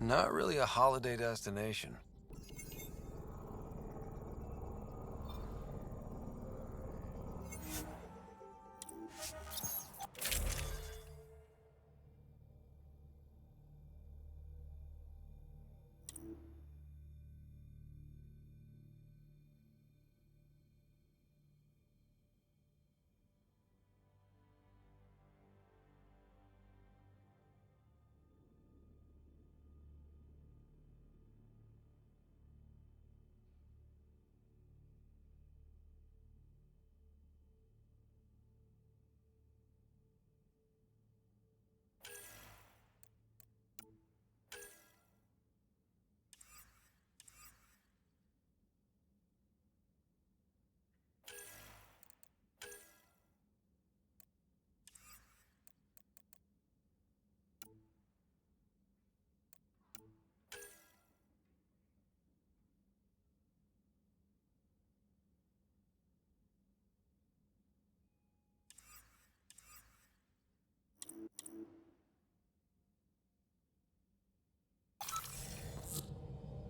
Not really a holiday destination.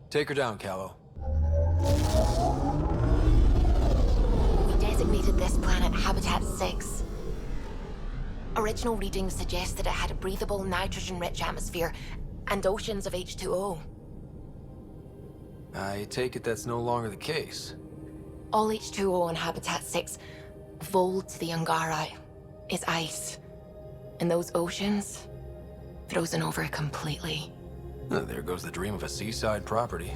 Take her down, Callow. We designated this planet Habitat 6. Original readings suggest that it had a breathable, nitrogen-rich atmosphere and oceans of H2O. I take it that's no longer the case. All H2O on Habitat 6, vold to the Angara, is ice. And those oceans, frozen over completely. There goes the dream of a seaside property.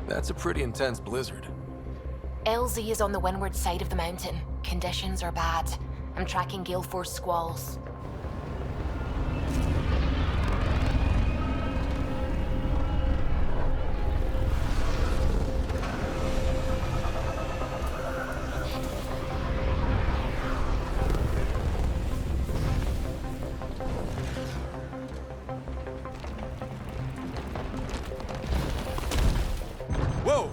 That's a pretty intense blizzard. LZ is on the windward side of the mountain. Conditions are bad. I'm tracking gale force squalls. Whoa!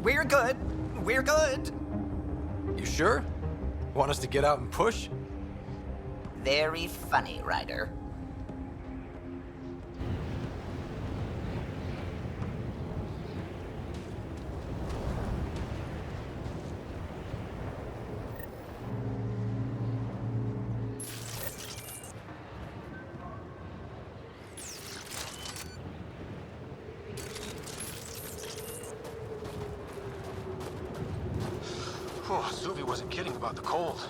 We're good. We're good. You sure? Want us to get out and push? Very funny, Ryder. Oh, Suvi wasn't kidding about the cold.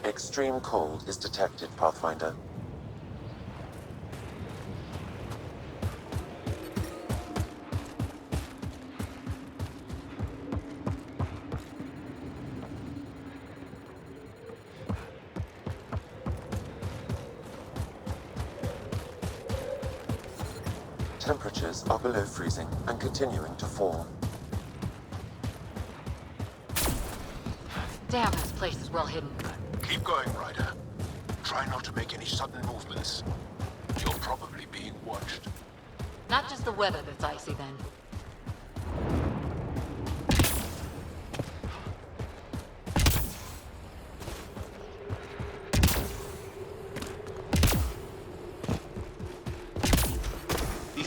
Extreme cold is detected, Pathfinder. Temperatures are below freezing and continuing to fall. Damn, this place is well hidden. Keep going, Ryder. Try not to make any sudden movements. You're probably being watched. Not just the weather that's icy then.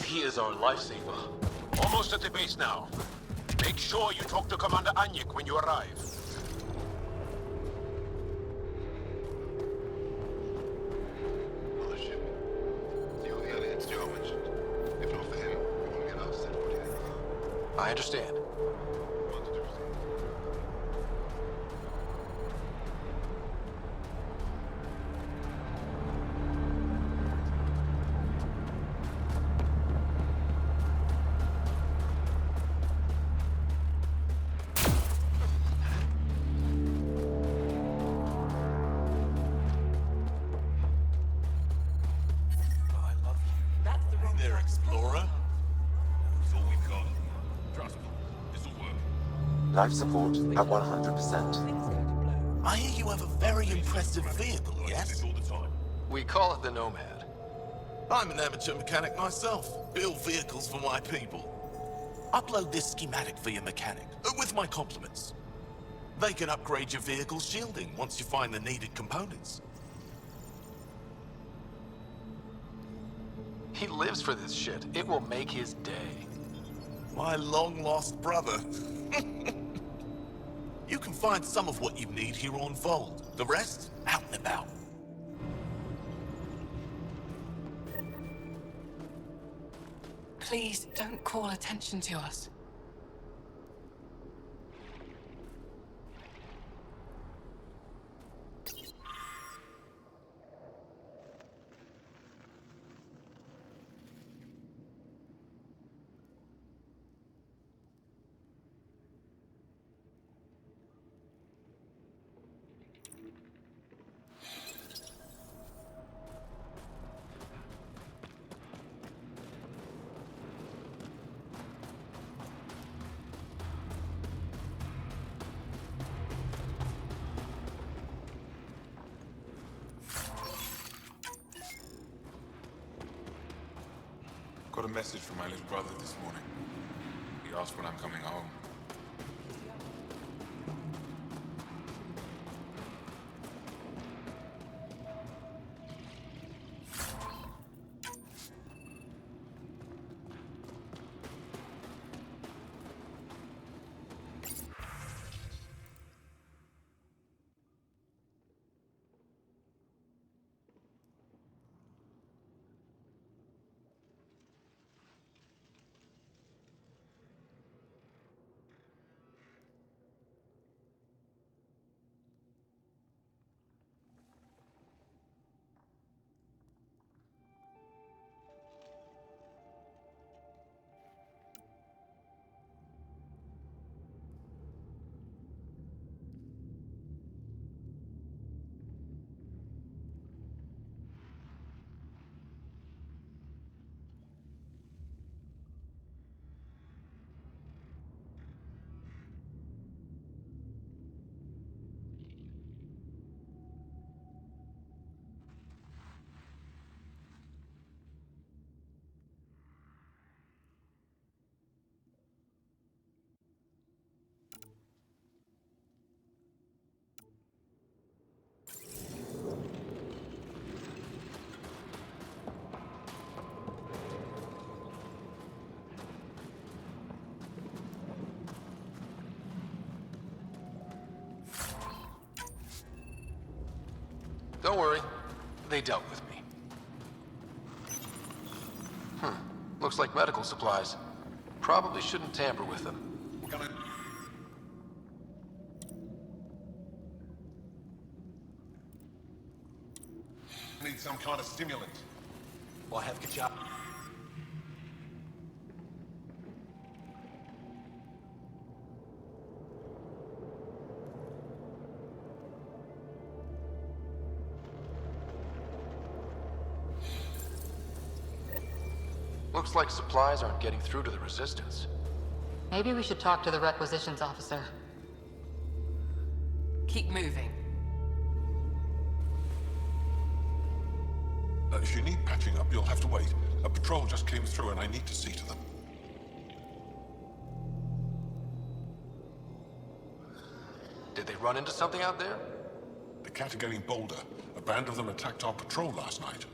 He is our lifesaver. Almost at the base now. Make sure you talk to Commander Anyik when you arrive. I understand. Hey there, Explorer. That's all we've got. Trust me, this'll work. Life support at 100%. I hear you have a very impressive vehicle, yes? All the time. We call it the Nomad. I'm an amateur mechanic myself. Build vehicles for my people. Upload this schematic for your mechanic, with my compliments. They can upgrade your vehicle's shielding once you find the needed components. He lives for this shit. It will make his day. My long-lost brother. You can find some of what you need here on Vold. The rest, out and about. Please don't call attention to us. Got a message from my little brother this morning. He asked when I'm coming home. Don't worry. They dealt with me. Looks like medical supplies. Probably shouldn't tamper with them. We're gonna... Need some kind of stimulant. Well, I have Kachap. Looks like supplies aren't getting through to the Resistance. Maybe we should talk to the requisitions officer. Keep moving. If you need patching up, you'll have to wait. A patrol just came through and I need to see to them. Did they run into something out there? The cat are getting bolder. A band of them attacked our patrol last night.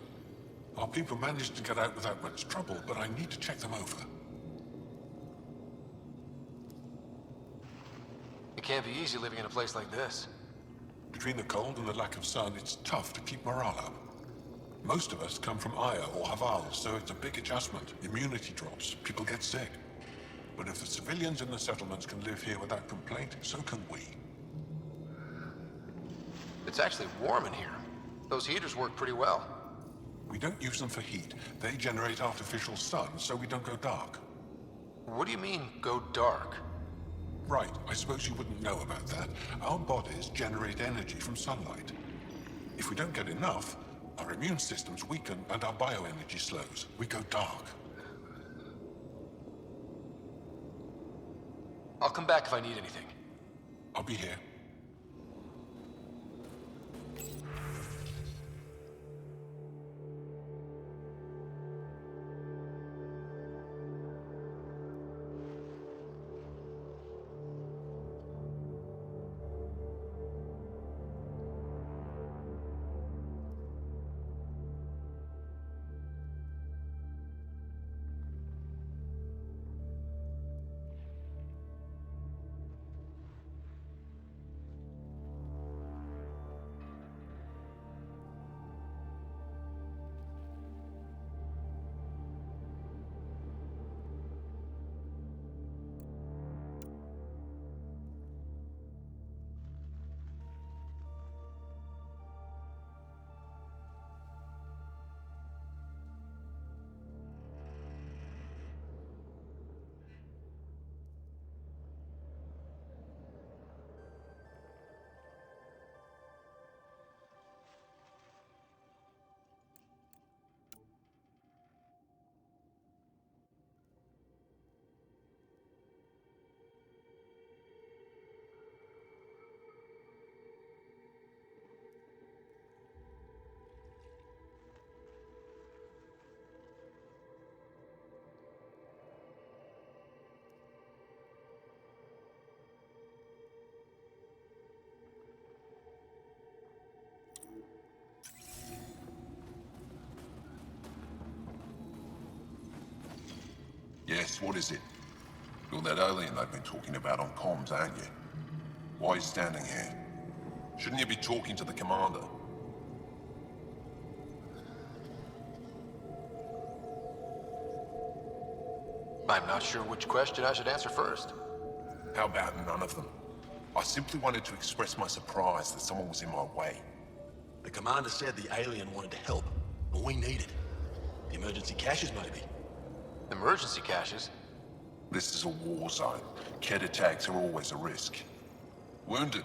Our people managed to get out without much trouble, but I need to check them over. It can't be easy living in a place like this. Between the cold and the lack of sun, it's tough to keep morale up. Most of us come from Aya or Haval, so it's a big adjustment. Immunity drops, people get sick. But if the civilians in the settlements can live here without complaint, so can we. It's actually warm in here. Those heaters work pretty well. We don't use them for heat. They generate artificial sun, so we don't go dark. What do you mean, go dark? Right, I suppose you wouldn't know about that. Our bodies generate energy from sunlight. If we don't get enough, our immune systems weaken and our bioenergy slows. We go dark. I'll come back if I need anything. I'll be here. Yes, what is it? You're that alien they've been talking about on comms, aren't you? Why are you standing here? Shouldn't you be talking to the commander? I'm not sure which question I should answer first. How about none of them? I simply wanted to express my surprise that someone was in my way. The commander said the alien wanted to help, but we need it. The emergency caches, maybe. Emergency caches? This is a war zone. Kett attacks are always a risk. Wounded.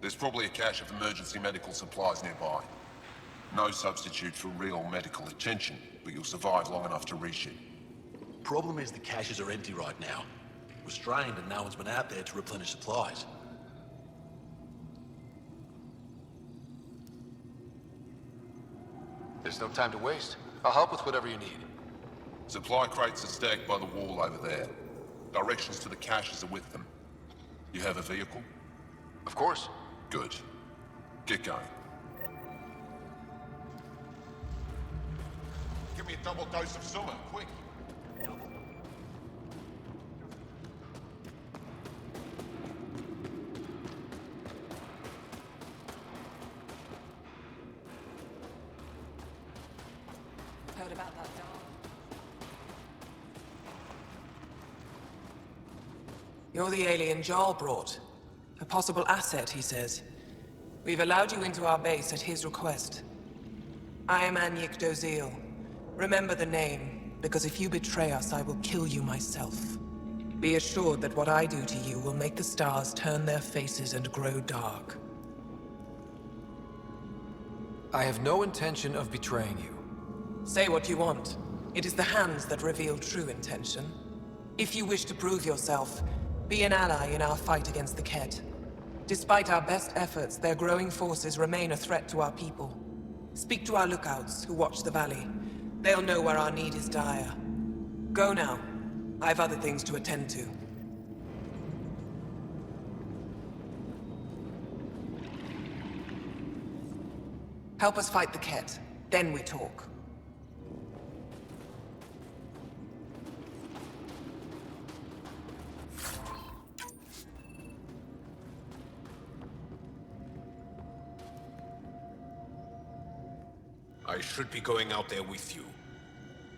There's probably a cache of emergency medical supplies nearby. No substitute for real medical attention, but you'll survive long enough to reach it. Problem is the caches are empty right now. We're strained and no one's been out there to replenish supplies. There's no time to waste. I'll help with whatever you need. Supply crates are stacked by the wall over there. Directions to the caches are with them. You have a vehicle? Of course. Good. Get going. Give me a double dose of summer, quick. Heard about that dog. You're the alien Jarl brought. A possible asset, he says. We've allowed you into our base at his request. I am Anyik Dozil. Remember the name, because if you betray us, I will kill you myself. Be assured that what I do to you will make the stars turn their faces and grow dark. I have no intention of betraying you. Say what you want. It is the hands that reveal true intention. If you wish to prove yourself, be an ally in our fight against the Kett. Despite our best efforts, their growing forces remain a threat to our people. Speak to our lookouts, who watch the valley. They'll know where our need is dire. Go now. I've other things to attend to. Help us fight the Kett, then we talk. I should be going out there with you.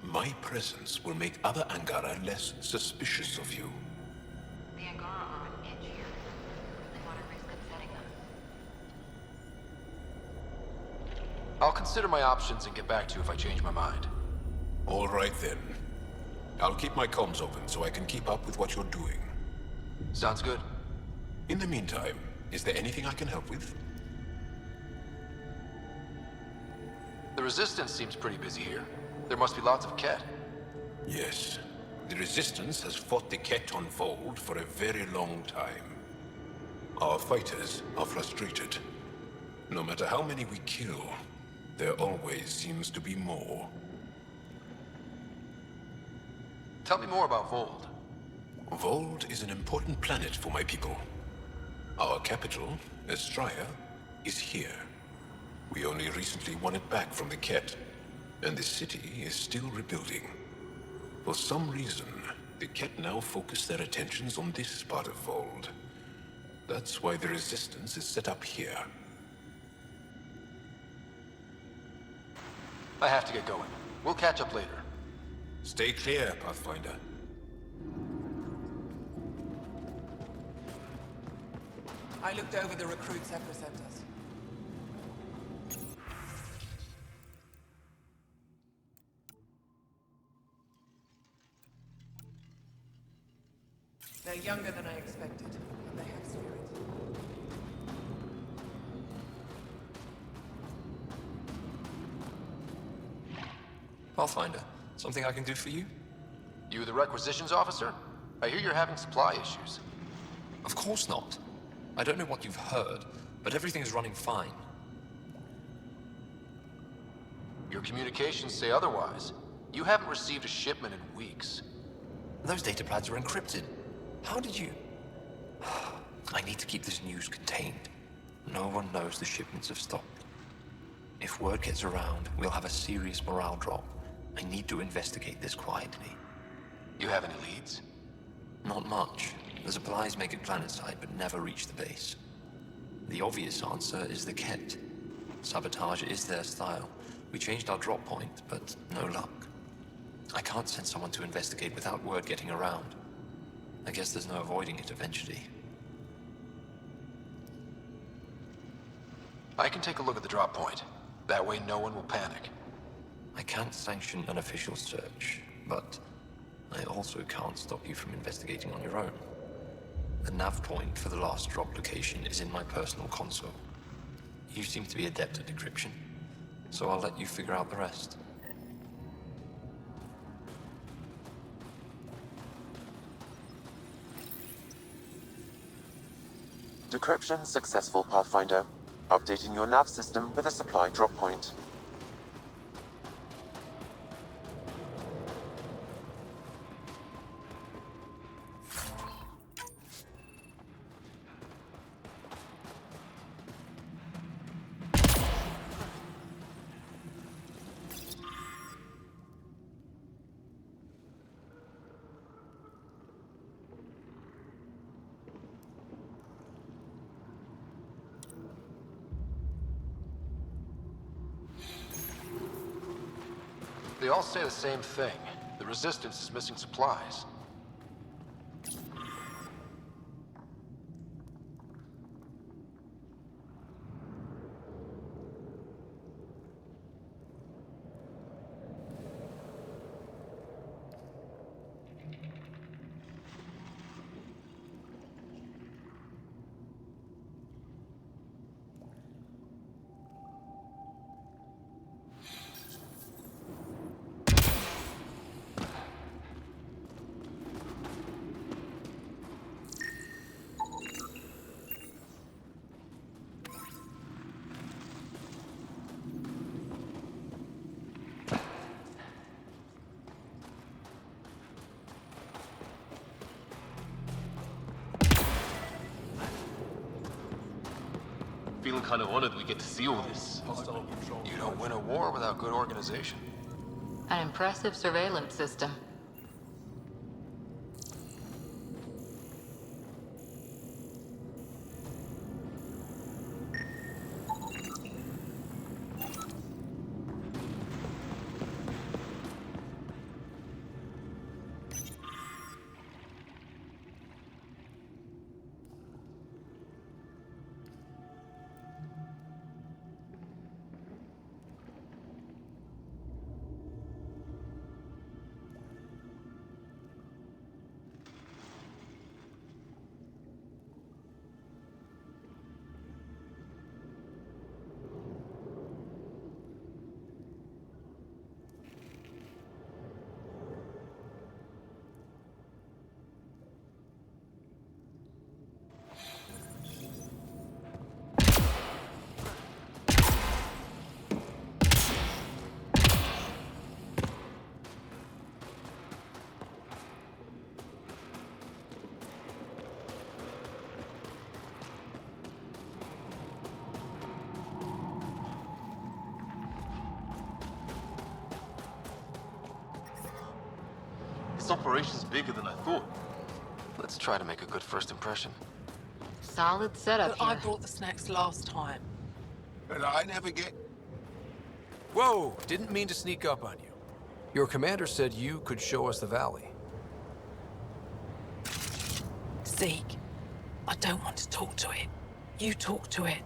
My presence will make other Angara less suspicious of you. The Angara are on edge here. They want to risk upsetting them. I'll consider my options and get back to you if I change my mind. All right then. I'll keep my comms open so I can keep up with what you're doing. Sounds good. In the meantime, is there anything I can help with? The Resistance seems pretty busy here. There must be lots of Ket. Yes. The Resistance has fought the Ket on Vold for a very long time. Our fighters are frustrated. No matter how many we kill, there always seems to be more. Tell me more about Vold. Vold is an important planet for my people. Our capital, Estraya, is here. We only recently won it back from the Ket, and the city is still rebuilding. For some reason, the Ket now focus their attentions on this part of Vold. That's why the Resistance is set up here. I have to get going. We'll catch up later. Stay clear, Pathfinder. I looked over the recruits' epicenters. They're younger than I expected, but they have spirit. Pathfinder, something I can do for you? You the requisitions officer? I hear you're having supply issues. Of course not. I don't know what you've heard, but everything is running fine. Your communications say otherwise. You haven't received a shipment in weeks. Those data pads are encrypted. How did you... I need to keep this news contained. No one knows the shipments have stopped. If word gets around, we'll have a serious morale drop. I need to investigate this quietly. You have any leads? Not much. The supplies make it planetside, but never reach the base. The obvious answer is the Ket. Sabotage is their style. We changed our drop point, but no luck. I can't send someone to investigate without word getting around. I guess there's no avoiding it eventually. I can take a look at the drop point. That way no one will panic. I can't sanction an official search, but I also can't stop you from investigating on your own. The nav point for the last drop location is in my personal console. You seem to be adept at decryption, so I'll let you figure out the rest. Decryption successful, Pathfinder. Updating your nav system with a supply drop point. They all say the same thing. The Resistance is missing supplies. Feeling kind of honored we get to see all this. You don't win a war without good organization. An impressive surveillance system. This operation's bigger than I thought. Let's try to make a good first impression. Solid setup But I here. brought the snacks last time. But I never get... Whoa! Didn't mean to sneak up on you. Your commander said you could show us the valley. Zeke, I don't want to talk to it. You talk to it.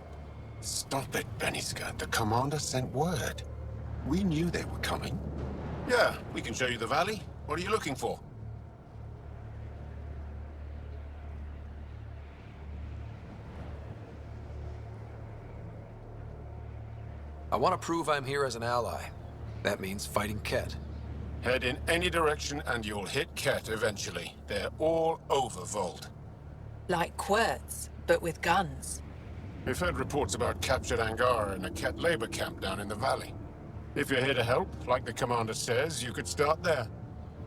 Stop it, Beniska. The commander sent word. We knew they were coming. Yeah, we can show you the valley. What are you looking for? I want to prove I'm here as an ally. That means fighting Ket. Head in any direction and you'll hit Ket eventually. They're all over Vold. Like Quirts, but with guns. We've heard reports about captured Angara in a Ket labor camp down in the valley. If you're here to help, like the commander says, you could start there.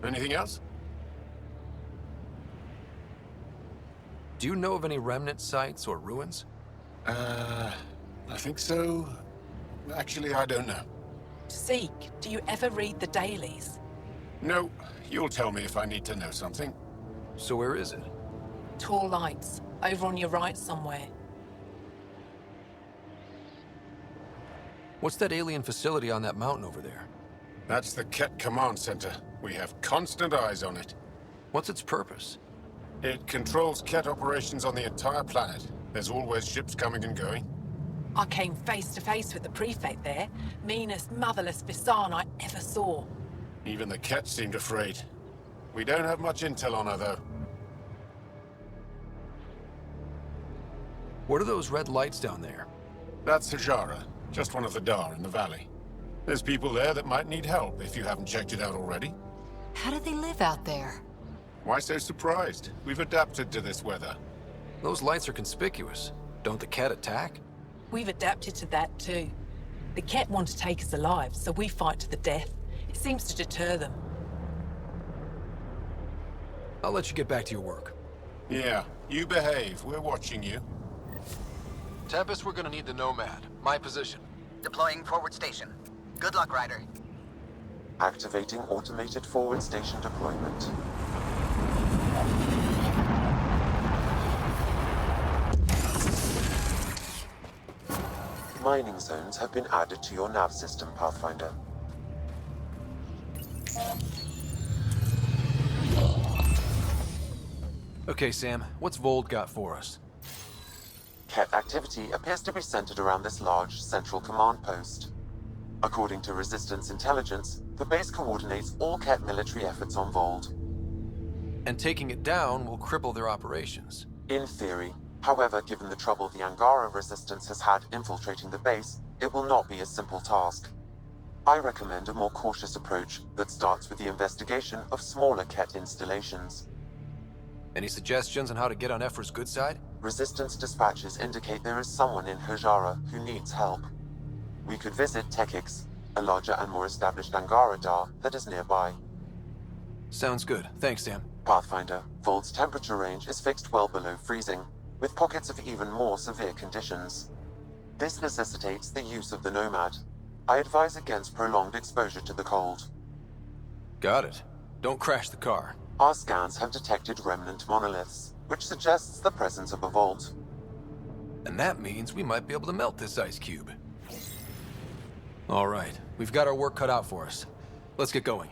Anything else? Do you know of any remnant sites or ruins? I think so. Actually, I don't know. Zeke, do you ever read the dailies? No, you'll tell me if I need to know something. So where is it? Tall lights, over on your right somewhere. What's that alien facility on that mountain over there? That's the Ket Command Center. We have constant eyes on it. What's its purpose? It controls Ket operations on the entire planet. There's always ships coming and going. I came face to face with the prefect there. Meanest, motherless Bisan I ever saw. Even the Ket seemed afraid. We don't have much intel on her, though. What are those red lights down there? That's Hajara, just one of the Dar in the valley. There's people there that might need help if you haven't checked it out already. How do they live out there? Why so surprised? We've adapted to this weather. Those lights are conspicuous. Don't the Ket attack? We've adapted to that too. The Ket want to take us alive, so we fight to the death. It seems to deter them. I'll let you get back to your work. Yeah, you behave. We're watching you. Tempest, we're gonna need the Nomad. My position. Deploying forward station. Good luck, Ryder. Activating automated forward station deployment. Mining zones have been added to your nav system, Pathfinder. Okay, Sam, what's Vold got for us? Ket activity appears to be centered around this large central command post. According to Resistance intelligence, the base coordinates all Ket military efforts on Vold. And taking it down will cripple their operations. In theory. However, given the trouble the Angara Resistance has had infiltrating the base, it will not be a simple task. I recommend a more cautious approach that starts with the investigation of smaller Ket installations. Any suggestions on how to get on Ephra's good side? Resistance dispatches indicate there is someone in Hajara who needs help. We could visit Tekix, a larger and more established Angara Dar that is nearby. Sounds good. Thanks, Sam. Pathfinder, Vold's temperature range is fixed well below freezing, with pockets of even more severe conditions. This necessitates the use of the Nomad. I advise against prolonged exposure to the cold. Got it. Don't crash the car. Our scans have detected remnant monoliths, which suggests the presence of a vault. And that means we might be able to melt this ice cube. All right, we've got our work cut out for us. Let's get going.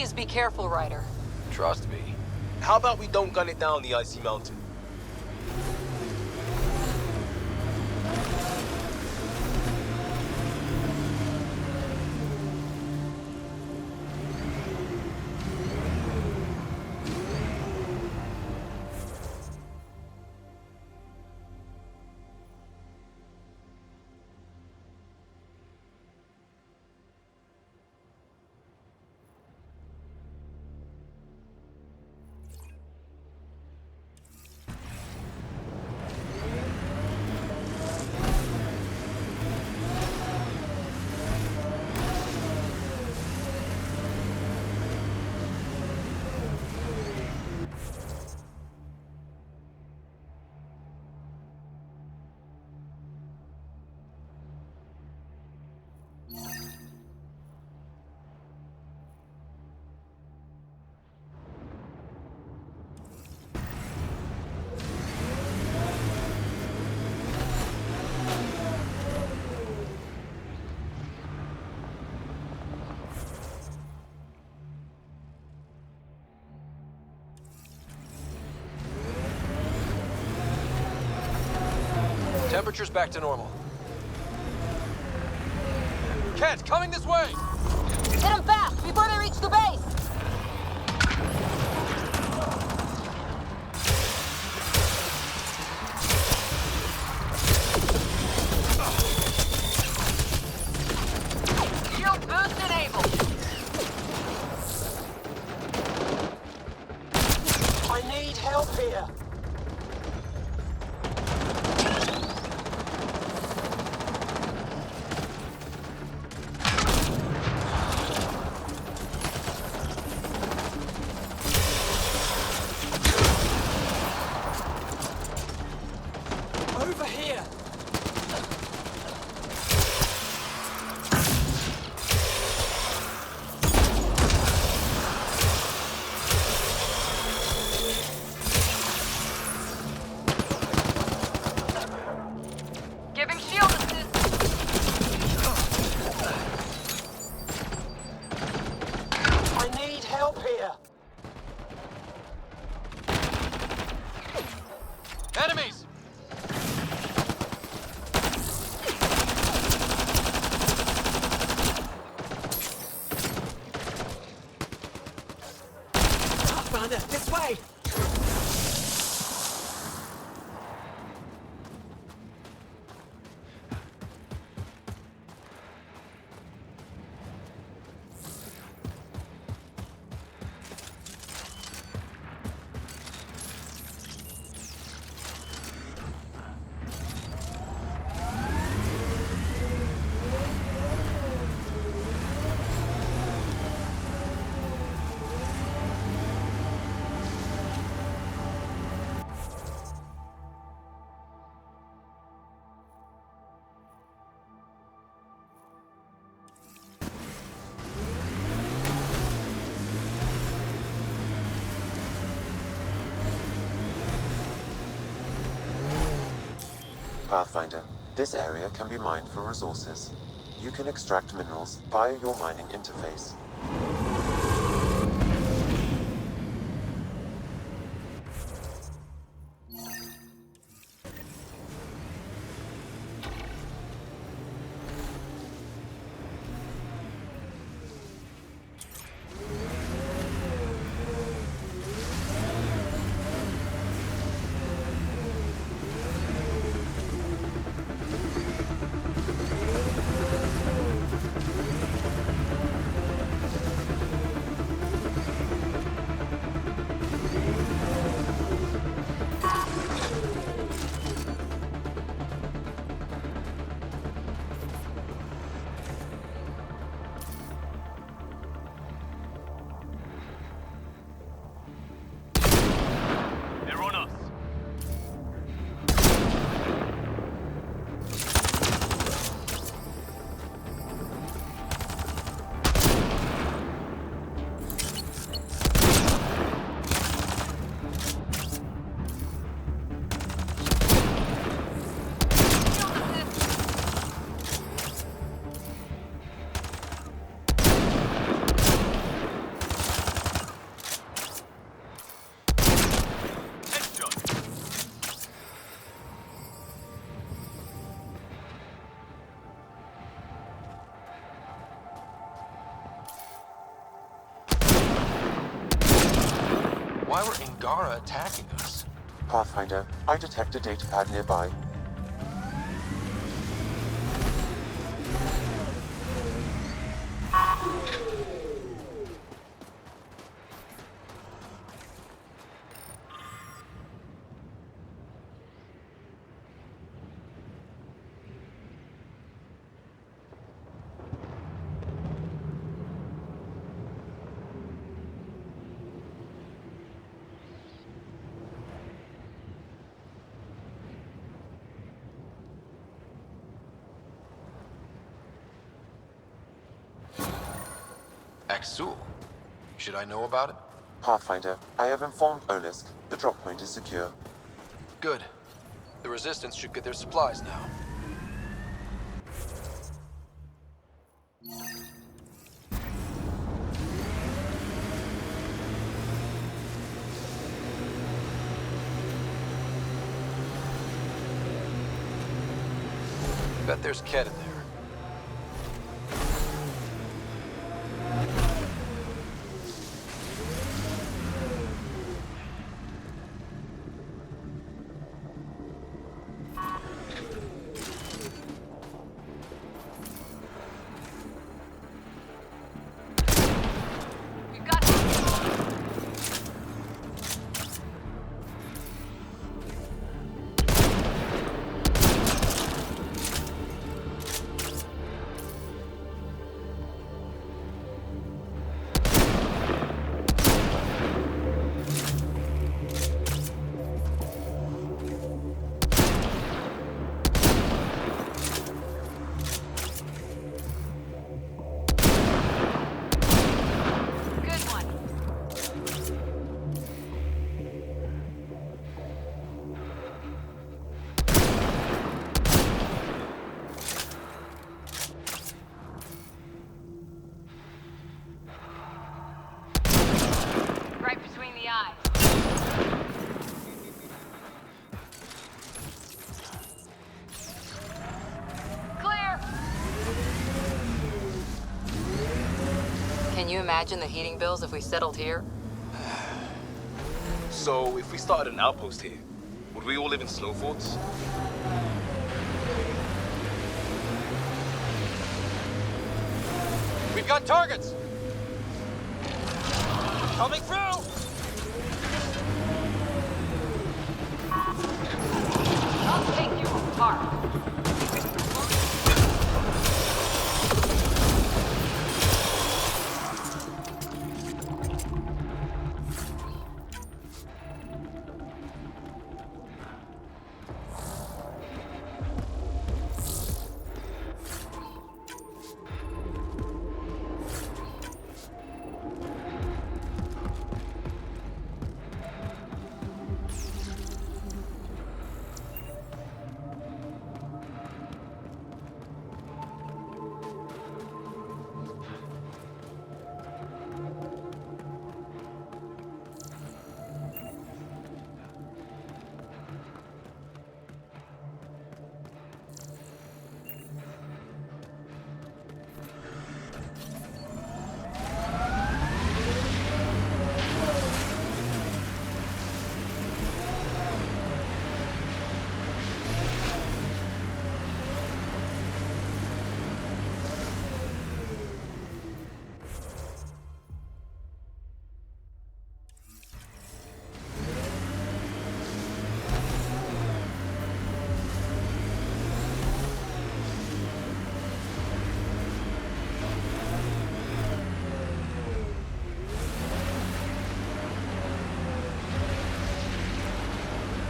Please be careful, Ryder. Trust me. How about we don't gun it down the icy mountain? Temperature's back to normal. Kent, coming this way! Hit them fast before they reach the base! Shield boost enabled! I need help here. Over here. Giving shield assist! I need help here. Enemies! Pathfinder, this way! Pathfinder, this area can be mined for resources. You can extract minerals via your mining interface. Why were Angara attacking us? Pathfinder, I detect a datapad nearby. Axul. Should I know about it? Pathfinder, I have informed Olisk. The drop point is secure. Good. The Resistance should get their supplies now. Bet there's Ket in there. We've got good one. Right between the eyes. Clear. Can you imagine the heating bills if we settled here? So, if we started an outpost here, would we all live in slow forts? We've got targets! Coming through! I'll take you apart.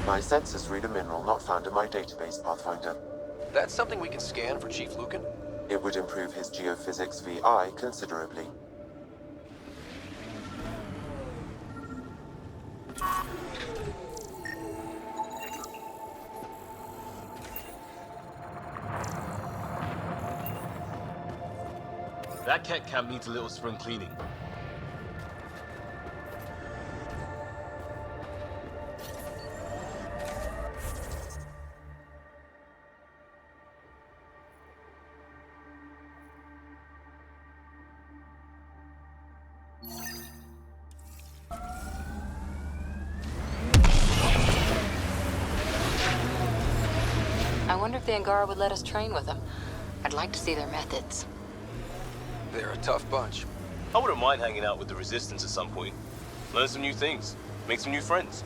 My sensors read a mineral not found in my database, Pathfinder. That's something we can scan for Chief Lucan? It would improve his geophysics VI considerably. That cat camp needs a little spring cleaning. wonder if the Angara would let us train with them. I'd like to see their methods. They're a tough bunch. I wouldn't mind hanging out with the Resistance at some point. Learn some new things. Make some new friends.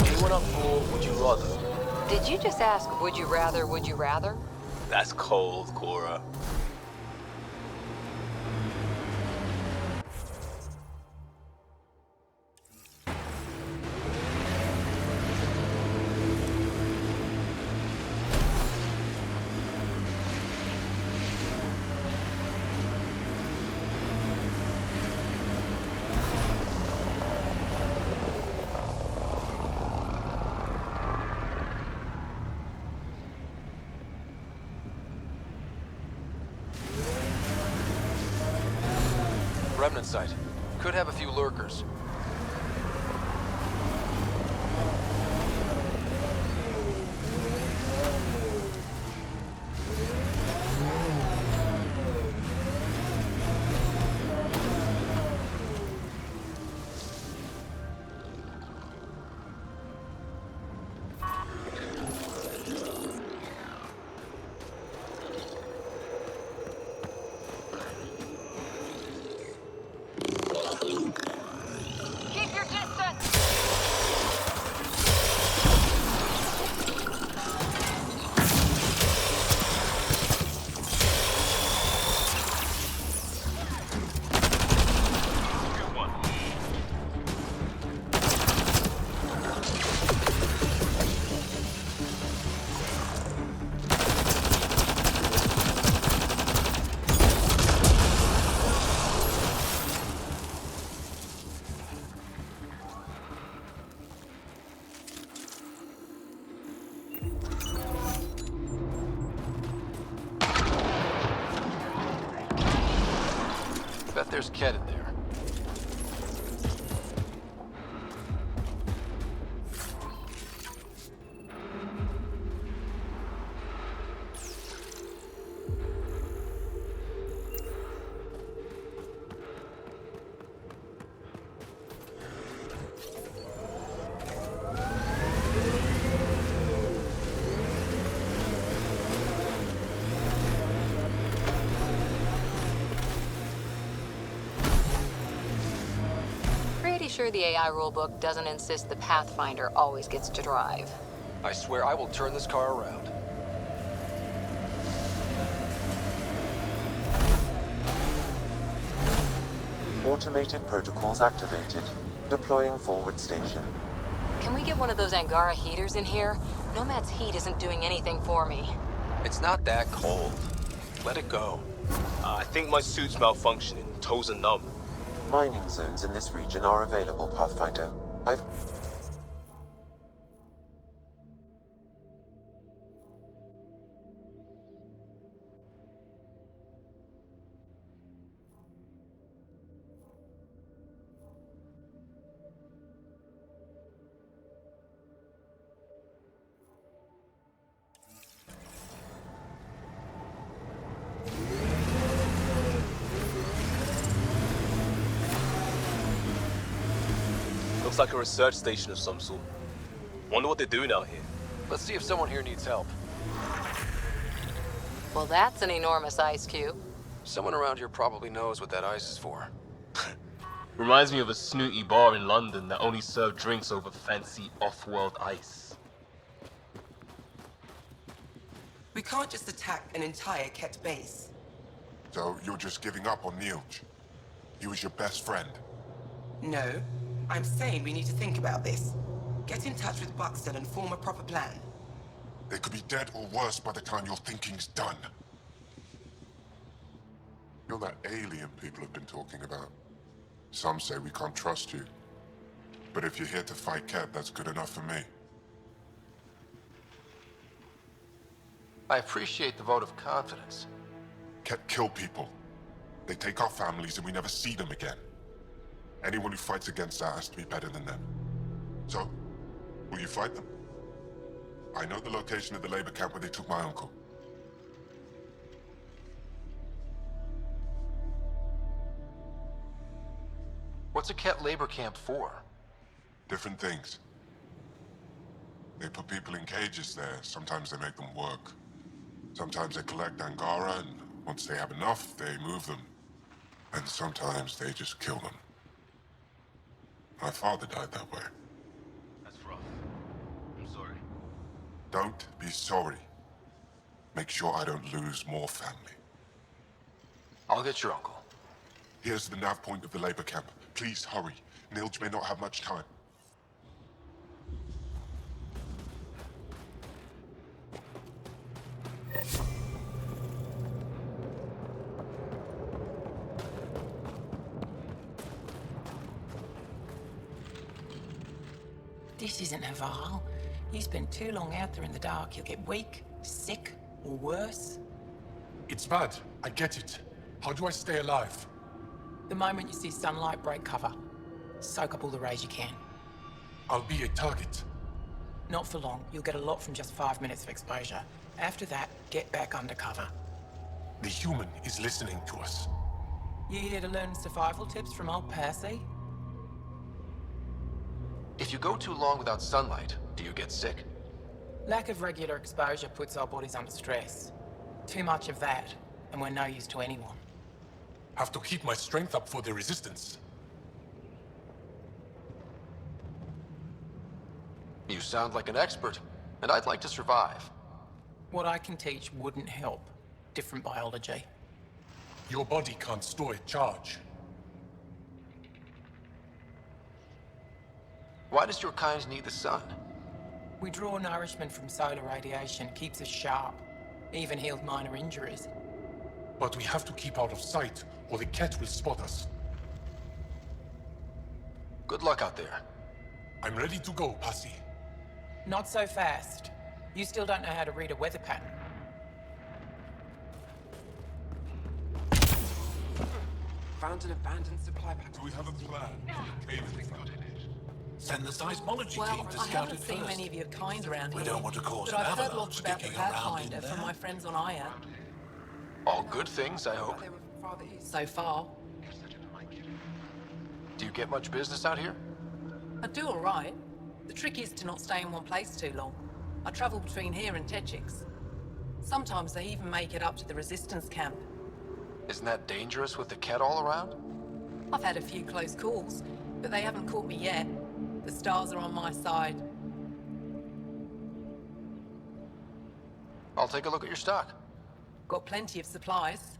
Anyone up for would you rather? Did you just ask, would you rather, would you rather? That's cold, Cora. Remnant site. Could have a few lurkers. Keep your distance! Bet there's Ked in there. Pretty sure the AI rulebook doesn't insist the Pathfinder always gets to drive. I swear I will turn this car around. Automated protocols activated. Deploying forward station. Can we get one of those Angara heaters in here? Nomad's heat isn't doing anything for me. It's not that cold. Let it go. I think my suit's malfunctioning. Toes are numb. Mining zones in this region are available, Pathfinder. I've... Looks like a research station of some sort. Wonder what they're doing out here. Let's see if someone here needs help. Well, that's an enormous ice cube. Someone around here probably knows what that ice is for. Reminds me of a snooty bar in London that only served drinks over fancy off-world ice. We can't just attack an entire Ket base. So you're just giving up on Neilj? He was your best friend. No. I'm saying we need to think about this. Get in touch with Buxton and form a proper plan. They could be dead or worse by the time your thinking's done. You're that alien people have been talking about. Some say we can't trust you. But if you're here to fight Ket, that's good enough for me. I appreciate the vote of confidence. Ket kill people. They take our families and we never see them again. Anyone who fights against that has to be better than them. So, will you fight them? I know the location of the labor camp where they took my uncle. What's a Ket labor camp for? Different things. They put people in cages there. Sometimes they make them work. Sometimes they collect Angara, and once they have enough, they move them. And sometimes they just kill them. My father died that way. That's rough. I'm sorry. Don't be sorry. Make sure I don't lose more family. I'll get your uncle. Here's the nav point of the labor camp. Please hurry. Nilj may not have much time. This isn't Haval. You spend too long out there in the dark, you'll get weak, sick, or worse. It's bad. I get it. How do I stay alive? The moment you see sunlight, break cover. Soak up all the rays you can. I'll be a target. Not for long. You'll get a lot from just 5 minutes of exposure. After that, get back under cover. The human is listening to us. You here to learn survival tips from old Percy? If you go too long without sunlight, do you get sick? Lack of regular exposure puts our bodies under stress. Too much of that, and we're no use to anyone. Have to keep my strength up for the resistance. You sound like an expert, and I'd like to survive. What I can teach wouldn't help. Different biology. Your body can't store a charge. Why does your kind need the sun? We draw nourishment from solar radiation, keeps us sharp. Even healed minor injuries. But we have to keep out of sight, or the Ket will spot us. Good luck out there. I'm ready to go, Passy. Not so fast. You still don't know how to read a weather pattern. Found an abandoned supply pack. Do we have a plan? Send the seismology Well, team to I scout haven't it seen first. many of your kind around We here. don't want to cause but an I've heard avalanche lots about the kicking around in Pathfinder there. from my friends on Aya. All good things, I hope. So far. Do you get much business out here? I do all right. The trick is to not stay in one place too long. I travel between here and Techix. Sometimes they even make it up to the resistance camp. Isn't that dangerous with the Ket all around? I've had a few close calls, but they haven't caught me yet. The stars are on my side. I'll take a look at your stock. Got plenty of supplies.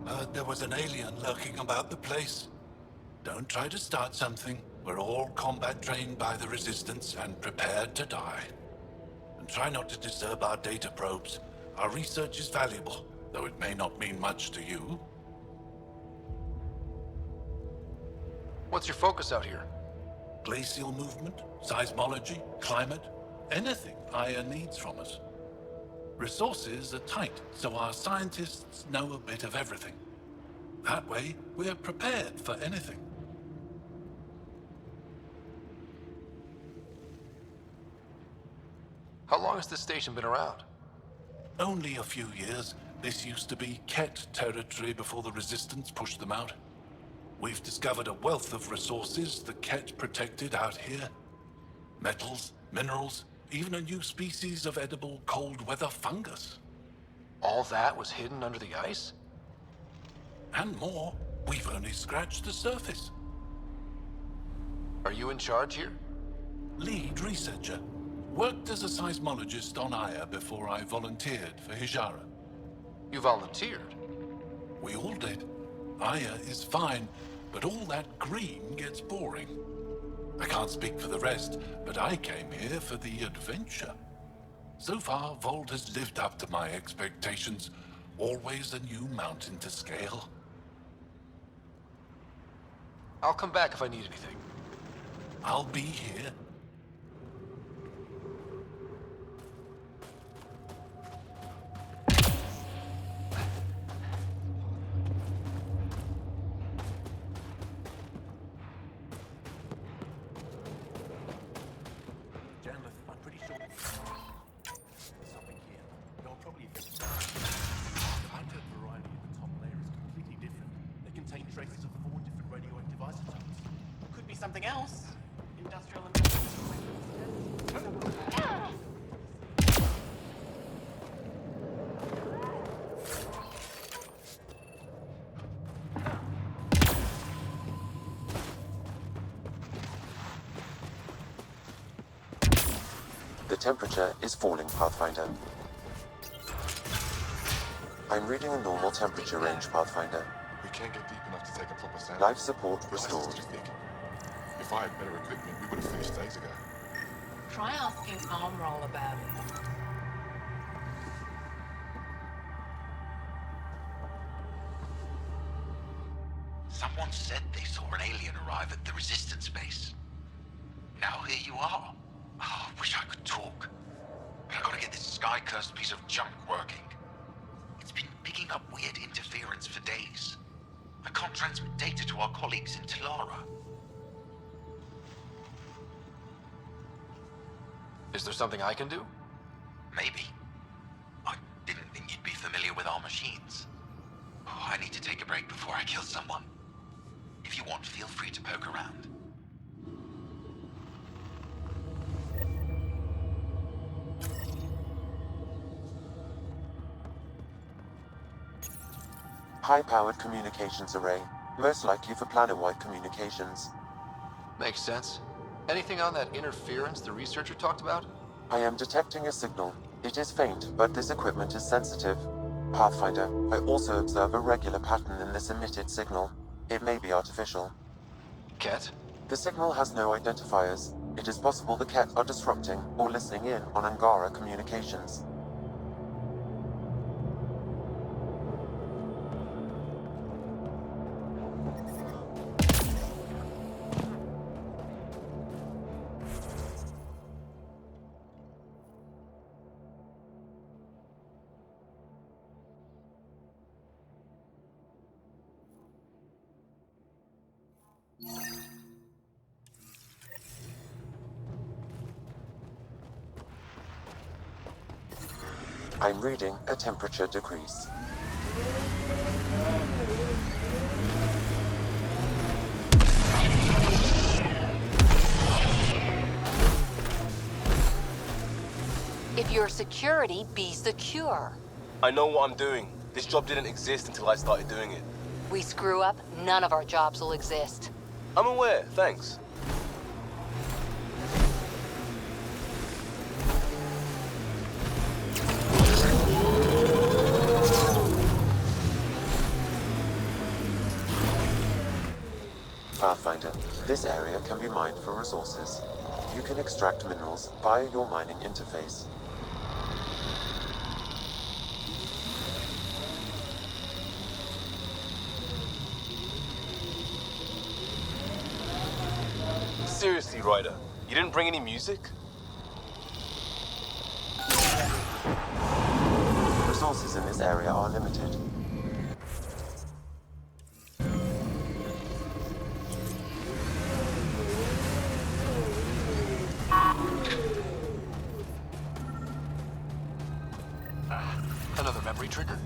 Heard there was an alien lurking about the place. Don't try to start something. We're all combat trained by the Resistance and prepared to die. And try not to disturb our data probes. Our research is valuable, though it may not mean much to you. What's your focus out here? Glacial movement, seismology, climate, anything Aya needs from us. Resources are tight, so our scientists know a bit of everything. That way, we're prepared for anything. How long has this station been around? Only a few years. This used to be Ket territory before the Resistance pushed them out. We've discovered a wealth of resources the Ket protected out here. Metals, minerals, even a new species of edible cold weather fungus. All that was hidden under the ice? And more. We've only scratched the surface. Are you in charge here? Lead researcher. Worked as a seismologist on Aya before I volunteered for Hijara. You volunteered? We all did. Aya is fine, but all that green gets boring. I can't speak for the rest, but I came here for the adventure. So far, Vold has lived up to my expectations. Always a new mountain to scale. I'll come back if I need anything. I'll be here. Something else. Industrial The temperature is falling, Pathfinder. I'm reading a normal temperature range, Pathfinder. We can't get deep enough to take a proper sample. Life support restored. If I had better equipment, we would have finished days ago. Try asking Armroll about it. Someone said they saw an alien arrive at the Resistance base. Now here you are. Oh, I wish I could talk. But I gotta get this sky-cursed piece of junk working. It's been picking up weird interference for days. I can't transmit data to our colleagues in Talara. Is there something I can do? Maybe. I didn't think you'd be familiar with our machines. Oh, I need to take a break before I kill someone. If you want, feel free to poke around. High-powered communications array, most likely for planet-wide communications. Makes sense. Anything on that interference the researcher talked about? I am detecting a signal. It is faint, but this equipment is sensitive. Pathfinder, I also observe a regular pattern in this emitted signal. It may be artificial. Ket? The signal has no identifiers. It is possible the Ket are disrupting or listening in on Angara communications. I'm reading a temperature decrease. If you're security, be secure. I know what I'm doing. This job didn't exist until I started doing it. We screw up, none of our jobs will exist. I'm aware, thanks. Pathfinder, this area can be mined for resources. You can extract minerals via your mining interface. Seriously, Ryder, you didn't bring any music? Resources in this area are limited. Another memory trigger?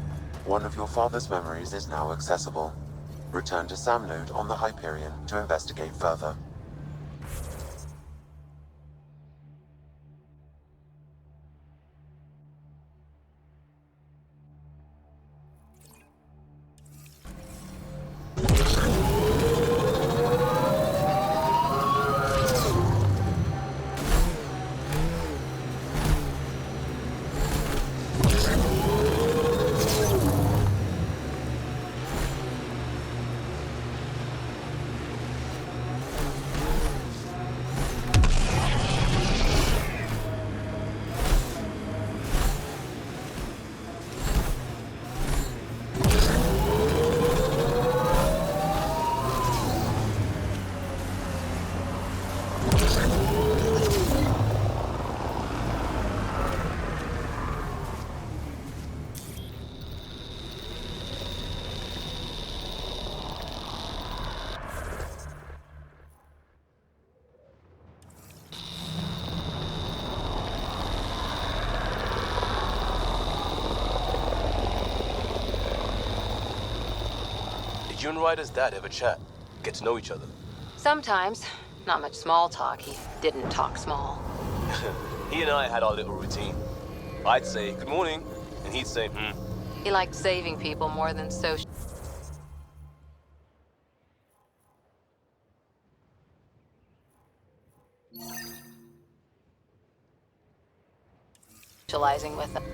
One of your father's memories is now accessible. Return to Sam Node on the Hyperion to investigate further. Did you and Ryder's dad ever chat? Get to know each other? Sometimes. Not much small talk. He didn't talk small. He and I had our little routine. I'd say, good morning, and he'd say, hmm. He liked saving people more than socializing with them.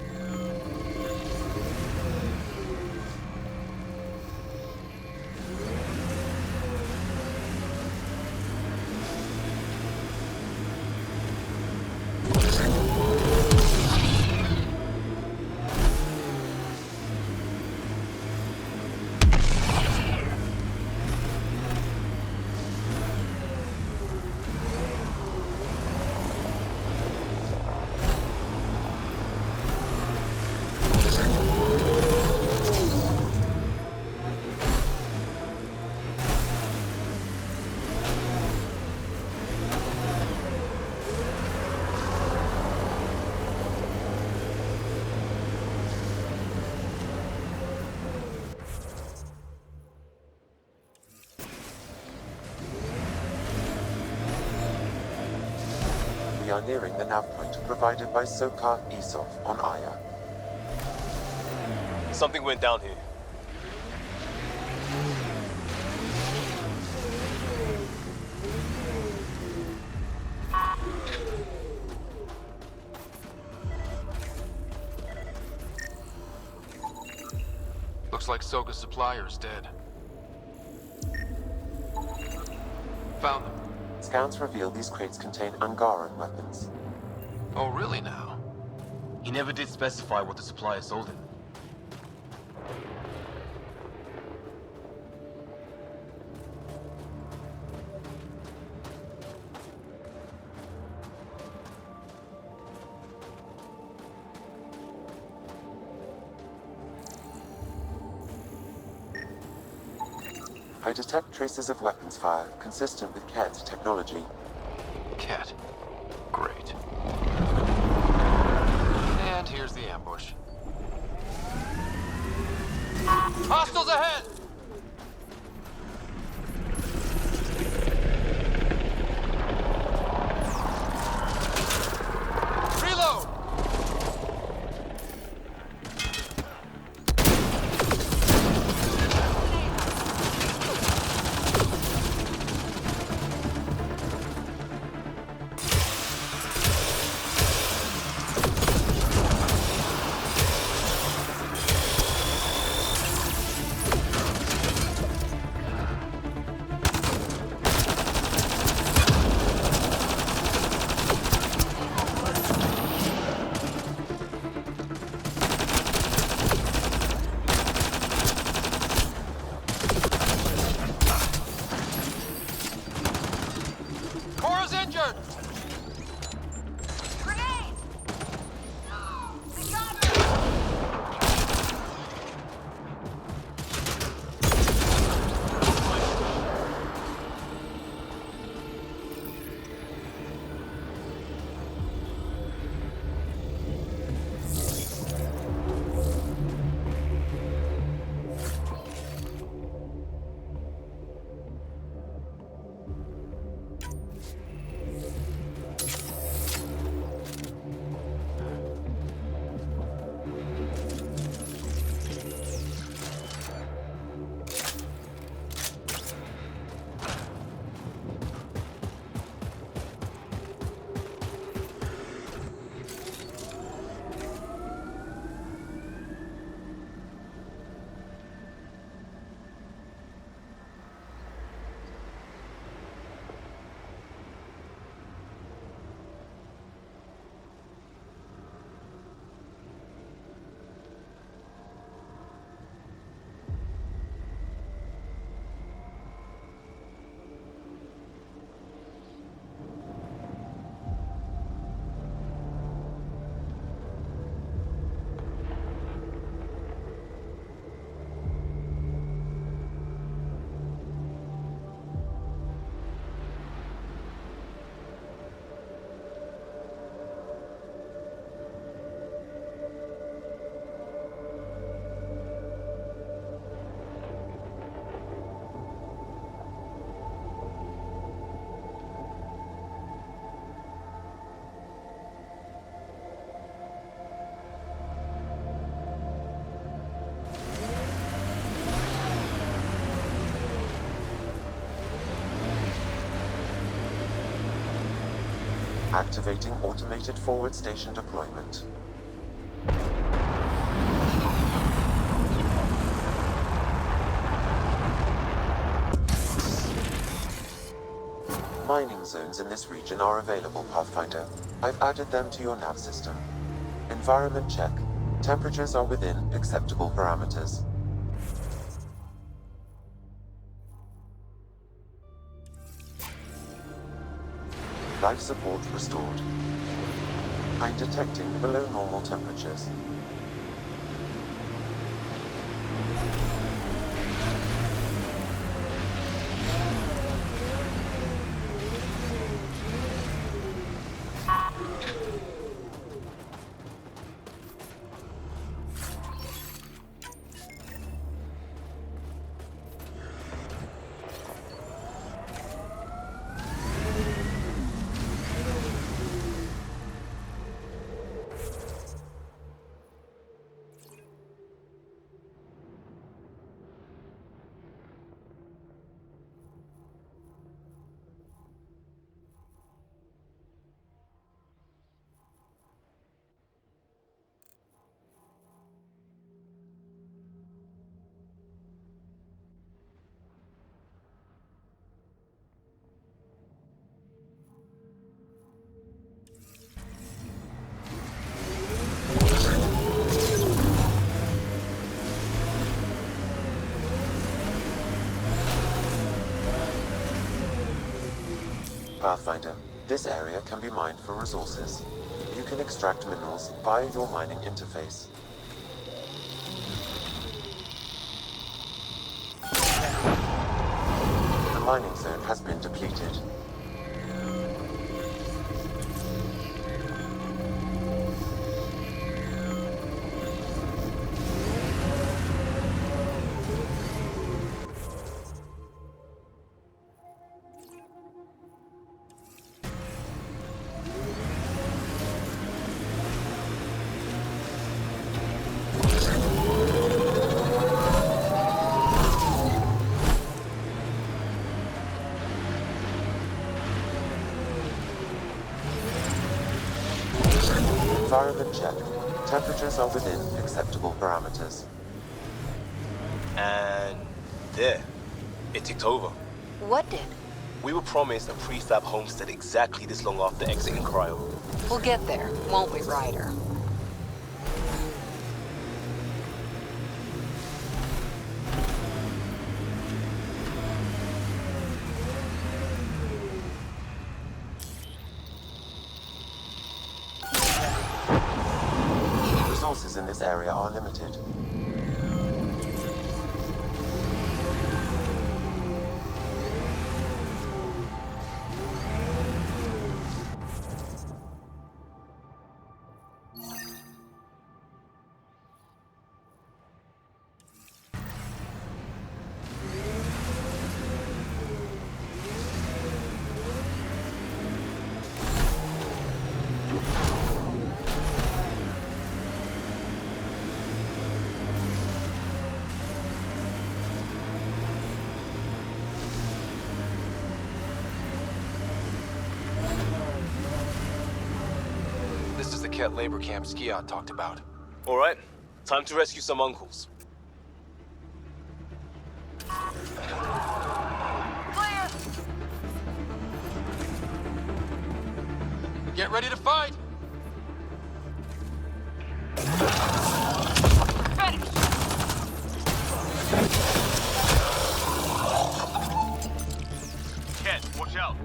We are nearing the nav point provided by Sokar Isov on Aya. Something went down here. Looks like Soka's supplier is dead. Found them. Scans reveal these crates contain Angaran weapons. Oh, really now? He never did specify what the supplier sold him. I detect traces of weapons fire consistent with Ket's technology. Ket. Great. And here's the ambush. Hostiles ahead! Reload! Activating automated forward station deployment. Mining zones in this region are available, Pathfinder. I've added them to your nav system. Environment check. Temperatures are within acceptable parameters. Life support restored. I'm detecting below normal temperatures. Pathfinder, this area can be mined for resources. You can extract minerals via your mining interface. The mining zone has been depleted. Environment check. Temperatures are within acceptable parameters. And there, it ticked over. What did? We were promised a prefab homestead exactly this long after exiting Cryo. We'll get there, won't we, Ryder? Resources in this area are limited. This is the Ket labor camp Skiot talked about. All right, time to rescue some uncles. Clear! Get ready to fight! Ket, watch out.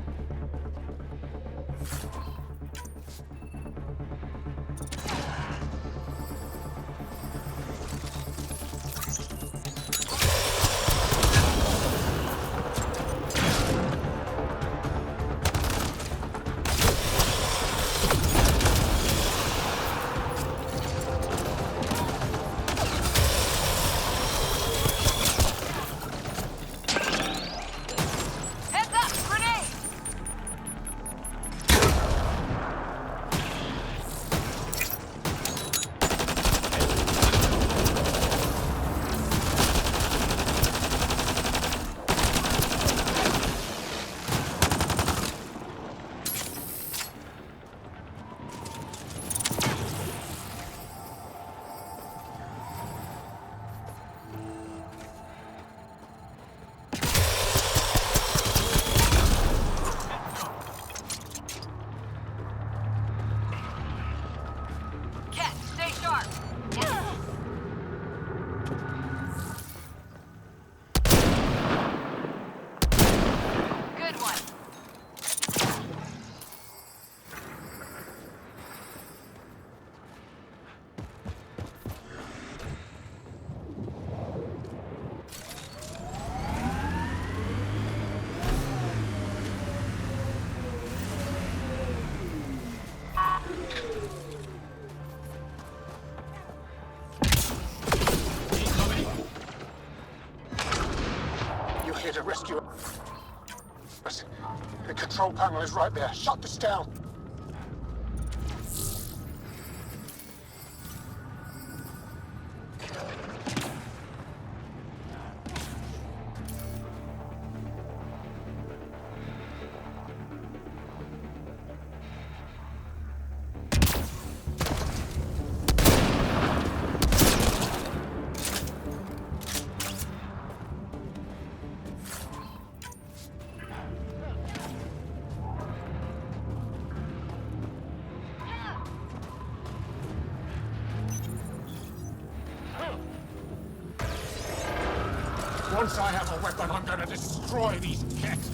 rescue us. The control panel is right there. Shut this down. Once I have a weapon, I'm gonna destroy these cats.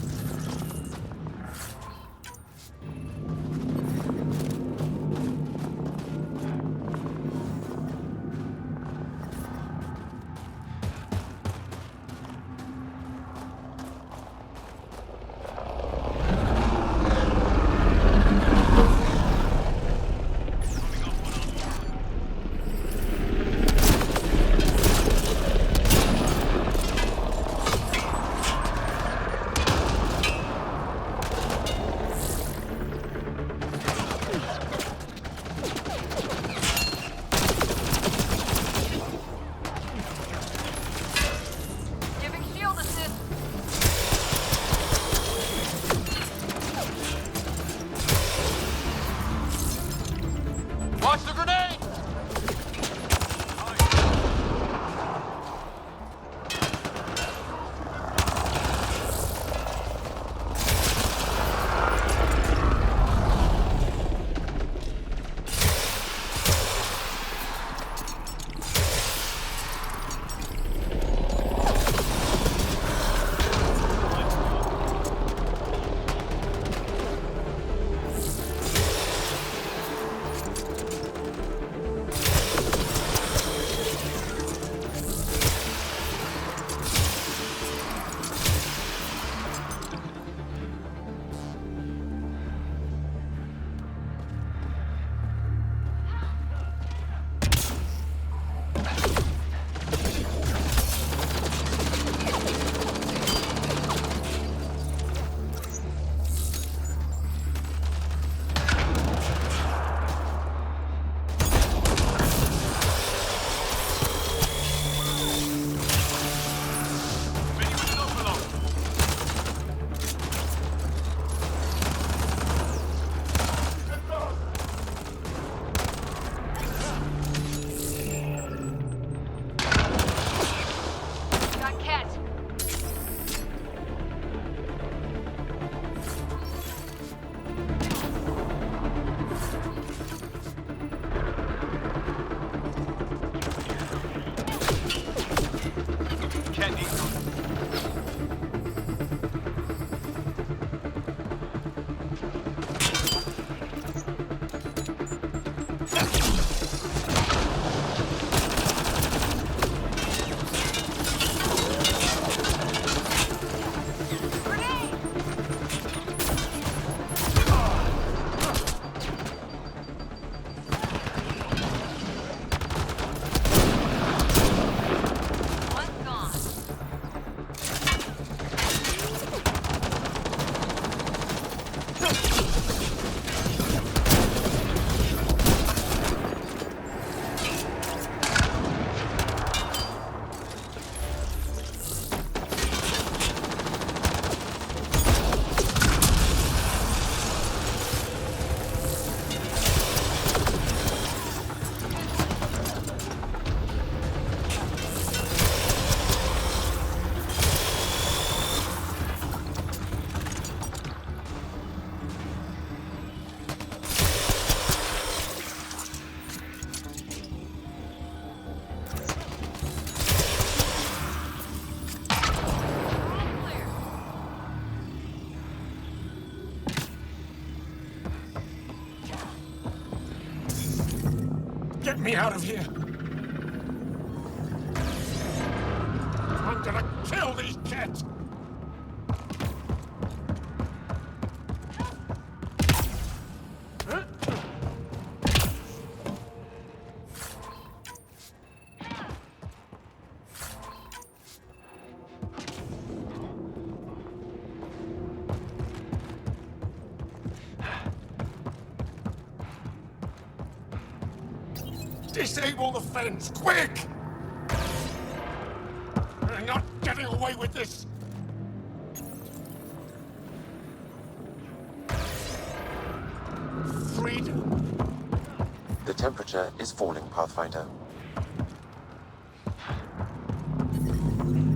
Watch the grenade! Get me out of here! I'm gonna kill these cats! Disable the fence, quick! You're not getting away with this! Freedom. The temperature is falling, Pathfinder.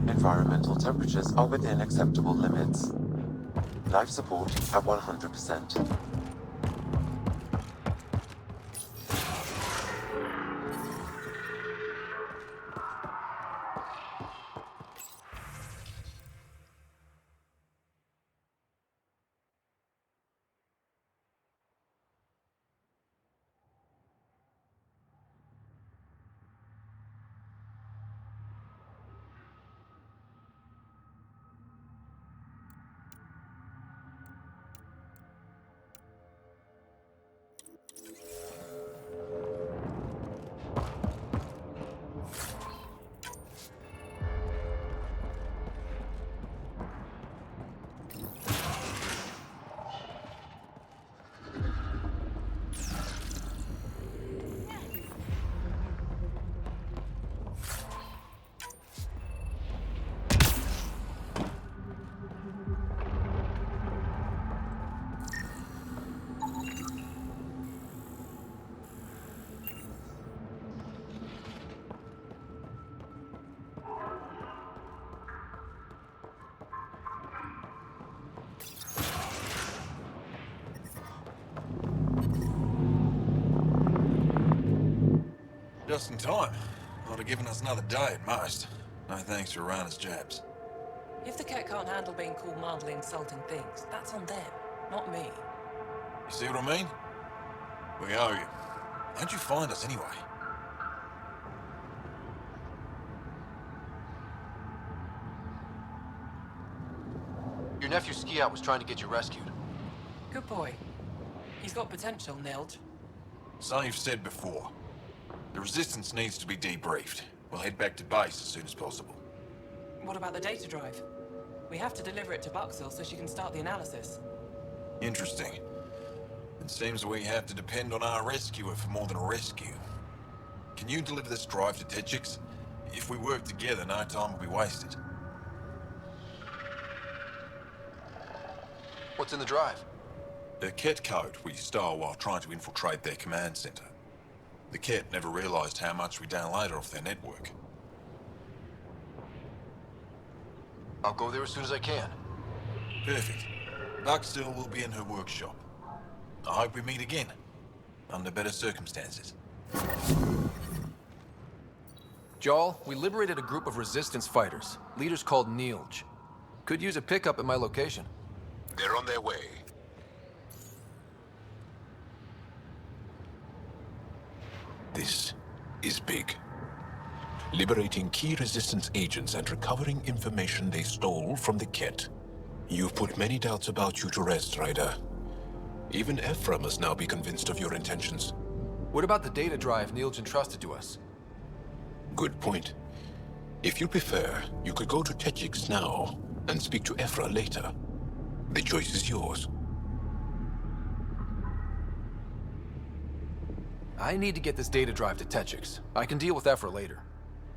Environmental temperatures are within acceptable limits. Life support at 100%. Just in time. Ought have given us another day at most. No thanks for Rana's jabs. If the cat can't handle being called mildly insulting things, that's on them, not me. You see what I mean? We owe you. How'd you find us anyway? Your nephew Ski-Out was trying to get you rescued. Good boy. He's got potential, Nilge. So you've said before. The Resistance needs to be debriefed. We'll head back to base as soon as possible. What about the data drive? We have to deliver it to Buxel so she can start the analysis. Interesting. It seems we have to depend on our rescuer for more than a rescue. Can you deliver this drive to Techix? If we work together, no time will be wasted. What's in the drive? The Ket code we stole while trying to infiltrate their command center. The Ket never realized how much we downloaded off their network. I'll go there as soon as I can. Perfect. Buxel will be in her workshop. I hope we meet again. Under better circumstances. Jarl, we liberated a group of Resistance fighters, leaders called Nilge. Could use a pickup at my location. They're on their way. This is big. Liberating key Resistance agents and recovering information they stole from the Ket. You've put many doubts about you to rest, Ryder. Even Ephra must now be convinced of your intentions. What about the data drive Nilge entrusted to us? Good point. If you prefer, you could go to Techix now and speak to Ephra later. The choice is yours. I need to get this data drive to Techix. I can deal with Ephra later.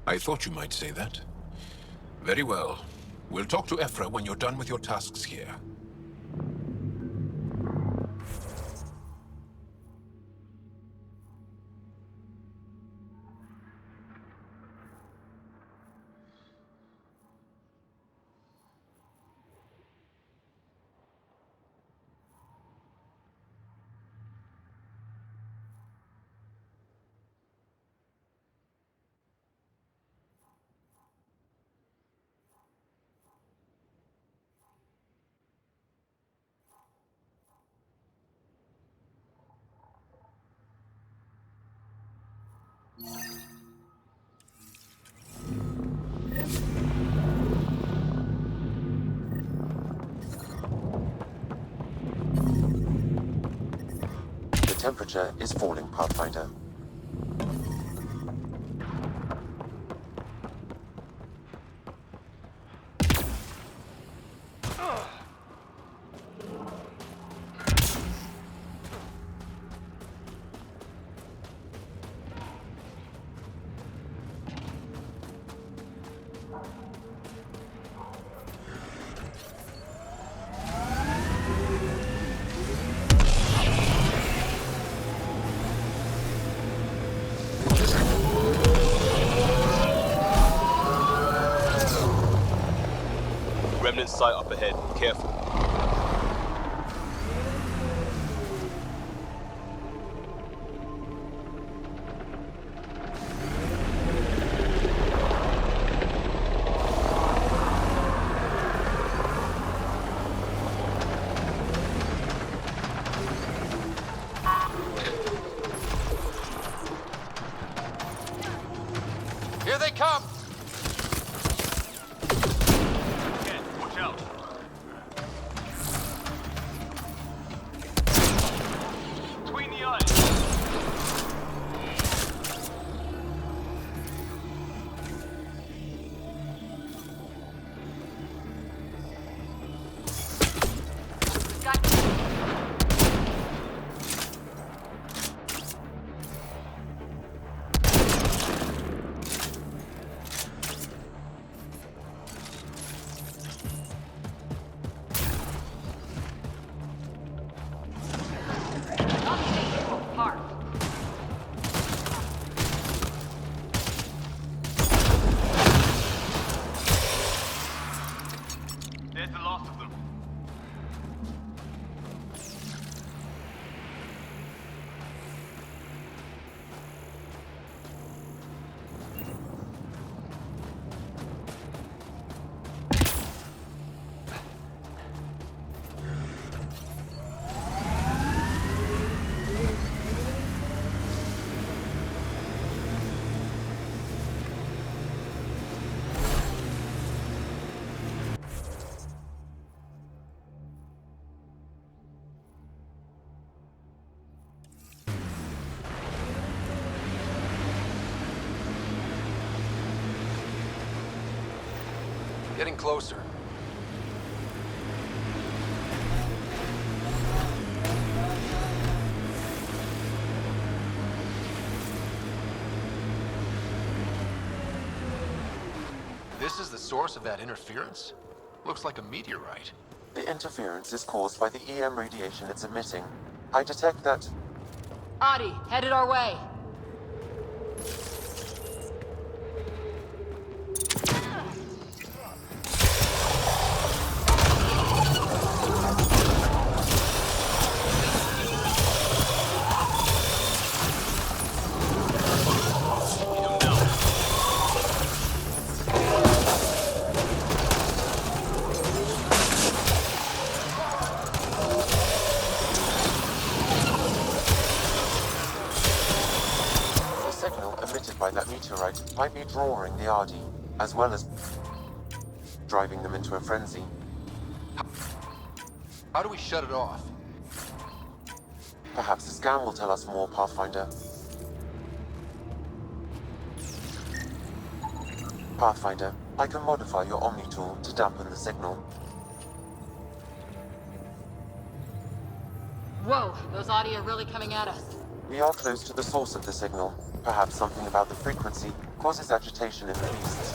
I thought you might say that. Very well. We'll talk to Ephra when you're done with your tasks here. The temperature is falling, Pathfinder. Remnant site up ahead. Careful. Here they come! Watch out. Between the eyes. There's the last of them. Getting closer. This is the source of that interference? Looks like a meteorite. The interference is caused by the EM radiation it's emitting. I detect that... Adi, headed our way. by that meteorite might be drawing the Ardi, as well as driving them into a frenzy. How do we shut it off? Perhaps the scan will tell us more, Pathfinder. Pathfinder, I can modify your Omni tool to dampen the signal. Whoa, those audio are really coming at us. We are close to the source of the signal. Perhaps something about the frequency causes agitation in the beasts.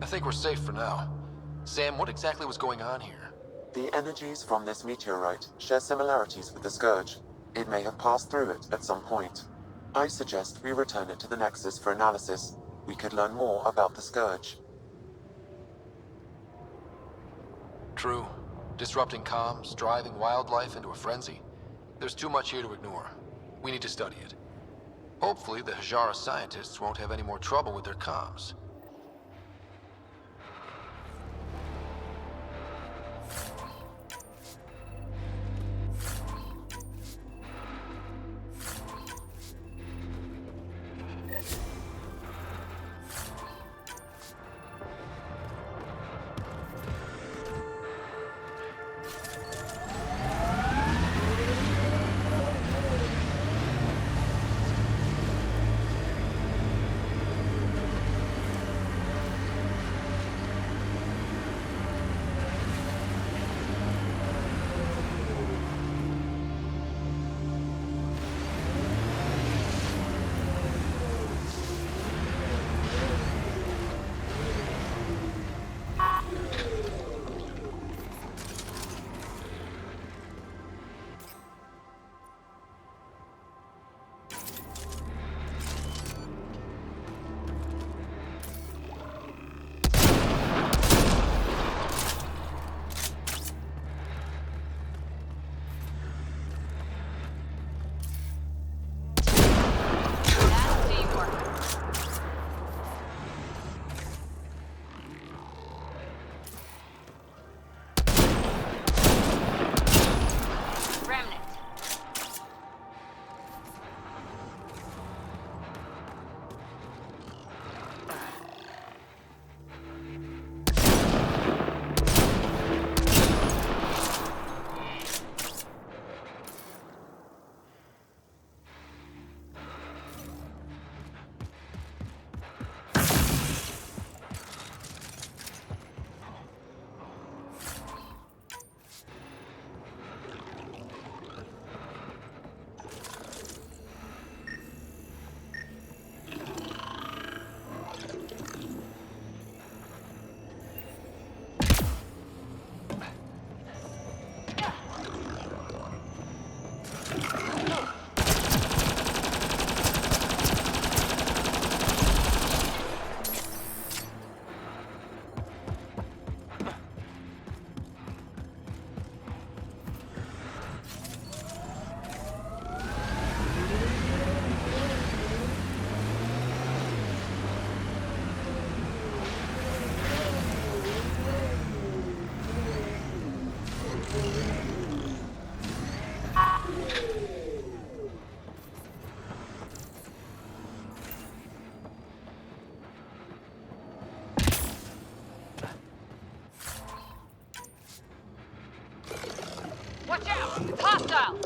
I think we're safe for now. Sam, what exactly was going on here? The energies from this meteorite share similarities with the Scourge. It may have passed through it at some point. I suggest we return it to the Nexus for analysis. We could learn more about the Scourge. True. Disrupting comms, driving wildlife into a frenzy. There's too much here to ignore. We need to study it. Hopefully, the Hajara scientists won't have any more trouble with their comms. It's hostile!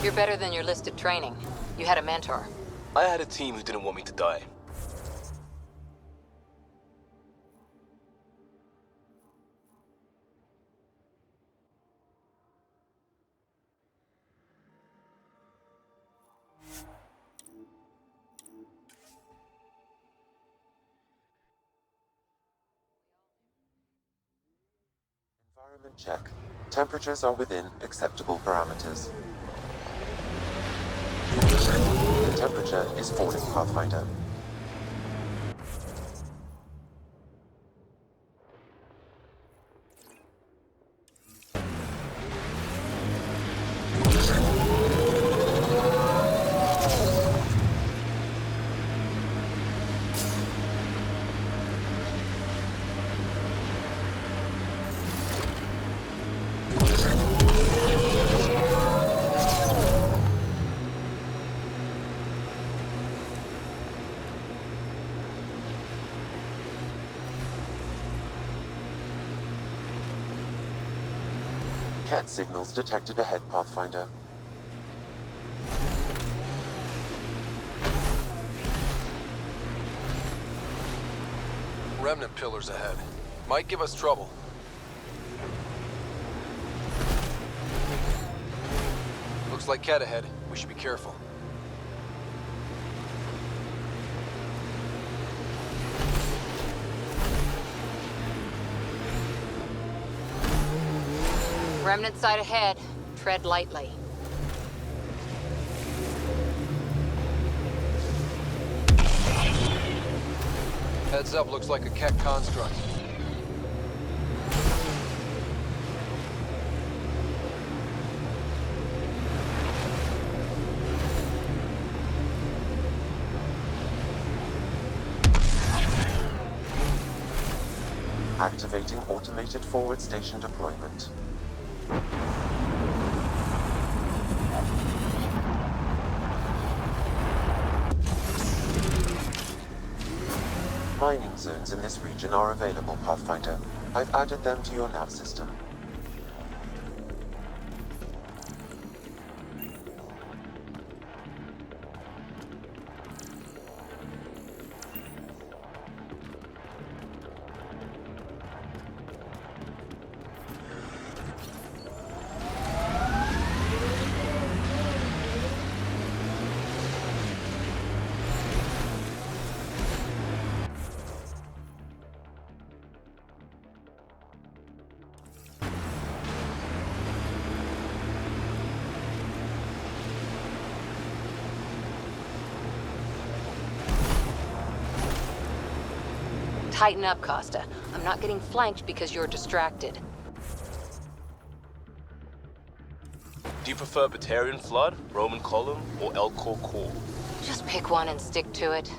You're better than your listed training. You had a mentor. I had a team who didn't want me to die. Environment check. Temperatures are within acceptable parameters. The temperature is falling, Pathfinder. Cat signals detected ahead, Pathfinder. Remnant pillars ahead. Might give us trouble. Looks like Cat ahead. We should be careful. Remnant side ahead. Tread lightly. Heads up, looks like a Cat construct. Activating automated forward station deployment. Mining zones in this region are available, Pathfinder. I've added them to your nav system. Tighten up, Costa. I'm not getting flanked because you're distracted. Do you prefer Batarian Flood, Roman Column, or Elcor Core? Just pick one and stick to it.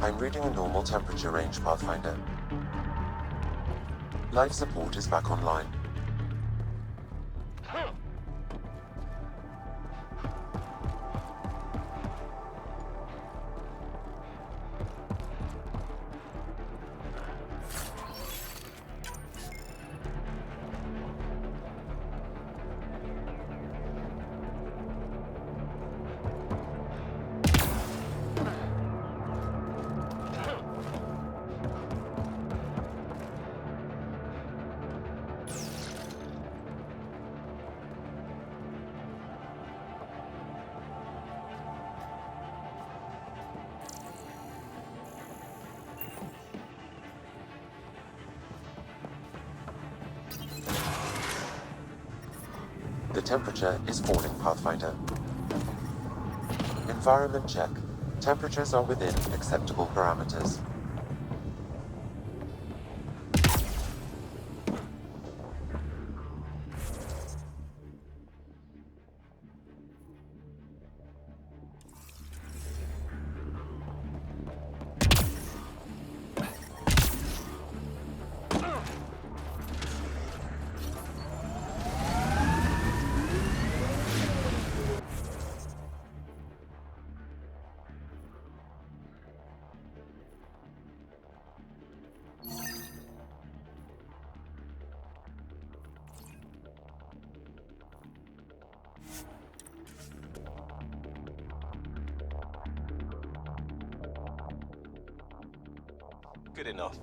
I'm reading a normal temperature range, Pathfinder. Life support is back online. The temperature is falling, Pathfinder. Environment check. Temperatures are within acceptable parameters. Good enough.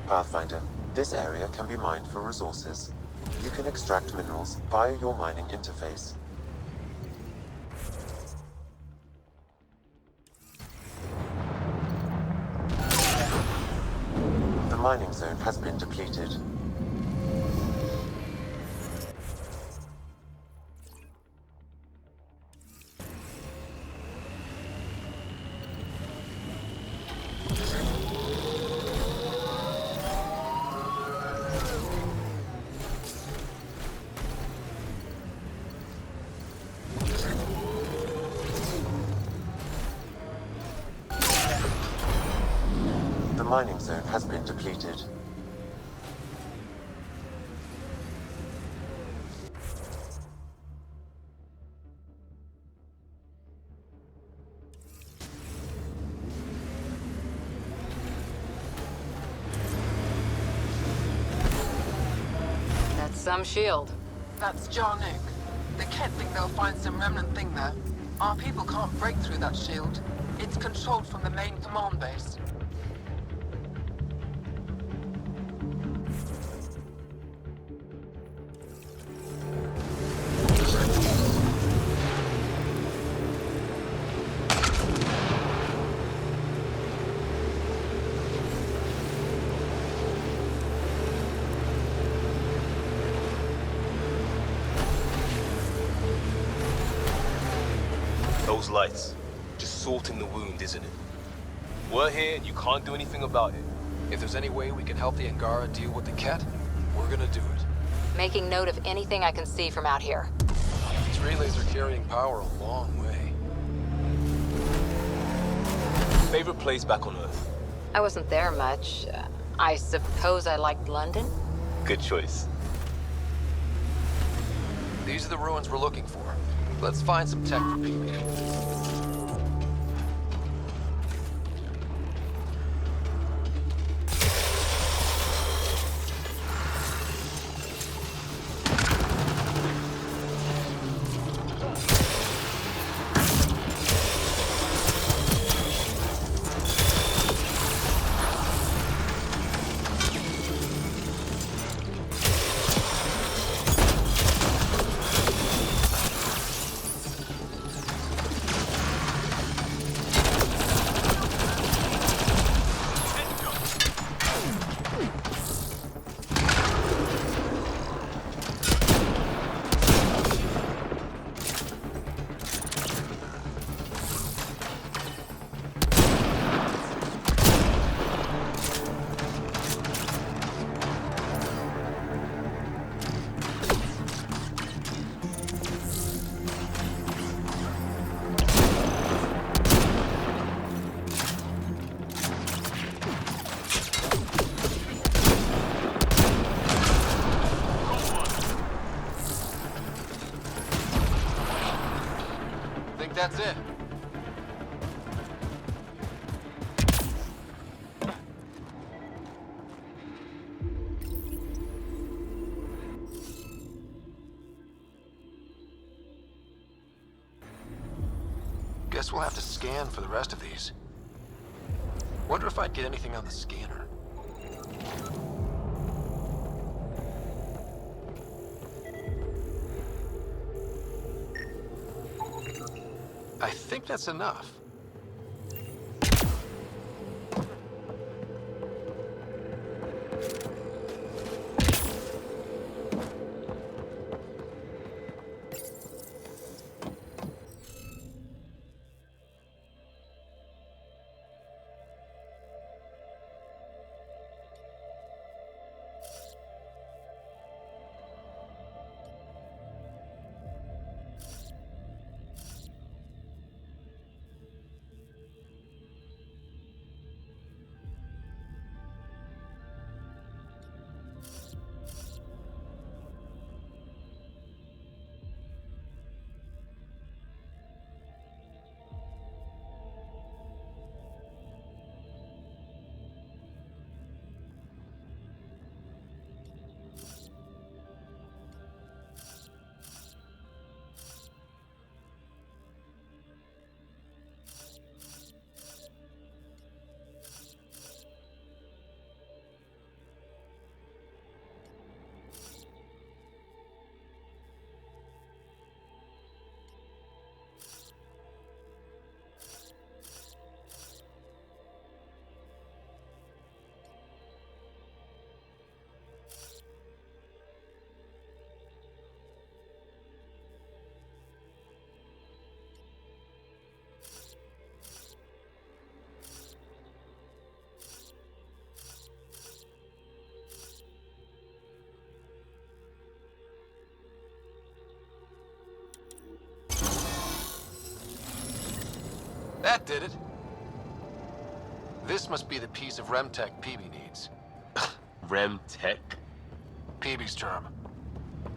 Pathfinder, this area can be mined for resources. You can extract minerals via your mining interface. The mining zone has been depleted. The mining zone has been depleted. That's some shield. That's Jarnook. The Kett think they'll find some remnant thing there. Our people can't break through that shield. It's controlled from the main command base. Those lights. Just sorting the wound, isn't it? We're here and you can't do anything about it. If there's any way we can help the Angara deal with the Kett, we're gonna do it. Making note of anything I can see from out here. These relays are carrying power a long way. Favorite place back on Earth? I wasn't there much. I suppose I liked London? Good choice. These are the ruins we're looking for. Let's find some tech for people. Guess we'll have to scan for the rest of these. Wonder if I'd get anything on the scanner. I think that's enough. That did it. This must be the piece of Remtech Peavy needs. Remtech? Peavy's term.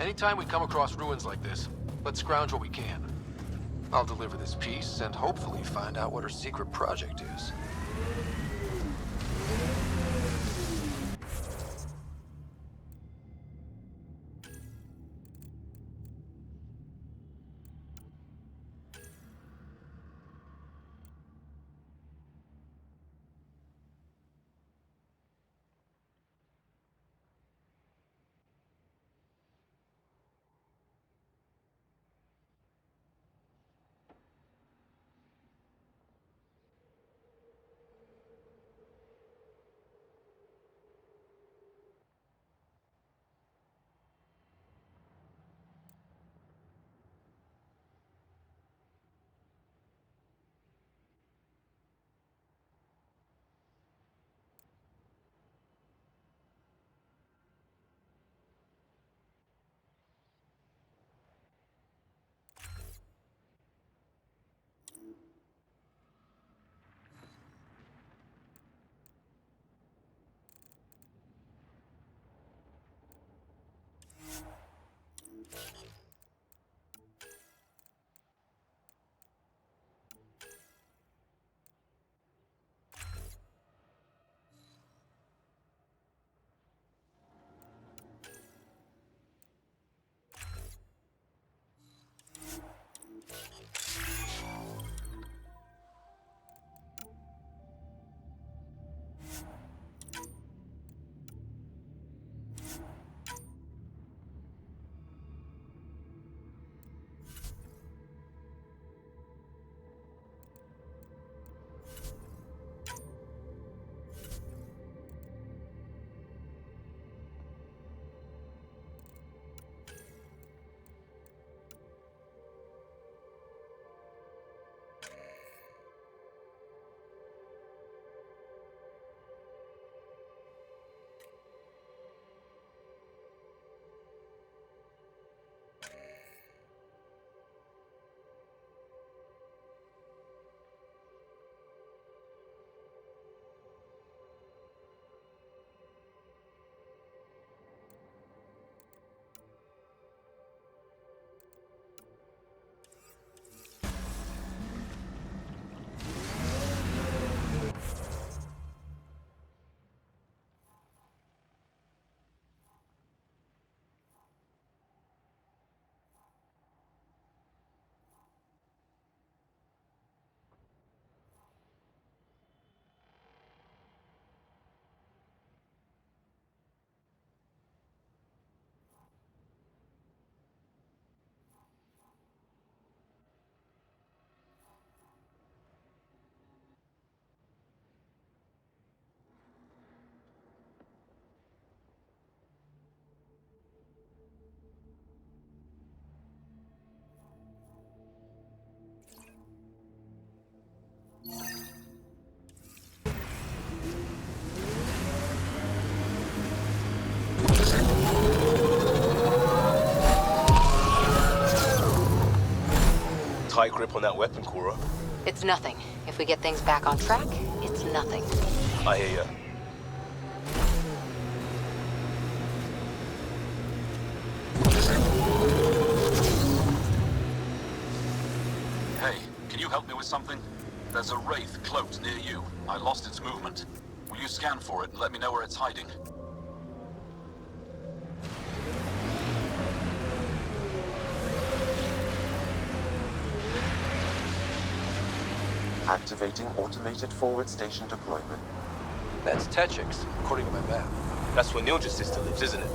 Anytime we come across ruins like this, let's scrounge what we can. I'll deliver this piece and hopefully find out what her secret project is. grip on that weapon, Cora. It's nothing. If we get things back on track, it's nothing. I hear ya. Hey, can you help me with something? There's a wraith cloaked near you. I lost its movement. Will you scan for it and let me know where it's hiding? Activating automated forward station deployment. That's Techix, according to my map. That's where Nilja's sister lives, isn't it?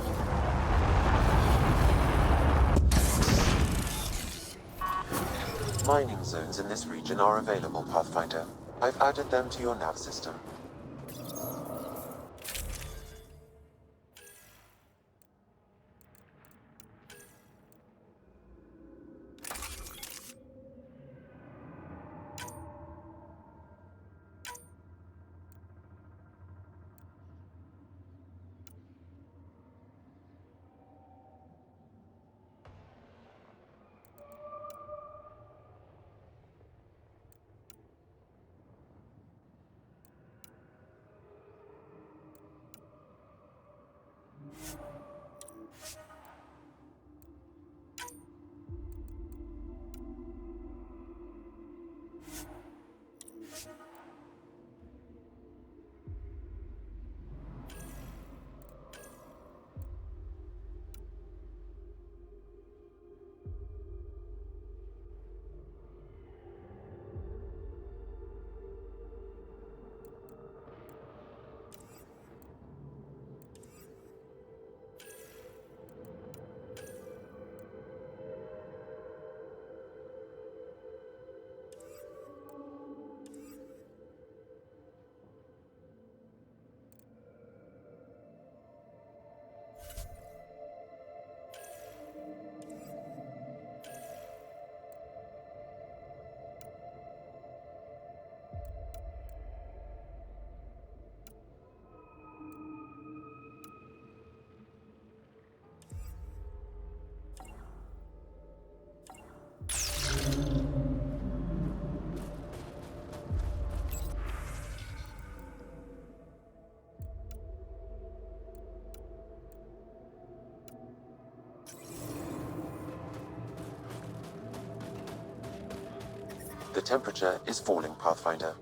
Mining zones in this region are available, Pathfinder. I've added them to your nav system. The temperature is falling, Pathfinder.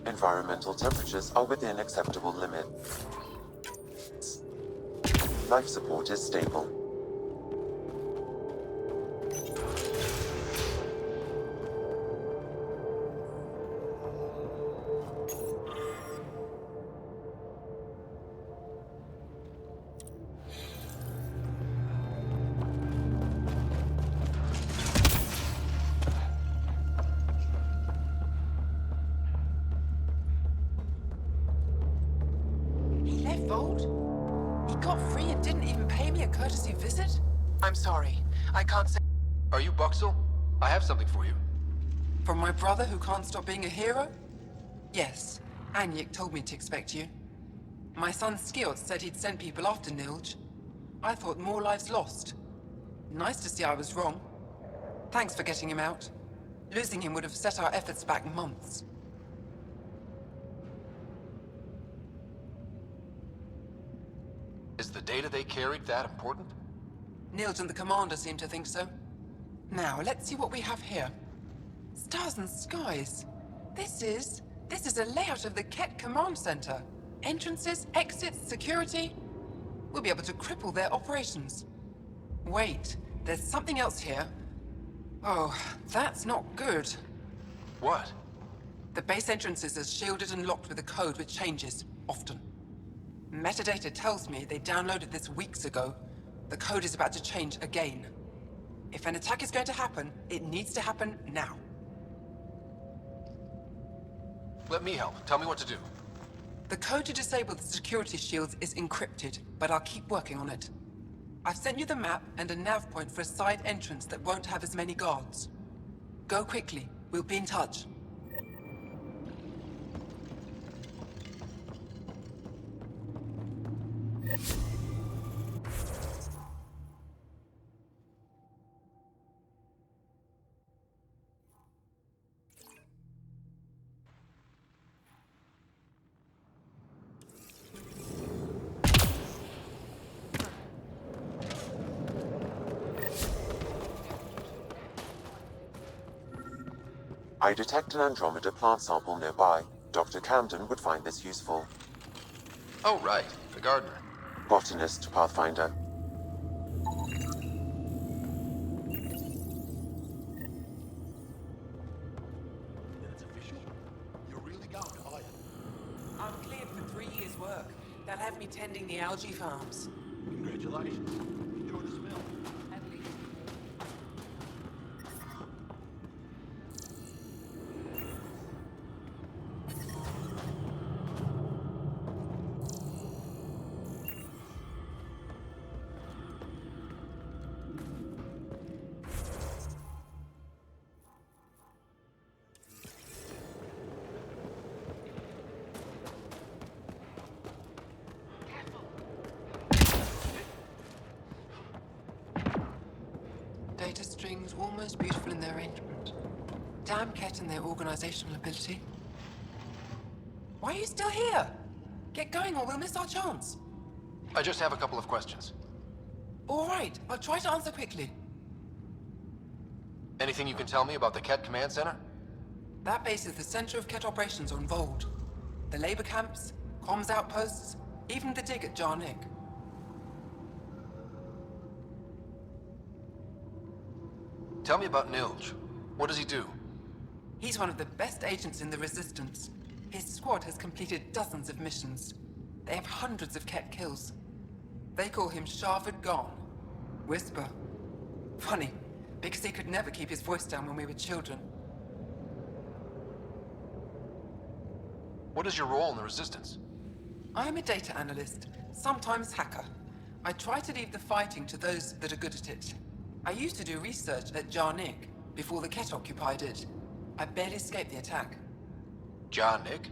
Environmental temperatures are within acceptable limits. Life support is stable. He left Vault? He got free and didn't even pay me a courtesy visit? I'm sorry. I can't say... Are you Buxel? I have something for you. From my brother who can't stop being a hero? Yes. Anyik told me to expect you. My son Skjort said he'd sent people after Nilj. I thought more lives lost. Nice to see I was wrong. Thanks for getting him out. Losing him would have set our efforts back months. Is the data they carried that important? Nilj and the commander seem to think so. Now, let's see what we have here. Stars and skies. This is a layout of the Ket Command Center. Entrances, exits, security. We'll be able to cripple their operations. Wait, there's something else here. Oh, that's not good. What? The base entrances are shielded and locked with a code which changes, often. Metadata tells me they downloaded this weeks ago. The code is about to change again. If an attack is going to happen, it needs to happen now. Let me help. Tell me what to do. The code to disable the security shields is encrypted, but I'll keep working on it. I've sent you the map and a nav point for a side entrance that won't have as many guards. Go quickly. We'll be in touch. I detect an Andromeda plant sample nearby. Dr. Camden would find this useful. Oh, right. The gardener. Botanist, Pathfinder. I'm cleared for 3 years' work. They'll have me tending the algae farms. Congratulations. You're the smell. Data strings almost beautiful in their arrangement. Damn Ket and their organizational ability. Why are you still here? Get going or we'll miss our chance. I just have a couple of questions. All right, I'll try to answer quickly. Anything you can tell me about the Ket Command Center? That base is the center of Ket operations on Vold. The labor camps, comms outposts, even the dig at Jarnik. Tell me about Nilj. What does he do? He's one of the best agents in the Resistance. His squad has completed dozens of missions. They have hundreds of Ket kills. They call him Sharvard Gone. Whisper. Funny, because he could never keep his voice down when we were children. What is your role in the Resistance? I'm a data analyst, sometimes hacker. I try to leave the fighting to those that are good at it. I used to do research at Jarnik before the Ket occupied it. I barely escaped the attack. Jarnik?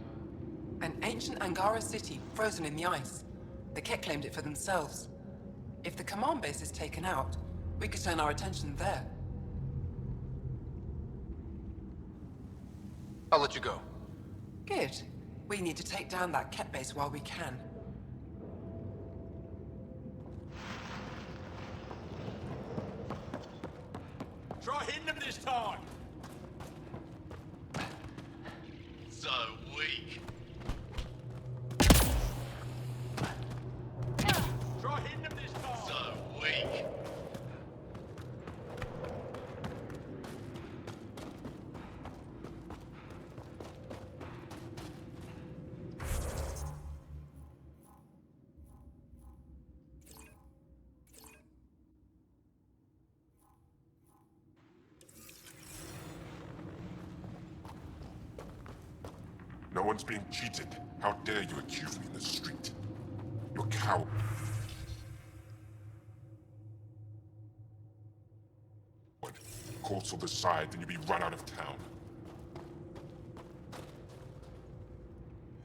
An ancient Angara city frozen in the ice. The Ket claimed it for themselves. If the command base is taken out, we could turn our attention there. I'll let you go. Good. We need to take down that Ket base while we can. Try hitting them this time! So weak. Try hitting them this time! So weak. No one's being cheated. How dare you accuse me in the street? You're a coward. Courts will decide, then you'll be run out of town.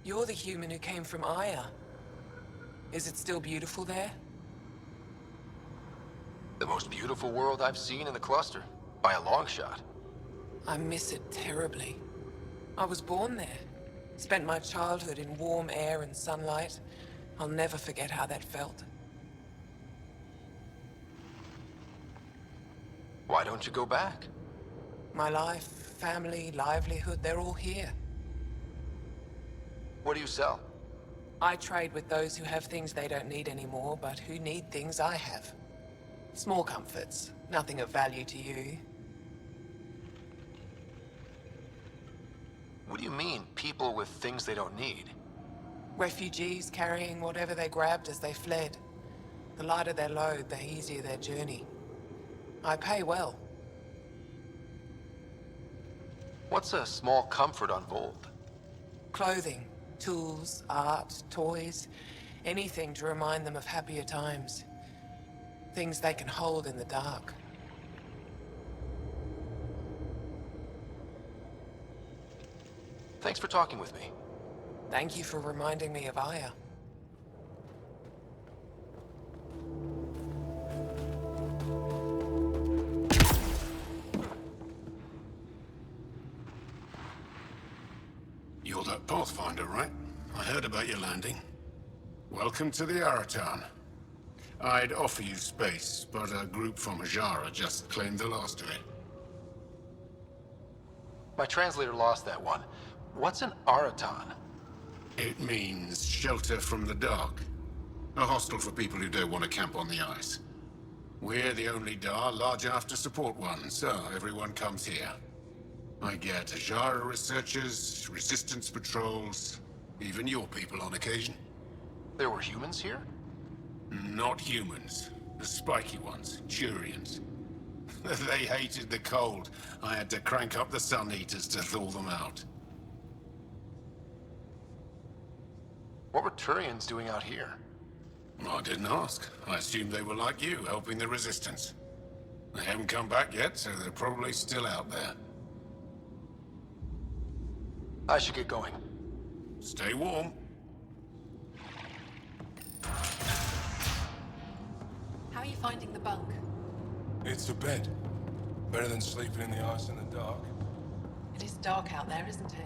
You're the human who came from Aya. Is it still beautiful there? The most beautiful world I've seen in the cluster. By a long shot. I miss it terribly. I was born there. Spent my childhood in warm air and sunlight. I'll never forget how that felt. Why don't you go back? My life, family, livelihood, they're all here. What do you sell? I trade with those who have things they don't need anymore, but who need things I have. Small comforts, nothing of value to you. What do you mean, people with things they don't need? Refugees carrying whatever they grabbed as they fled. The lighter their load, the easier their journey. I pay well. What's a small comfort on Vold? Clothing, tools, art, toys. Anything to remind them of happier times. Things they can hold in the dark. Thanks for talking with me. Thank you for reminding me of Aya. You're that Pathfinder, right? I heard about your landing. Welcome to the Aratan. I'd offer you space, but a group from Hajara just claimed the last of it. My translator lost that one. What's an Araton? It means shelter from the dark. A hostel for people who don't want to camp on the ice. We're the only Dar large enough to support one, so everyone comes here. I get Ajara researchers, resistance patrols, even your people on occasion. There were humans here? Not humans. The spiky ones, Turians. They hated the cold. I had to crank up the sun eaters to thaw them out. What were Turians doing out here? I didn't ask. I assumed they were like you, helping the Resistance. They haven't come back yet, so they're probably still out there. I should get going. Stay warm. How are you finding the bunk? It's a bed. Better than sleeping in the ice in the dark. It is dark out there, isn't it?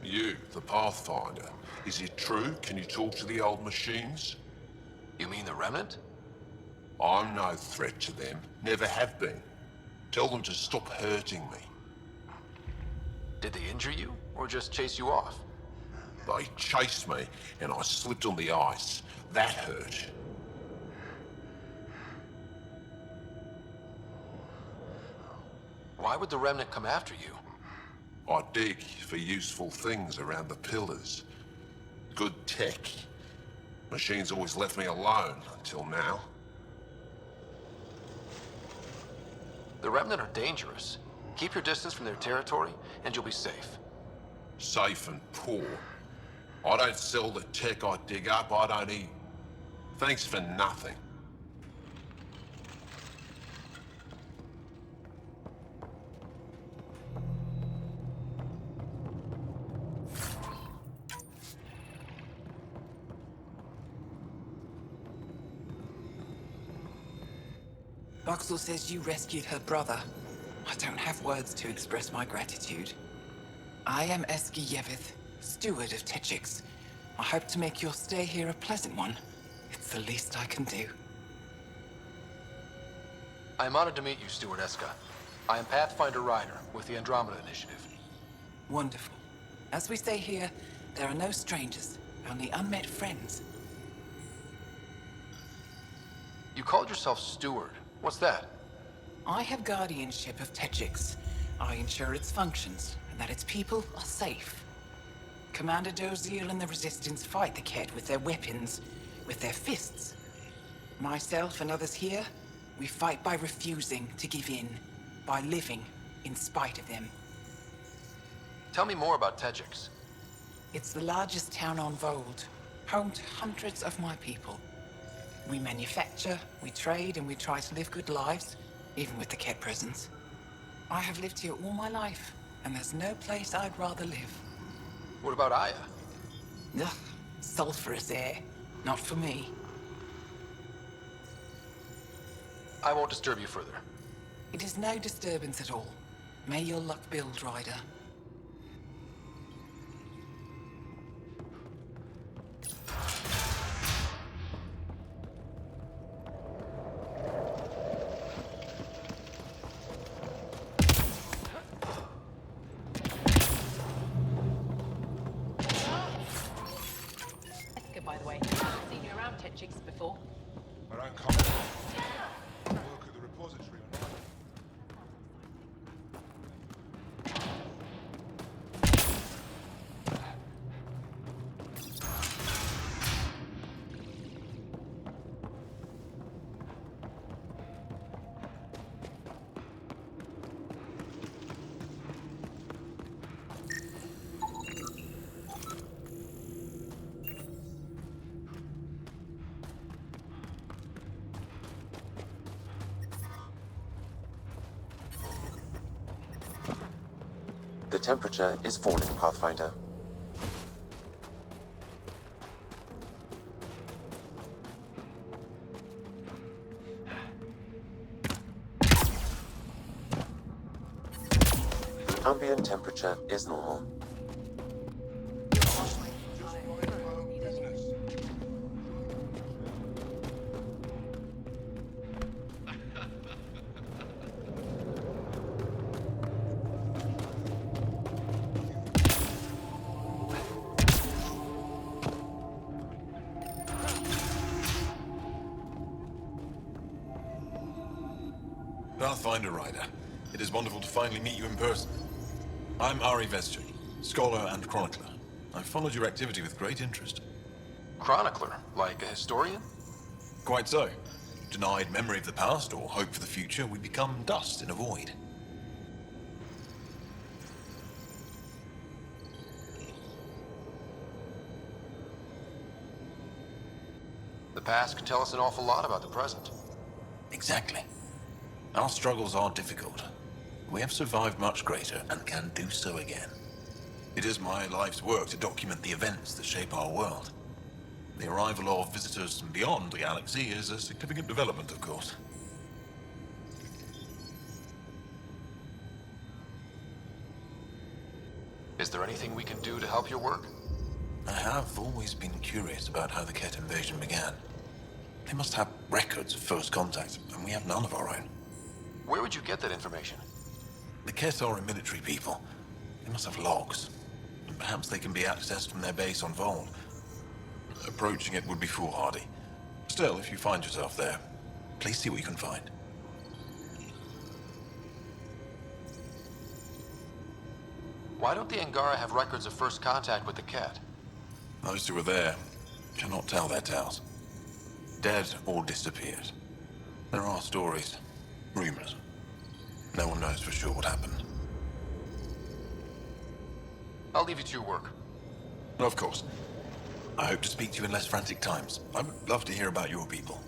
You, the Pathfinder. Is it true? Can you talk to the old machines? You mean the Remnant? I'm no threat to them. Never have been. Tell them to stop hurting me. Did they injure you, or just chase you off? They chased me, and I slipped on the ice. That hurt. Why would the Remnant come after you? I dig for useful things around the pillars. Good tech. Machines always left me alone, until now. The Remnant are dangerous. Keep your distance from their territory, and you'll be safe. Safe and poor. I don't sell the tech I dig up, I don't eat. Thanks for nothing. Voxel says you rescued her brother. I don't have words to express my gratitude. I am Eski Yevith, steward of Techix. I hope to make your stay here a pleasant one. It's the least I can do. I am honored to meet you, Steward Eska. I am Pathfinder Ryder with the Andromeda Initiative. Wonderful. As we say here, there are no strangers, only unmet friends. You called yourself Steward. What's that? I have guardianship of Techix. I ensure its functions, and that its people are safe. Commander Doziel and the Resistance fight the Kett with their weapons, with their fists. Myself and others here, we fight by refusing to give in, by living in spite of them. Tell me more about Techix. It's the largest town on Vold, home to hundreds of my people. We manufacture, we trade, and we try to live good lives, even with the Kett presence. I have lived here all my life, and there's no place I'd rather live. What about Aya? Ugh, sulfurous air. Not for me. I won't disturb you further. It is no disturbance at all. May your luck build, Ryder. Jessica, by the way. I've seen you around Techix before. I don't comment. I work at the repository on Island. The temperature is falling, Pathfinder. ambient temperature is normal. Pathfinder Rider, it is wonderful to finally meet you in person. I'm Ari Vestri, scholar and chronicler. I've followed your activity with great interest. Chronicler? Like a historian? Quite so. Denied memory of the past or hope for the future, we become dust in a void. The past can tell us an awful lot about the present. Exactly. Our struggles are difficult. We have survived much greater and can do so again. It is my life's work to document the events that shape our world. The arrival of visitors from beyond the galaxy is a significant development, of course. Is there anything we can do to help your work? I have always been curious about how the Ket invasion began. They must have records of first contact, and we have none of our own. Where would you get that information? The Ket are a military people. They must have logs. And perhaps they can be accessed from their base on Vold. Approaching it would be foolhardy. Still, if you find yourself there, please see what you can find. Why don't the Angara have records of first contact with the Ket? Those who were there cannot tell their tales. Dead or disappeared. There are stories, rumors. No one knows for sure what happened. I'll leave you to your work. Of course. I hope to speak to you in less frantic times. I would love to hear about your people.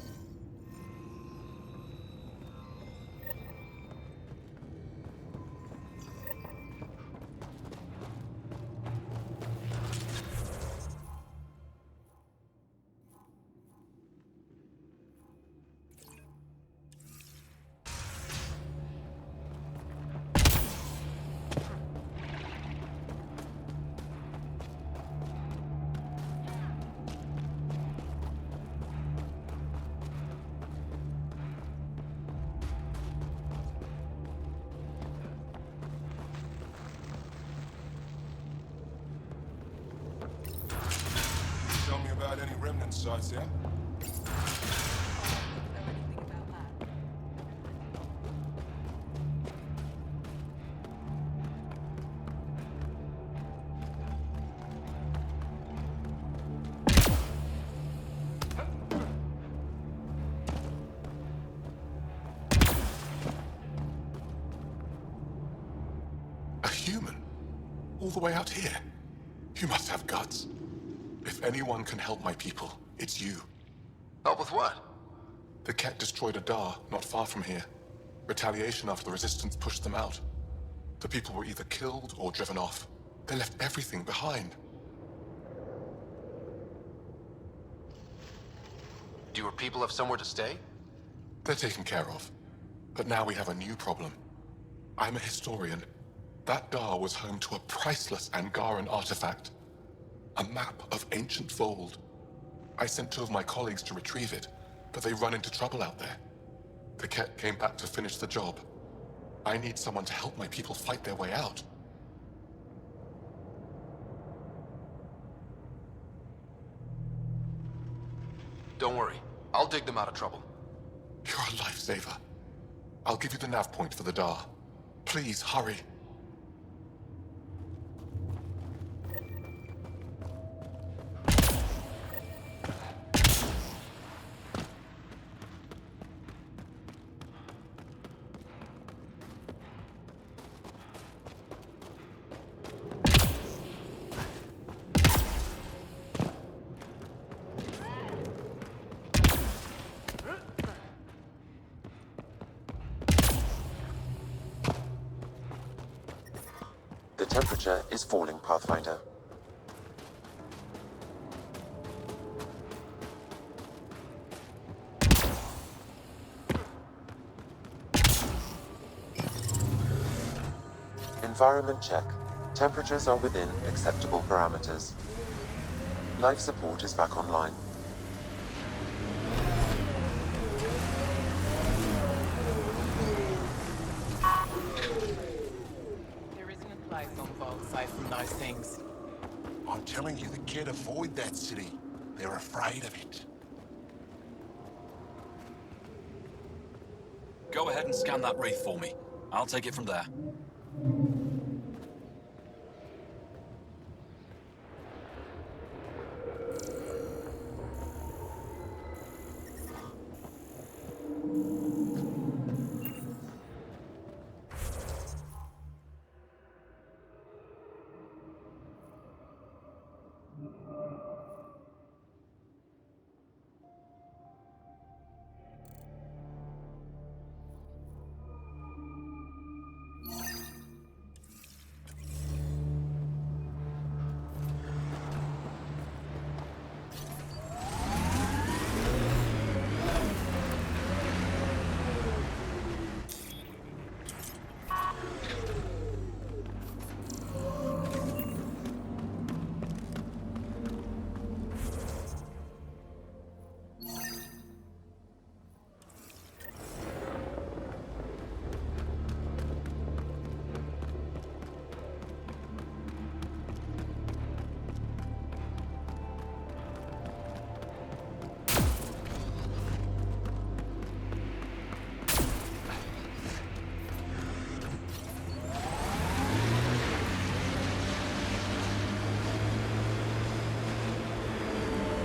Tell me about any remnant sites, yeah? A human? All the way out here? You must have guts. If anyone can help my people, it's you. Help with what? The Ket destroyed a Dar not far from here. Retaliation after the Resistance pushed them out. The people were either killed or driven off. They left everything behind. Do your people have somewhere to stay? They're taken care of. But now we have a new problem. I'm a historian. That Dar was home to a priceless Angaran artifact. A map of ancient Vold. I sent 2 of my colleagues to retrieve it, but they run into trouble out there. The Ket came back to finish the job. I need someone to help my people fight their way out. Don't worry. I'll dig them out of trouble. You're a lifesaver. I'll give you the nav point for the Dar. Please, hurry. The temperature is falling, Pathfinder. In Environment check. Temperatures are within acceptable parameters. Life support is back online. There isn't a place on Vault safe from those things. I'm telling you, the kid avoid that city. They're afraid of it. Go ahead and scan that wraith for me. I'll take it from there.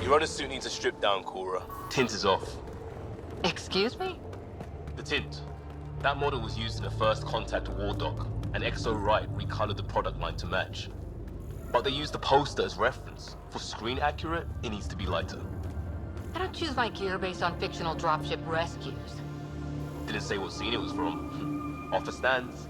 Your other suit needs a strip down, Cora. Tint is off. Excuse me? The tint. That model was used in the first Contact War Doc, and XO Wright recolored the product line to match. But they used the poster as reference. For screen accurate, it needs to be lighter. I don't choose my gear based on fictional dropship rescues. Didn't say what scene it was from. Offer stands.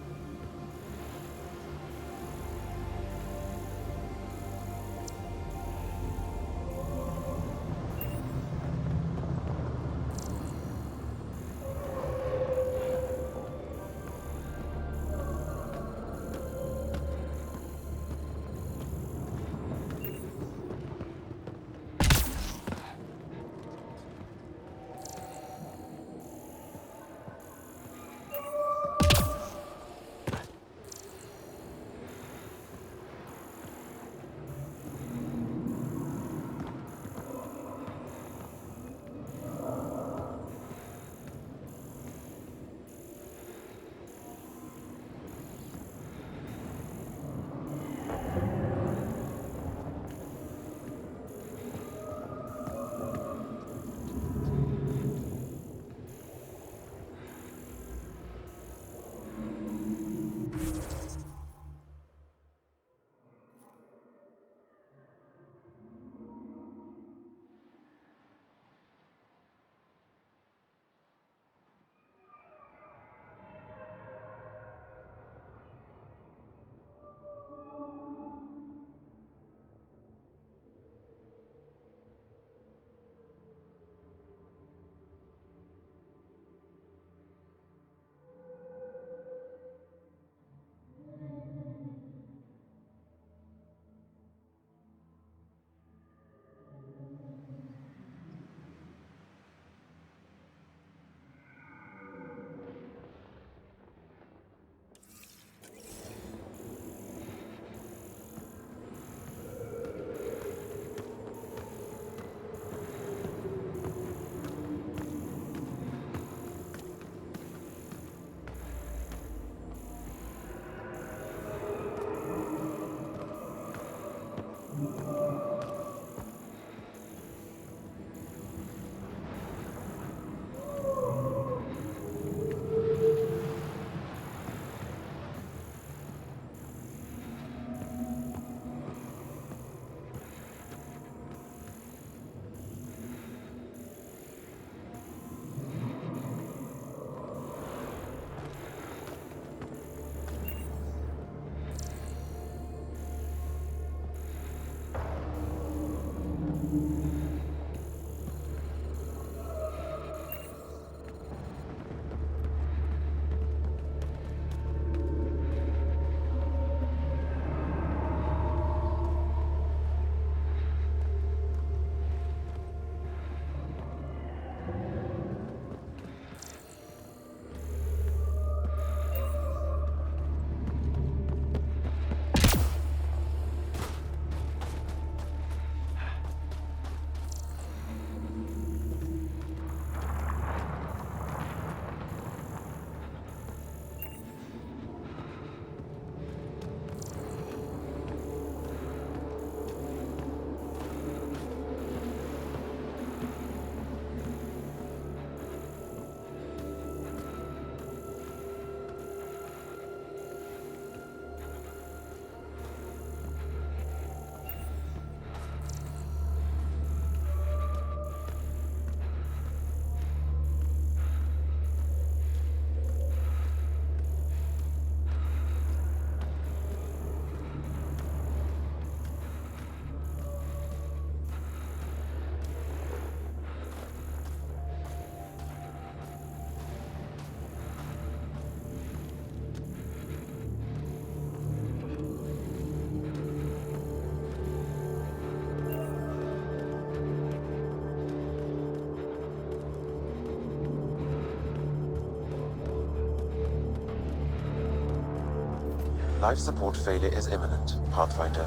Life support failure is imminent, Pathfinder.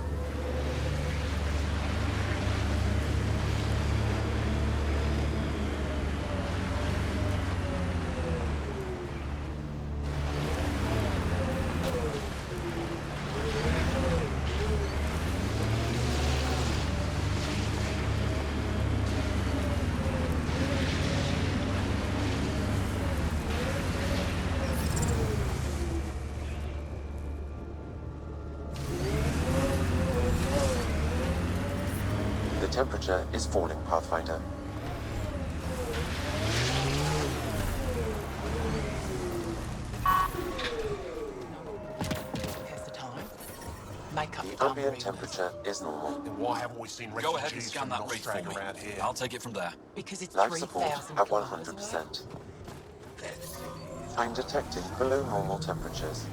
The temperature is falling, Pathfinder. Here's the time. Make up The ambient temperature is normal. Then why haven't we seen Go ahead and refugees scan from that wraith for Nostrag me. around here? I'll take it from there. Because it's Life support 3,000 at kilometers away. 100%. I'm detecting below normal temperatures.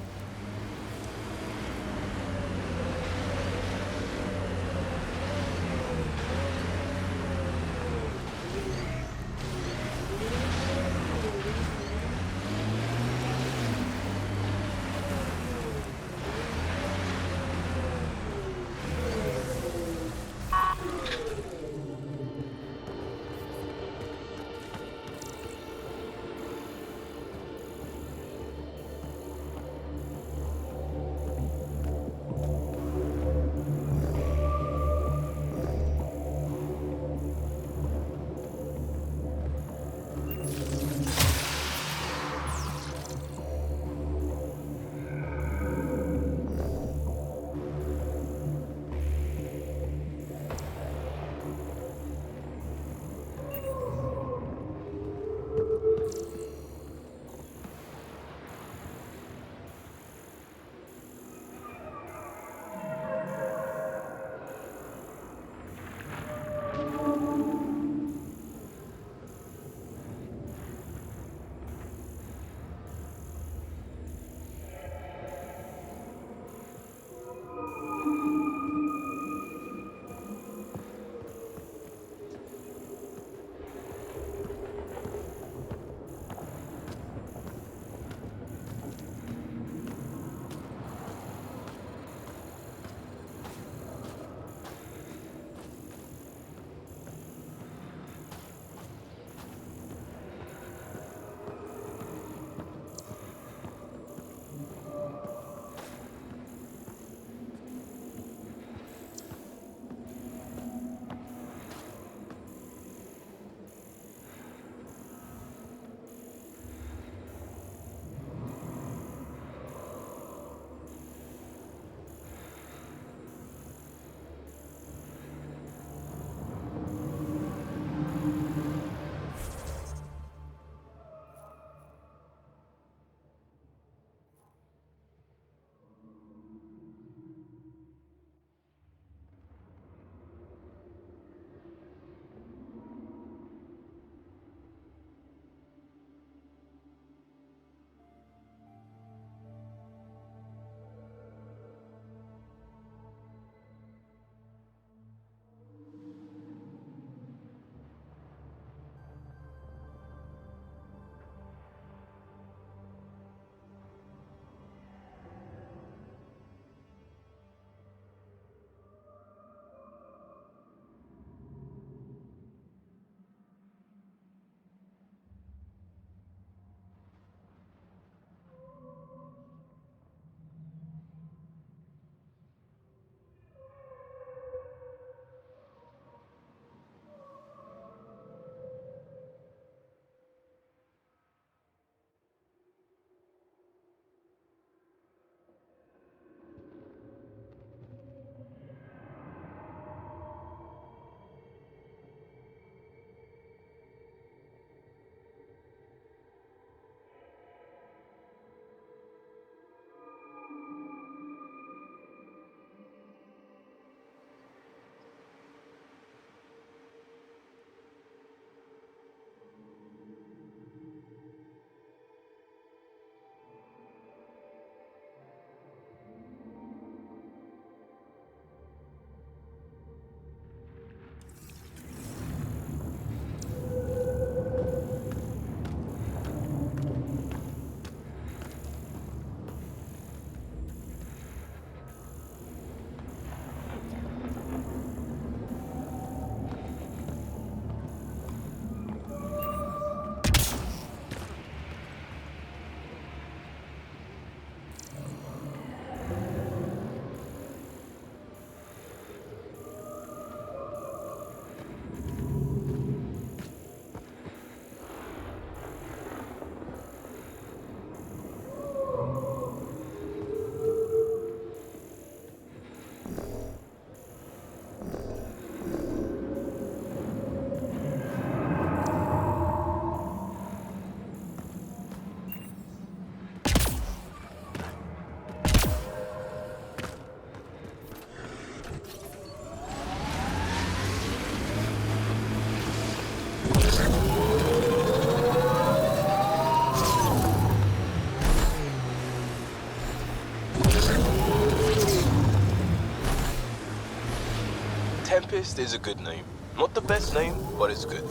Tempest is a good name. Not the best name, but it's good.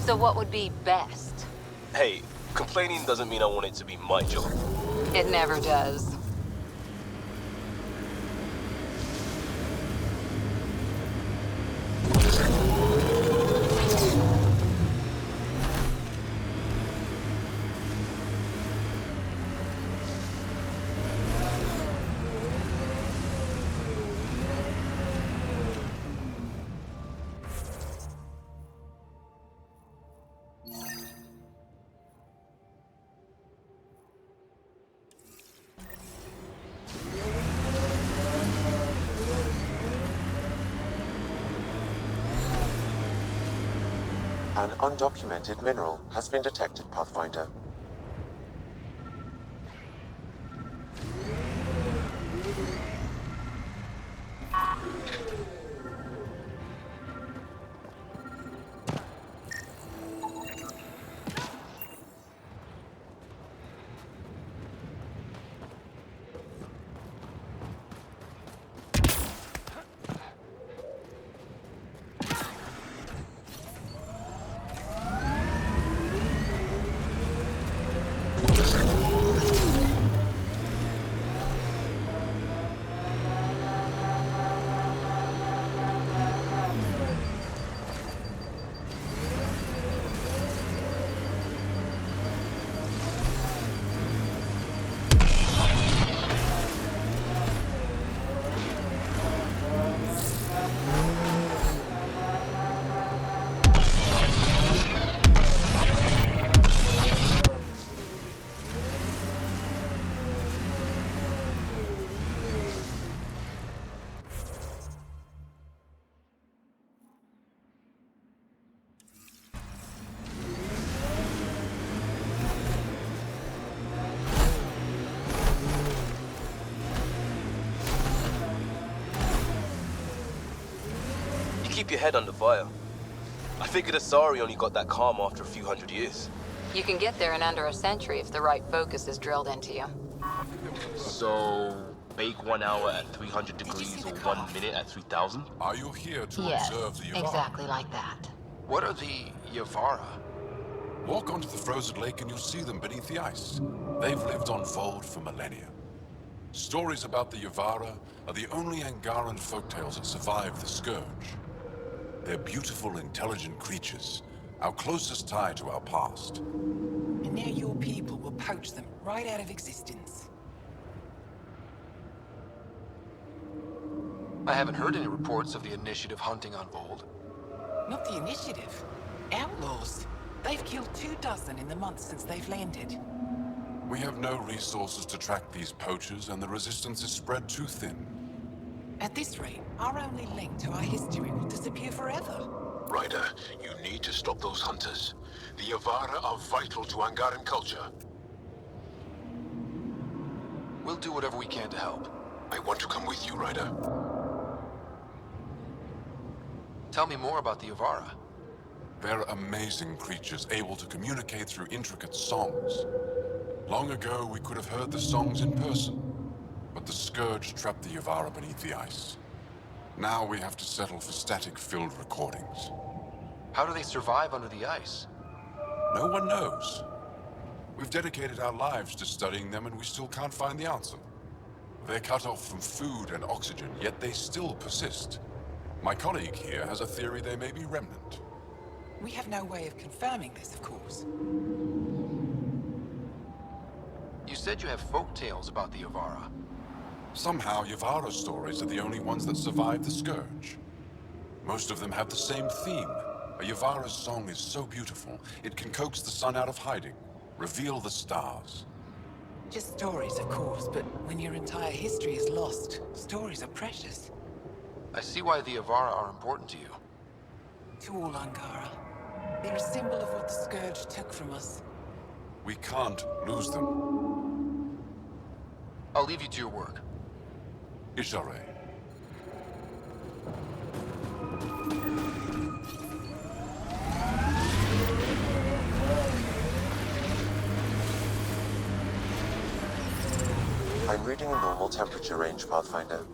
So what would be best? Hey, complaining doesn't mean I want it to be my job. It never does. An undocumented mineral has been detected, Pathfinder. Keep your head under fire. I figured Asari only got that calm after a few hundred years. You can get there in under a century if the right focus is drilled into you. So, bake 1 hour at 300 degrees or 1 minute at 3000? Are you here to Yes, observe the Yavara? exactly like that. What are the Yavara? Walk onto the frozen lake and you'll see them beneath the ice. They've lived on Vold for millennia. Stories about the Yavara are the only Angaran folktales that survive the Scourge. They're beautiful, intelligent creatures, our closest tie to our past. And now your people will poach them right out of existence. I haven't heard any reports of the Initiative hunting on Vold. Not the Initiative. Outlaws. They've killed 24 in the months since they've landed. We have no resources to track these poachers, and the resistance is spread too thin. At this rate, our only link to our history will disappear forever. Ryder, you need to stop those hunters. The Yavara are vital to Angaran culture. We'll do whatever we can to help. I want to come with you, Ryder. Tell me more about the Yavara. They're amazing creatures, able to communicate through intricate songs. Long ago, we could have heard the songs in person, but the Scourge trapped the Yavara beneath the ice. Now we have to settle for static-filled recordings. How do they survive under the ice? No one knows. We've dedicated our lives to studying them, and we still can't find the answer. They're cut off from food and oxygen, yet they still persist. My colleague here has a theory they may be remnant. We have no way of confirming this, of course. You said you have folk tales about the Yavara. Somehow, Yavara stories are the only ones that survive the Scourge. Most of them have the same theme. A Yavara's song is so beautiful, it can coax the sun out of hiding, reveal the stars. Just stories, of course, but when your entire history is lost, stories are precious. I see why the Yavara are important to you. To all Angara. They're a symbol of what the Scourge took from us. We can't lose them. I'll leave you to your work. Ishare. I'm reading a normal temperature range, Pathfinder.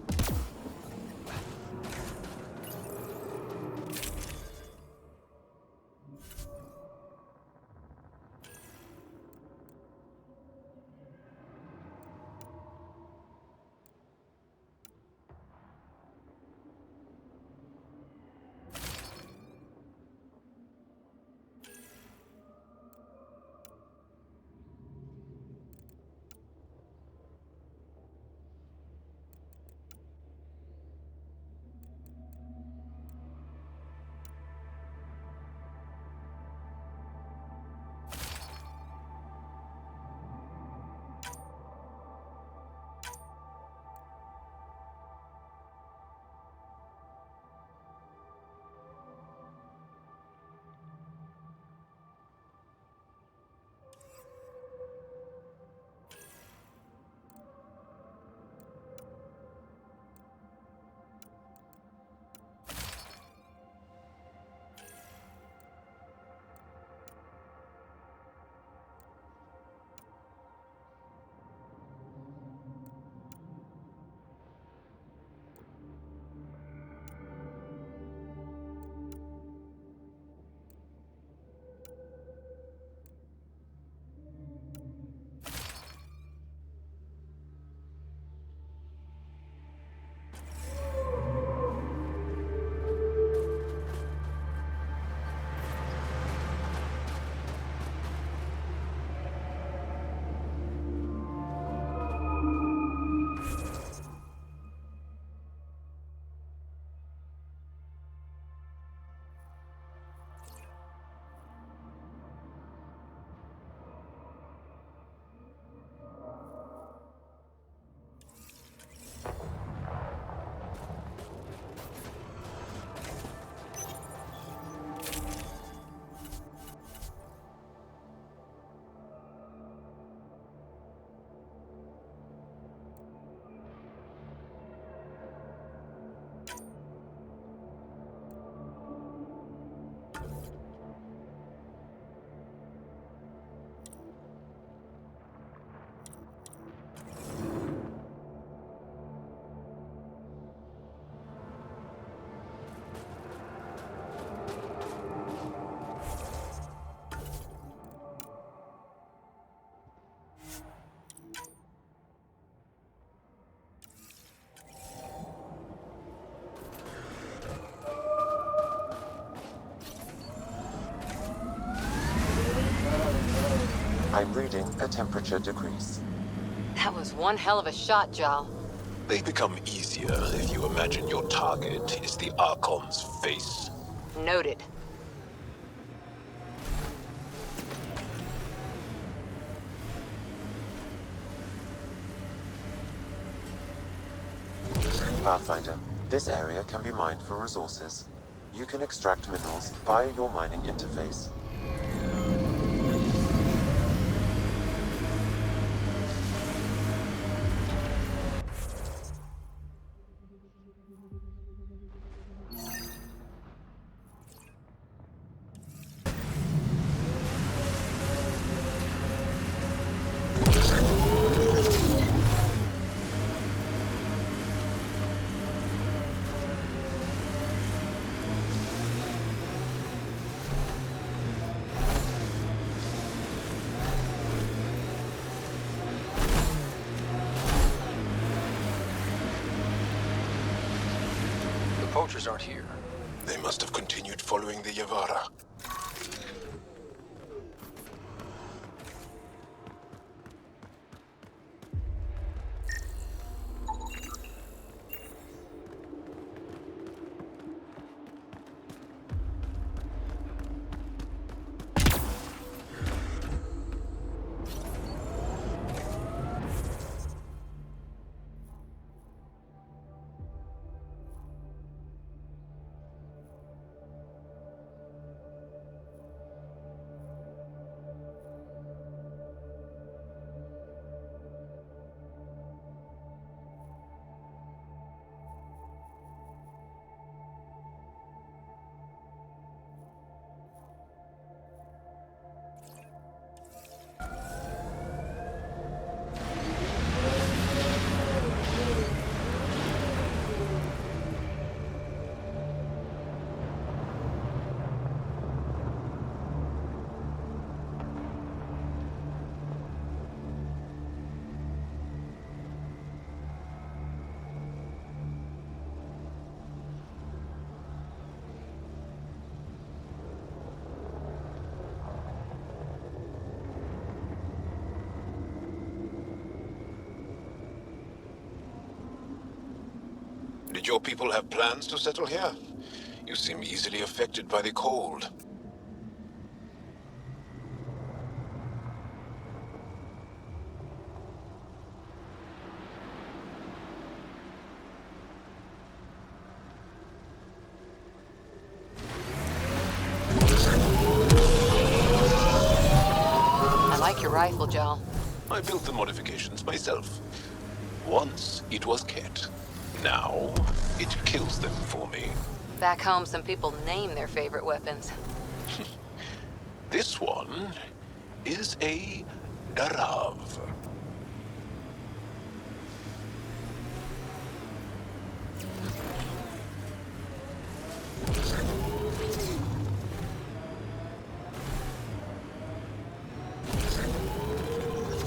I'm reading a temperature decrease. That was one hell of a shot, Jal. They become easier if you imagine your target is the Archon's face. Noted. Pathfinder, this area can be mined for resources. You can extract minerals via your mining interface. Poachers aren't here. They must have continued following the Yavara. Did your people have plans to settle here? You seem easily affected by the cold. I like your rifle, Jal. I built the modifications myself. Once it was Ket. Now it kills them for me. Back home, some people name their favorite weapons. This one is a Darav.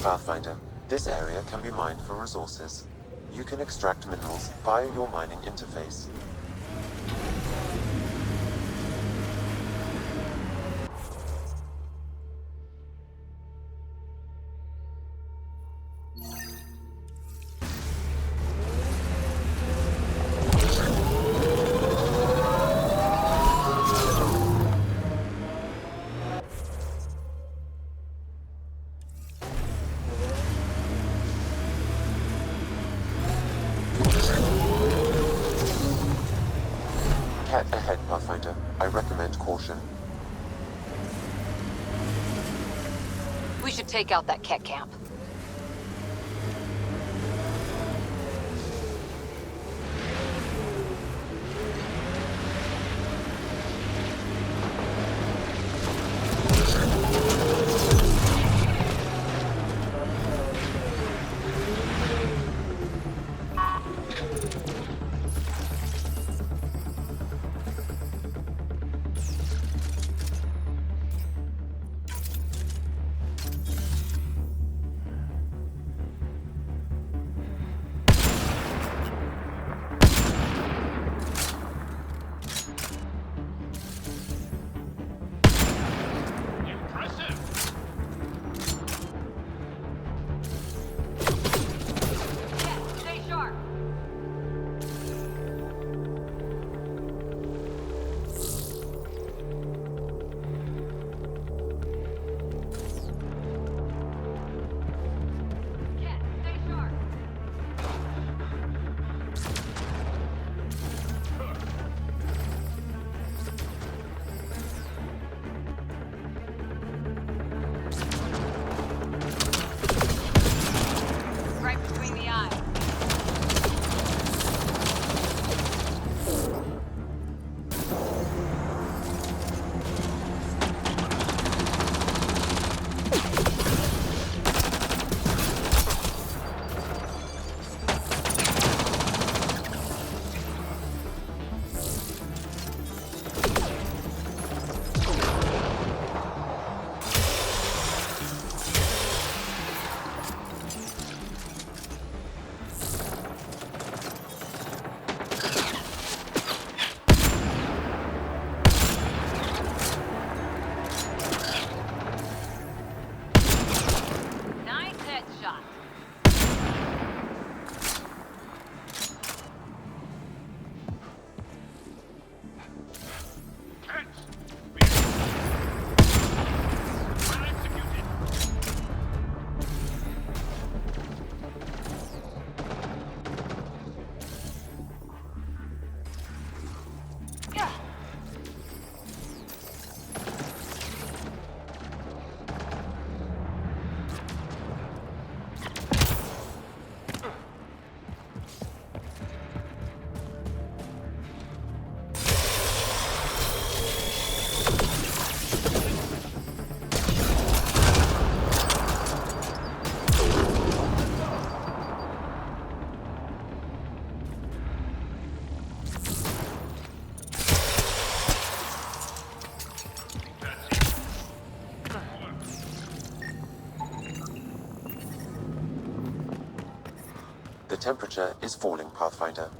Pathfinder, this area can be mined for resources. You can extract minerals via your mining interface. Head ahead, Pathfinder. I recommend caution. We should take out that Ket camp. temperature is falling, Pathfinder.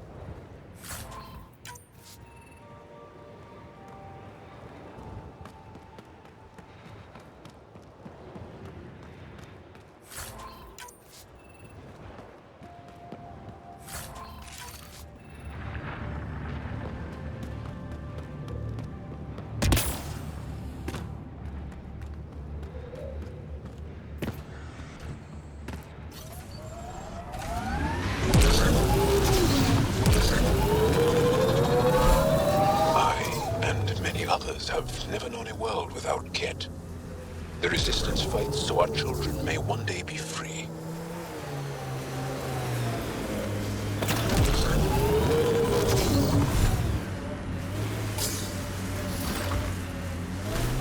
Others have never known a world without Ket. The Resistance fights so our children may one day be free.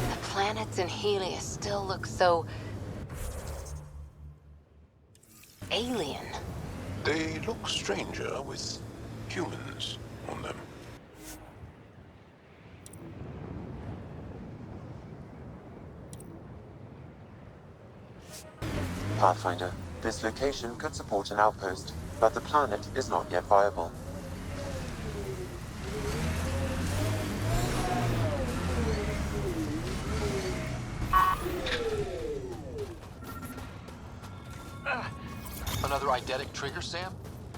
The planets in Helios still look so... alien. They look stranger with humans on them. Pathfinder, this location could support an outpost, but the planet is not yet viable. Another eidetic trigger, Sam?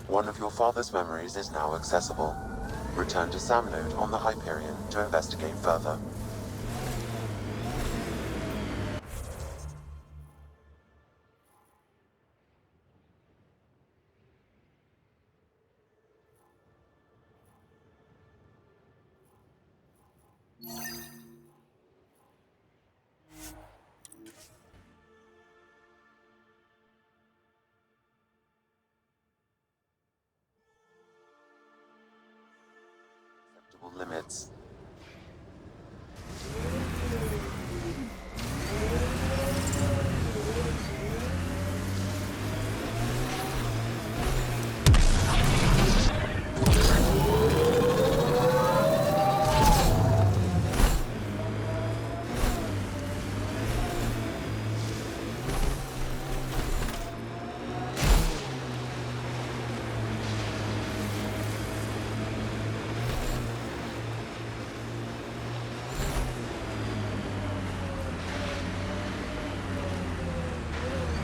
One of your father's memories is now accessible. Return to Sam Node on the Hyperion to investigate further. Limits.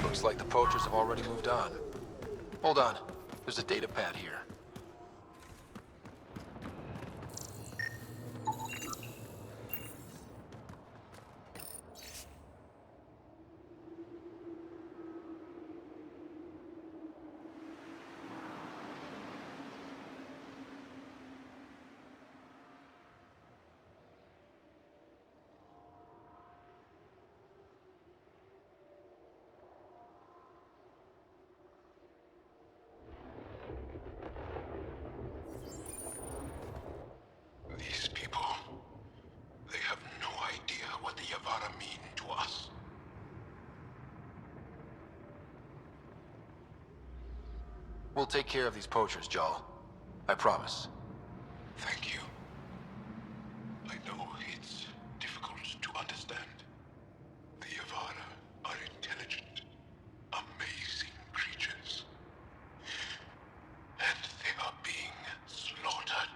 Looks like the poachers have already moved on. Hold on. There's a data pad here. These people, they have no idea what the Yavara mean to us. We'll take care of these poachers, Jal. I promise. Thank you. I know it's difficult to understand. The Yavara are intelligent, amazing creatures. And they are being slaughtered.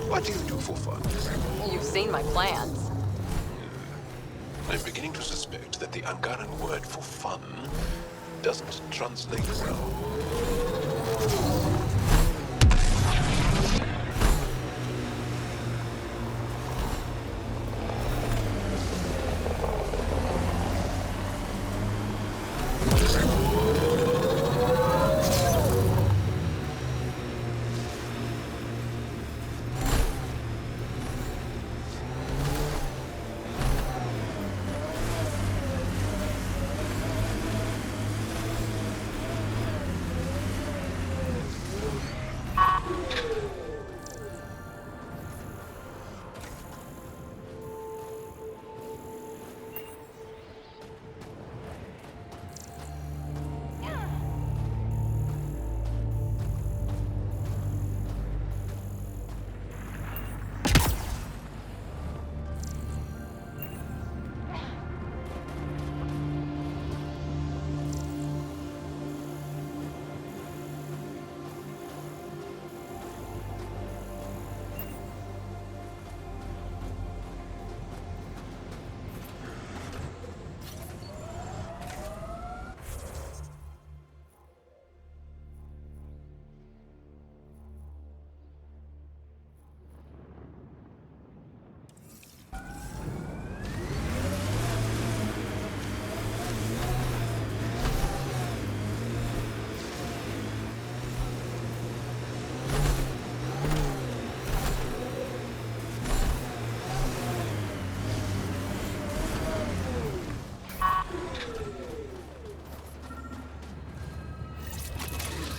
What do you do for fun? You've seen my plans. I'm beginning to suspect that the Angaran word for fun doesn't translate well.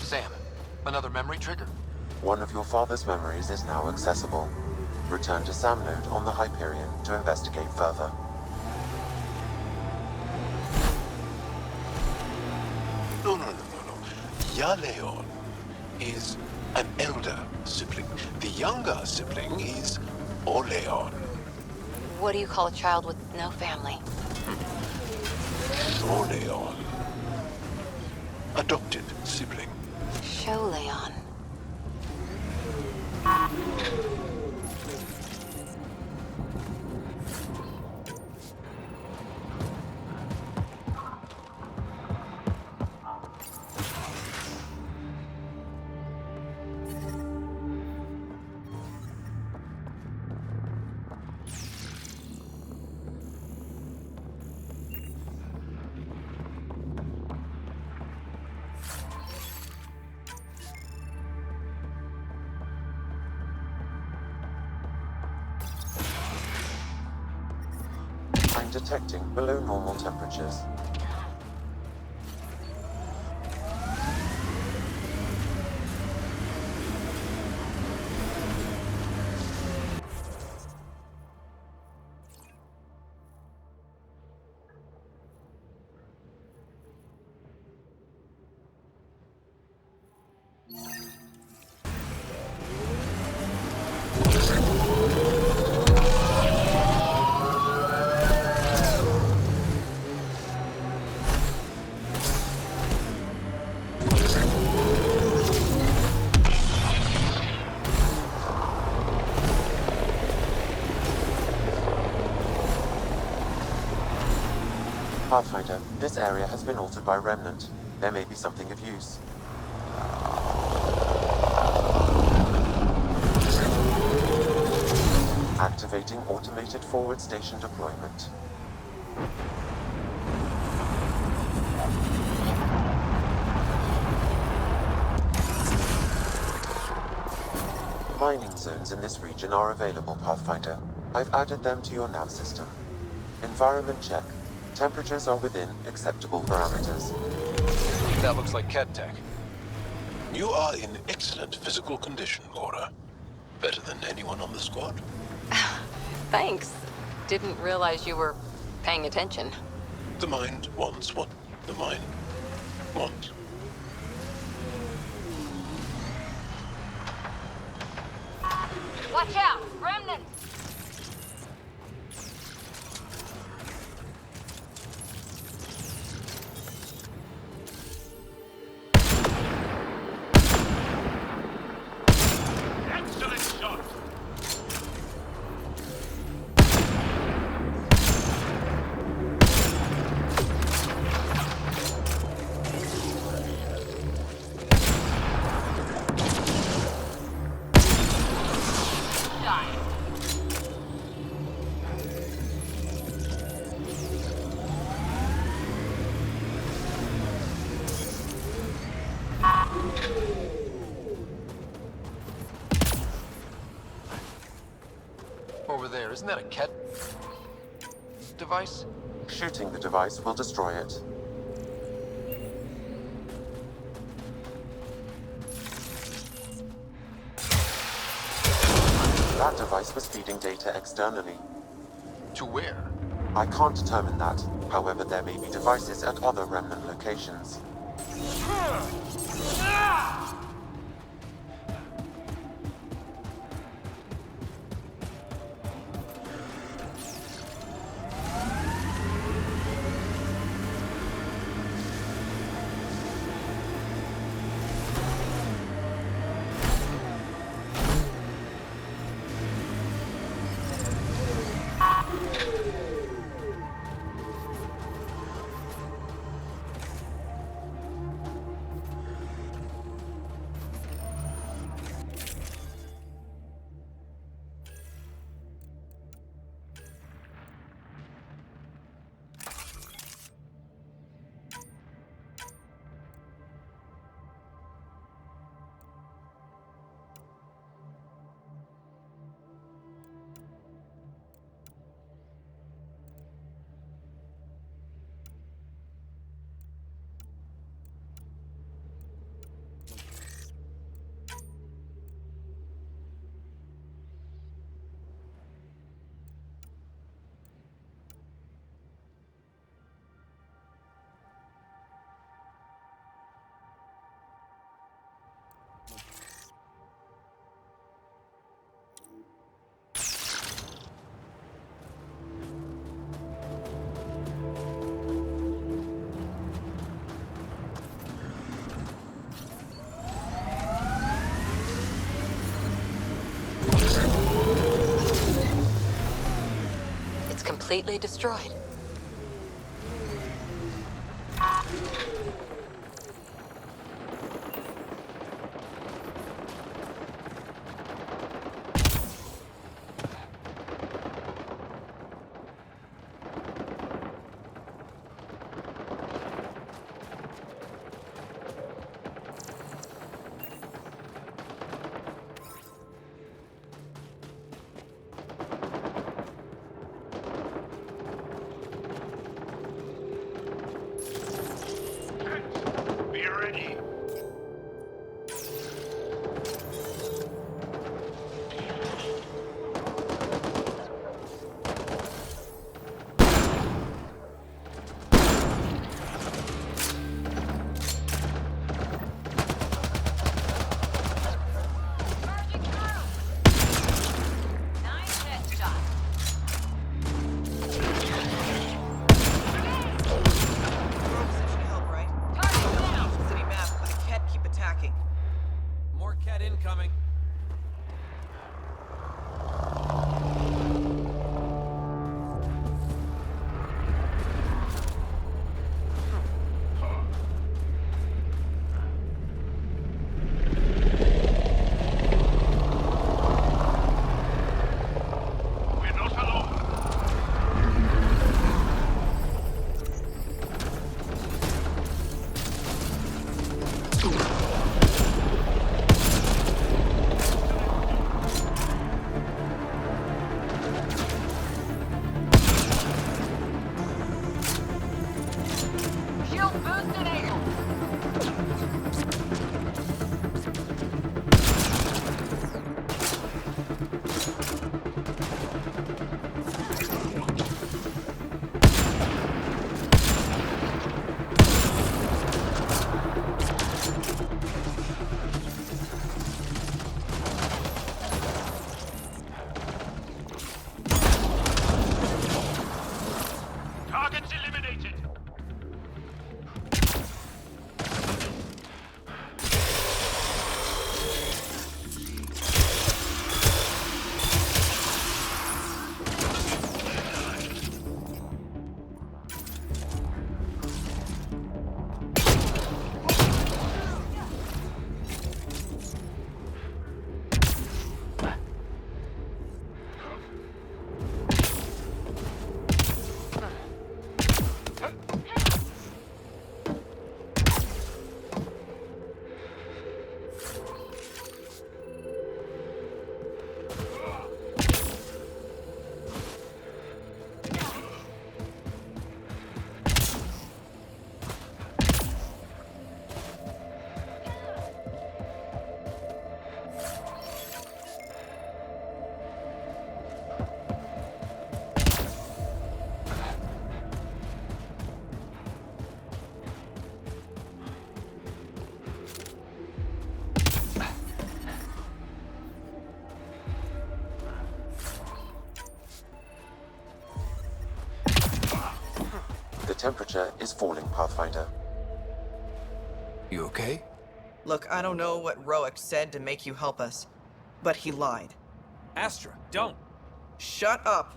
Sam, another memory trigger? One of your father's memories is now accessible. Return to Sam Node on the Hyperion to investigate further. No. Yaleon is an elder sibling. The younger sibling is Oleon. What do you call a child with no family? Oleon. Adopted sibling. Show Leon. I'm detecting below normal temperatures. Pathfinder, this area has been altered by Remnant. There may be something of use. Activating automated forward station deployment. Mining zones in this region are available, Pathfinder. I've added them to your nav system. Environment check. Temperatures are within acceptable parameters. That looks like Ket tech. You are in excellent physical condition, Laura. Better than anyone on the squad. Thanks. Didn't realize you were paying attention. The mind wants what the mind wants. Watch out! Remnants! Excellent shot! Isn't that a Ket device? Shooting the device will destroy it. That device was feeding data externally. To where? I can't determine that. However, there may be devices at other remnant locations. Completely destroyed. temperature is falling, Pathfinder. You okay? Look, I don't know what Roic said to make you help us, but he lied. Astra, don't! Shut up!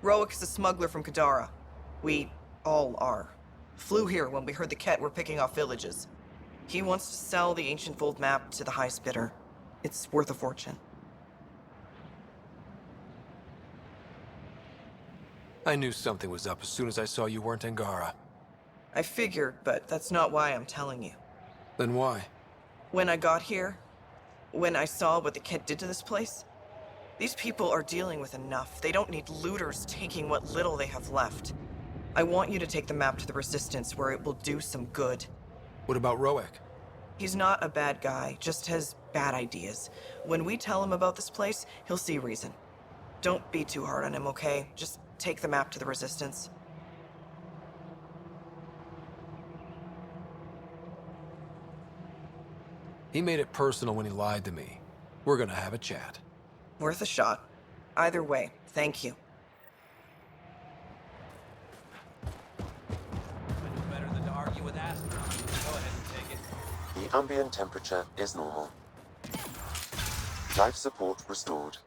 Roic's a smuggler from Kadara. We all are. Flew here when we heard the Ket were picking off villages. He wants to sell the ancient Fold map to the highest bidder. It's worth a fortune. I knew something was up as soon as I saw you weren't Angara. I figured, but that's not why I'm telling you. Then why? When I got here, when I saw what the Ket did to this place, these people are dealing with enough. They don't need looters taking what little they have left. I want you to take the map to the Resistance where it will do some good. What about Roic? He's not a bad guy, just has bad ideas. When we tell him about this place, he'll see reason. Don't be too hard on him, okay? Just take the map to the Resistance. He made it personal when he lied to me. We're gonna have a chat. Worth a shot. Either way, thank you. Better than to argue with Astra. Go ahead and take it. The ambient temperature is normal. Life support restored.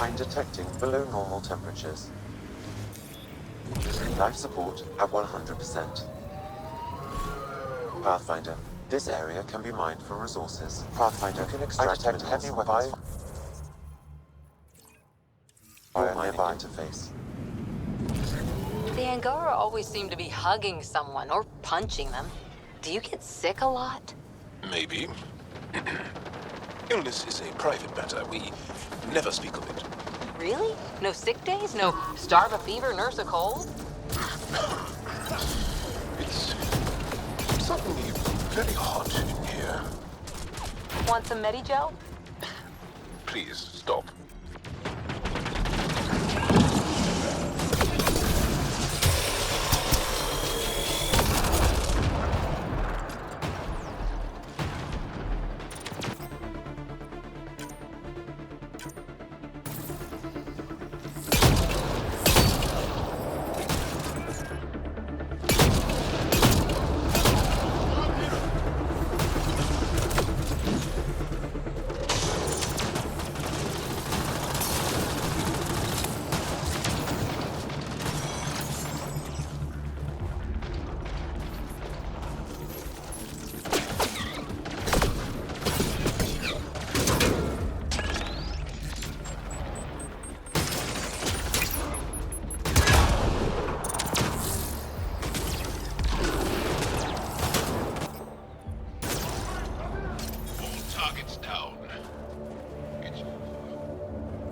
I'm detecting below normal temperatures. Life support at 100%. Pathfinder, this area can be mined for resources. Pathfinder can extract heavy weapons via nearby interface. The Angara always seem to be hugging someone or punching them. Do you get sick a lot? Maybe. Illness is a private matter. We never speak of it. Really? No sick days? No starve a fever, nurse a cold? It's suddenly very hot in here. Want some Medigel? Please, stop.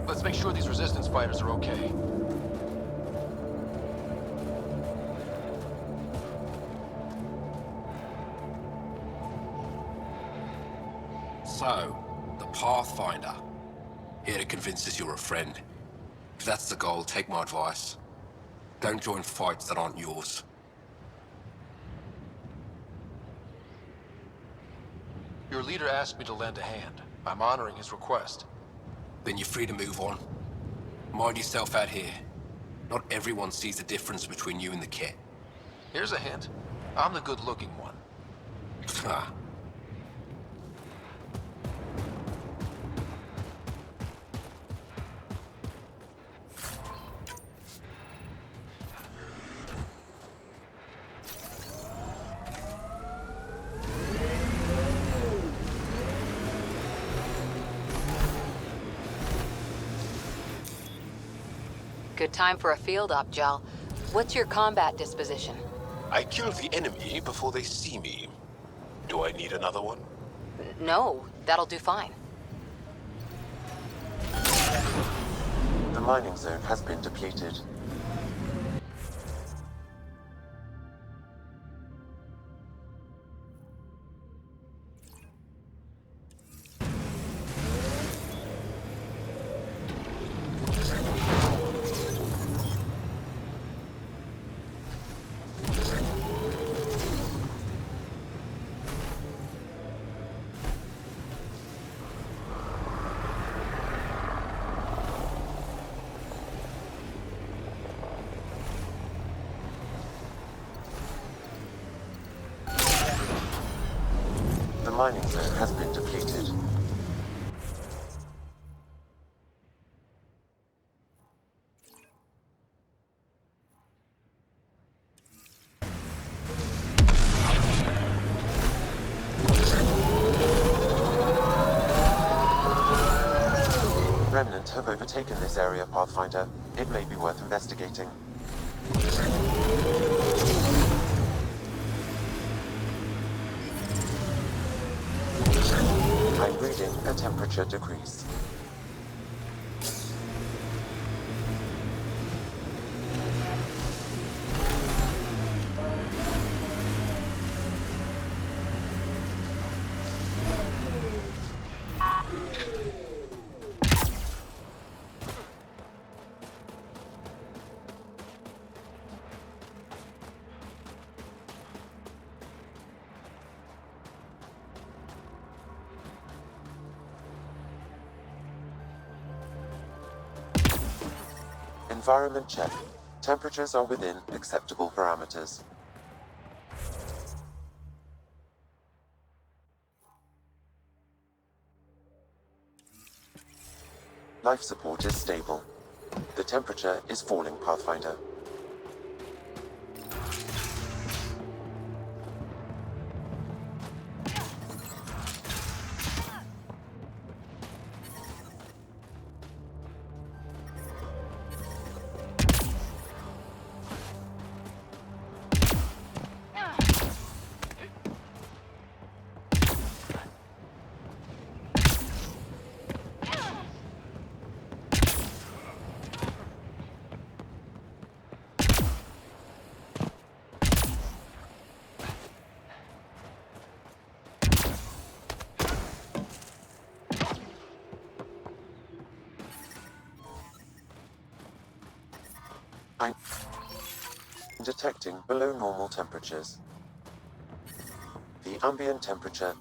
Let's make sure these Resistance fighters are okay. So, the Pathfinder. Here to convince us you're a friend. If that's the goal, take my advice. Don't join fights that aren't yours. Your leader asked me to lend a hand. I'm honoring his request. Then you're free to move on. Mind yourself out here. Not everyone sees the difference between you and the kit. Here's a hint. I'm the good-looking one. Ah. Good time for a field op, Jal. What's your combat disposition? I kill the enemy before they see me. Do I need another one? No, that'll do fine. The mining zone has been depleted. The mining zone has been depleted. Remnant have overtaken this area, Pathfinder. It may be worth investigating. I'm reading a temperature decrease. Environment check. Temperatures are within acceptable parameters. Life support is stable. The temperature is falling, Pathfinder. I'm detecting below normal temperatures. The ambient temperature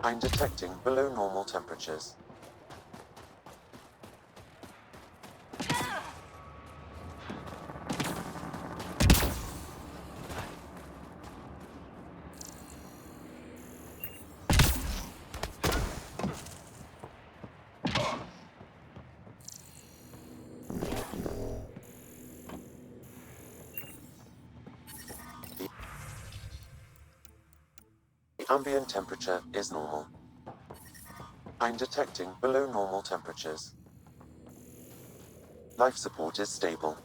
I'm detecting below normal temperatures. The ambient temperature is normal. I'm detecting below normal temperatures. Life support is stable.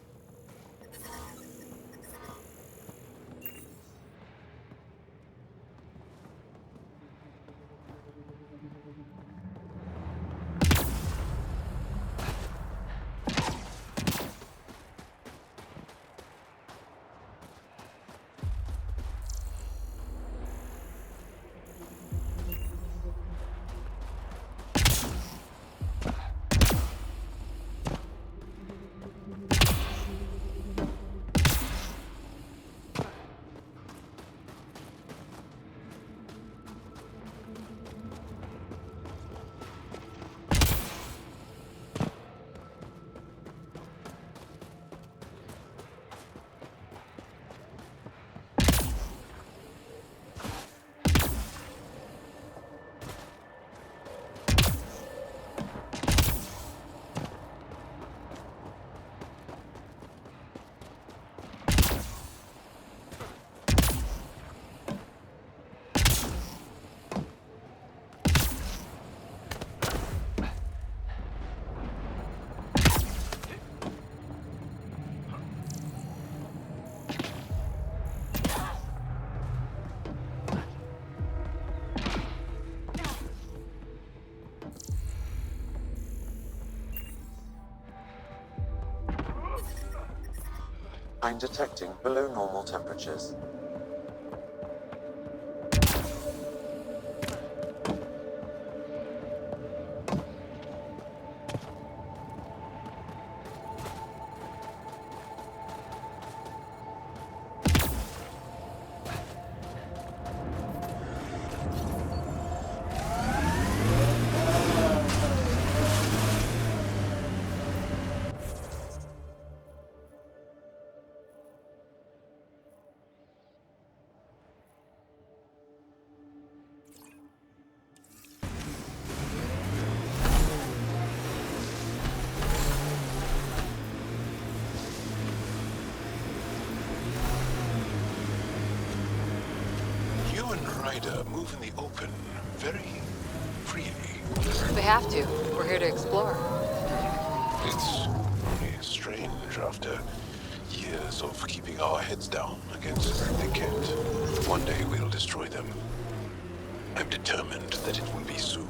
I'm detecting below normal temperatures. You and Ryder move in the open very freely. We have to. We're here to explore. It's only strange after years of keeping our heads down against the Kett. One day we'll destroy them. I'm determined that it will be soon.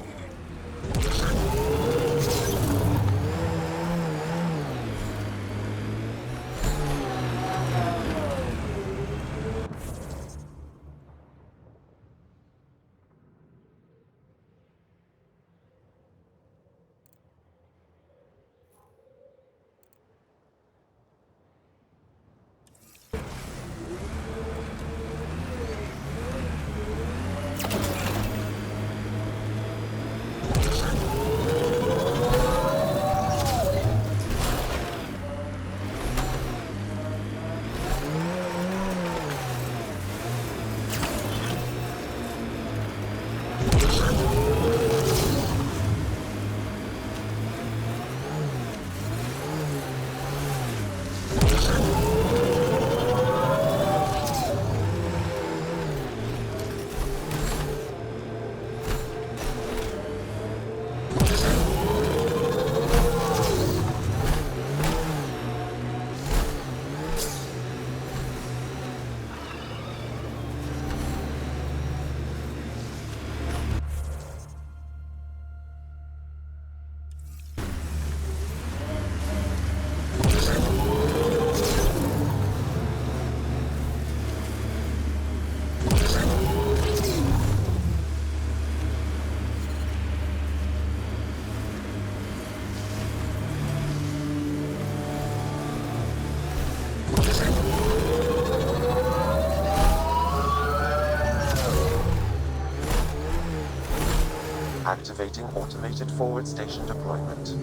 Activating automated forward station deployment.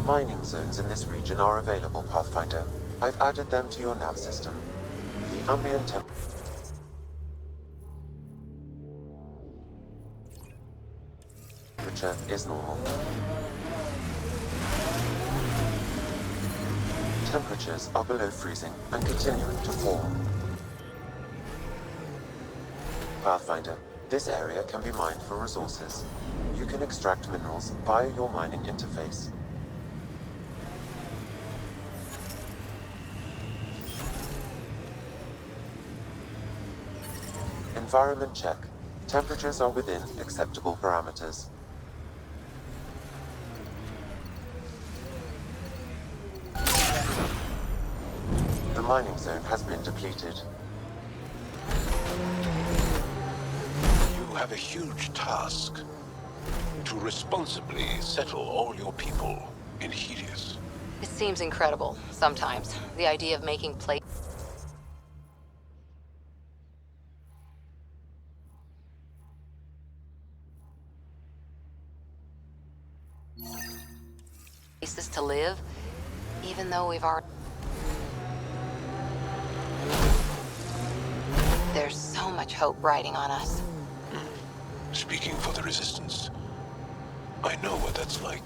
Mining zones in this region are available, Pathfinder. I've added them to your nav system. The ambient temperature is normal. Temperatures are below freezing and continuing to fall. Pathfinder, this area can be mined for resources. You can extract minerals via your mining interface. Environment check. Temperatures are within acceptable parameters. The mining zone has been depleted. You have a huge task. To responsibly settle all your people in Helios. It seems incredible, sometimes. The idea of making places to live, even though we've already... There's so much hope riding on us. Speaking for the Resistance, I know what that's like.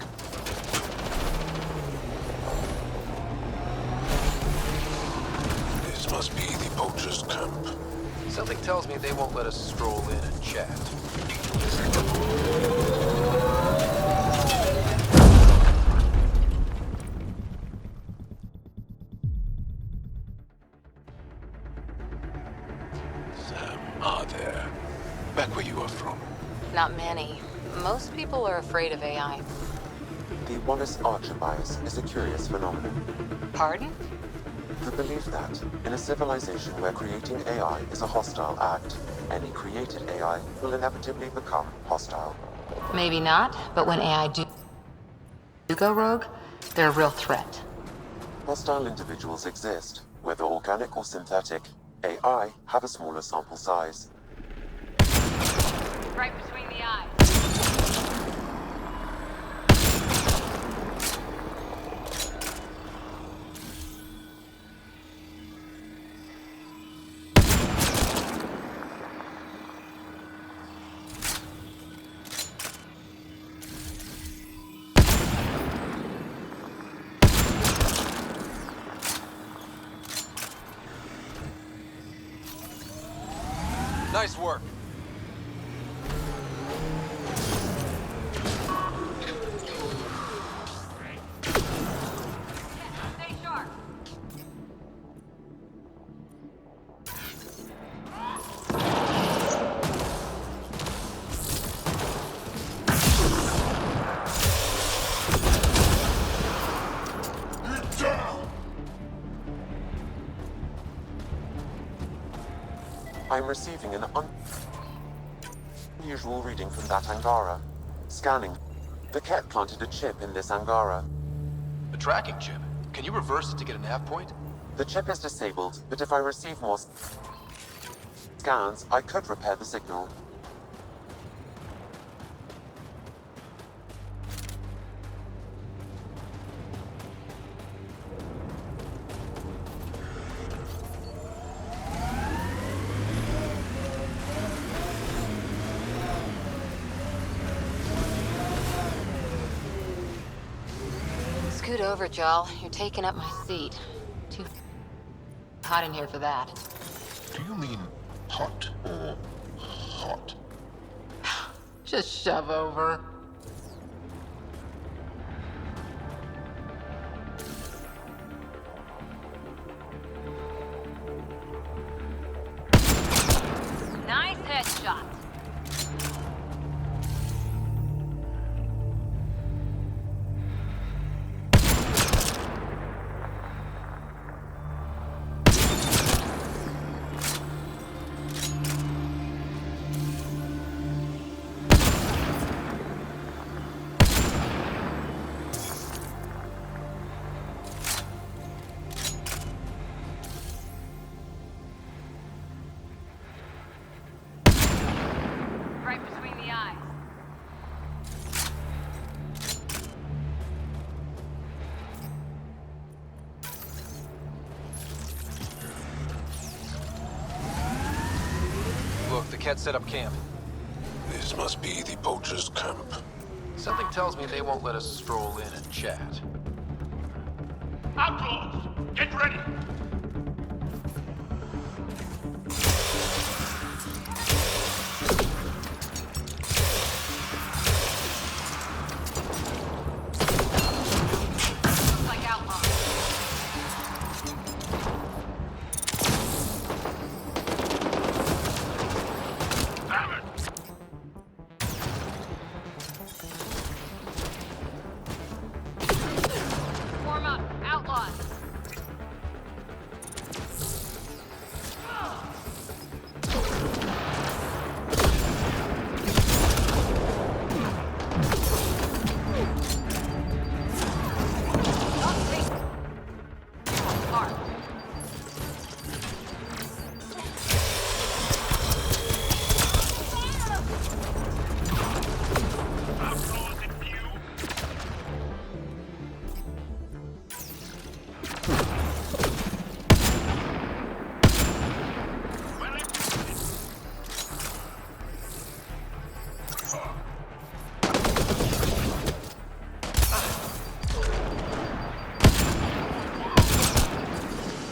This must be the Poacher's camp. Something tells me they won't let us stroll in and chat. Are there? Back where you are from. Not many. Most people are afraid of AI. The Wallace-Archer bias is a curious phenomenon. Pardon? The belief that, in a civilization where creating AI is a hostile act, any created AI will inevitably become hostile. Maybe not, but when AI do go rogue, they're a real threat. Hostile individuals exist, whether organic or synthetic. AI have a smaller sample size. Right between the eyes. Nice work. Stay sharp. I'm receiving an unusual reading from that Angara. Scanning. The Ket planted a chip in this Angara. A tracking chip? Can you reverse it to get a nav point? The chip is disabled, but if I receive more scans, I could repair the signal. Scoot over, Jal. You're taking up my seat. Too hot in here for that. Do you mean hot or hot? Just shove over. Nice headshot. Kett set up camp? This must be the poacher's camp. Something tells me they won't let us stroll in and chat. Outlaws, get ready! Like outlaws. Damn it! Form up, outlaws.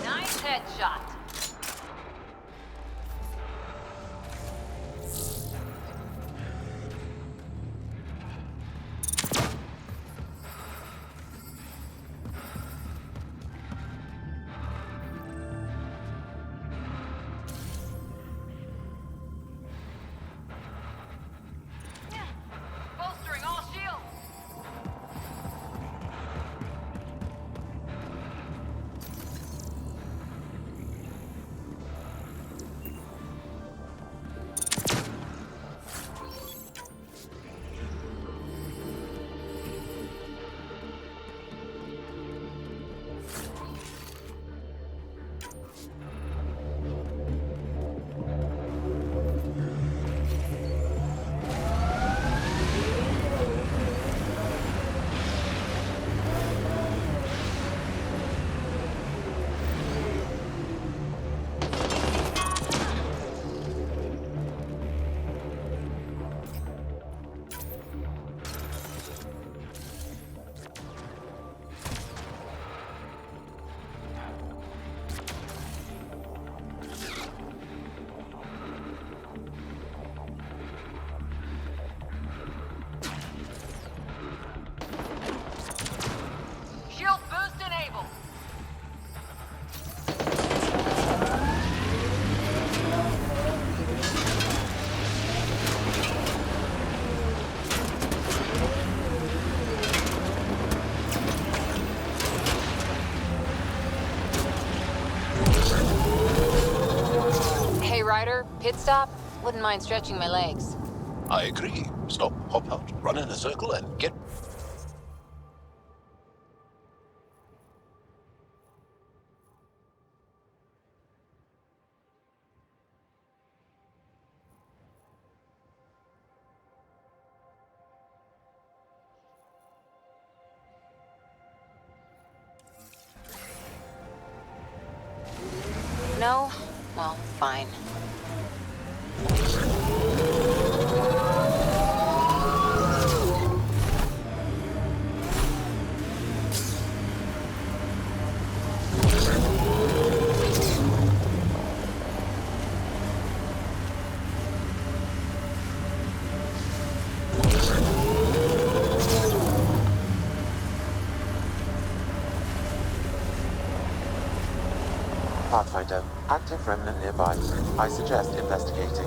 Nice headshot. Bolstering all shields. Shield boost enabled. Hey, Ryder, pit stop? Wouldn't mind stretching my legs. I agree. Stop, hop out, run in a circle, and get... No? Well, fine. Pathfinder, active remnant nearby. I suggest investigating.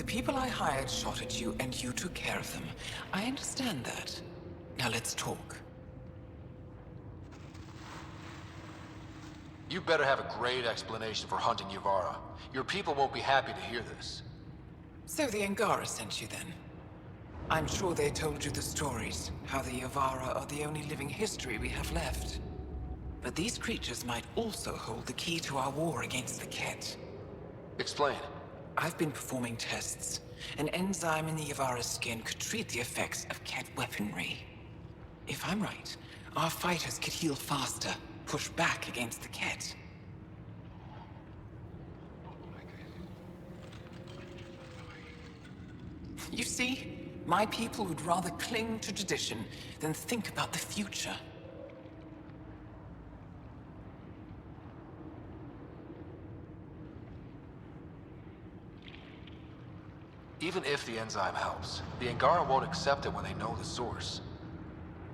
the people I hired shot at you and you took care of them. I understand that. Now let's talk. You better have a great explanation for hunting Yavara. Your people won't be happy to hear this. So the Angara sent you then? I'm sure they told you the stories, how the Yavara are the only living history we have left. But these creatures might also hold the key to our war against the Ket. Explain. I've been performing tests. An enzyme in the Yavara's skin could treat the effects of Ket weaponry. If I'm right, our fighters could heal faster, push back against the Ket. You see, my people would rather cling to tradition than think about the future. Even if the enzyme helps, the Angara won't accept it when they know the source.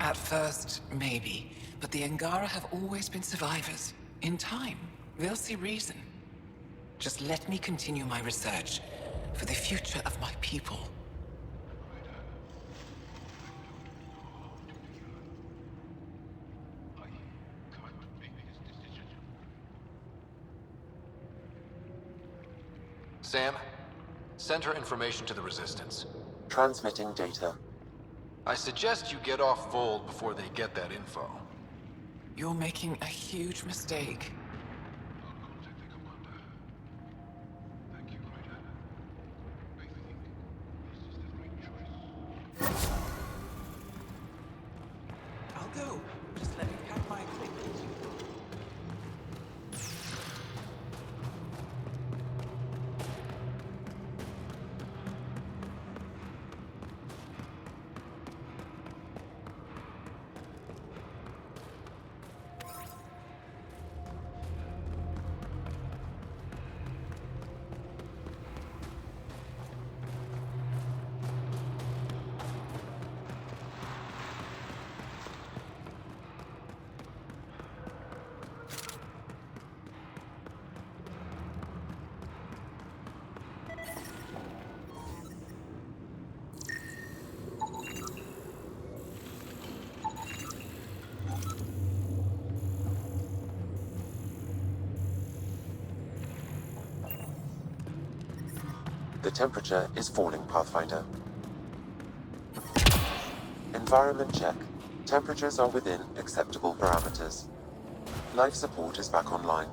At first, maybe. But the Angara have always been survivors. In time, they'll see reason. Just let me continue my research for the future of my people. Sam, send her information to the Resistance. Transmitting data. I suggest you get off Vold before they get that info. You're making a huge mistake. I'll go. Just let me pack my equipment. The temperature is falling, Pathfinder. Environment check. Temperatures are within acceptable parameters. Life support is back online.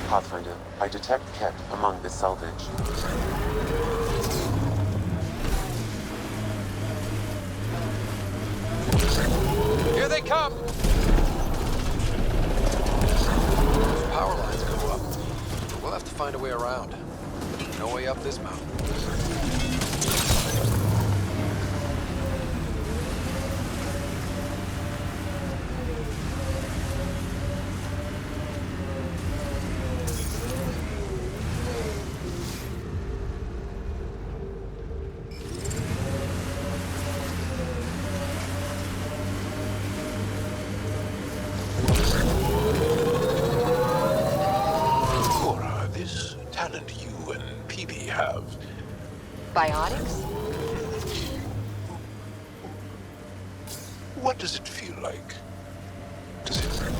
Pathfinder, I detect Ket among this salvage. Here they come! Power lines go up. We'll have to find a way around. No way up this mountain. PB have? Biotics? What does it feel like? Does it hurt?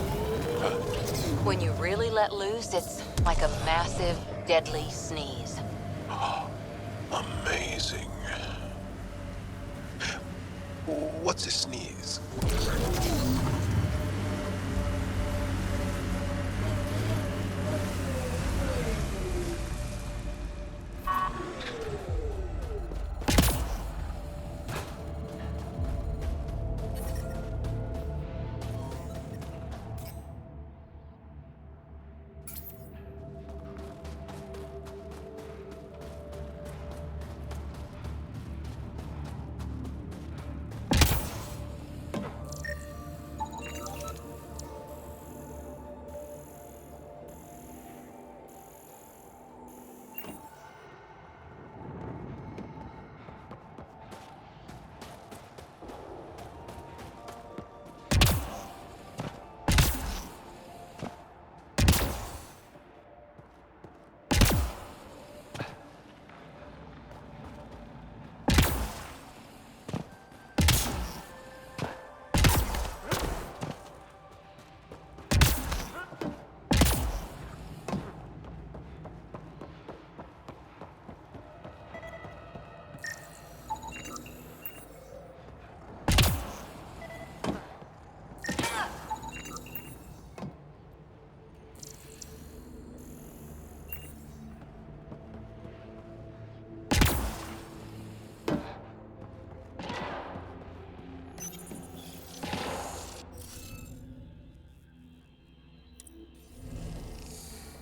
When you really let loose, it's like a massive, deadly sneeze. Amazing. What's a sneeze?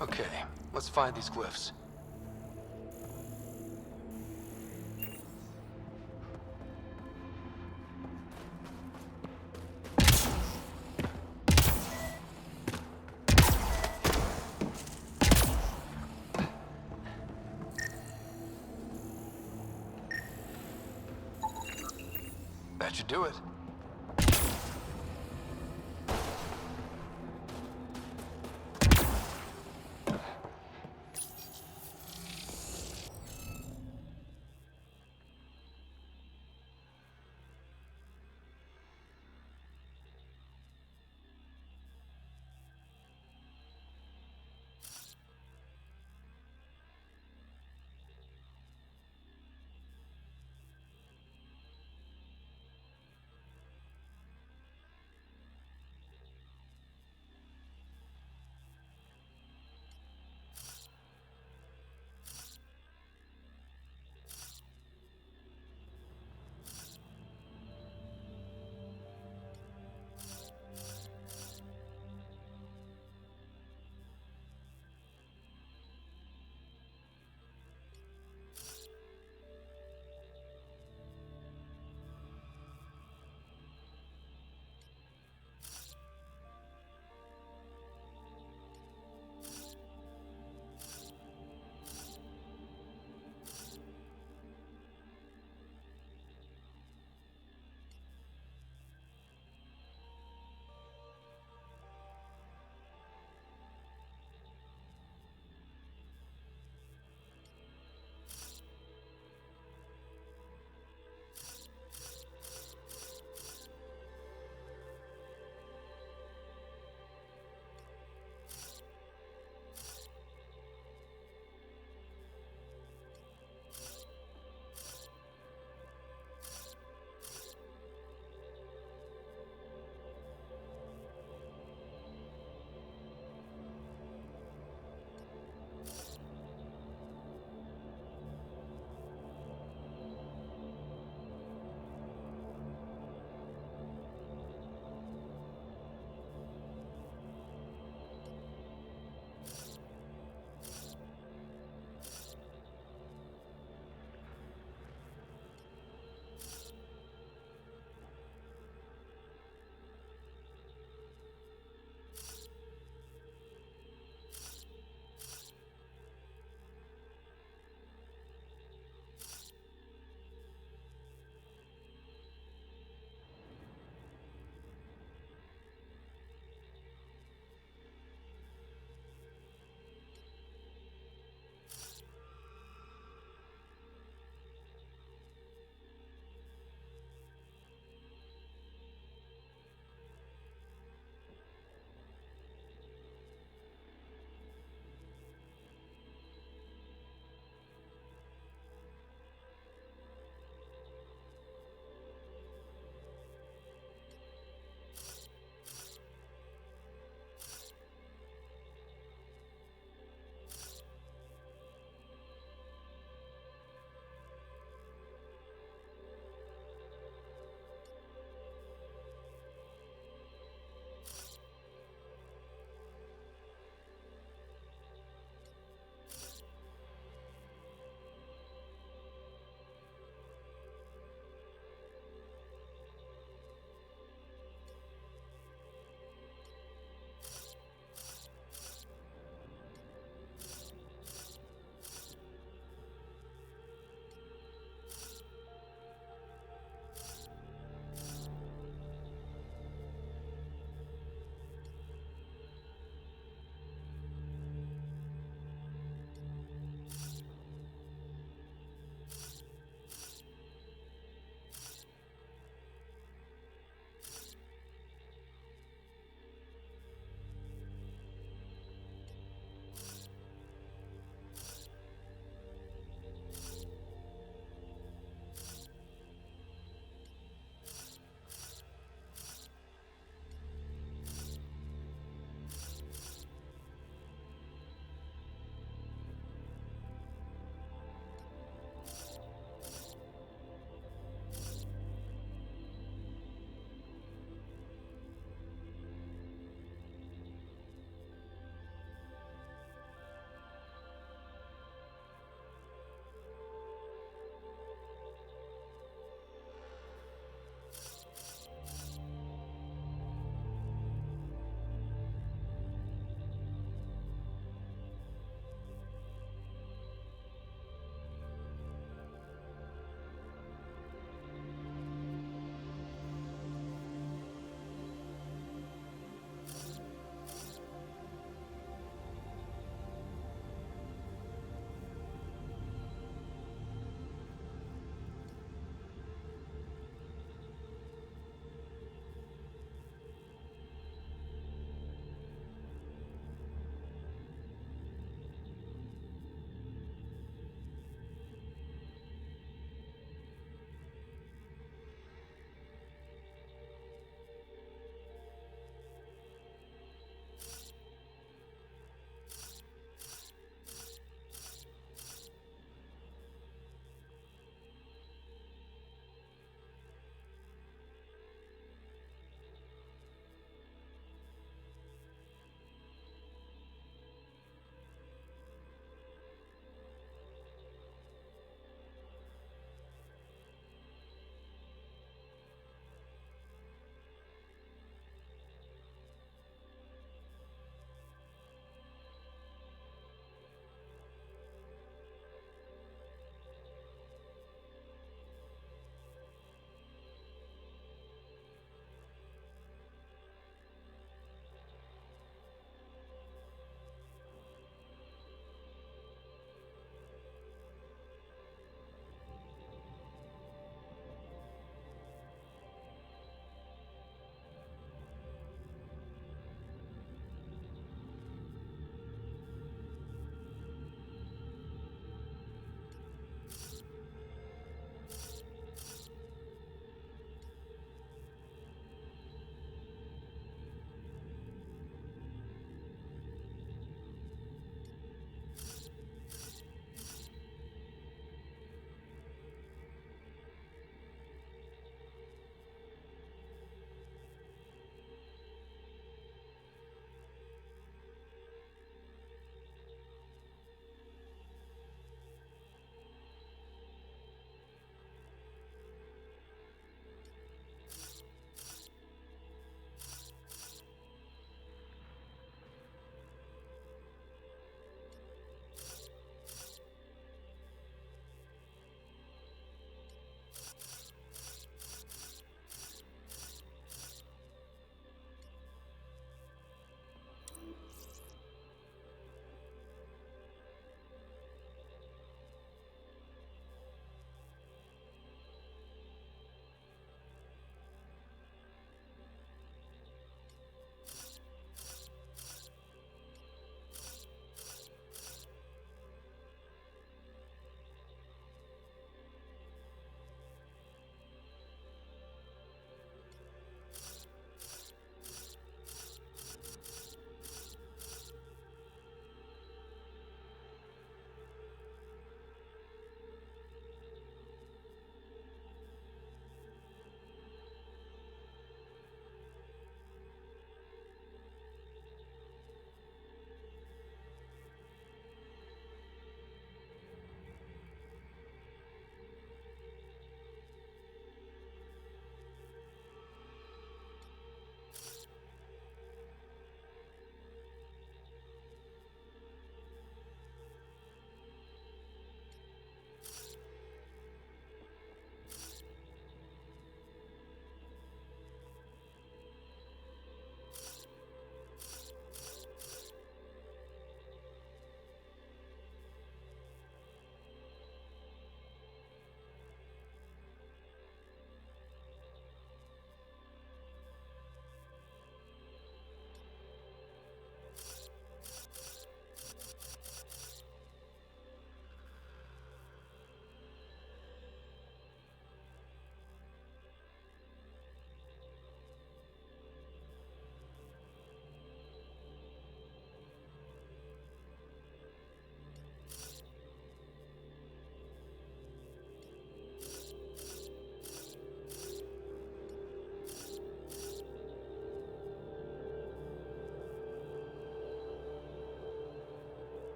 Okay, let's find these glyphs. That should do it.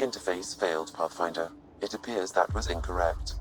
interface failed, Pathfinder. It appears that was incorrect.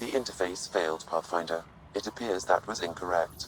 The interface failed, Pathfinder. It appears that was incorrect.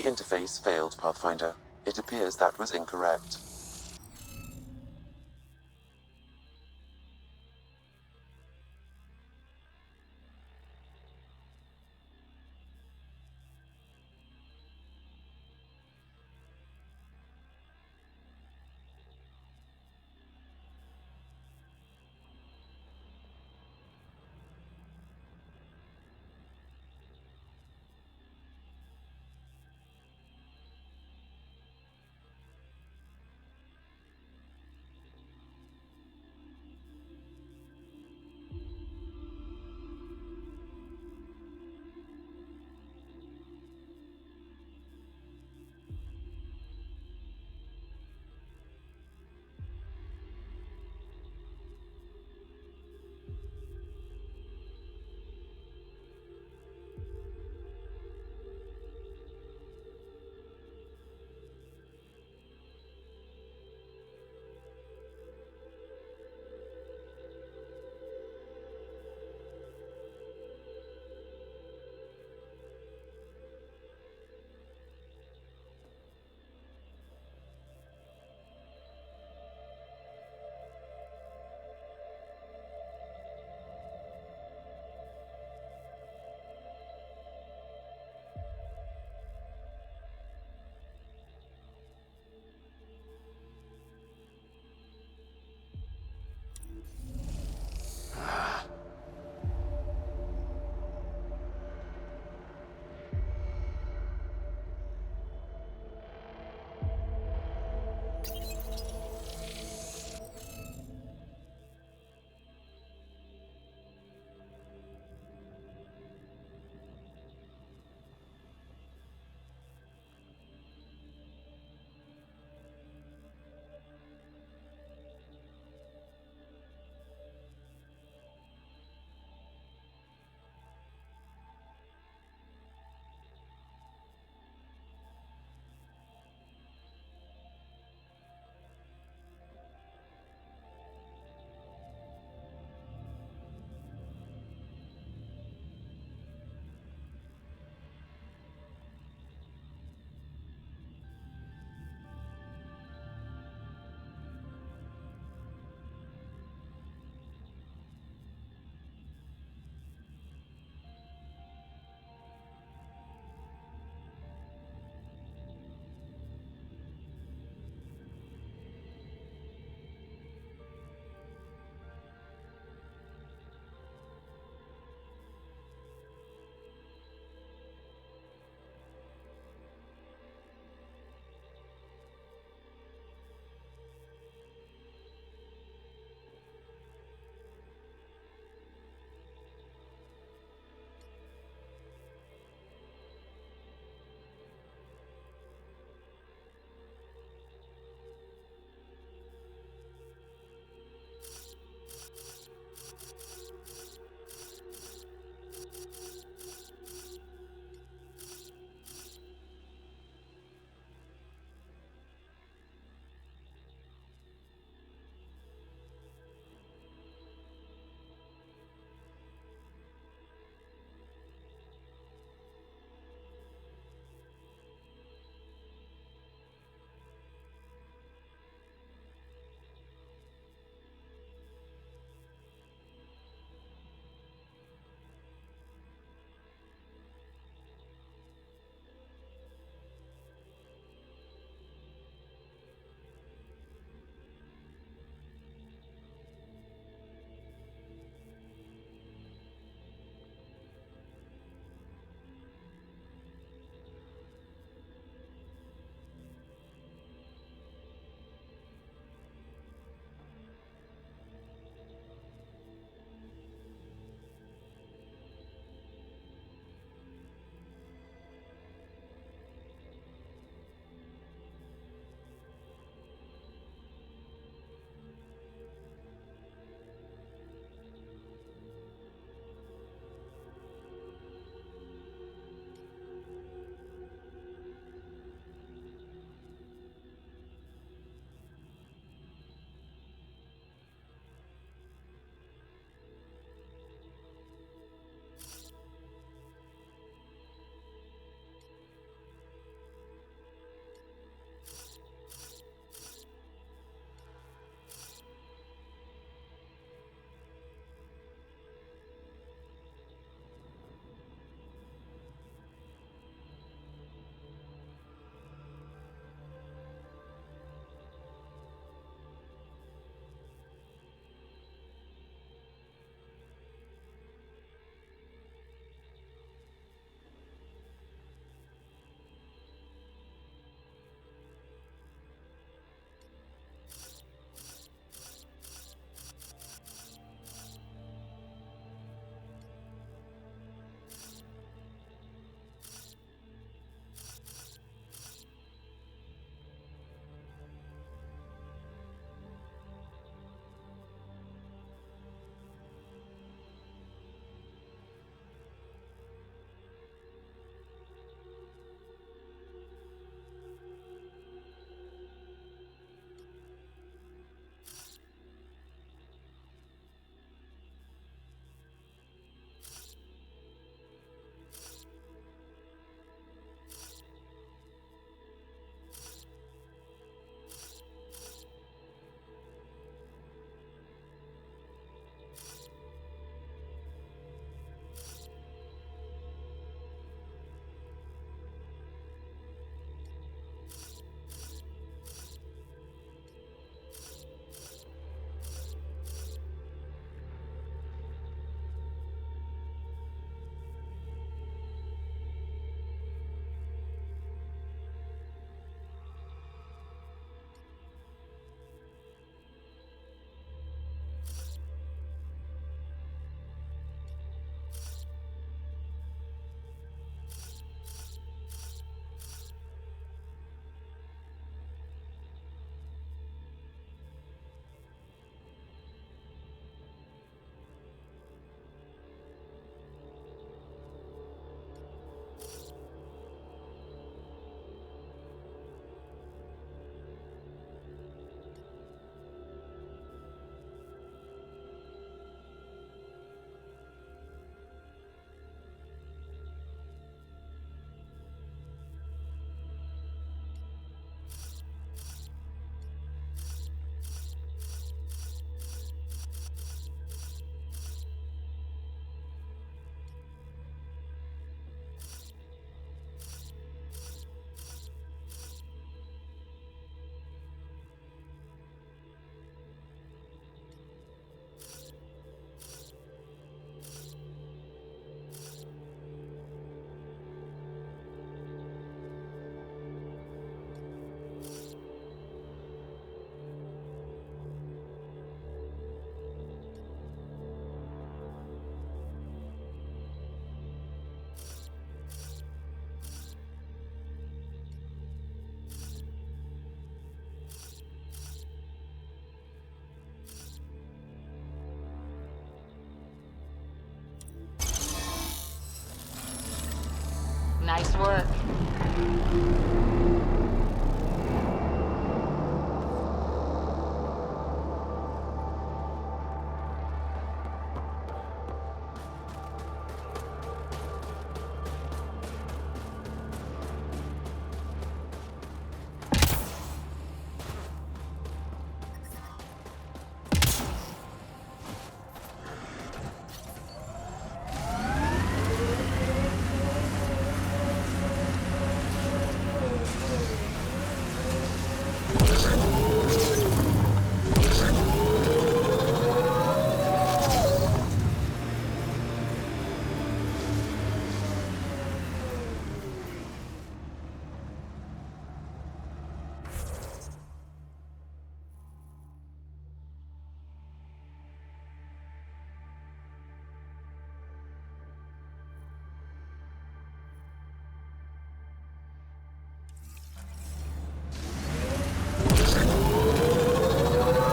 The interface failed, Pathfinder. It appears that was incorrect. Nice work.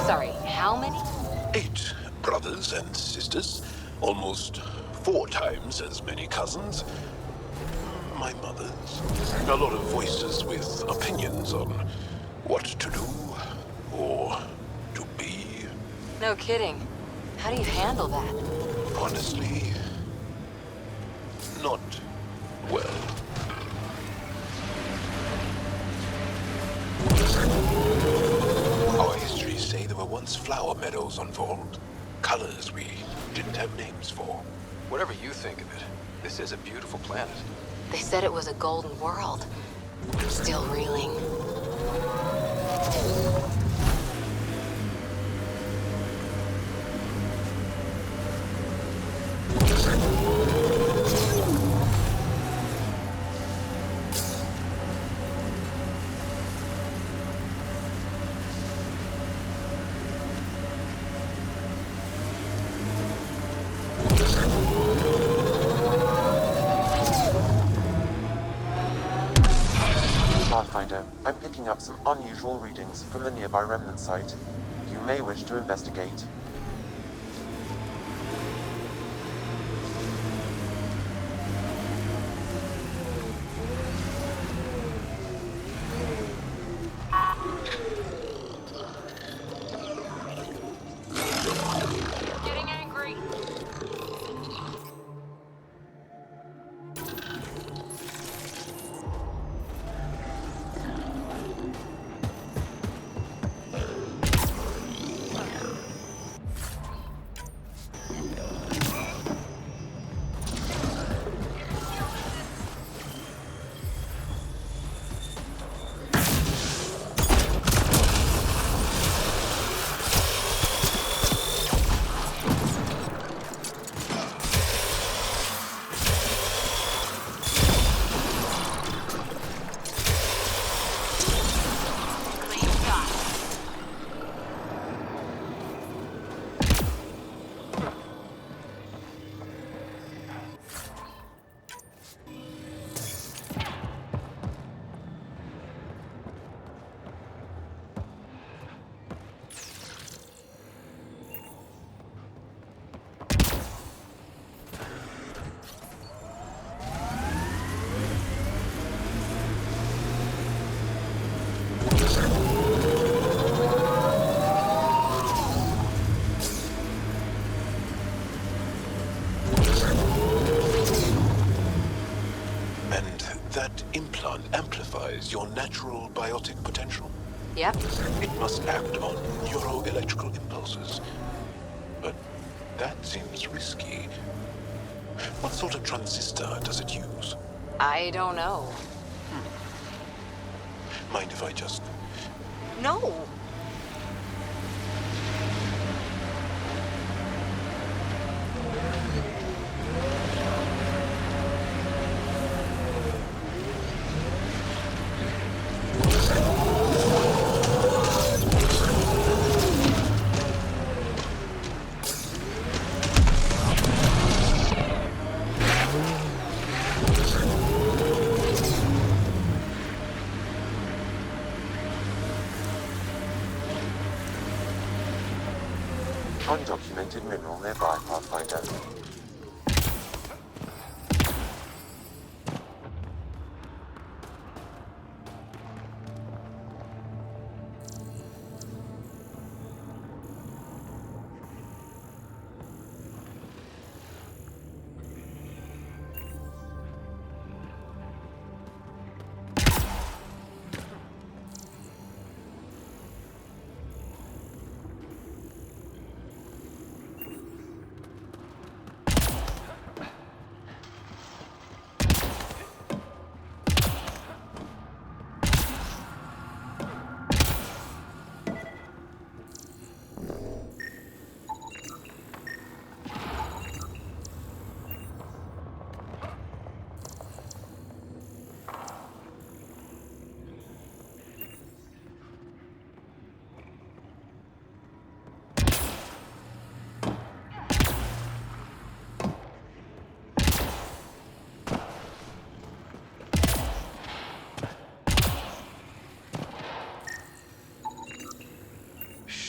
Sorry, how many? 8 brothers and sisters. Almost 4 times as many cousins. My mother's. A lot of voices with opinions on what to do or to be. No kidding. How do you handle that? Honestly, not well. Our histories say there were once flower meadows on Vold. Colors we didn't have names for. Whatever you think of it, this is a beautiful planet. They said it was a golden world. I'm still reeling. Pathfinder, I'm picking up some unusual readings from the nearby remnant site. You may wish to investigate. Getting angry. That implant amplifies your natural biotic potential. Yep. It must act on neuroelectrical impulses. But that seems risky. What sort of transistor does it use? I don't know. Mind if I just... No. Undocumented mineral nearby, Pathfinder.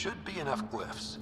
should be enough glyphs.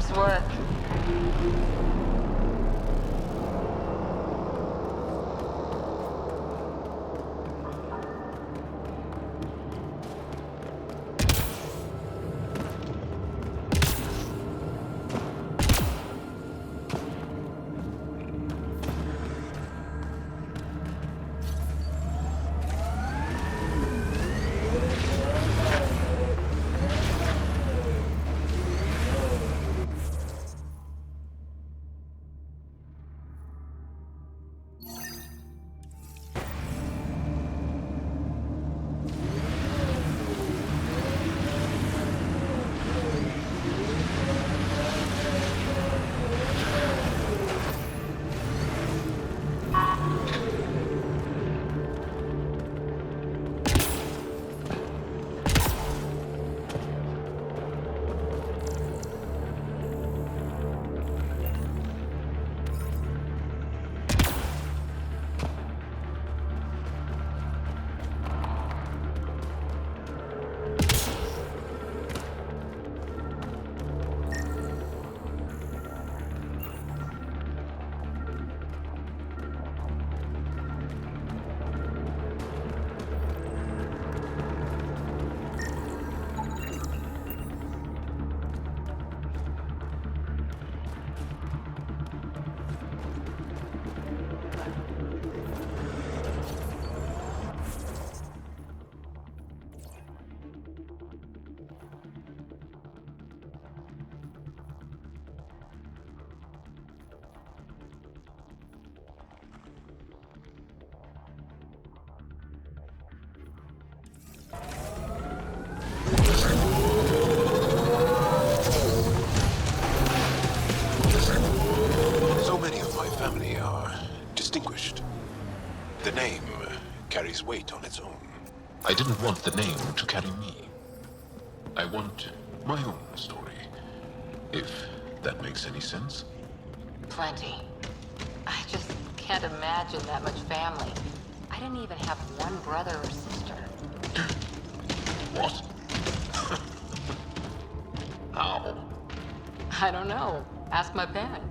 Nice work. So many of my family are distinguished. The name carries weight on its own. I didn't want the name to carry me. I want my own story, if that makes any sense. Plenty. I just can't imagine that much family. I didn't even have one brother or sister. What? How? I don't know. Ask my parents.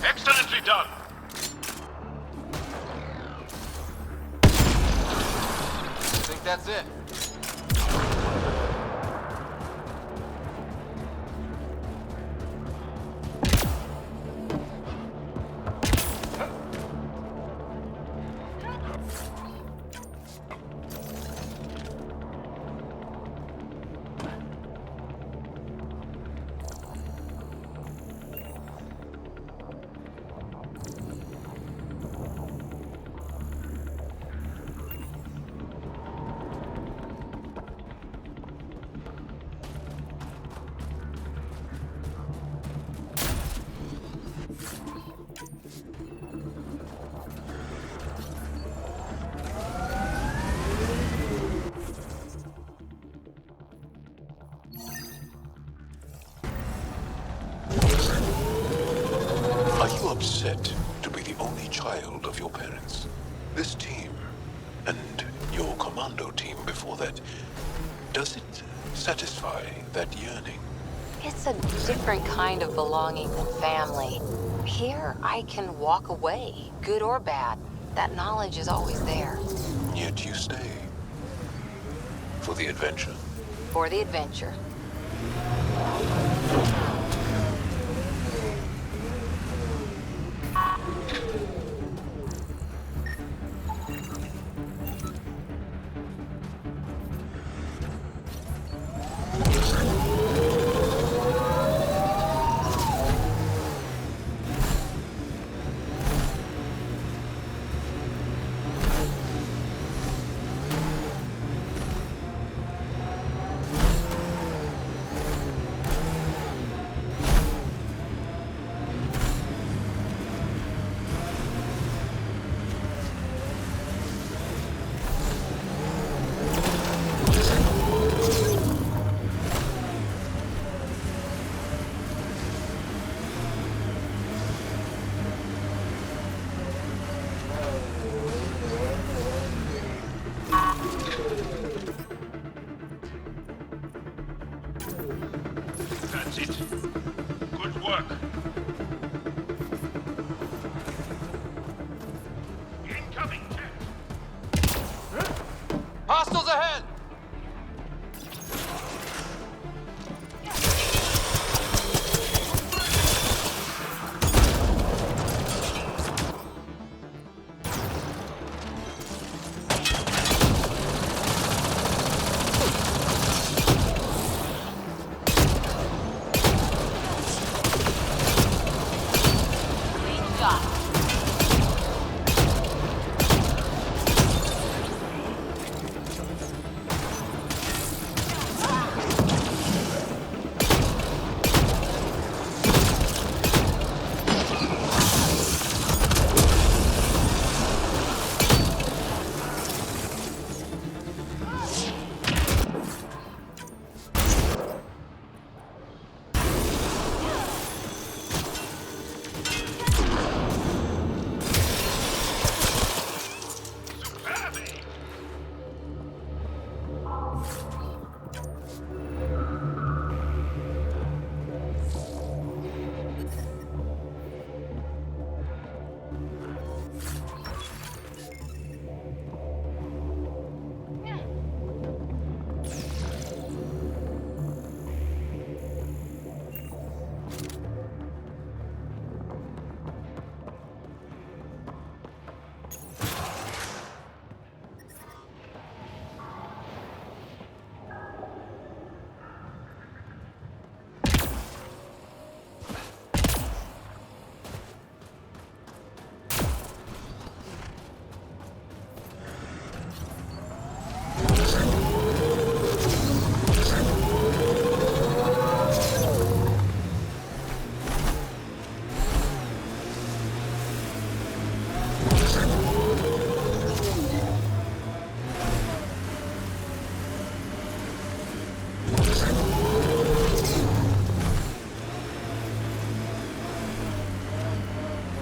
Excellently done. I think that's it. of your parents. This team, and your commando team before that, does it satisfy that yearning? It's a different kind of belonging than family. Here, I can walk away, good or bad. That knowledge is always there. Yet you stay. For the adventure. For the adventure. That's it. Good work. Incoming jet. Hostiles ahead!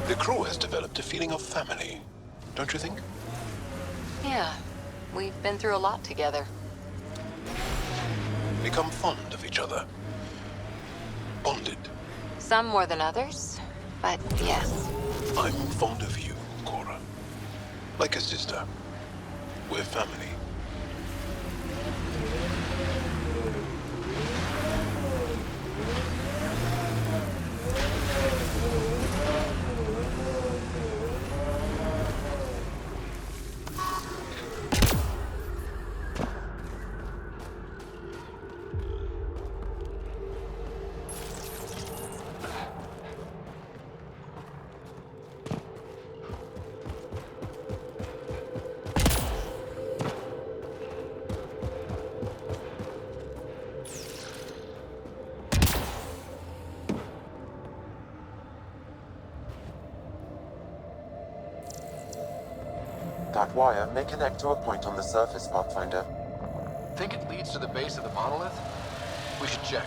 The crew has developed a feeling of family, don't you think? Yeah, we've been through a lot together. Become fond of each other. Bonded. Some more than others, but yes. I'm fond of you, Cora. Like a sister. We're family. That wire may connect to a point on the surface, Pathfinder. Think it leads to the base of the monolith? We should check.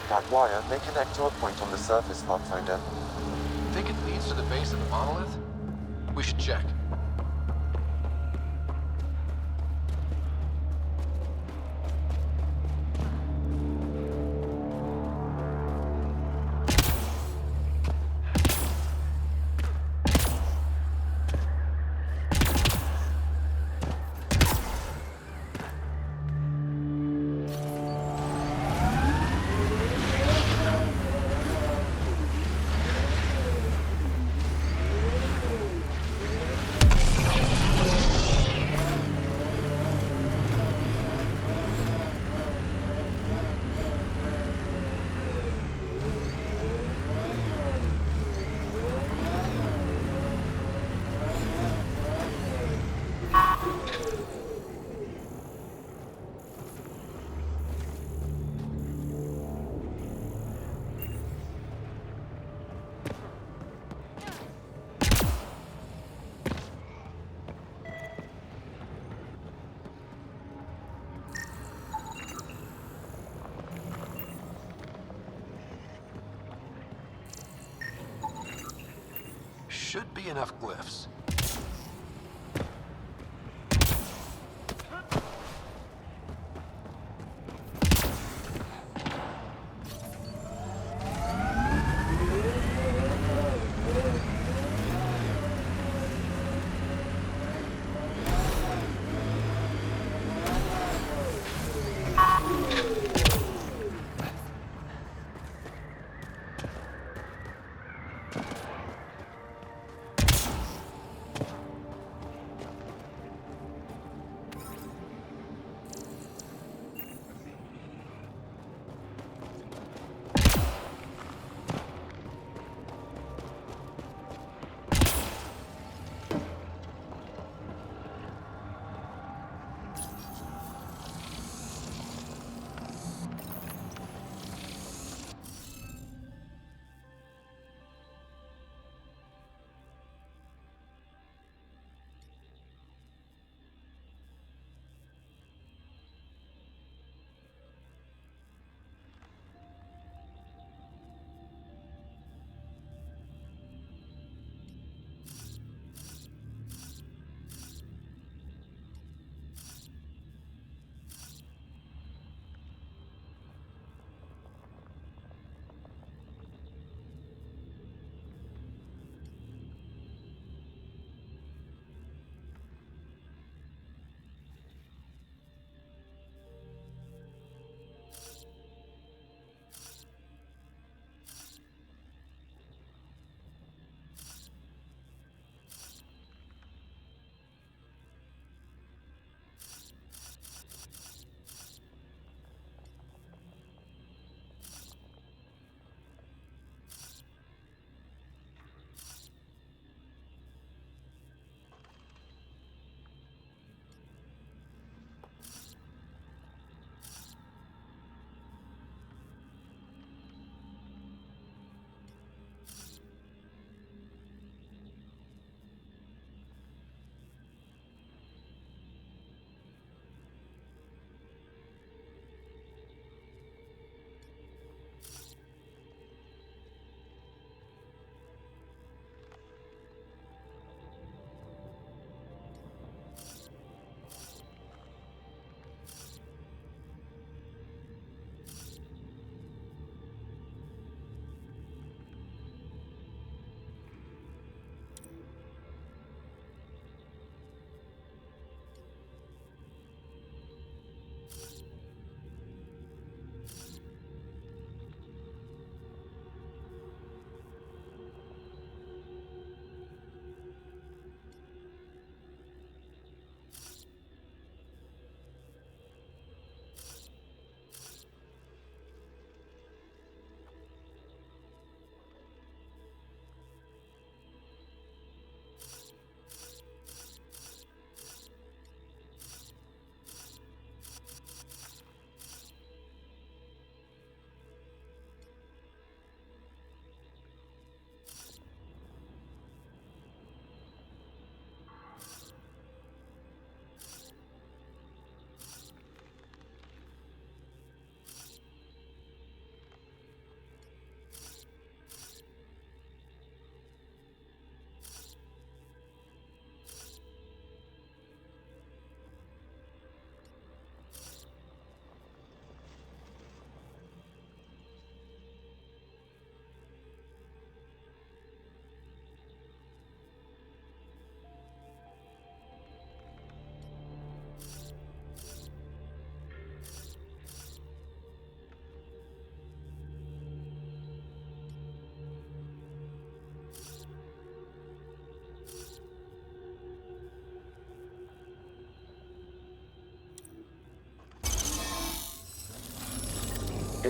That wire may connect to a point on the surface, Pathfinder. Think it leads to the base of the monolith? We should check. Should be enough glyphs.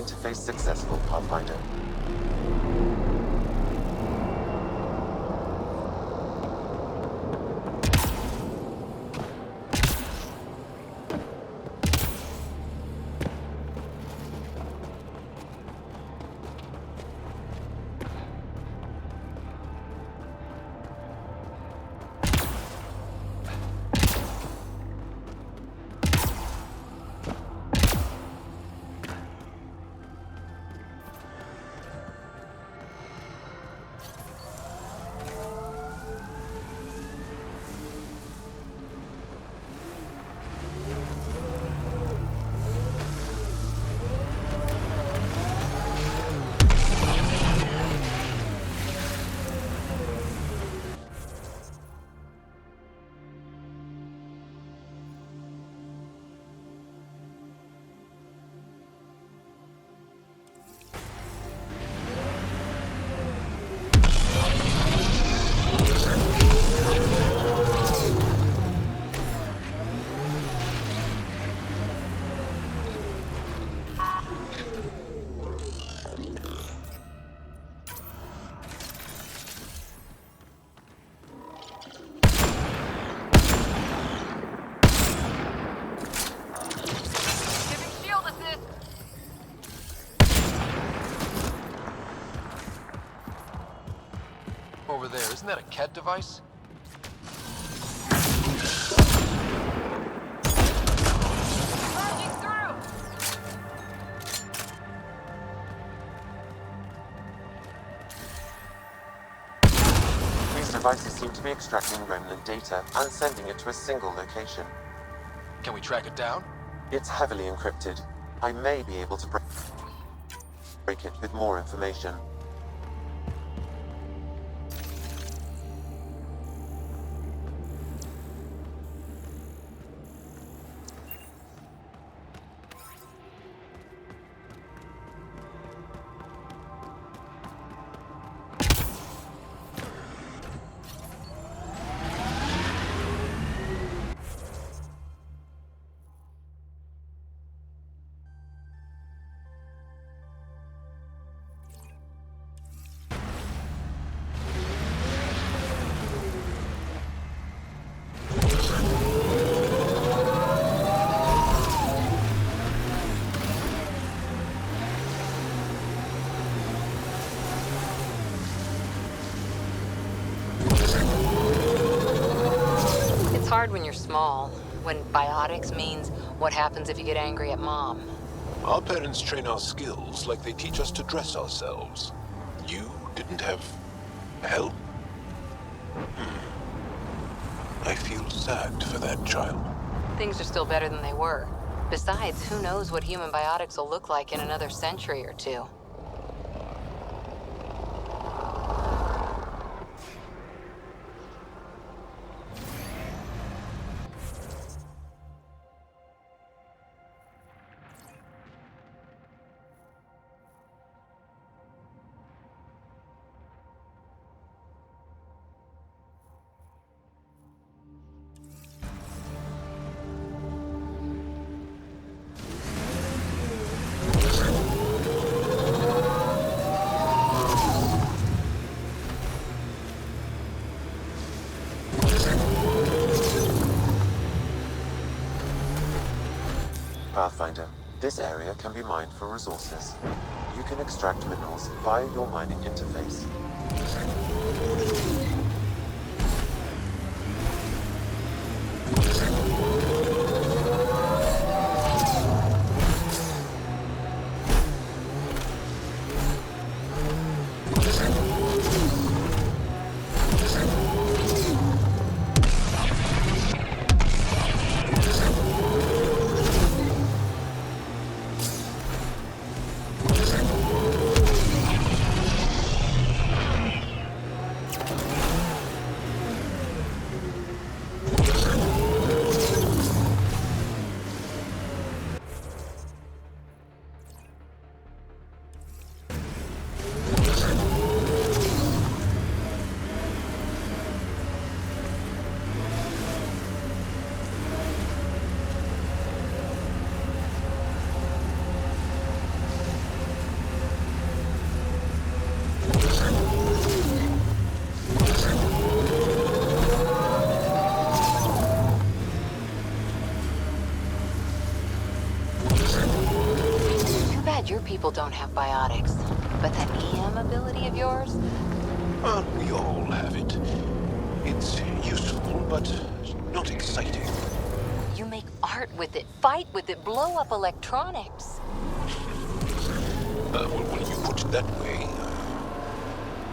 interface successful, Pathfinder. Over there, isn't that a KET device? These devices seem to be extracting remnant data and sending it to a single location. Can we track it down? It's heavily encrypted. I may be able to break it with more information. Hard when you're small. When biotics means what happens if you get angry at mom. Our parents train our skills like they teach us to dress ourselves. You didn't have help? I feel sad for that child. Things are still better than they were. Besides, who knows what human biotics will look like in another century or two. Pathfinder, this area can be mined for resources. You can extract minerals via your mining interface. people don't have biotics. But that EM ability of yours? Well, we all have it. It's useful, but not exciting. You make art with it, fight with it, blow up electronics. Well, when you put it that way,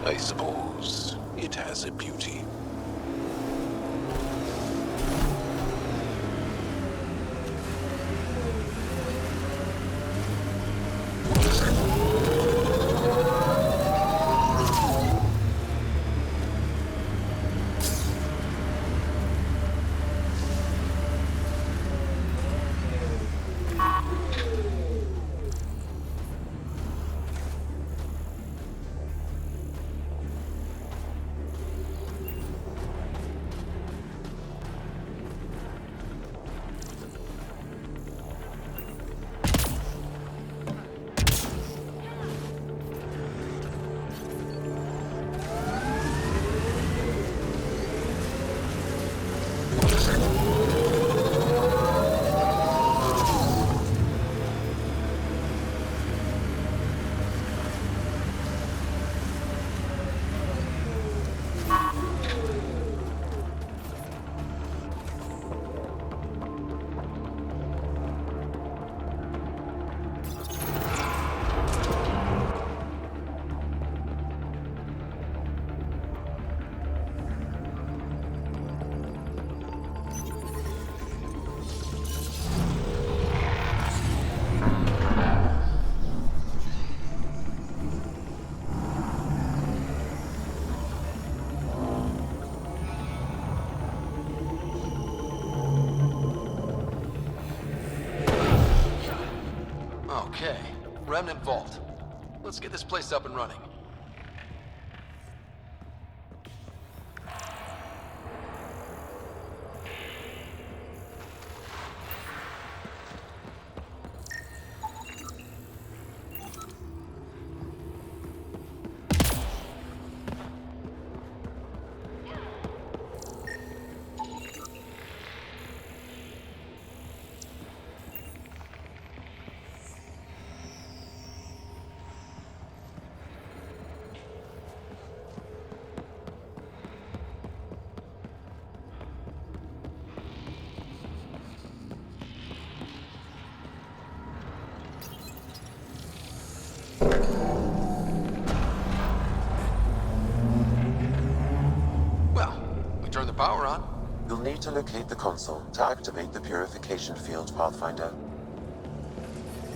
I suppose it has a beauty. Okay, Remnant Vault. Let's get this place up and running. Turn the power on. You'll need to locate the console to activate the purification field, Pathfinder.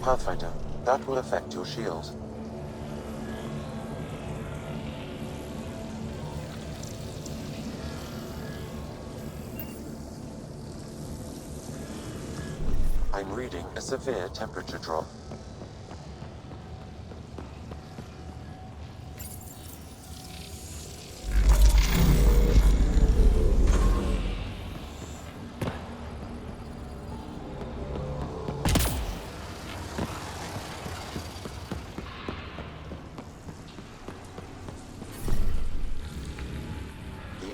Pathfinder, that will affect your shield. I'm reading a severe temperature drop.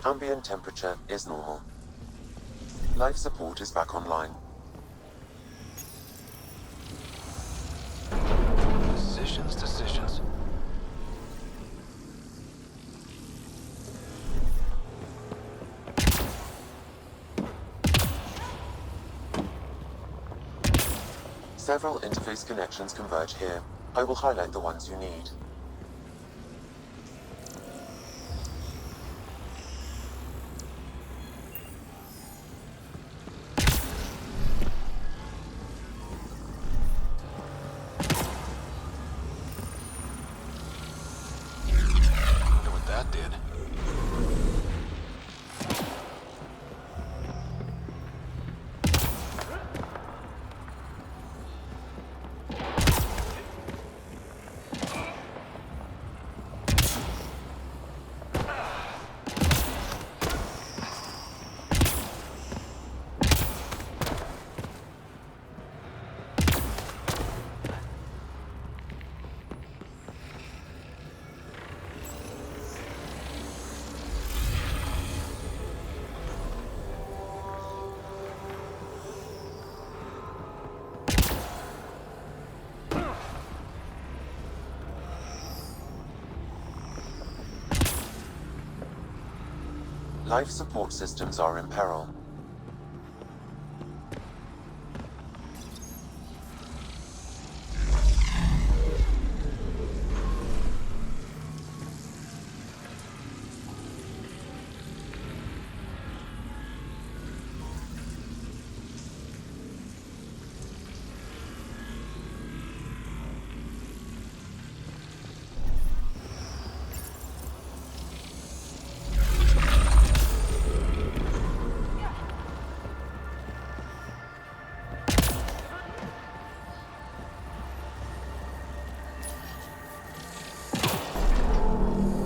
Ambient temperature is normal. Life support is back online. Decisions. Several interface connections converge here. I will highlight the ones you need. Life support systems are in peril.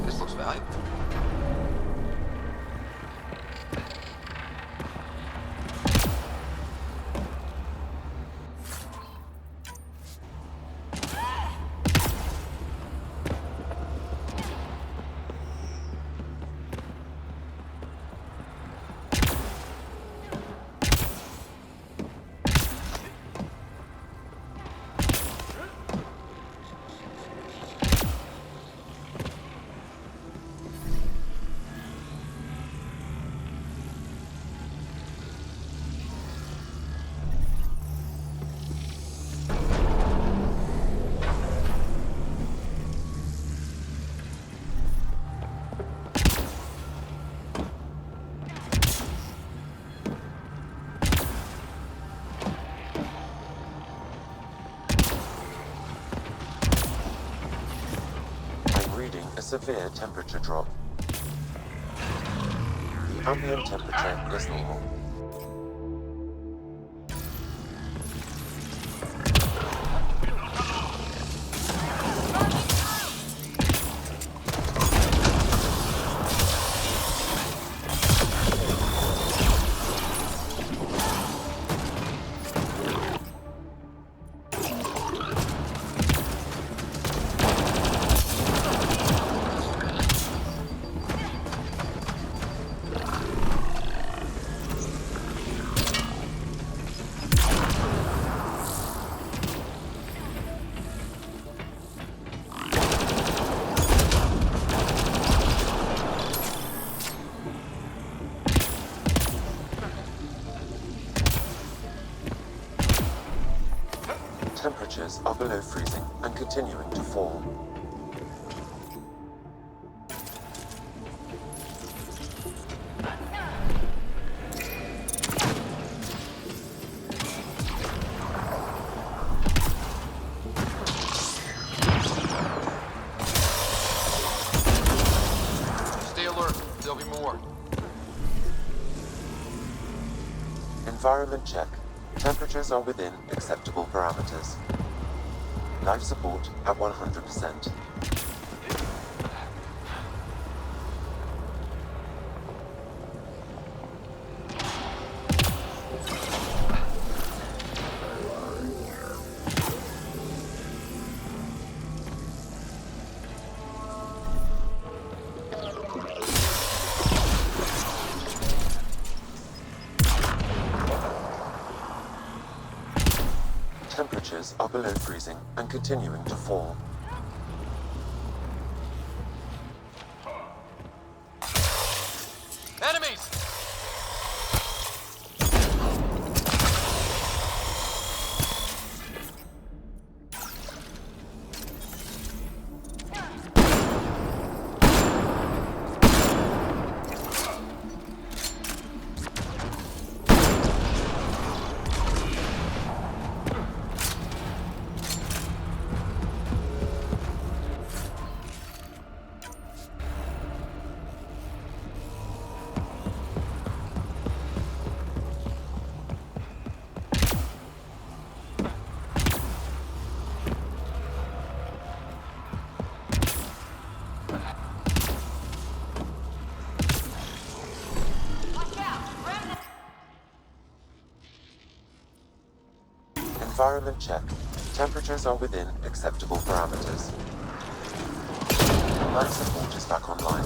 This looks valuable. A severe temperature drop. The ambient temperature is normal. Temperatures are below freezing and continuing to fall. Stay alert. There'll be more. Environment check. Temperatures are within acceptable parameters. Life support at 100%. Temperatures are below freezing and continuing to fall. Enemies! Environment check. Temperatures are within acceptable parameters. Life support is back online.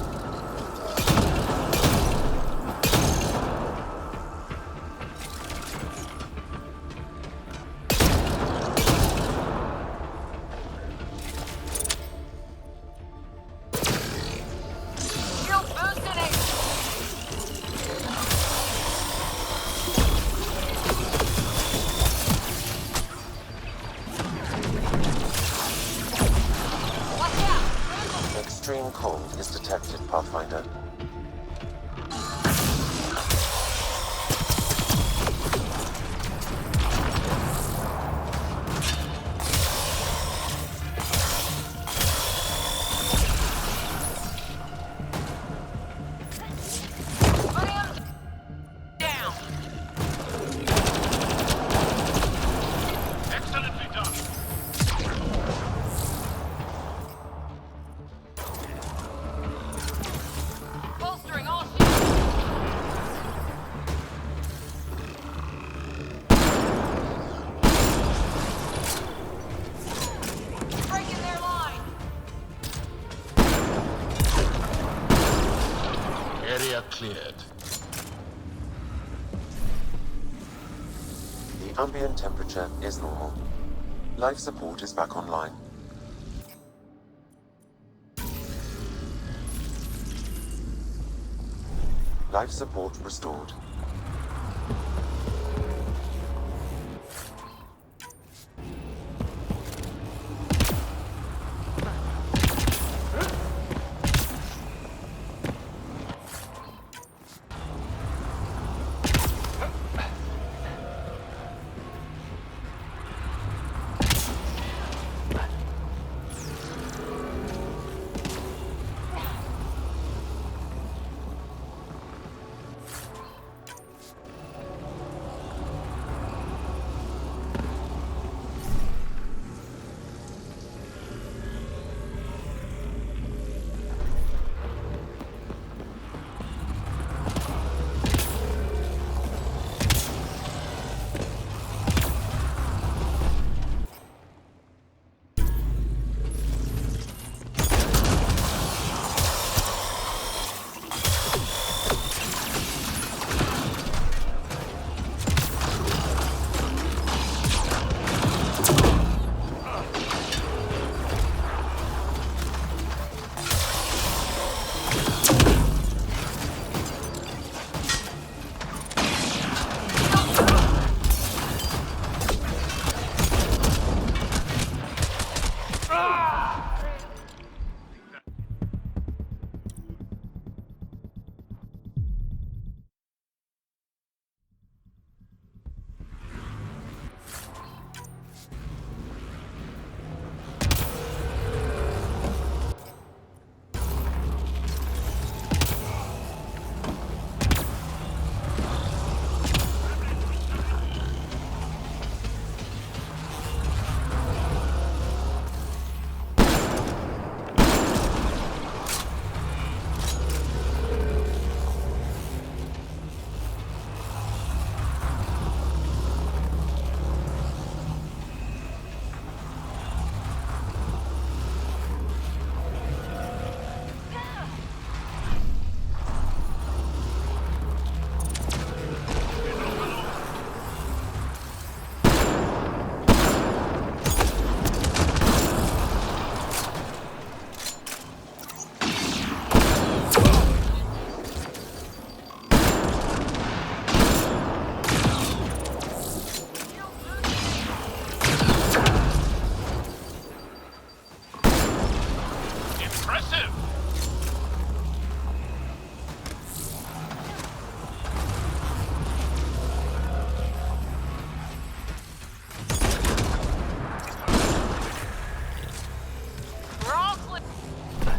Shield boosted it! Extreme cold is detected, Pathfinder. Excellently done. Bolstering all shields. Breaking their line. Area cleared. The ambient temperature is normal. Life support is back online. Life support restored. Impressive.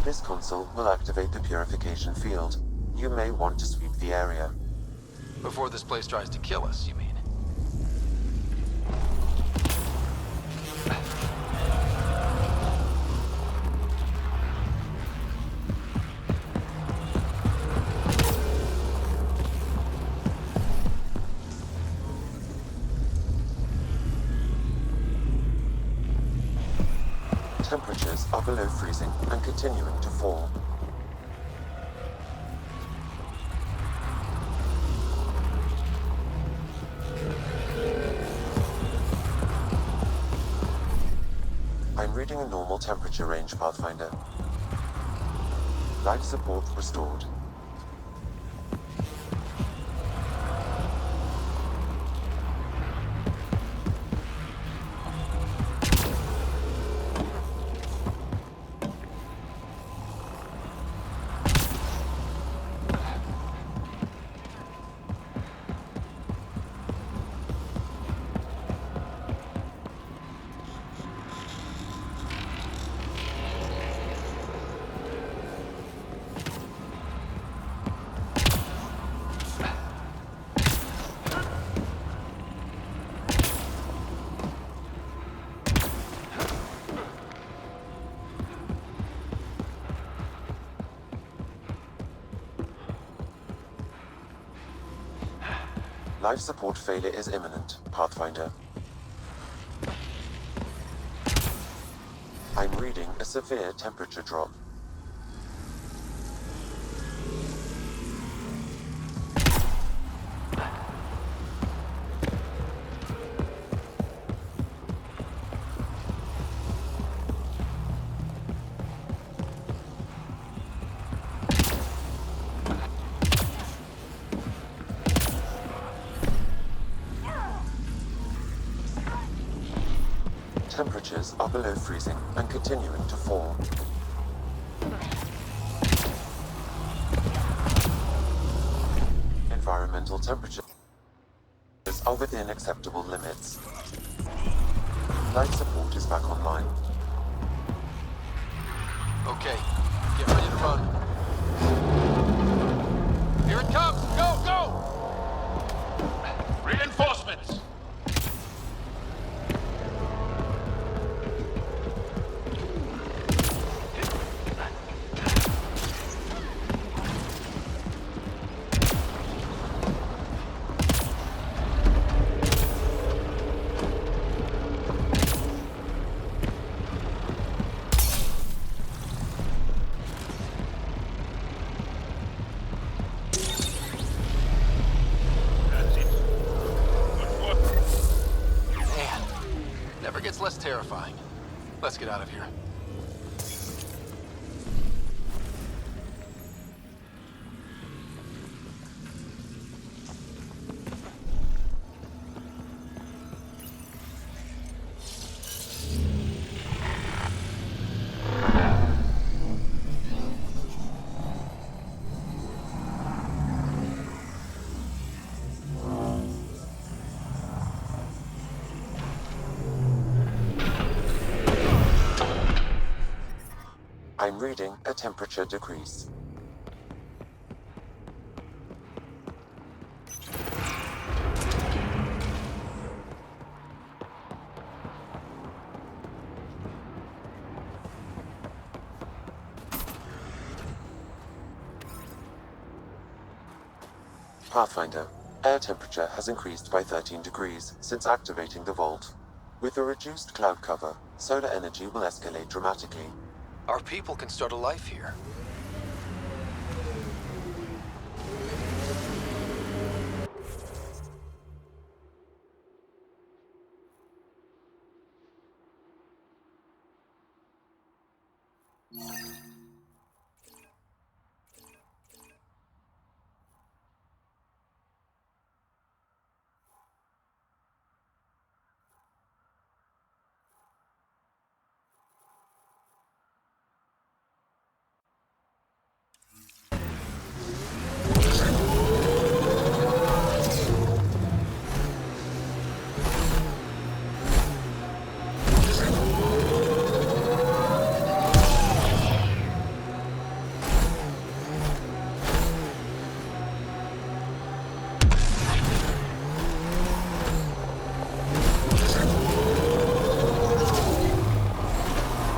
This console will activate the purification field. You may want to sweep the area. Before this place tries to kill us, you mean? Temperatures are below freezing and continuing to fall. I'm reading a normal temperature range, Pathfinder. Life support restored. Life support failure is imminent, Pathfinder. I'm reading a severe temperature drop. Temperatures are below freezing and continuing to fall. Environmental temperatures are within acceptable limits. Life support is back online. Okay, get ready to run. Here it comes! Go, go! Reinforcements! Never gets less terrifying. Let's get out of here. I'm reading a temperature decrease. Pathfinder, air temperature has increased by 13 degrees since activating the vault. With a reduced cloud cover, solar energy will escalate dramatically. Our people can start a life here.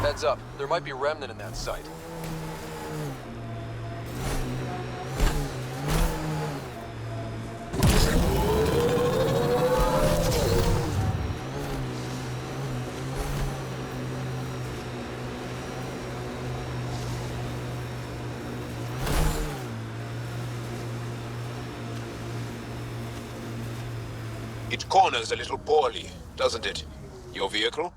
Heads up, there might be a remnant in that site. It corners a little poorly, doesn't it? Your vehicle?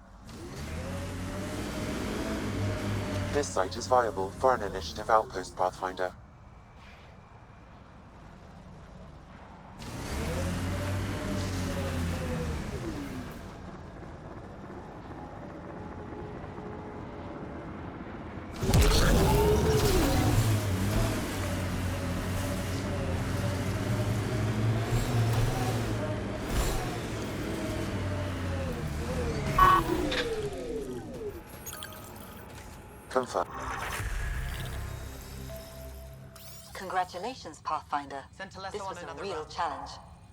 This site is viable for an initiative outpost, Pathfinder. Confirm. Congratulations, Pathfinder. This was a real challenge.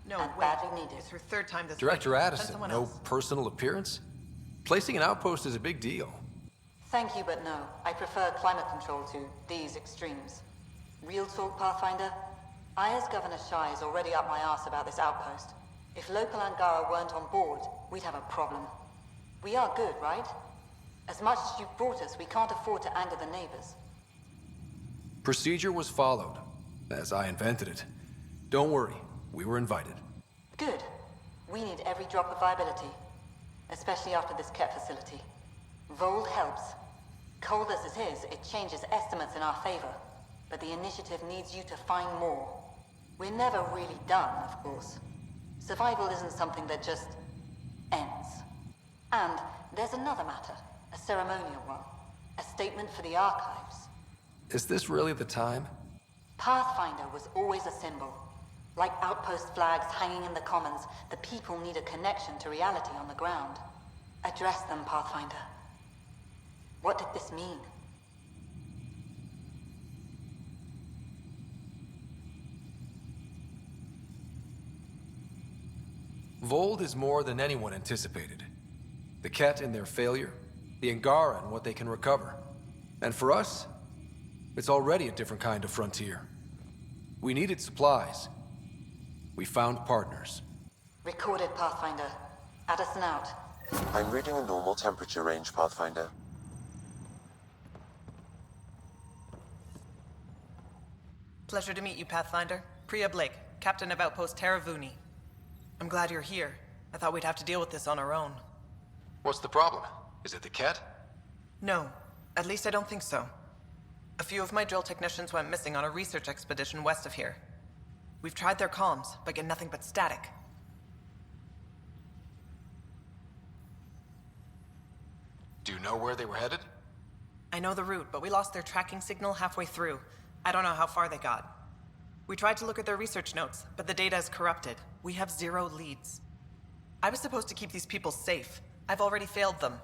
No, and wait. badly needed. It's her third time this Director week. Send Addison, someone no else. personal appearance? Placing an outpost is a big deal. Thank you, but no. I prefer climate control to these extremes. Real talk, Pathfinder? I, as Governor Shai, is already up my arse about this outpost. If local Angara weren't on board, we'd have a problem. We are good, right? As much as you've brought us, we can't afford to anger the neighbors. Procedure was followed, as I invented it. Don't worry, we were invited. Good. We need every drop of viability, especially after this Ket facility. Vold helps. Cold as it is, it changes estimates in our favor, but the initiative needs you to find more. We're never really done, of course. Survival isn't something that just ends. And there's another matter, a ceremonial one. A statement for the archives. Is this really the time? Pathfinder was always a symbol. Like outpost flags hanging in the commons, the people need a connection to reality on the ground. Address them, Pathfinder. What did this mean? Vold is more than anyone anticipated. The Ket and their failure, the Angara and what they can recover. And for us, it's already a different kind of frontier. We needed supplies. We found partners. Recorded, Pathfinder. Addison out. I'm reading a normal temperature range, Pathfinder. Pleasure to meet you, Pathfinder. Priya Blake, Captain of Outpost Taravuni. I'm glad you're here. I thought we'd have to deal with this on our own. What's the problem? Is it the Ket? No. At least I don't think so. A few of my drill technicians went missing on a research expedition west of here. We've tried their comms, but get nothing but static. Do you know where they were headed? I know the route, but we lost their tracking signal halfway through. I don't know how far they got. We tried to look at their research notes, but the data is corrupted. We have 0 leads. I was supposed to keep these people safe. I've already failed them.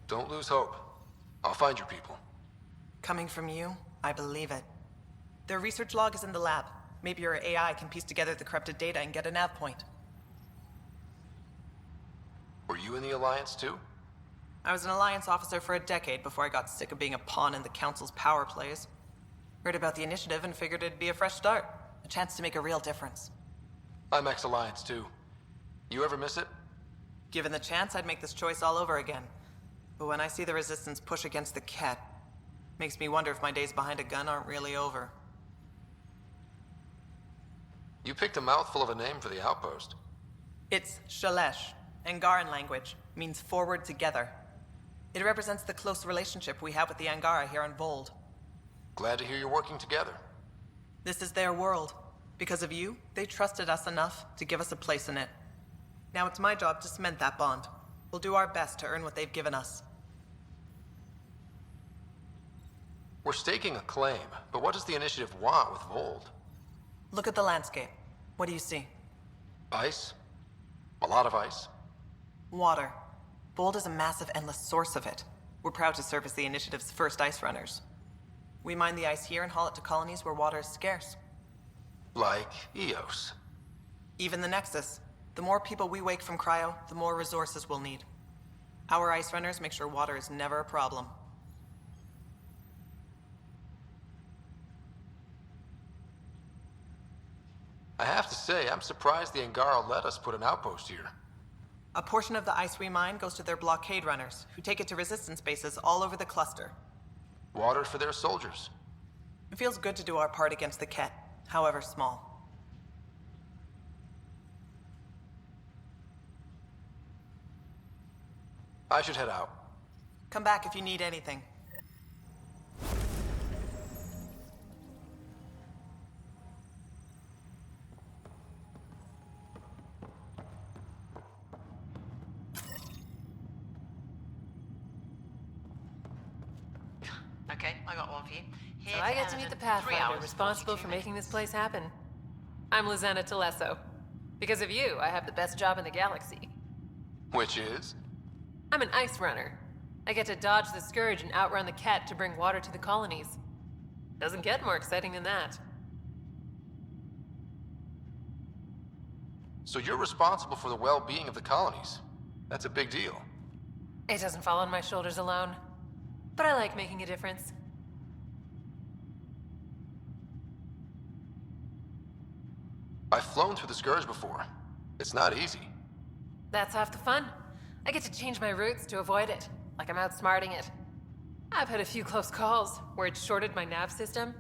Don't lose hope. I'll find your people. Coming from you, I believe it. Their research log is in the lab. Maybe your AI can piece together the corrupted data and get a nav point. Were you in the Alliance too? I was an Alliance officer for a decade before I got sick of being a pawn in the Council's power plays. Heard about the initiative and figured it'd be a fresh start. A chance to make a real difference. I'm ex-Alliance too. You ever miss it? Given the chance, I'd make this choice all over again. But when I see the Resistance push against the Ket, makes me wonder if my days behind a gun aren't really over. You picked a mouthful of a name for the outpost. It's Shalesh. Angaran language. Means forward together. It represents the close relationship we have with the Angara here on Vold. Glad to hear you're working together. This is their world. Because of you, they trusted us enough to give us a place in it. Now it's my job to cement that bond. We'll do our best to earn what they've given us. We're staking a claim, but what does the initiative want with Vold? Look at the landscape. What do you see? Ice? A lot of ice. Water. Vold is a massive, endless source of it. We're proud to serve as the initiative's first ice runners. We mine the ice here and haul it to colonies where water is scarce. Like Eos. Even the Nexus. The more people we wake from cryo, the more resources we'll need. Our ice runners make sure water is never a problem. I have to say, I'm surprised the Angara let us put an outpost here. A portion of the ice we mine goes to their blockade runners, who take it to resistance bases all over the cluster. Water for their soldiers. It feels good to do our part against the Ket, however small. I should head out. Come back if you need anything. Okay, I got one for you. So I get to meet the Pathfinder responsible for making this place happen. I'm Lizanna Telesso. Because of you, I have the best job in the galaxy. Which is? I'm an ice runner. I get to dodge the Scourge and outrun the Ket to bring water to the colonies. Doesn't get more exciting than that. So you're responsible for the well-being of the colonies. That's a big deal. It doesn't fall on my shoulders alone. But I like making a difference. flown through the Scourge before. It's not easy. That's half the fun. I get to change my routes to avoid it, like I'm outsmarting it. I've had a few close calls where it shorted my nav system.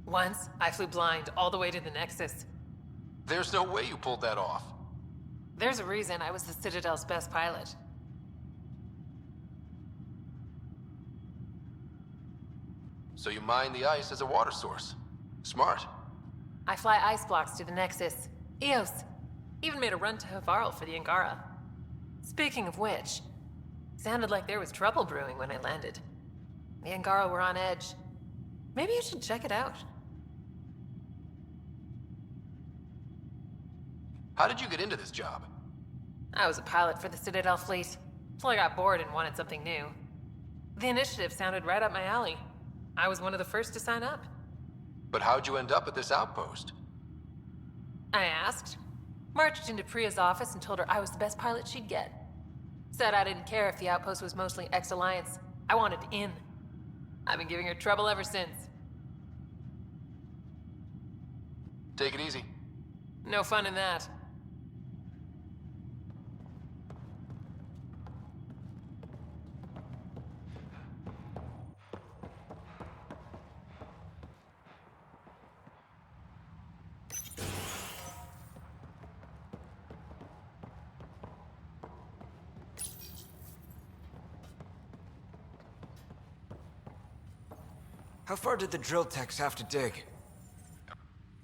Once, I flew blind all the way to the Nexus. There's no way you pulled that off. There's a reason I was the Citadel's best pilot. So you mine the ice as a water source. Smart. I fly ice blocks to the Nexus. Eos. Even made a run to Havarl for the Angara. Speaking of which, sounded like there was trouble brewing when I landed. The Angara were on edge. Maybe you should check it out. How did you get into this job? I was a pilot for the Citadel fleet, so I got bored and wanted something new. The initiative sounded right up my alley. I was one of the first to sign up. But how'd you end up at this outpost? I asked. Marched into Priya's office and told her I was the best pilot she'd get. Said I didn't care if the outpost was mostly ex-Alliance. I wanted in. I've been giving her trouble ever since. Take it easy. No fun in that. How far did the drill techs have to dig?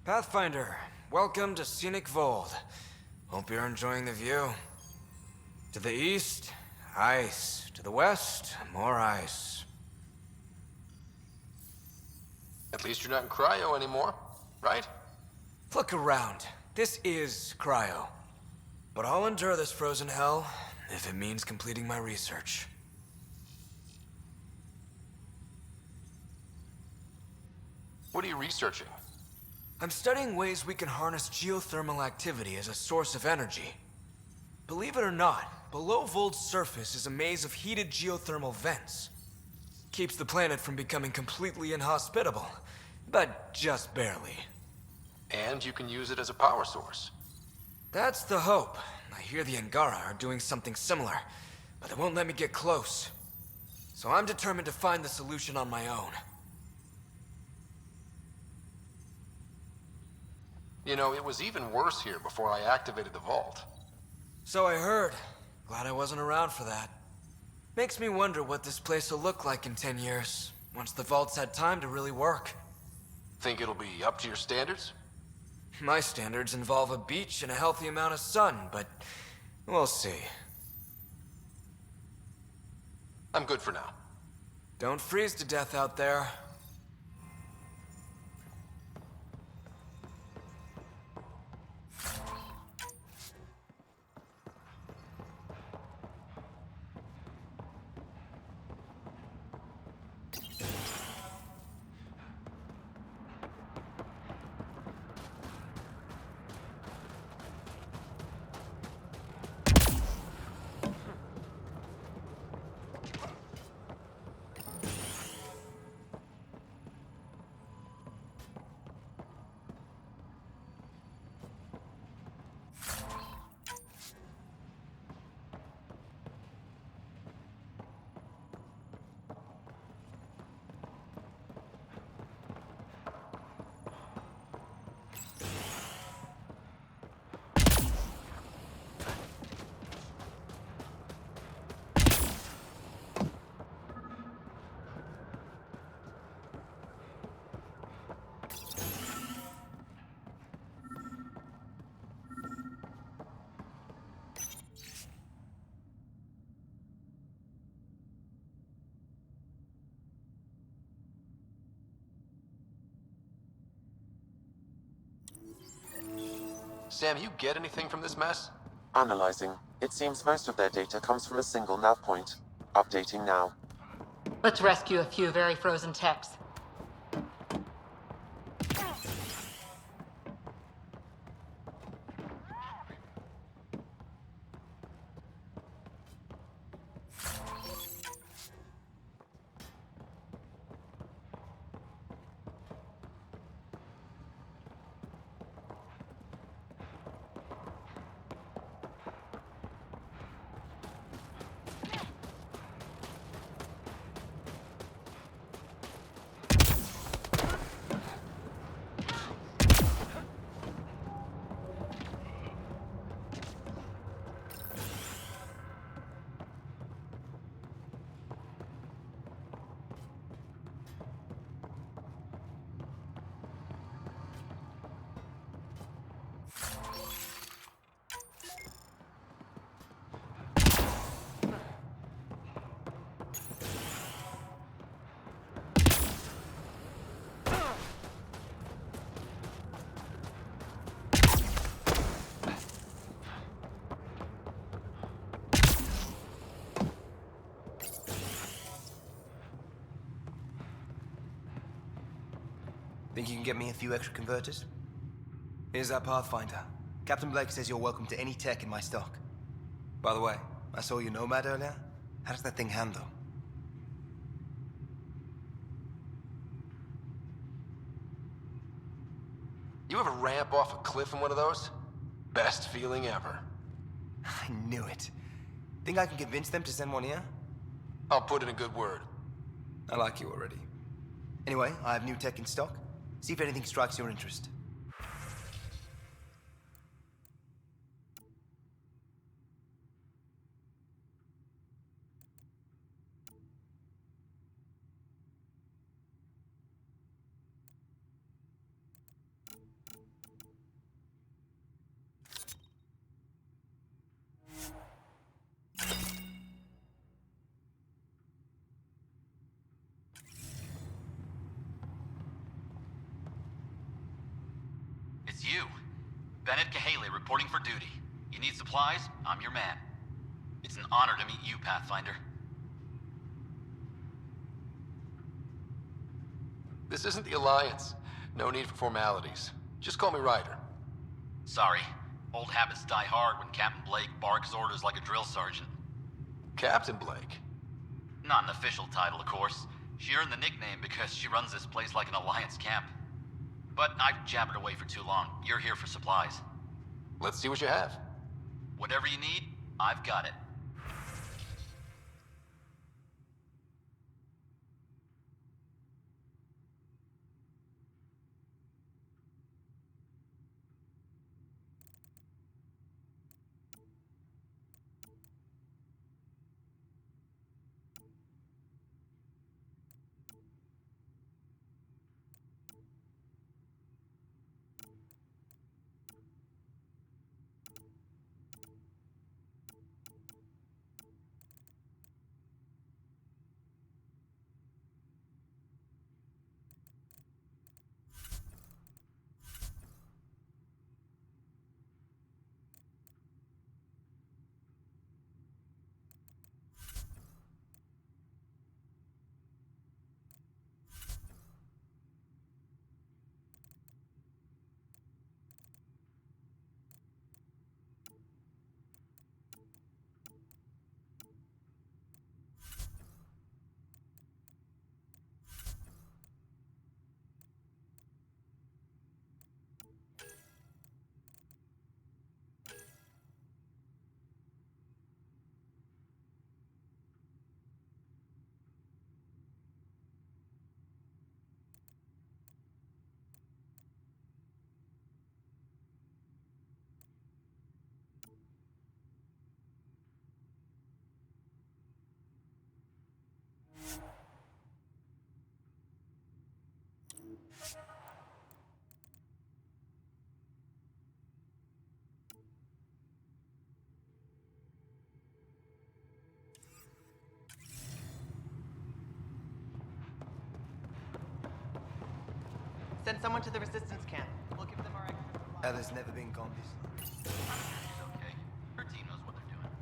Pathfinder, welcome to Scenic Vold. Hope you're enjoying the view. To the east, ice. To the west, more ice. At least you're not in cryo anymore, right? Look around. This is cryo. But I'll endure this frozen hell if it means completing my research. What are you researching? I'm studying ways we can harness geothermal activity as a source of energy. Believe it or not, below Vold's surface is a maze of heated geothermal vents. Keeps the planet from becoming completely inhospitable, but just barely. And you can use it as a power source. That's the hope. I hear the Angara are doing something similar, but they won't let me get close. So I'm determined to find the solution on my own. You know, it was even worse here before I activated the vault. So I heard. Glad I wasn't around for that. Makes me wonder what this place will look like in 10 years, once the vault's had time to really work. Think it'll be up to your standards? My standards involve a beach and a healthy amount of sun, but we'll see. I'm good for now. Don't freeze to death out there. Sam, you get anything from this mess? Analyzing. It seems most of their data comes from a single nav point. Updating now. Let's rescue a few very frozen techs. Think you can get me a few extra converters? Here's that Pathfinder. Captain Blake says you're welcome to any tech in my stock. By the way, I saw your Nomad earlier. How does that thing handle? You ever ramp off a cliff in one of those? Best feeling ever. I knew it. Think I can convince them to send one here? I'll put in a good word. I like you already. Anyway, I have new tech in stock. See if anything strikes your interest. It's you. Bennett Cahaley reporting for duty. You need supplies? I'm your man. It's an honor to meet you, Pathfinder. This isn't the Alliance. No need for formalities. Just call me Ryder. Sorry. Old habits die hard when Captain Blake barks orders like a drill sergeant. Captain Blake? Not an official title, of course. She earned the nickname because she runs this place like an Alliance camp. But I've jabbered away for too long. You're here for supplies. Let's see what you have. Whatever you need, I've got it. Send someone to the resistance camp. We'll give them our extra supplies. Heather's never been gone this long. Okay. Her team knows what they're doing.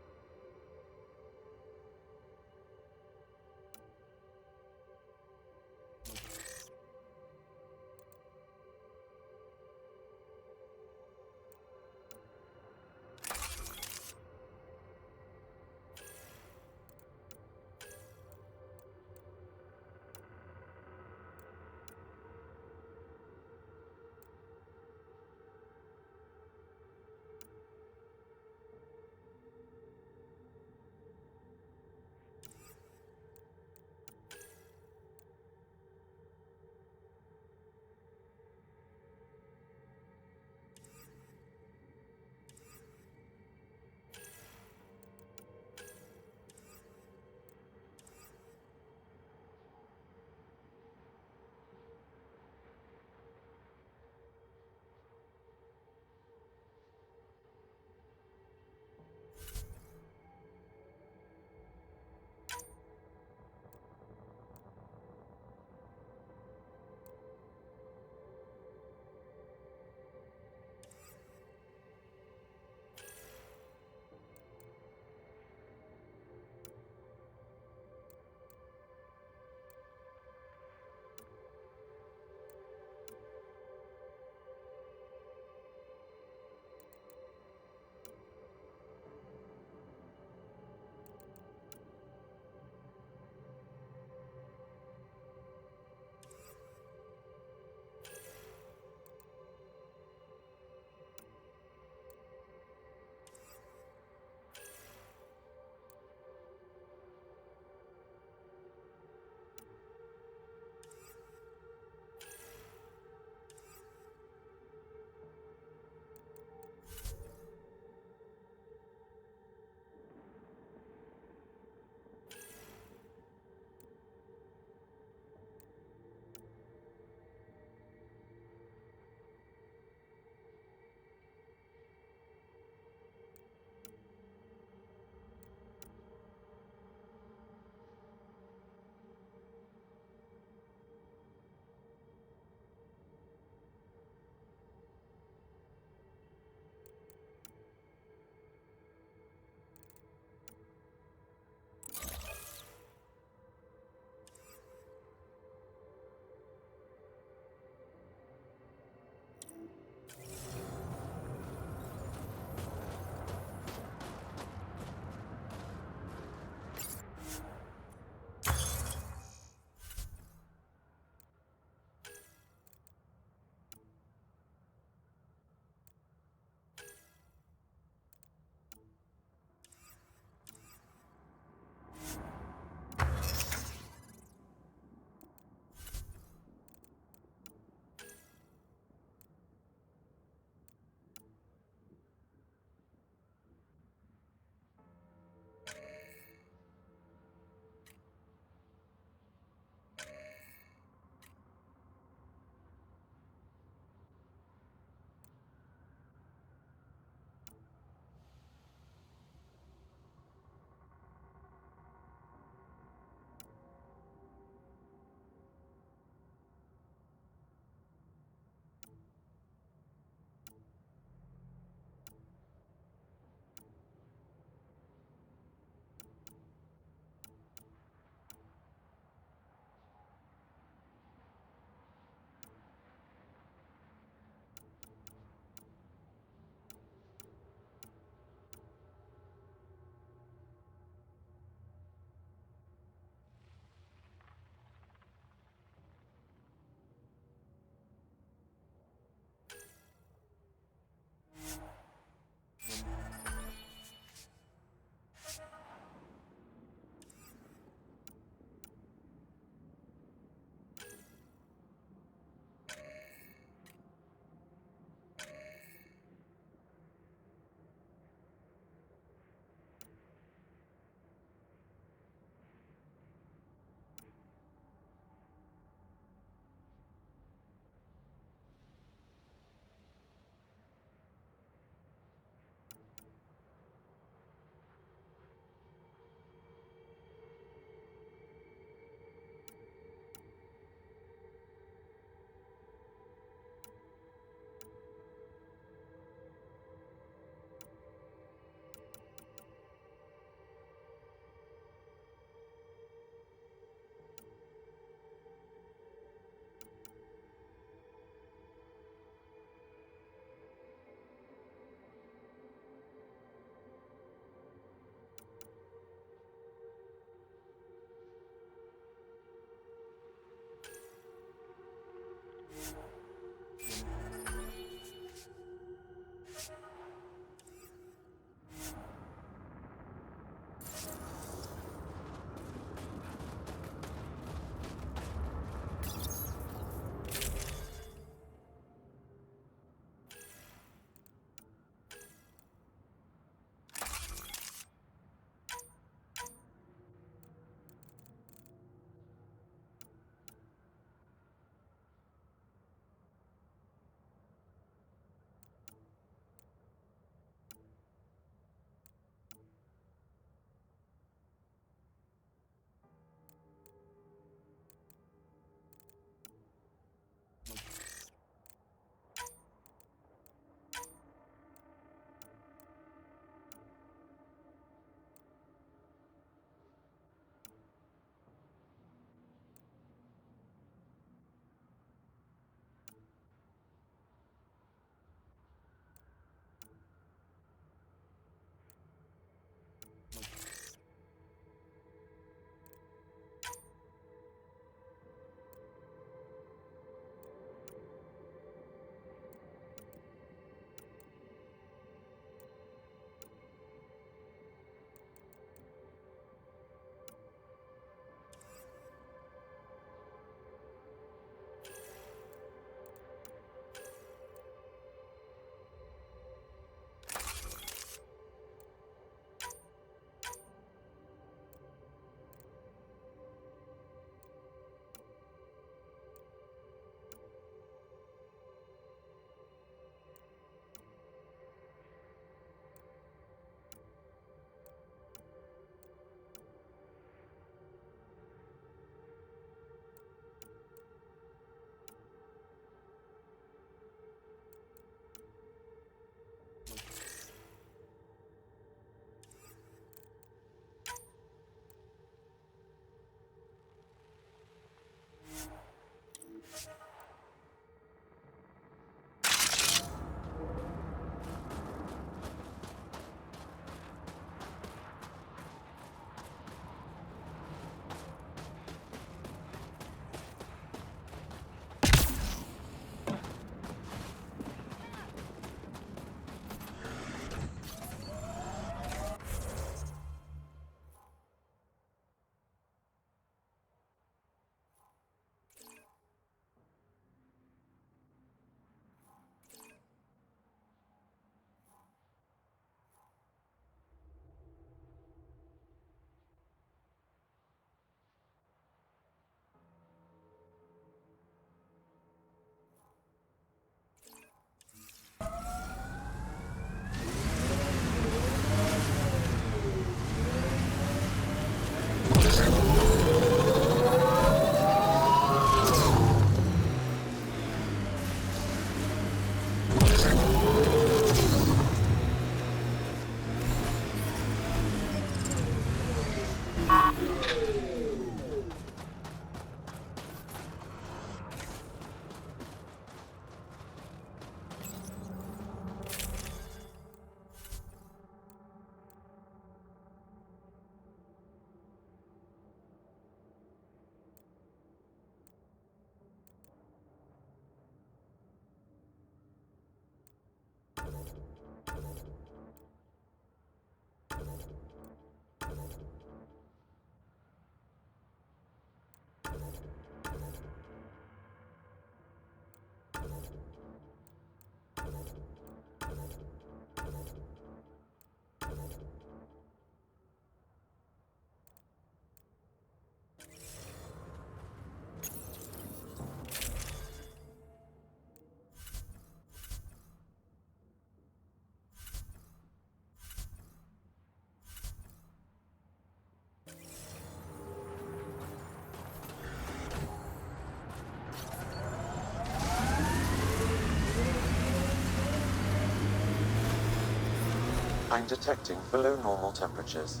I'm detecting below normal temperatures.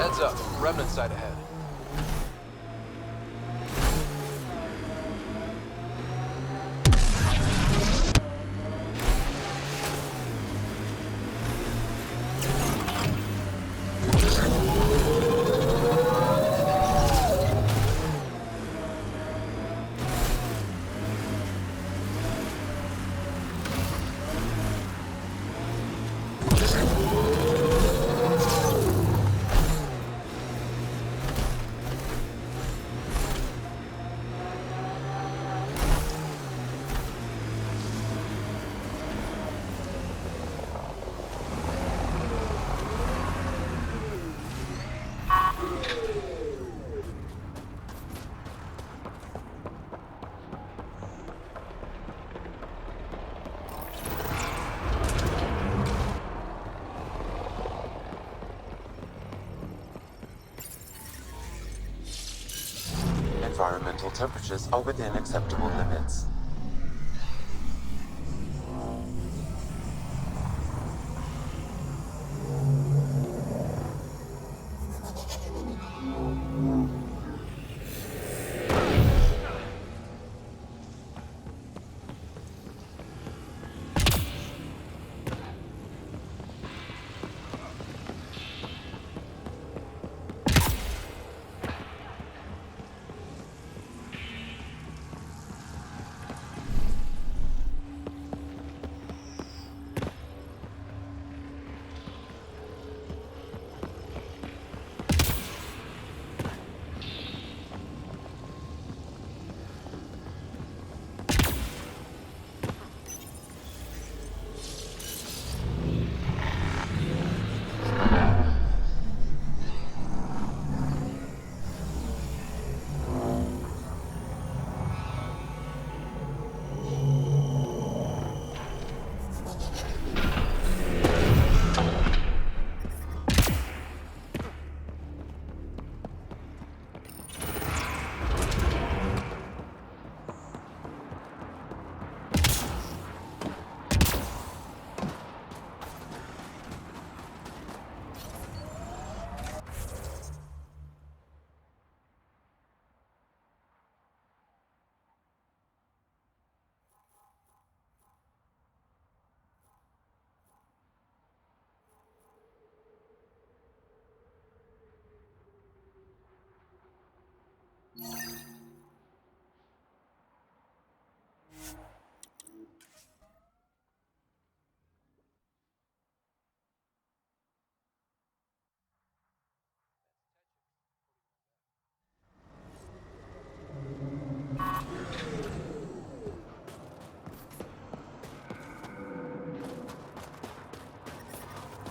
Heads up, remnant site ahead. Environmental temperatures are within acceptable limits.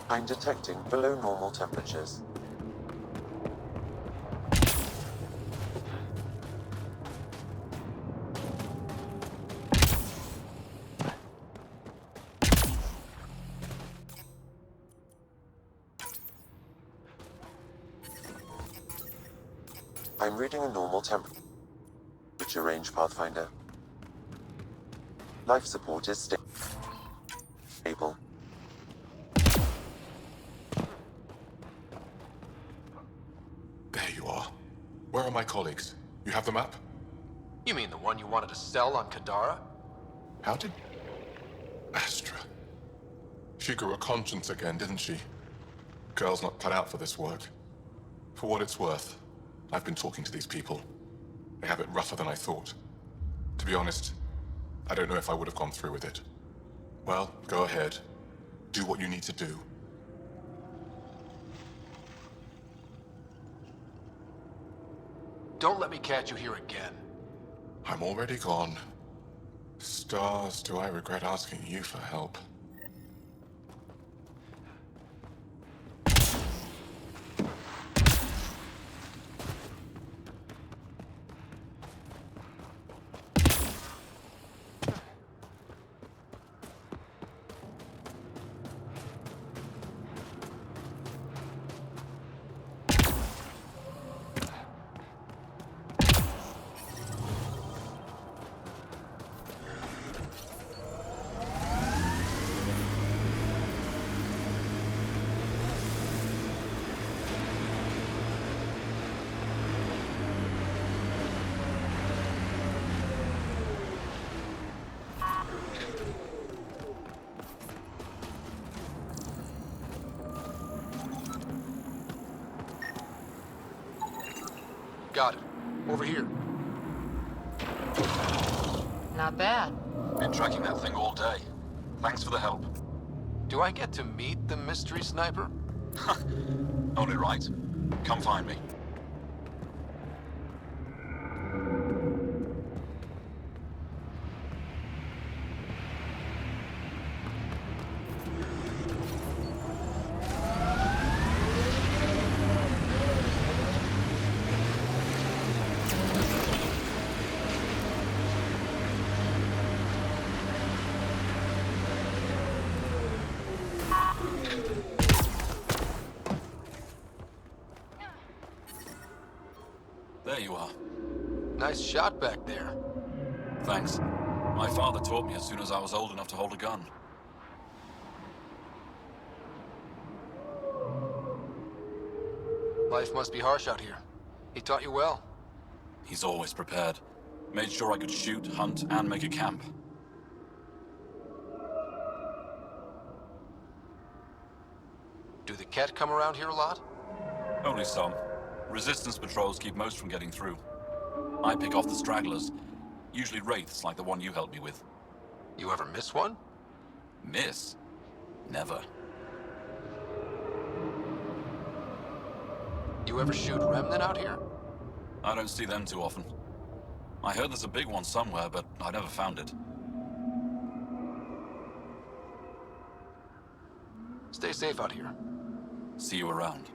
I'm detecting below normal temperatures. I'm reading a normal temperature range, Pathfinder. Life support is stable. There you are. Where are my colleagues? You have the map? You mean the one you wanted to sell on Kadara? How did... Astra. She grew a conscience again, didn't she? Girl's not cut out for this work. For what it's worth, I've been talking to these people. They have it rougher than I thought. To be honest, I don't know if I would have gone through with it. Well, go ahead. Do what you need to do. Don't let me catch you here again. I'm already gone. Stars, do I regret asking you for help? Got it. Over here. Not bad. Been tracking that thing all day. Thanks for the help. Do I get to meet the mystery sniper? Only right. Come find me. There you are. Nice shot back there. Thanks. My father taught me as soon as I was old enough to hold a gun. Life must be harsh out here. He taught you well. He's always prepared. Made sure I could shoot, hunt, and make a camp. Do the Ket come around here a lot? Only some. Resistance patrols keep most from getting through. I pick off the stragglers. Usually wraiths like the one you helped me with. You ever miss one? Miss? Never. You ever shoot Remnant out here? I don't see them too often. I heard there's a big one somewhere, but I never found it. Stay safe out here. See you around.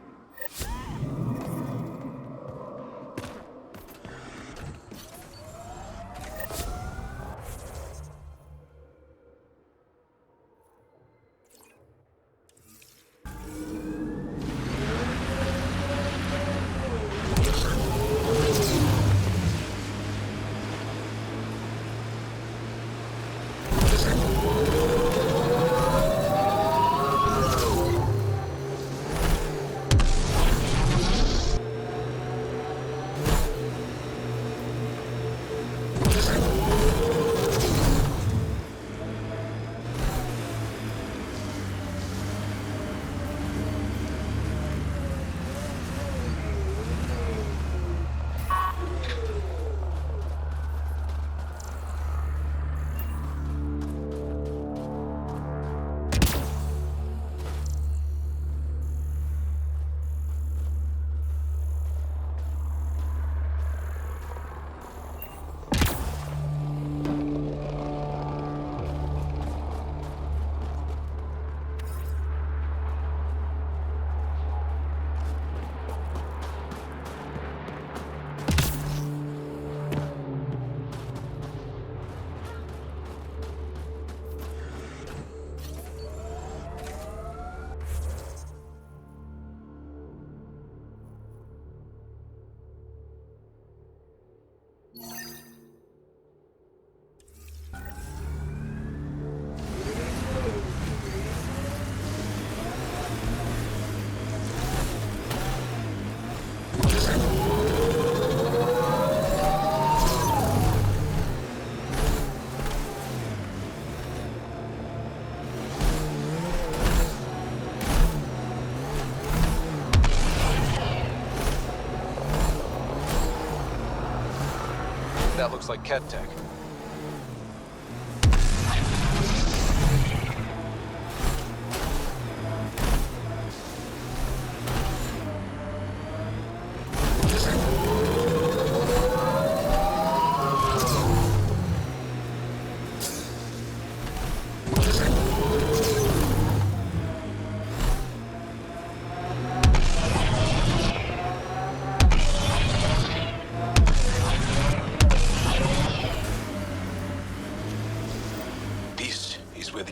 That looks like Ket tech.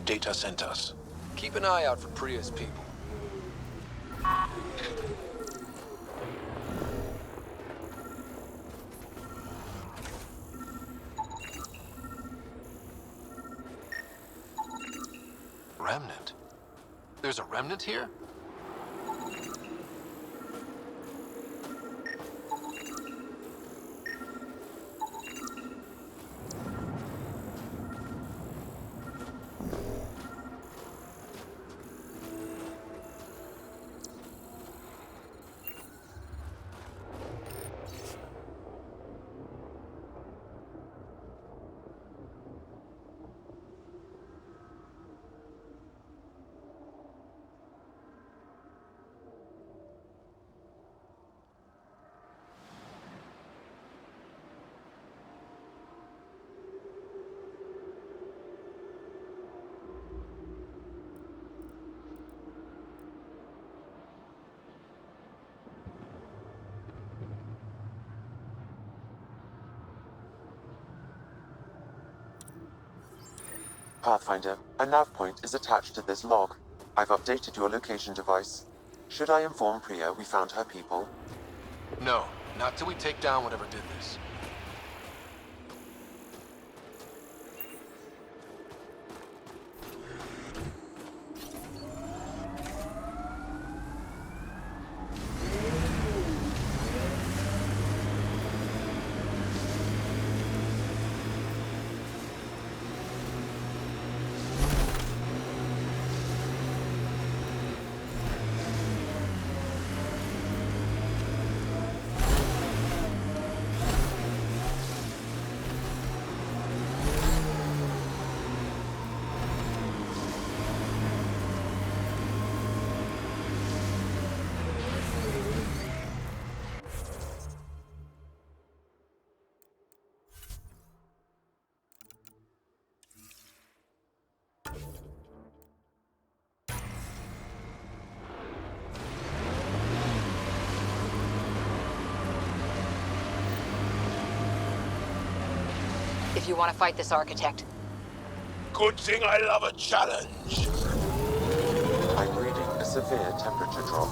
Data centers. Keep an eye out for Priya's people. Remnant? There's a remnant here? Pathfinder, a nav point is attached to this log. I've updated your location device. Should I inform Priya we found her people? No, not till we take down whatever did this. If you want to fight this architect. Good thing I love a challenge. I'm reading a severe temperature drop.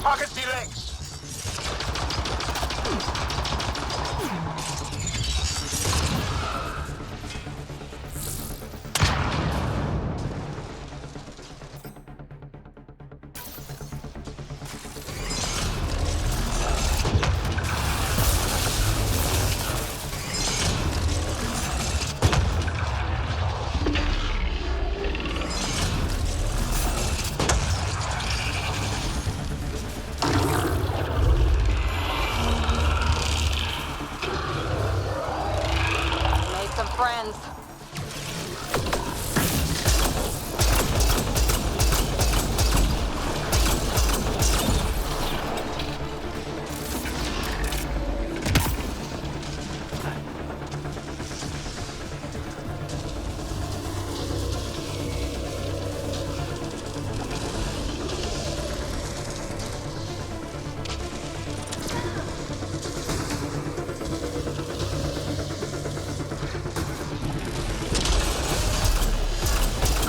Target the legs! Made some friends.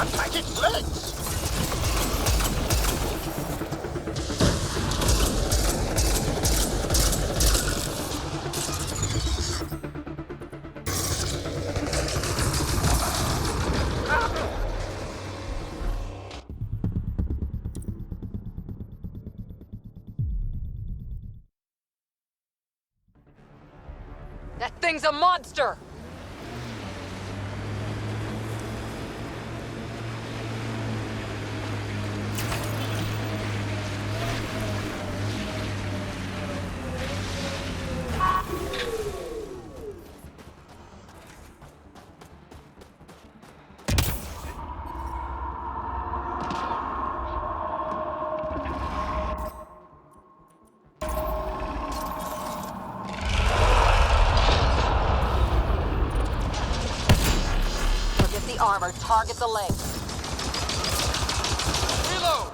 Attack its legs! That thing's a monster! Forget the armor, target the legs. Reload!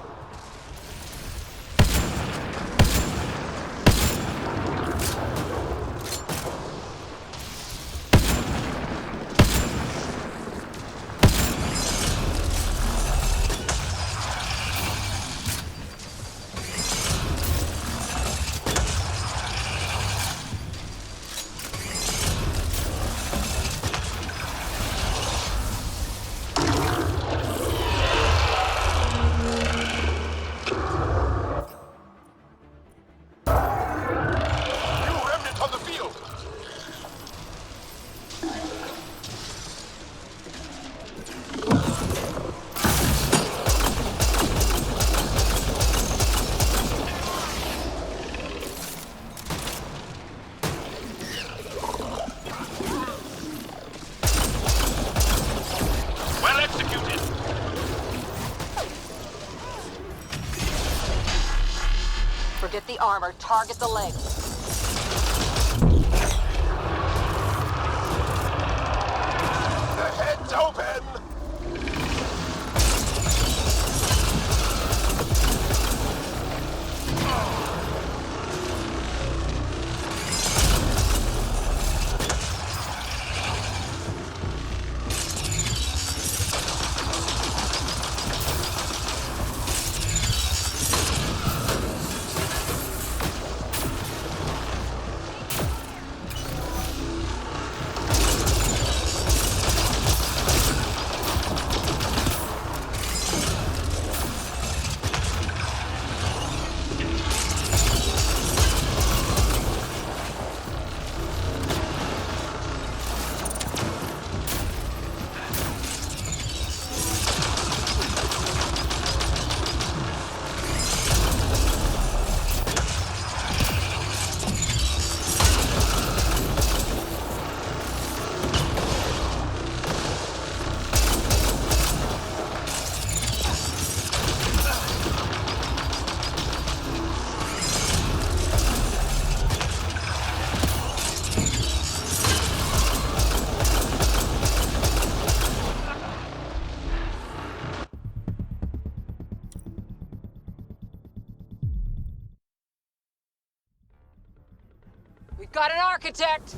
armor. Target the legs. The head's open! We've got an architect!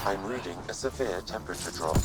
I'm reading a severe temperature drop.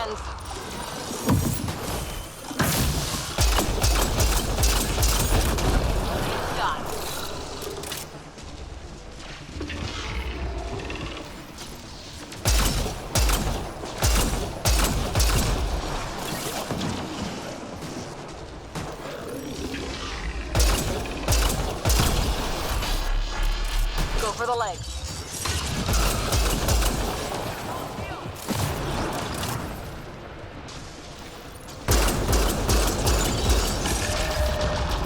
friends. Go for the legs.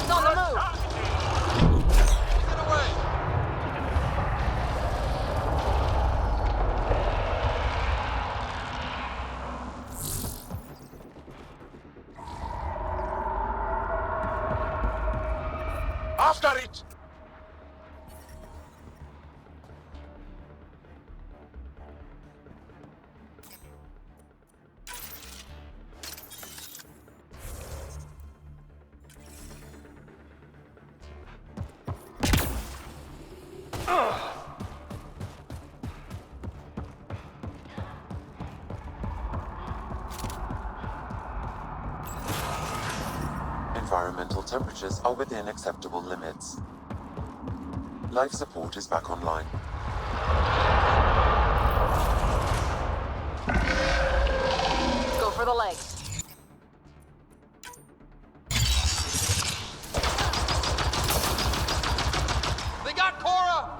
It's on the move. Get away! After it! Environmental temperatures are within acceptable limits. Life support is back online. Go for the legs. They got Cora!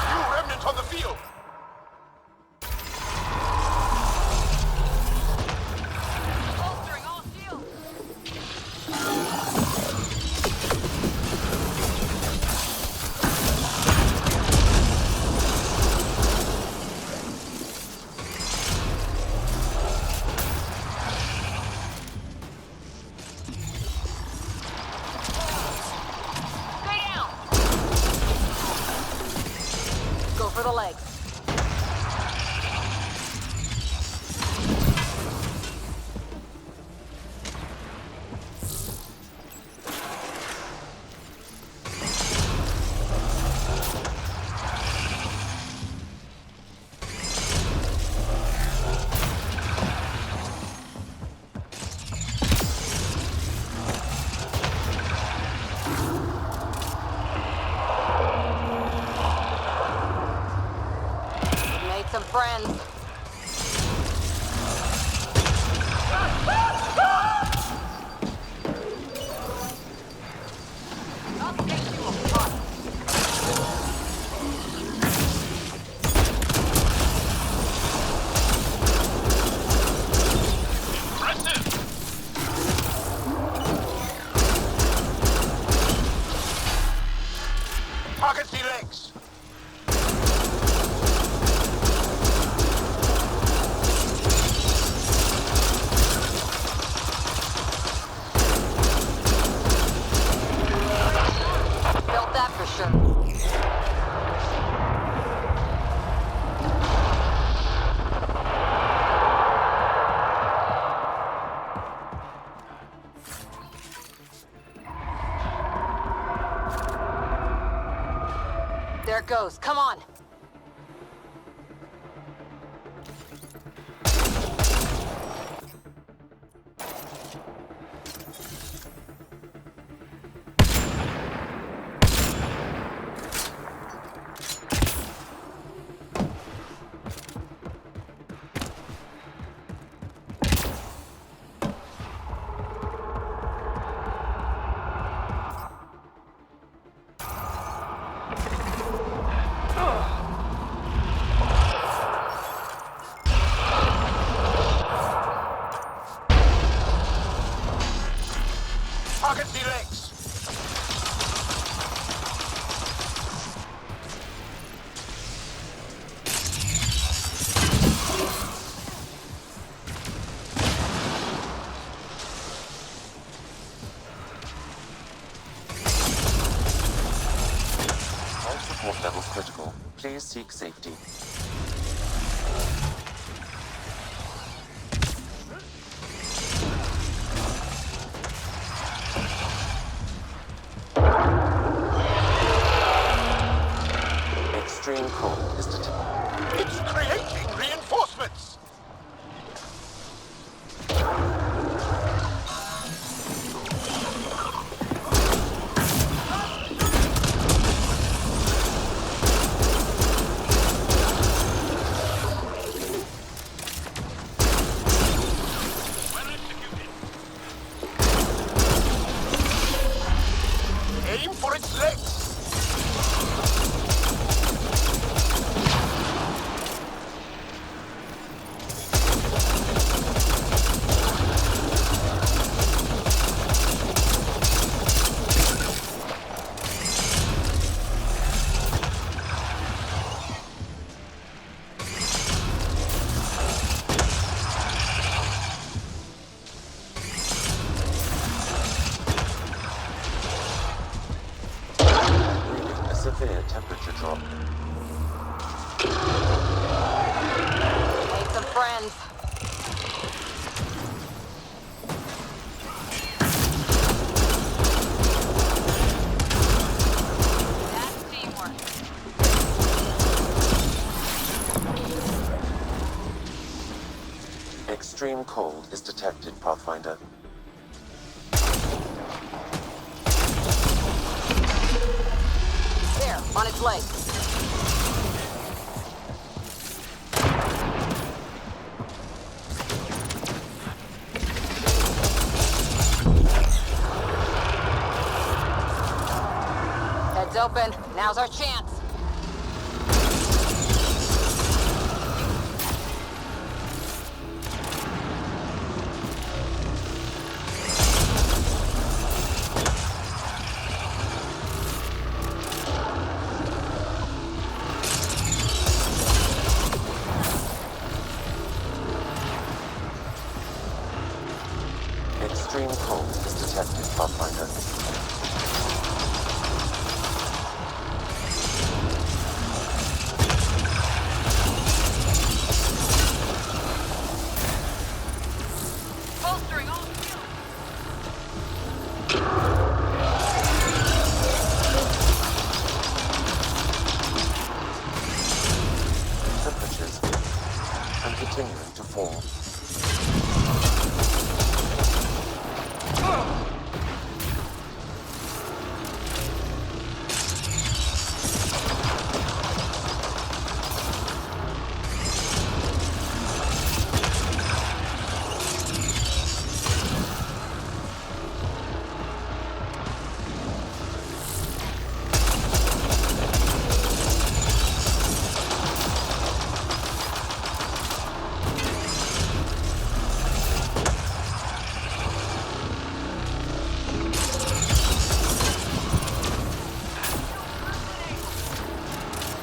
You remnant on the field! Bolstering all shields. Stay down. Go for the legs. Made some friends. I'll take you apart. Target the legs! Felt that for sure. There it goes. Come on. Target the legs! support levels critical. Please seek safety. Extreme cold is detected. It's creating reinforcements! Aim for its legs! A severe temperature drop. Made some friends. That's teamwork. Extreme cold is detected, Pathfinder. There, on its leg. Heads open. Now's our chance. Extreme cold is detected, Pathfinder. Bolstering all Temperatures and continuing to fall.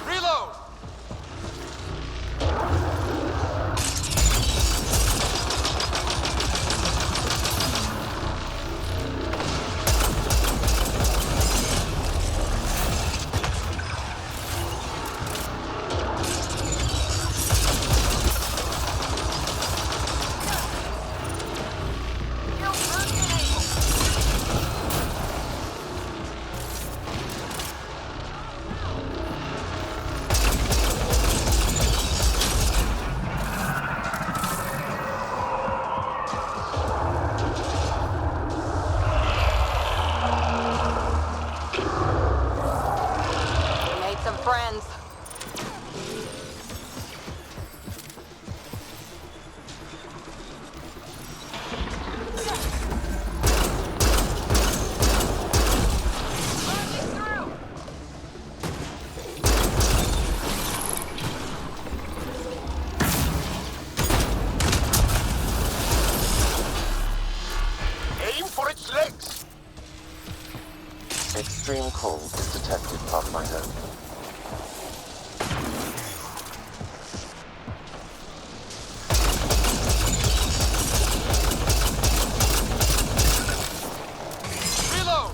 Reload! made some friends. Aim for its legs! Extreme cold is detected, Pathfinder. Reload!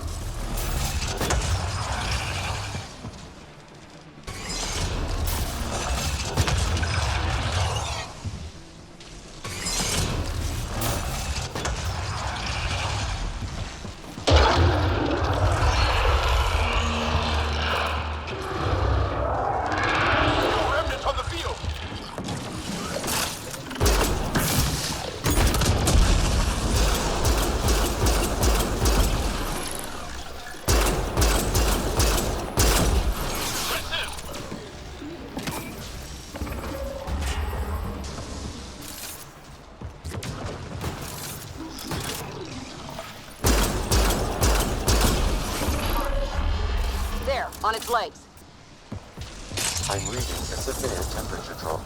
On its legs. I'm reading a severe temperature drop.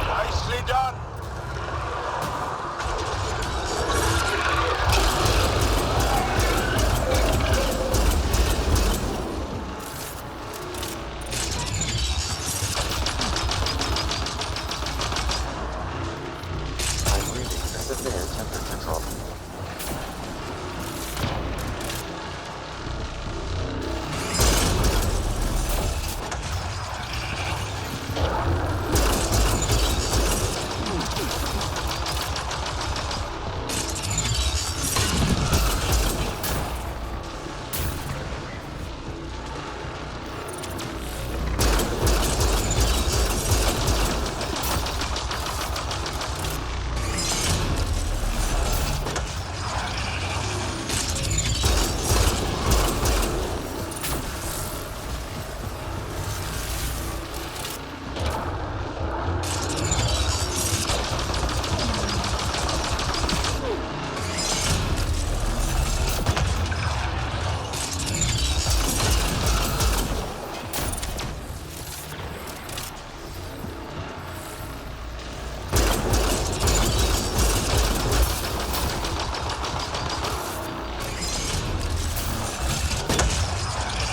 Nicely done! I'm reading a severe temperature drop.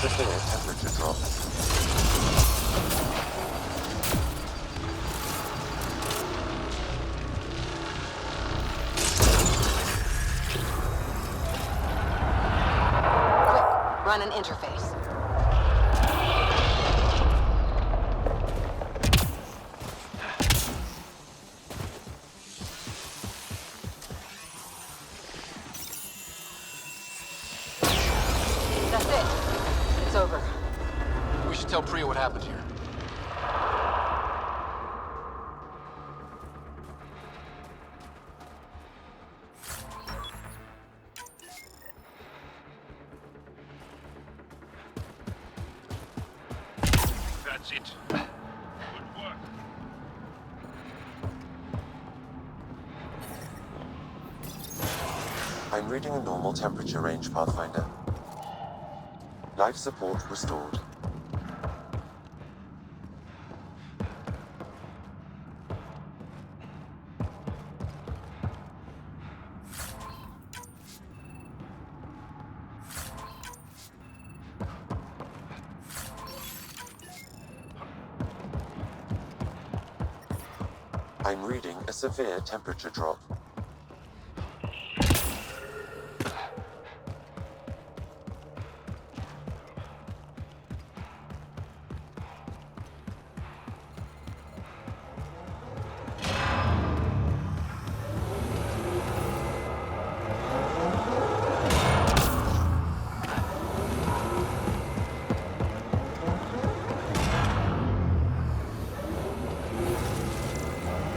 Severe temperature drop. Quick, run an interface. That's it. It's over. We should tell Priya what happened here. That's it. Good work. I'm reading a normal temperature range, Pathfinder. Life support restored. I'm reading a severe temperature drop.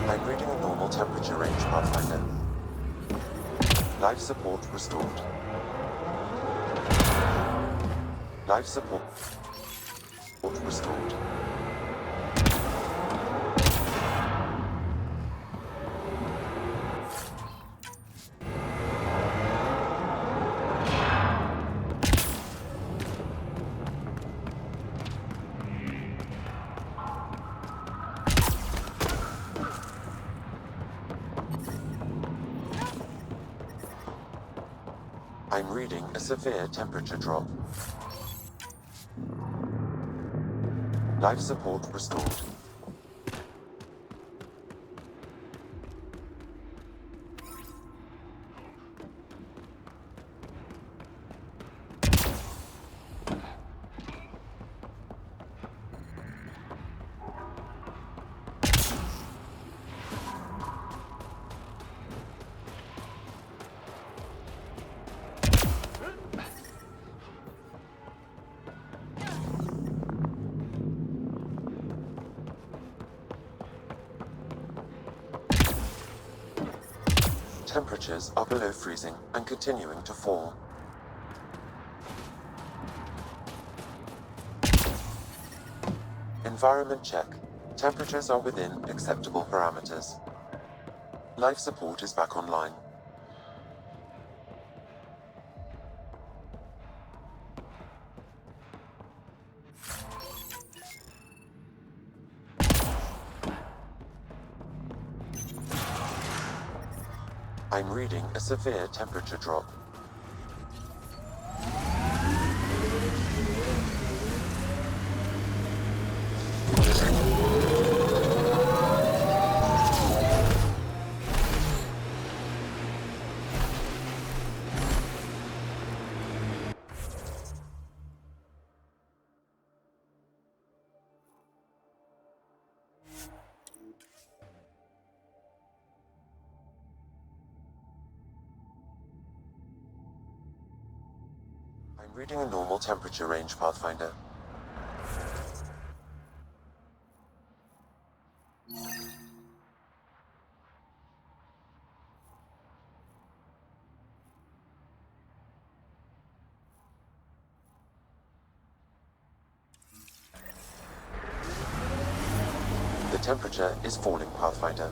I'm reading a normal temperature range, Pathfinder. Life support restored. Life support restored. I'm reading a severe temperature drop. Life support restored. Temperatures are below freezing and continuing to fall. Environment check. Temperatures are within acceptable parameters. Life support is back online. I'm reading a severe temperature drop. I'm reading a normal temperature range, Pathfinder. The temperature is falling, Pathfinder.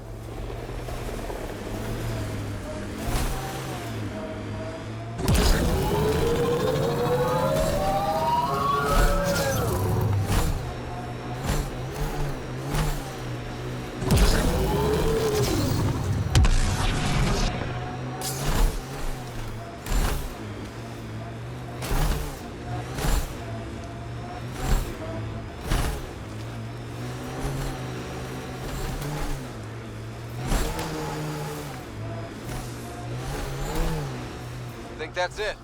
Think that's it?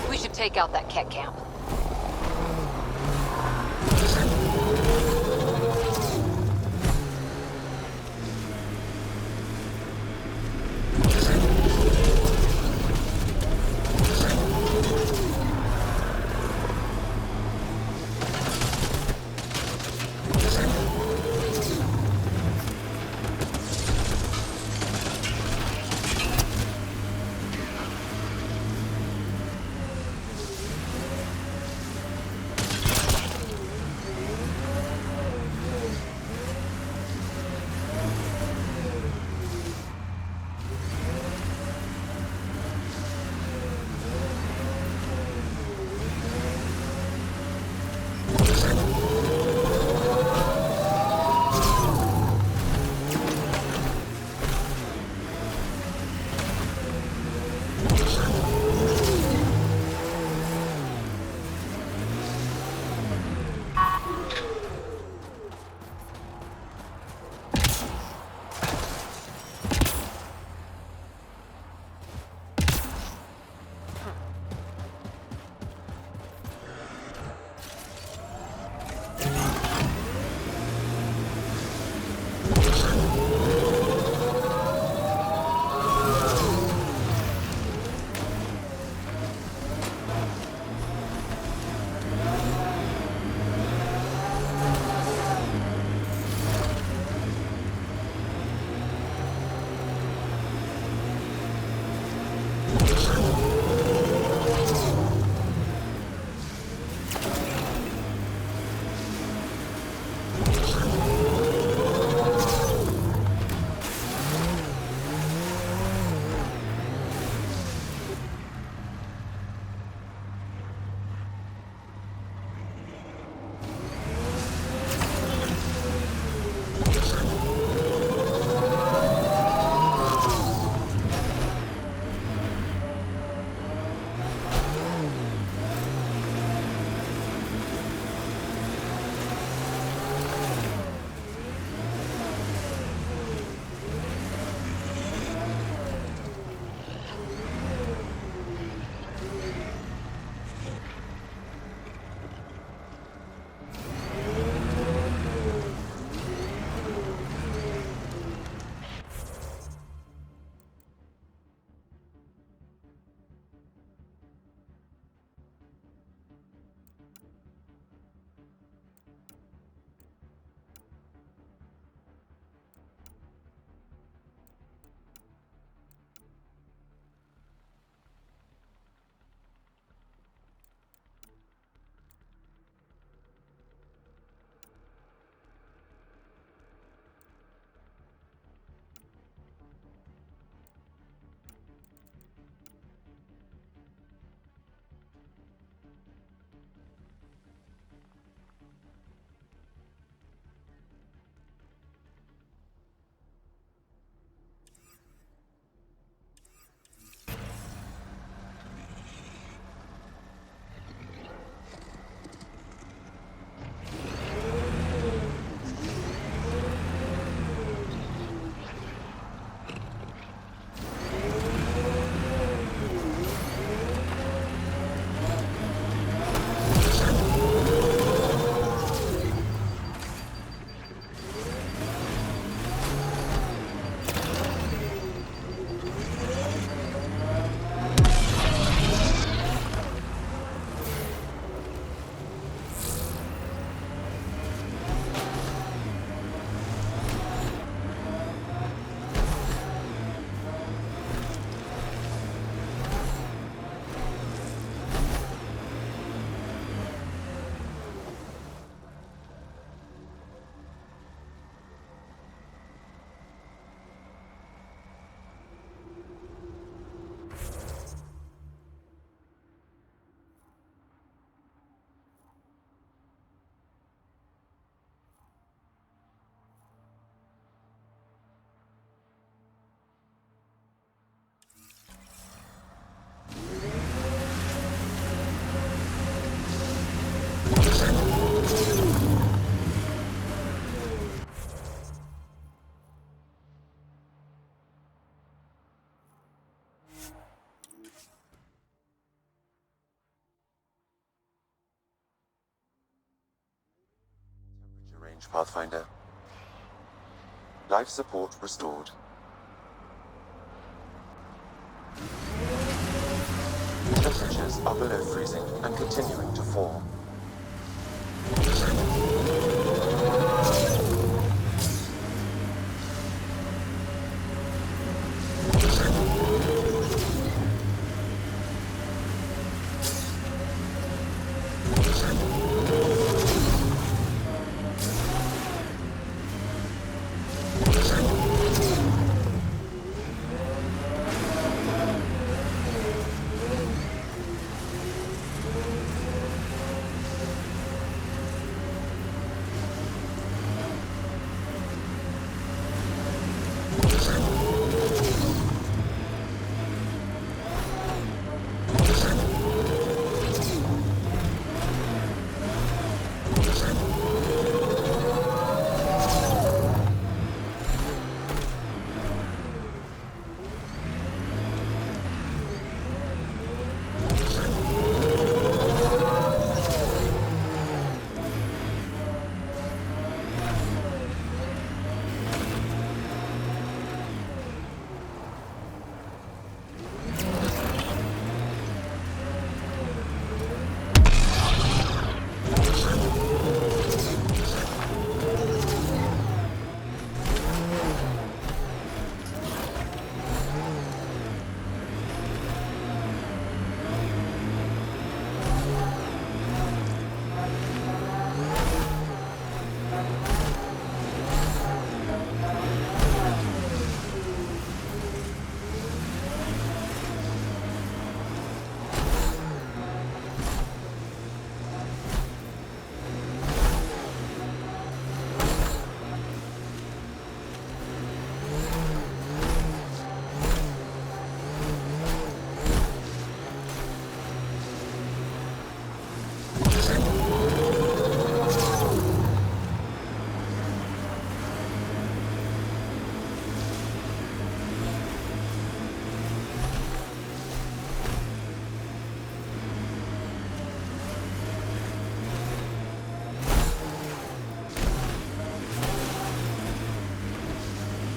We should take out that Ket camp. range, Pathfinder. Life support restored. Temperatures are below freezing and continuing to fall.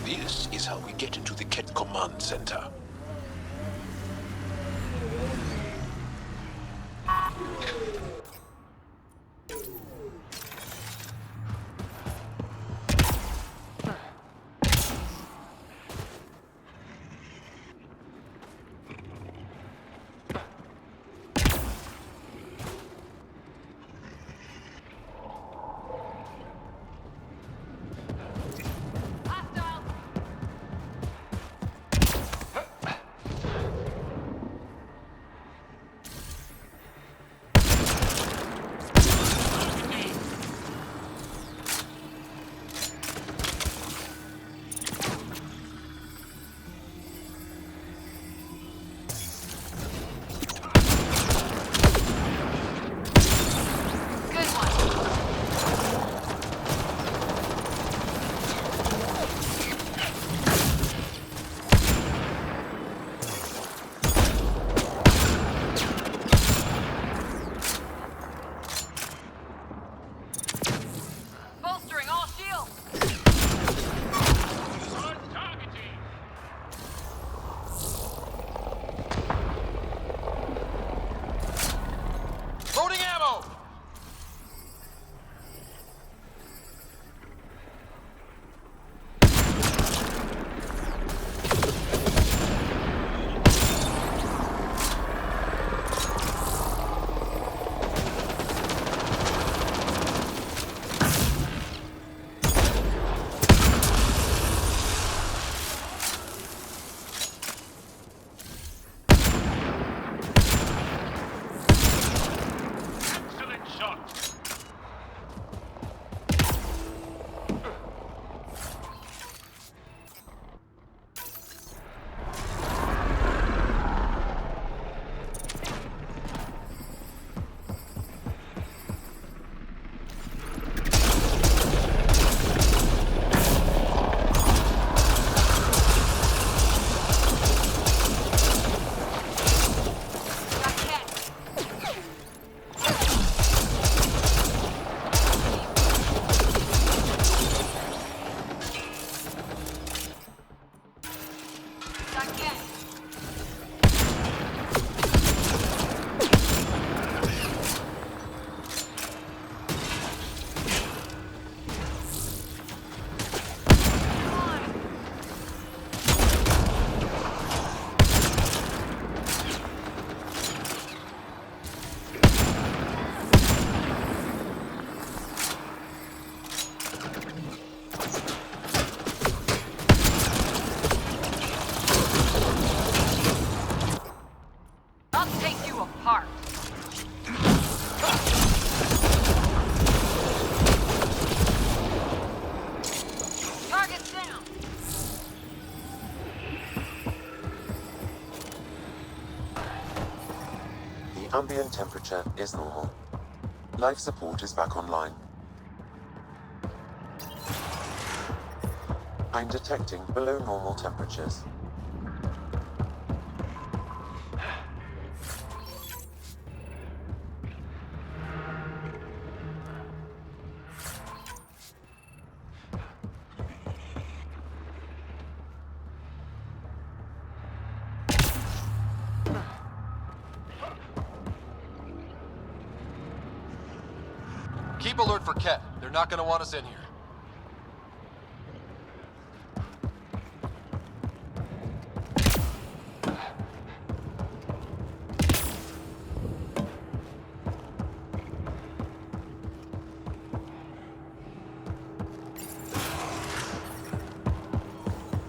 This is how we get into the Ket Command Center. ambient temperature is normal. Life support is back online. I'm detecting below normal temperatures. Keep alert for Ket. They're not gonna want us in here.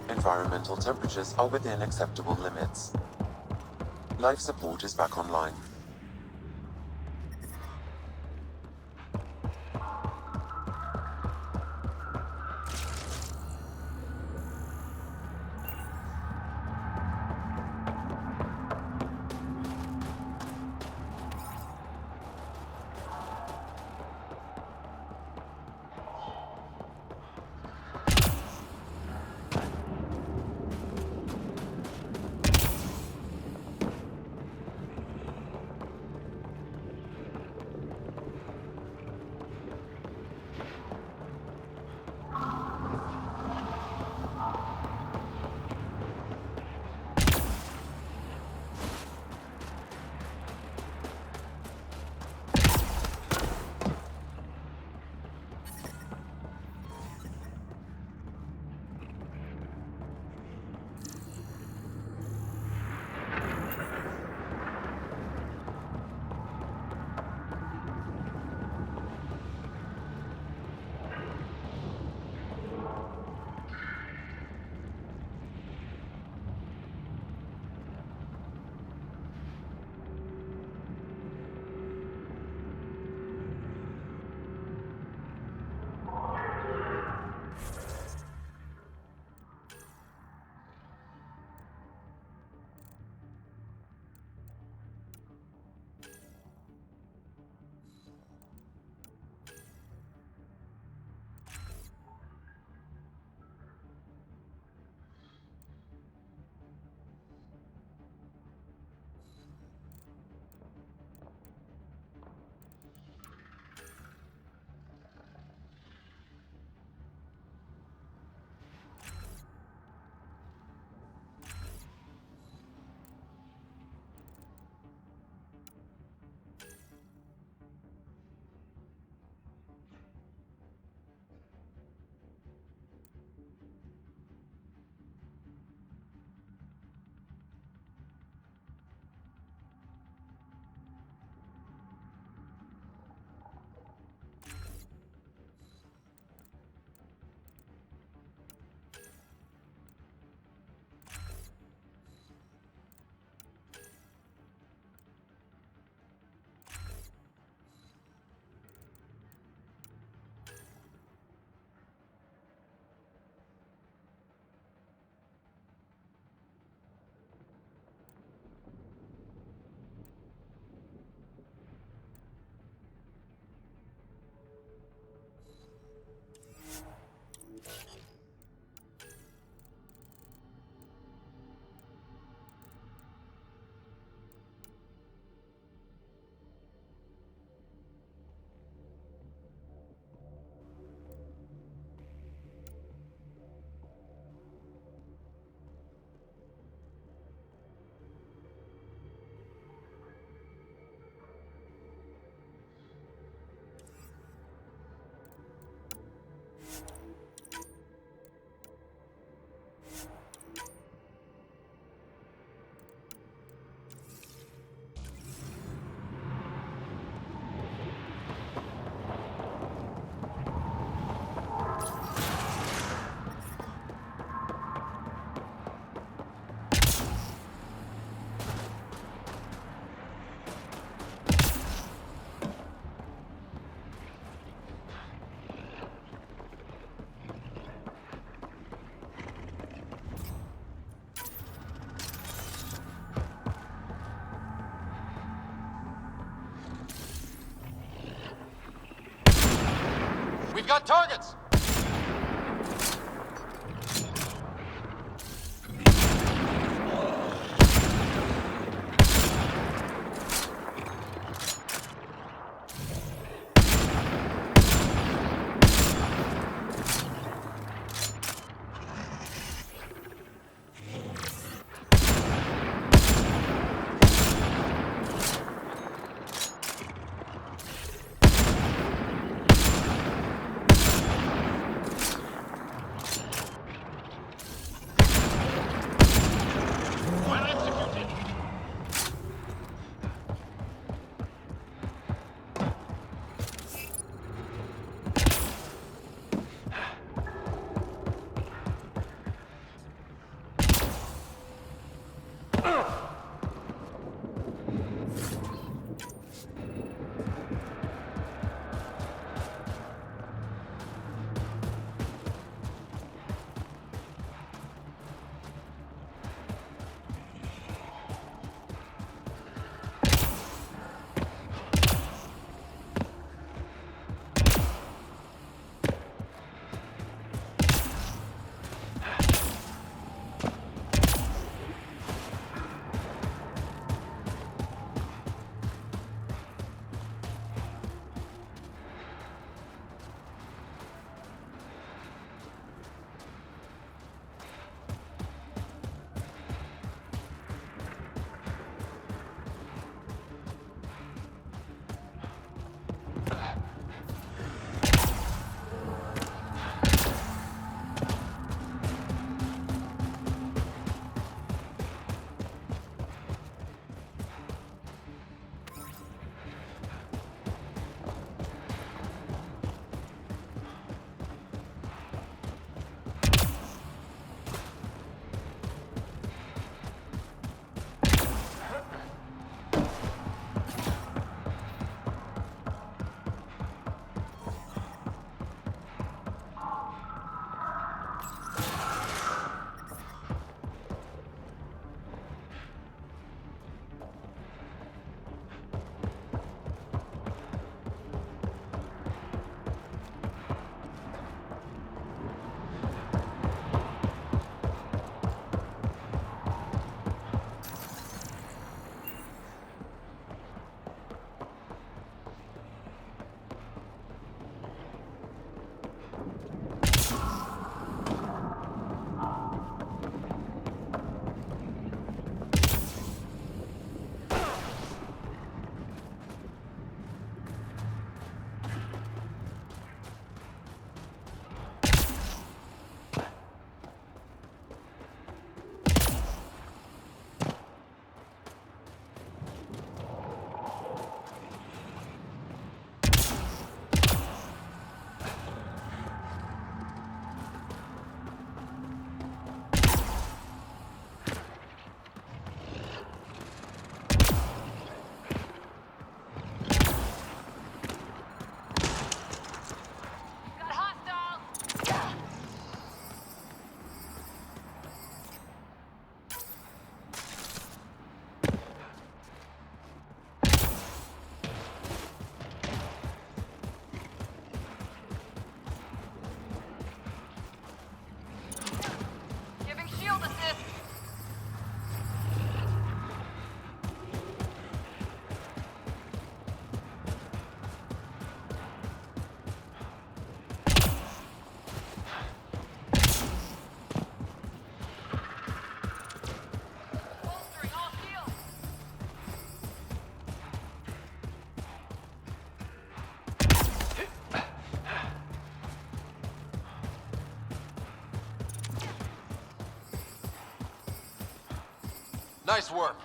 Environmental temperatures are within acceptable limits. Life support is back online. got targets! Nice work.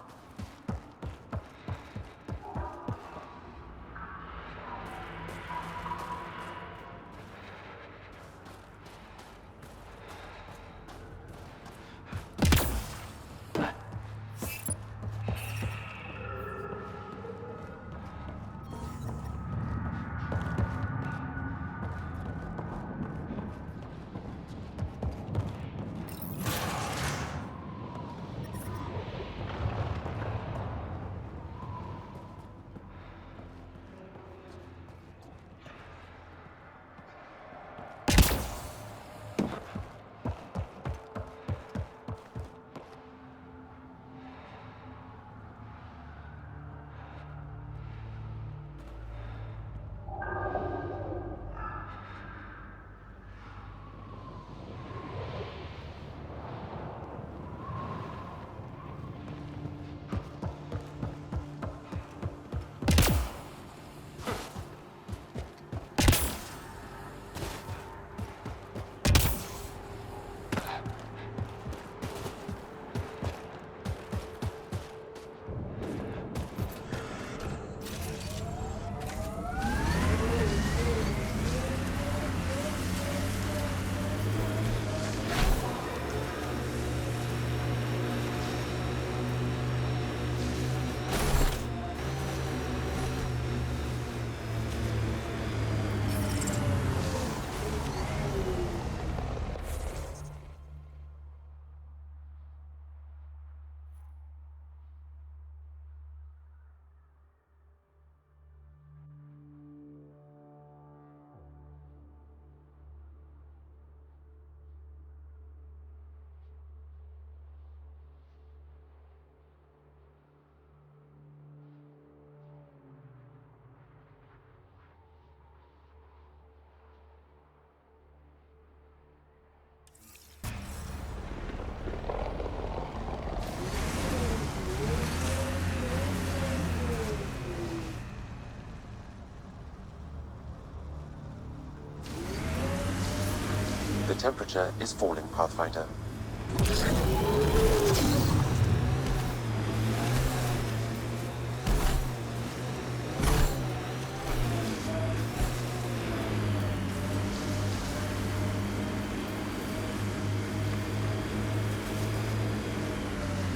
temperature is falling, Pathfinder.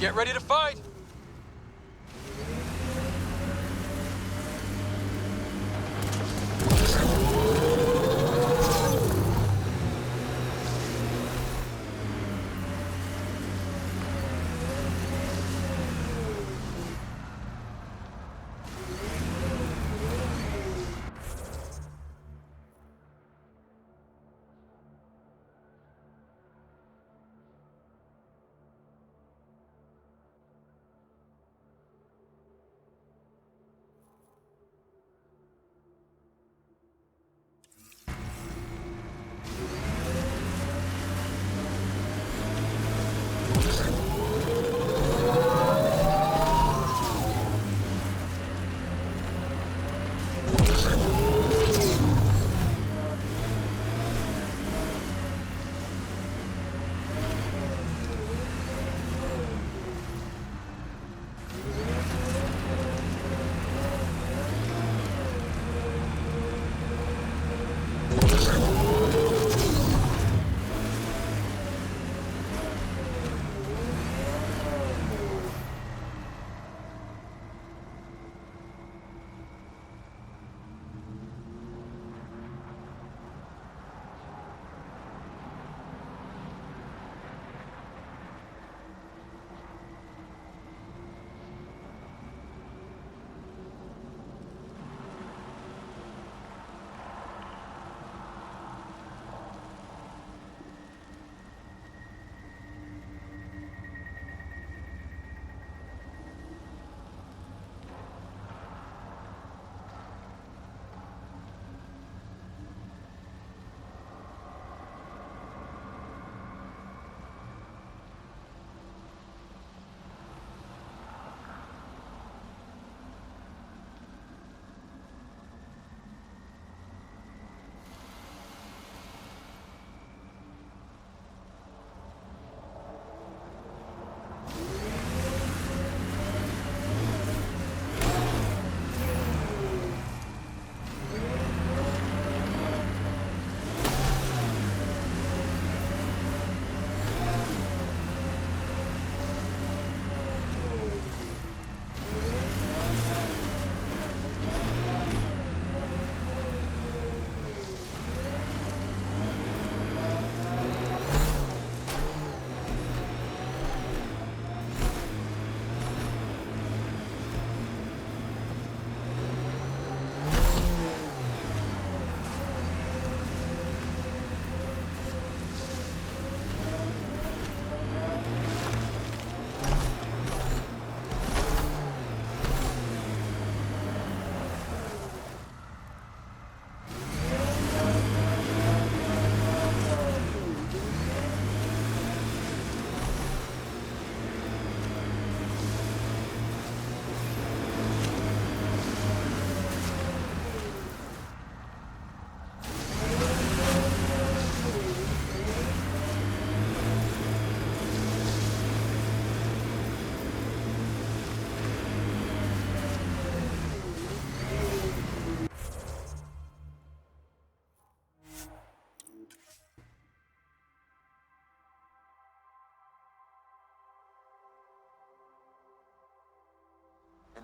Get ready to fight!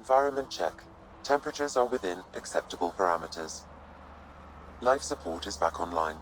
Environment check. Temperatures are within acceptable parameters. Life support is back online.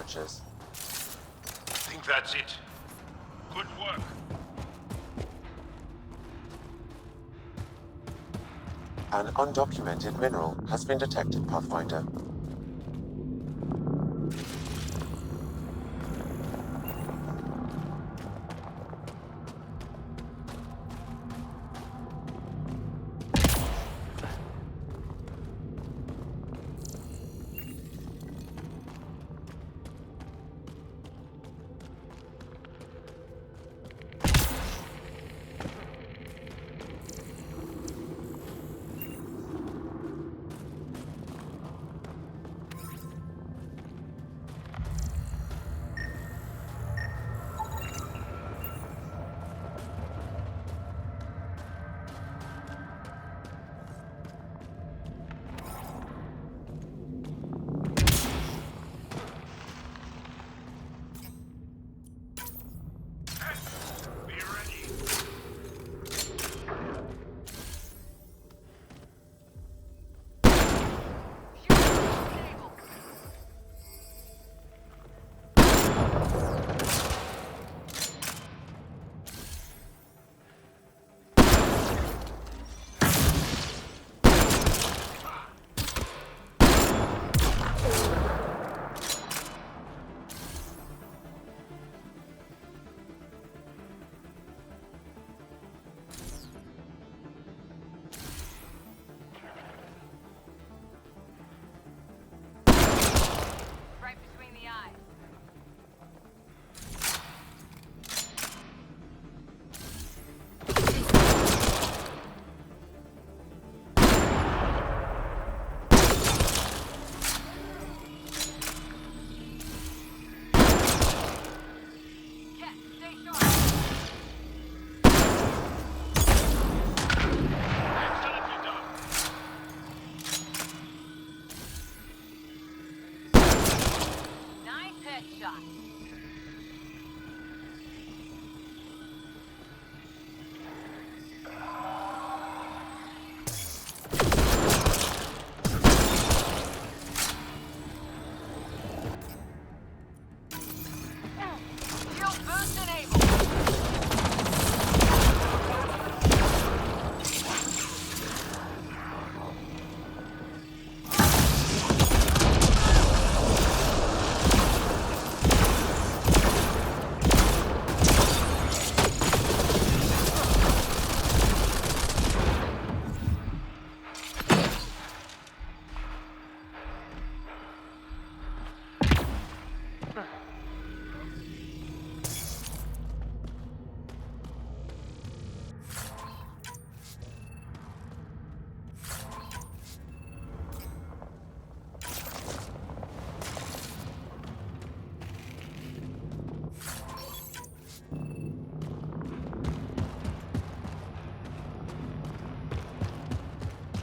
signatures. I think that's it. Good work. An undocumented mineral has been detected, Pathfinder.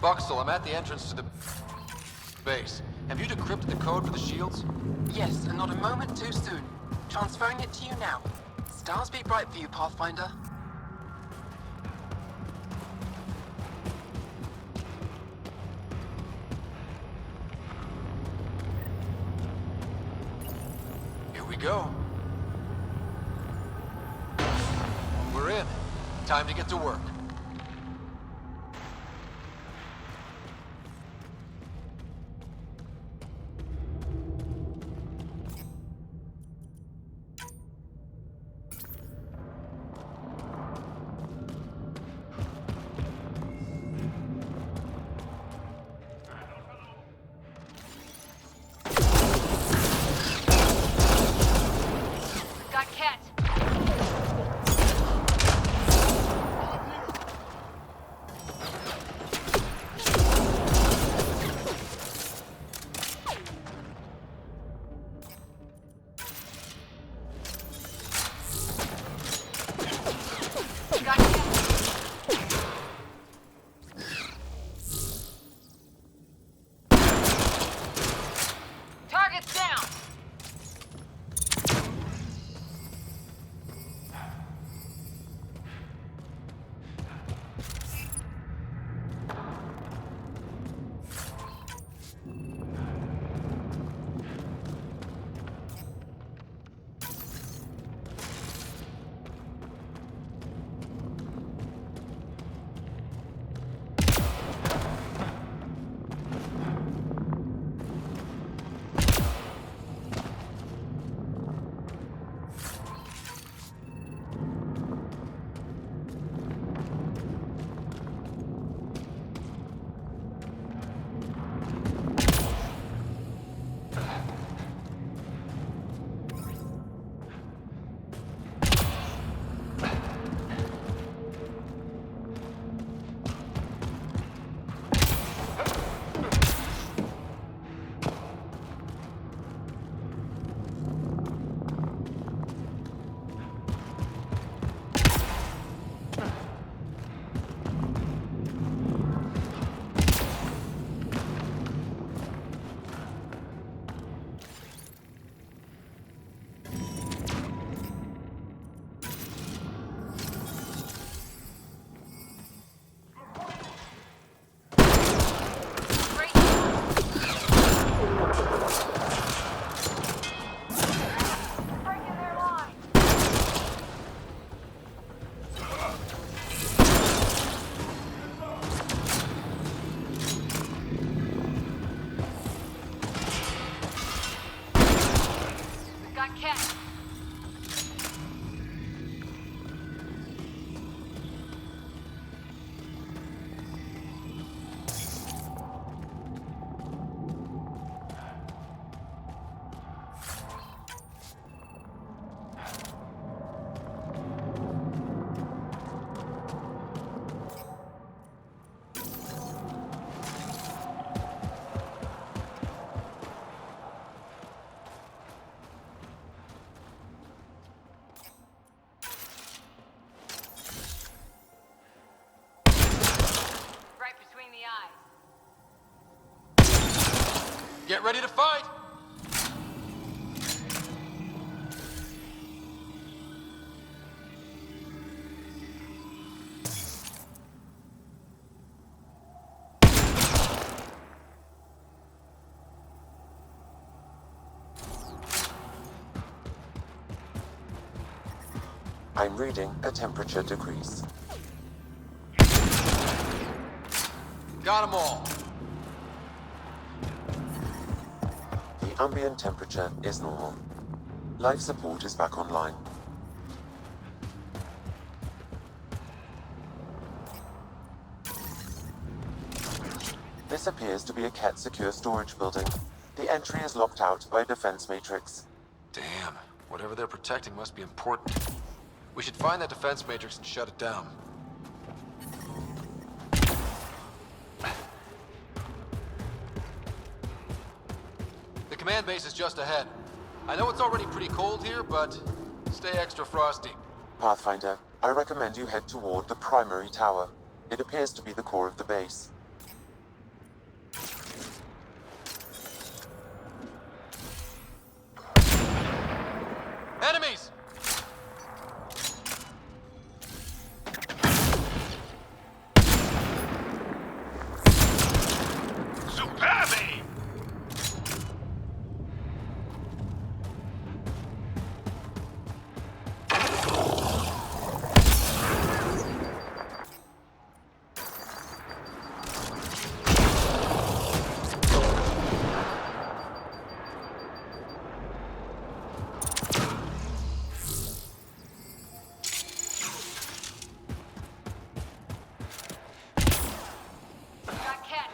Buxel, I'm at the entrance to the base. Have you decrypted the code for the shields? Yes, and not a moment too soon. Transferring it to you now. Stars be bright for you, Pathfinder. Here we go. We're in. Time to get to work. Got Ket. eyes. Get ready to fight! I'm reading a temperature decrease. Got them all. The ambient temperature is normal. Life support is back online. This appears to be a Ket secure storage building. The entry is locked out by a defense matrix. Damn. Whatever they're protecting must be important. We should find that defense matrix and shut it down. The command base is just ahead. I know it's already pretty cold here, but stay extra frosty. Pathfinder, I recommend you head toward the primary tower. It appears to be the core of the base. Enemies! Superbe! Got Ket.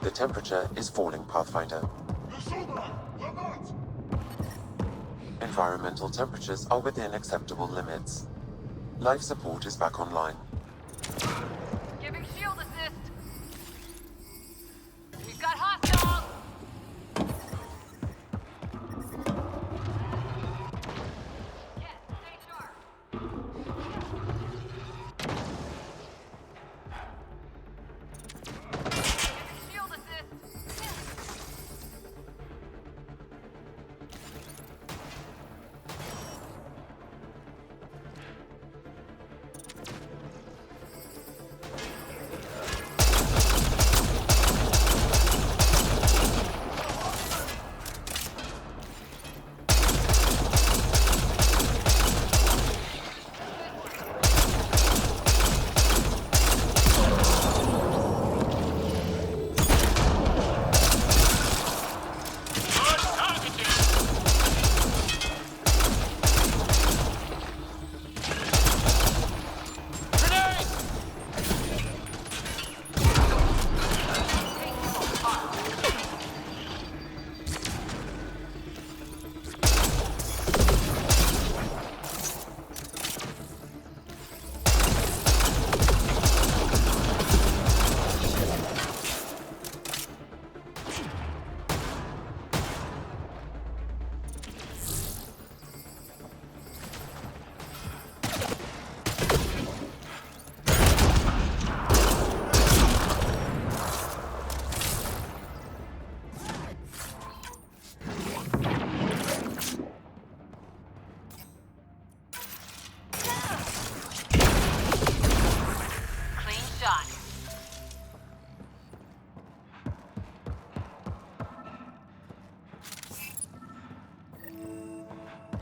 The temperature is falling, Pathfinder. Environmental temperatures are within acceptable limits. Life support is back online. Giving shield assist. We've got hostiles. Yes, stay sharp. Giving shield assist.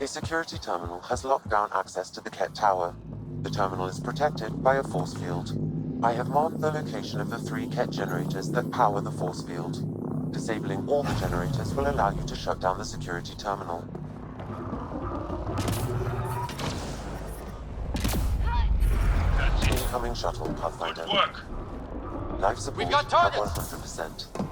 A security terminal has locked down access to the Ket Tower. The terminal is protected by a force field. I have marked the location of the 3 Ket generators that power the force field. Disabling all the generators will allow you to shut down the security terminal. Incoming shuttle, Pathfinder. Good work. Life support We've got at targets. 100%.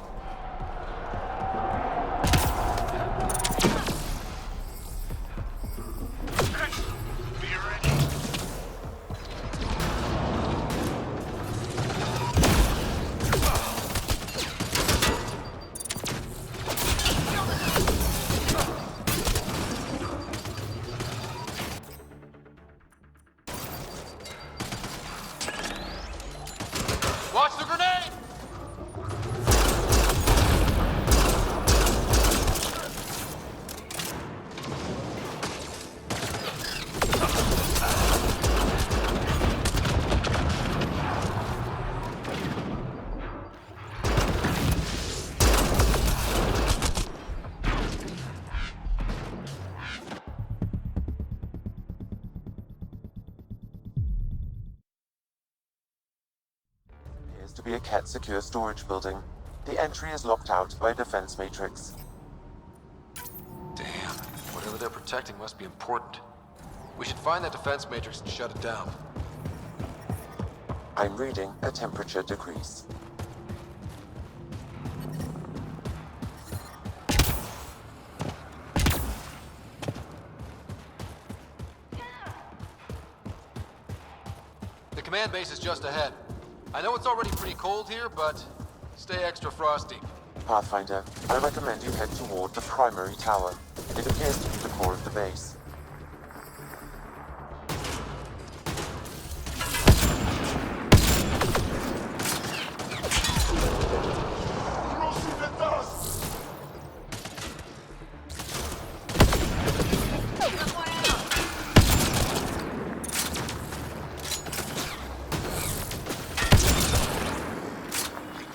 Watch the grenade! Appears to be a Ket secure storage building. The entry is locked out by a defense matrix. Damn, whatever they're protecting must be important. We should find that defense matrix and shut it down. I'm reading a temperature decrease. The command base is just ahead. I know it's already pretty cold here, but stay extra frosty. Pathfinder, I recommend you head toward the primary tower. It appears to be the core of the base.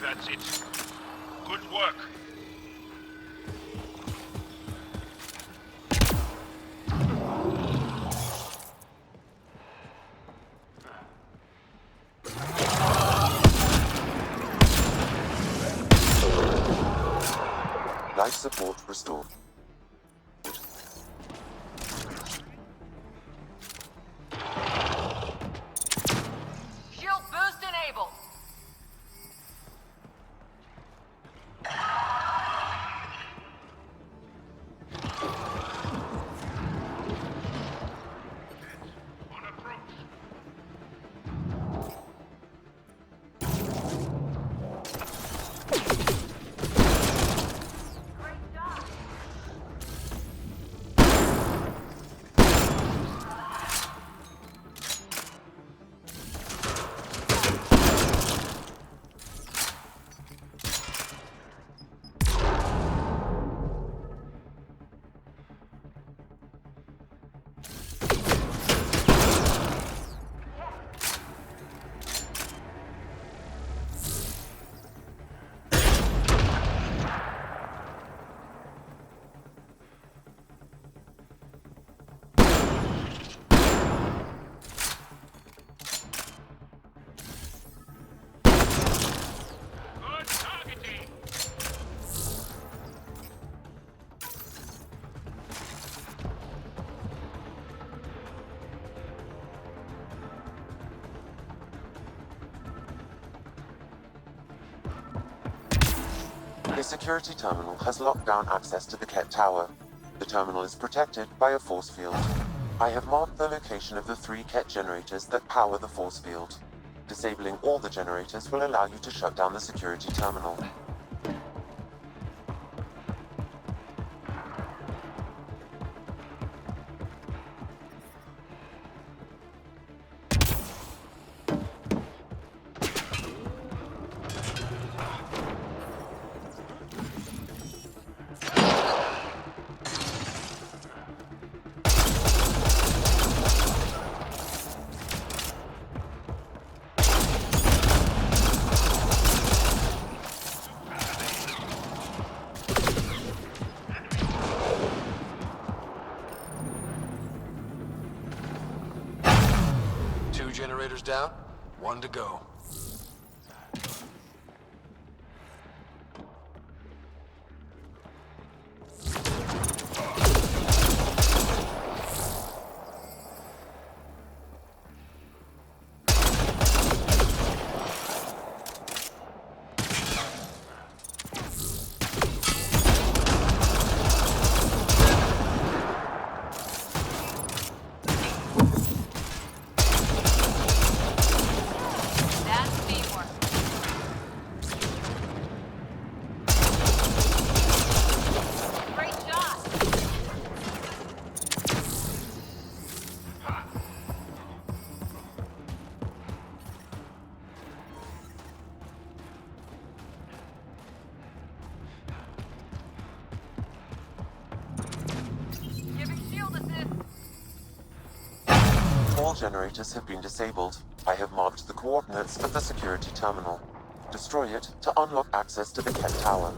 That's it. Good work. Life support restored. Shield boost enabled. A security terminal has locked down access to the Ket Tower. The terminal is protected by a force field. I have marked the location of the 3 Ket generators that power the force field. Disabling all the generators will allow you to shut down the security terminal. generators down. One to go. That's teamwork. Great shot. Giving shield assist. All generators have been disabled. I have marked the coordinates for the security terminal. Destroy it to unlock access to the Ket Tower.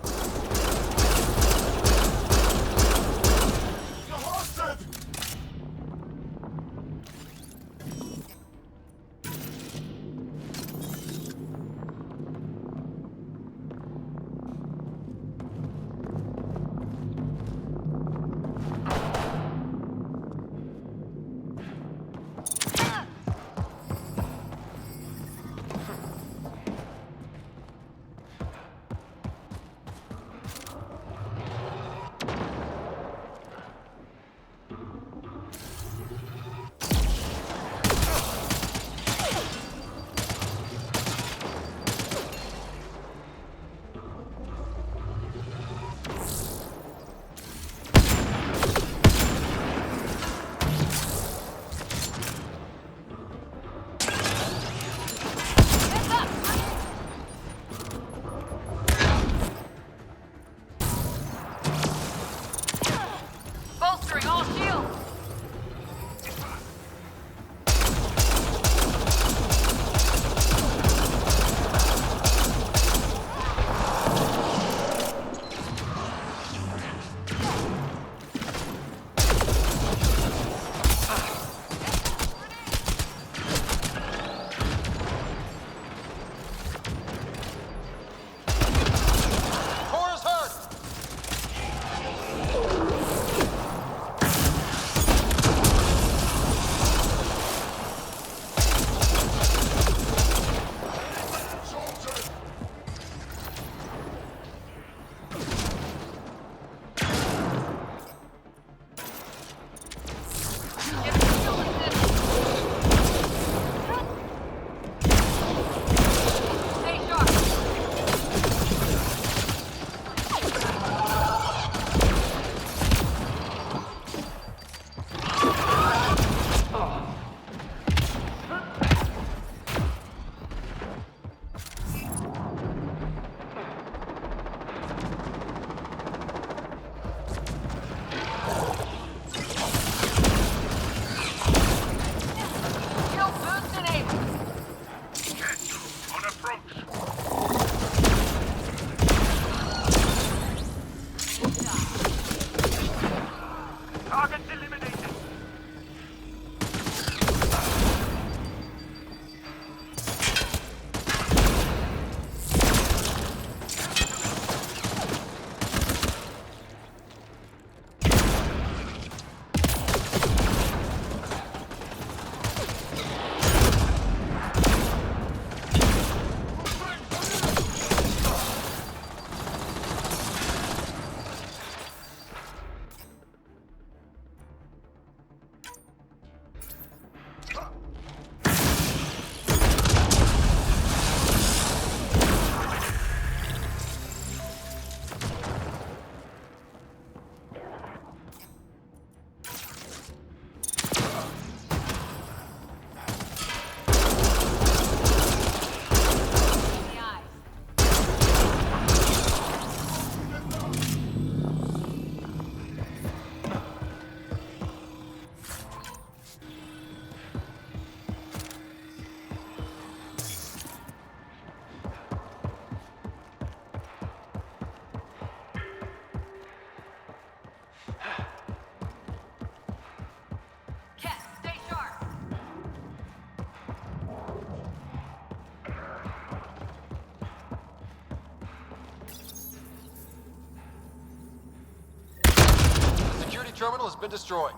terminal has been destroyed.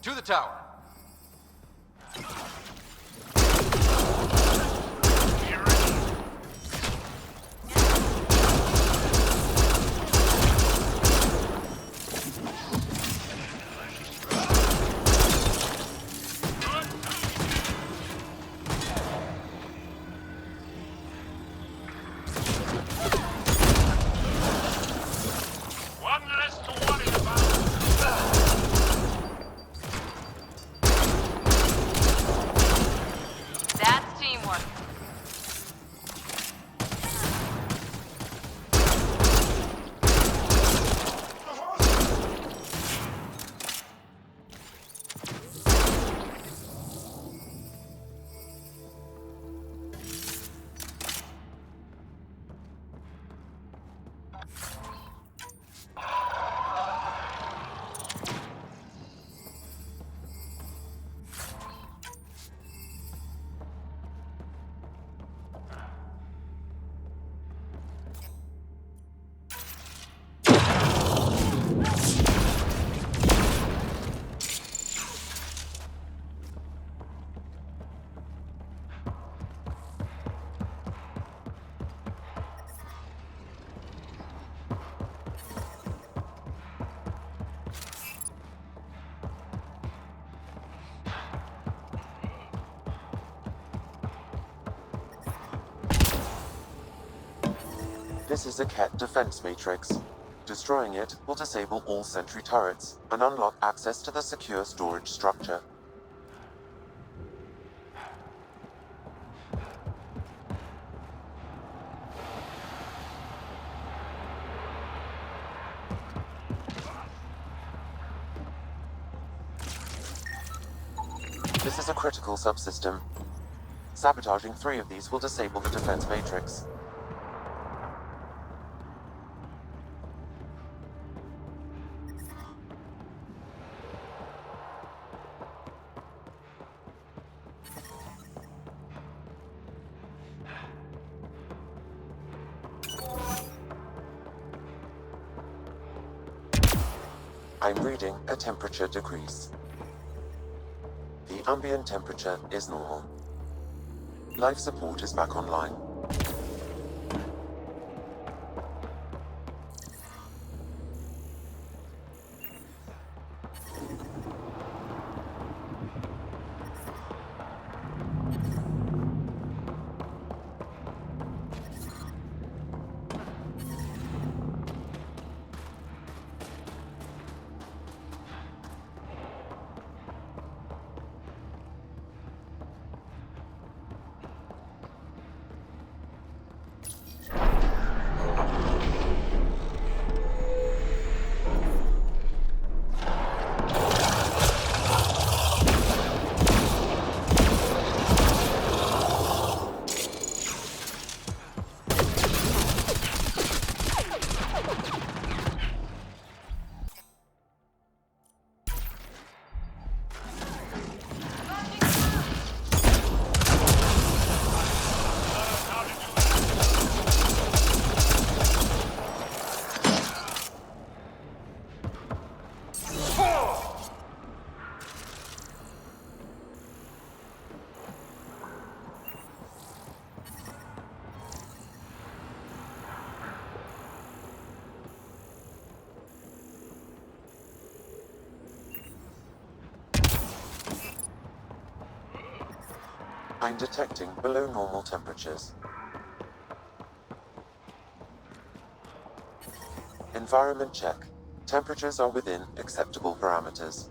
To the tower. That's teamwork. This is a Ket defense matrix. Destroying it will disable all sentry turrets and unlock access to the secure storage structure. This is a critical subsystem. Sabotaging 3 of these will disable the defense matrix. I'm reading a temperature decrease. The ambient temperature is normal. Life support is back online. I'm detecting below normal temperatures. Environment check. Temperatures are within acceptable parameters.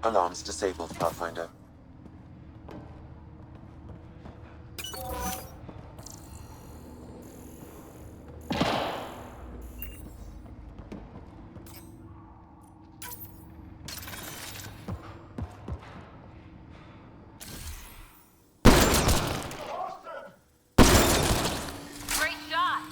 Alarms disabled, Pathfinder. Great shot.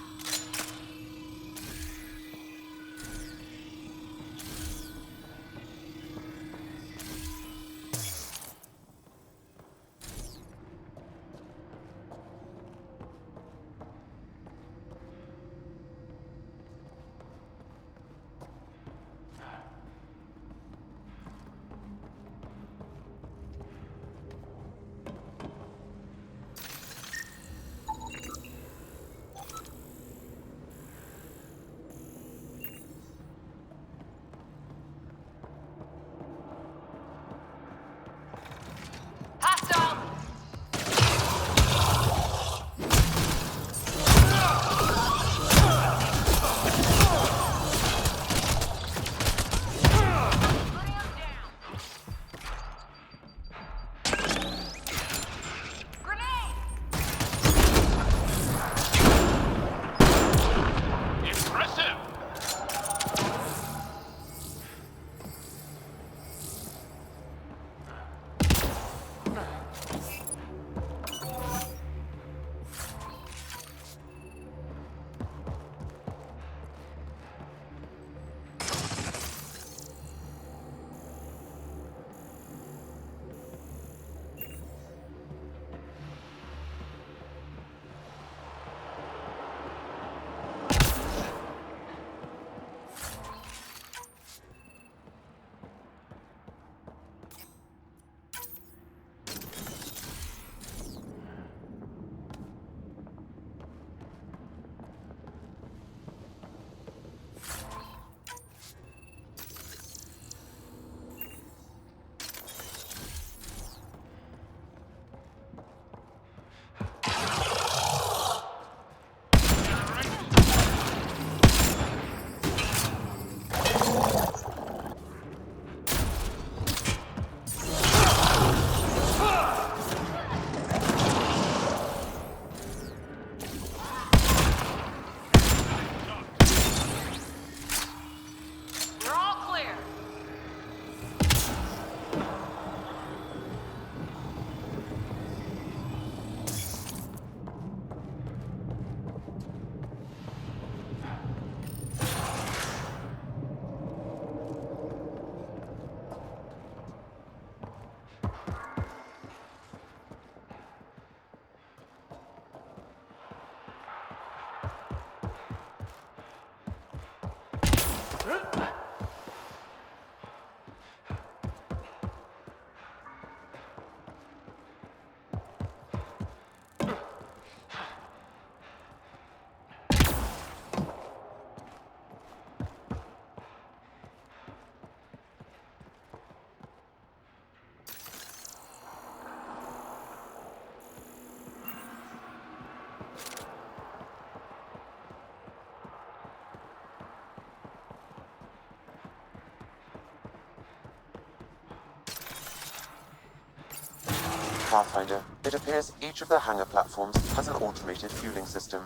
Pathfinder, it appears each of the hangar platforms has an automated fueling system.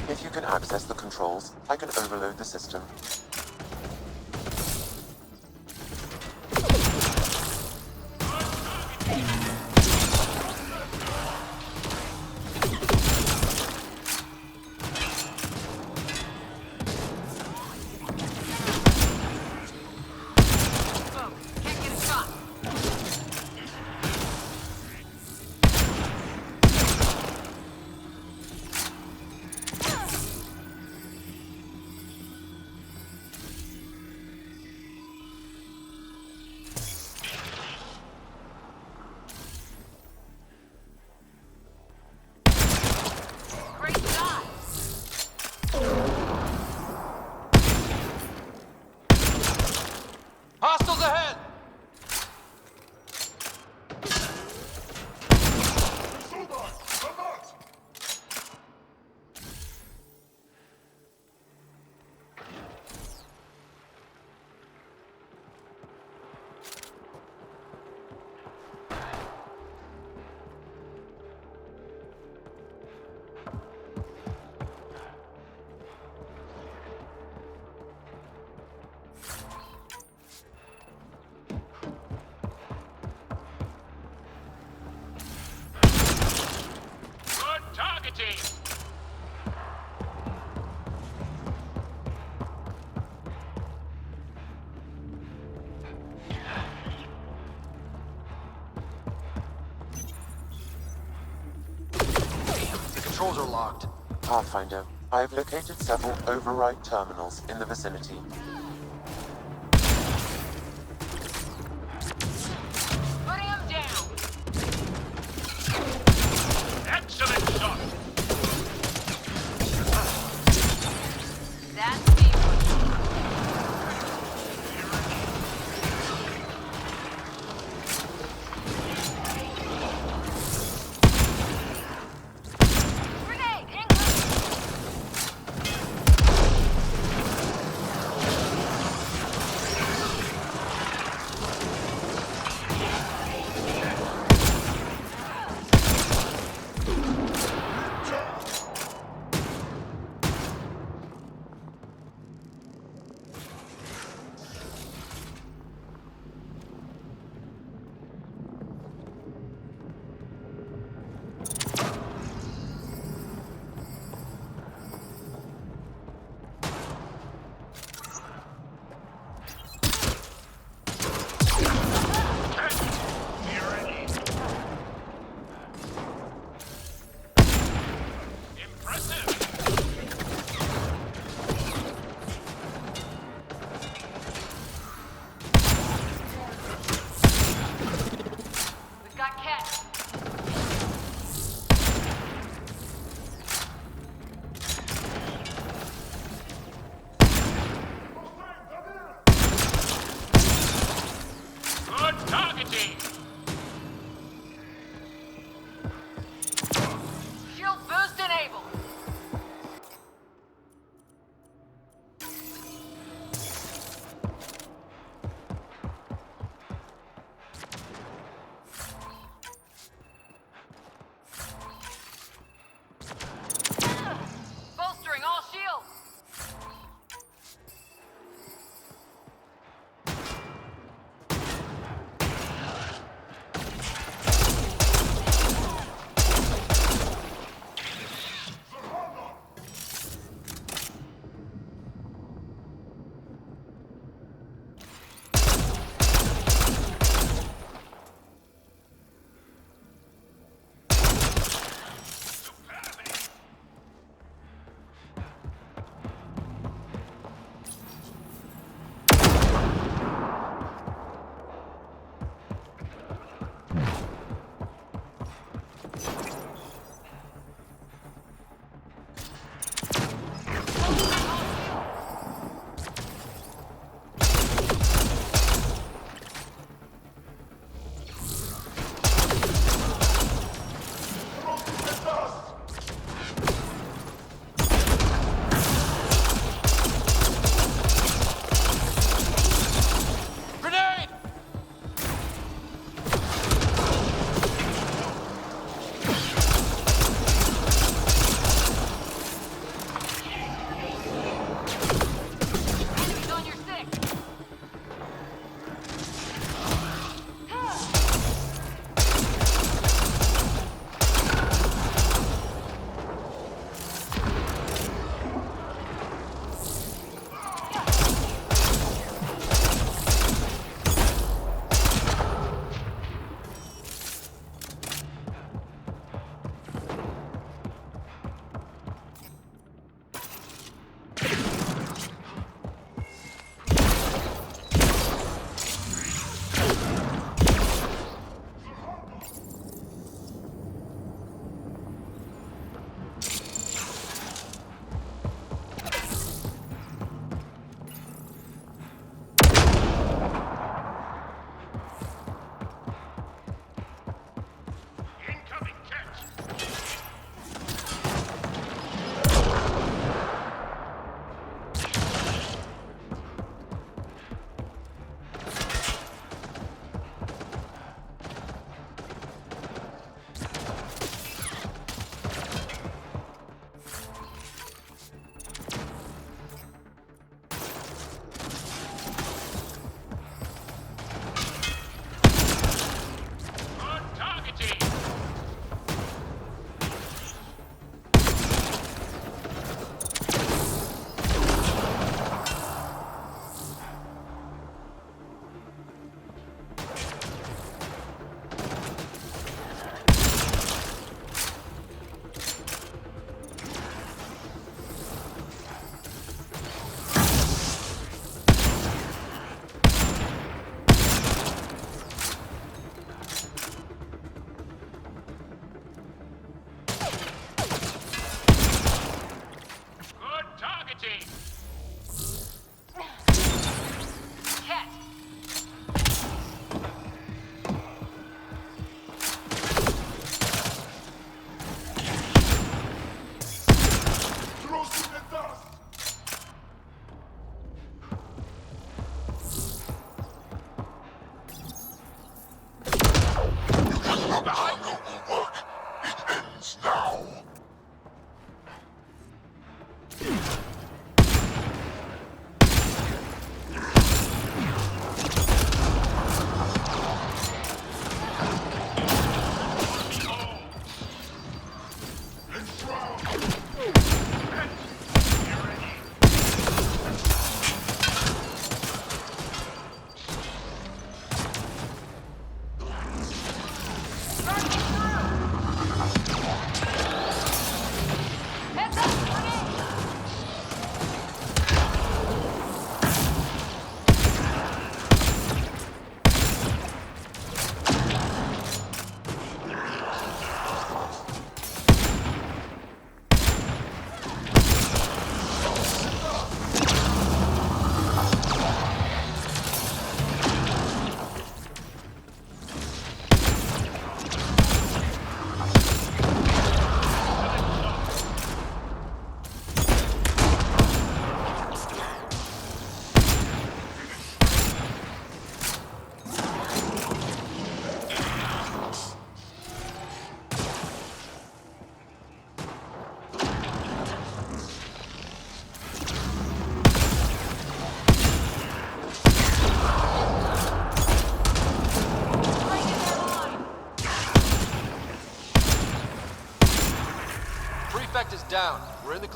If you can access the controls, I can overload the system. Hostiles ahead! Controls are locked. Pathfinder, I have located several override terminals in the vicinity. Putting him down! Excellent shot! That's the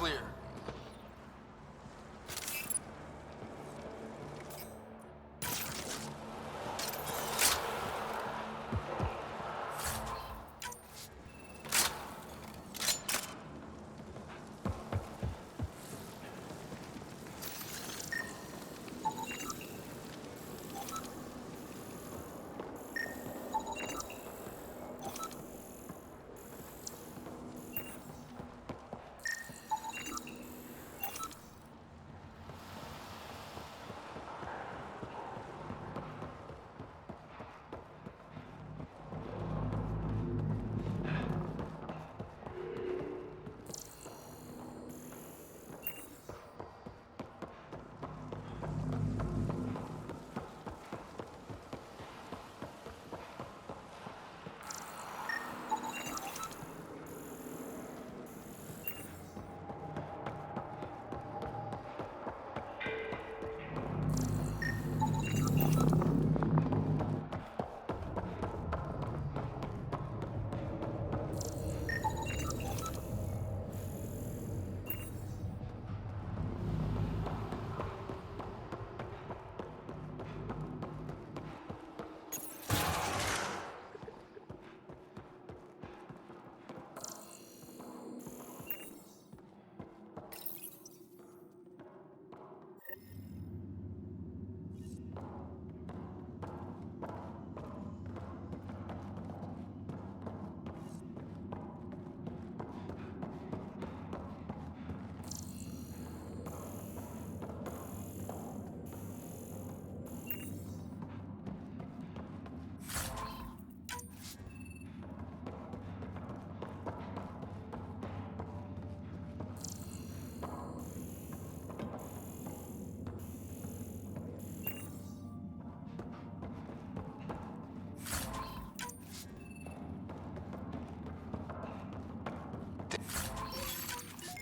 clear.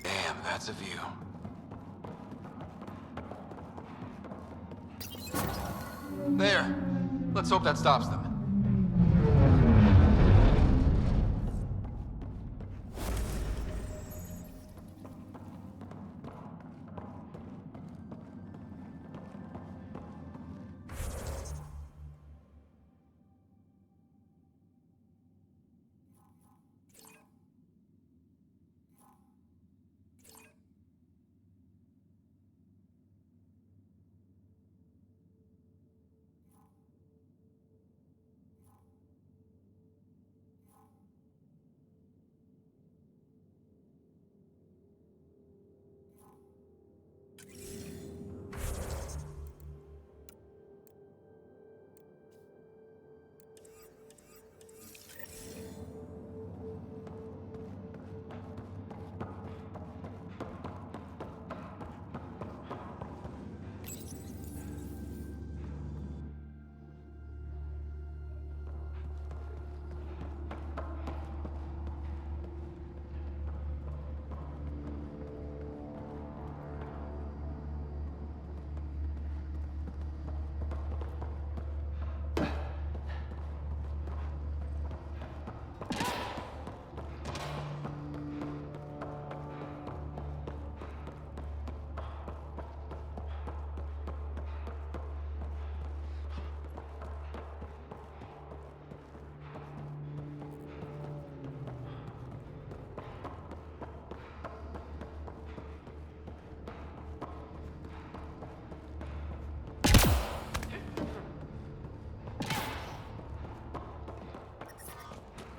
Damn, that's a view. There. Let's hope that stops them.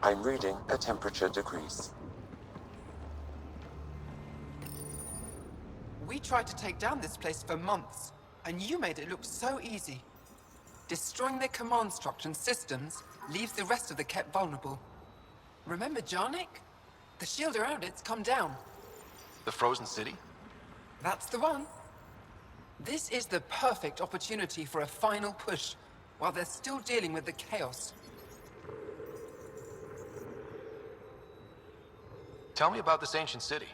I'm reading a temperature decrease. We tried to take down this place for months, and you made it look so easy. Destroying their command structure and systems leaves the rest of the Kett vulnerable. Remember Jarnik? The shield around it's come down. The frozen city? That's the one. This is the perfect opportunity for a final push, while they're still dealing with the chaos. Tell me about this ancient city.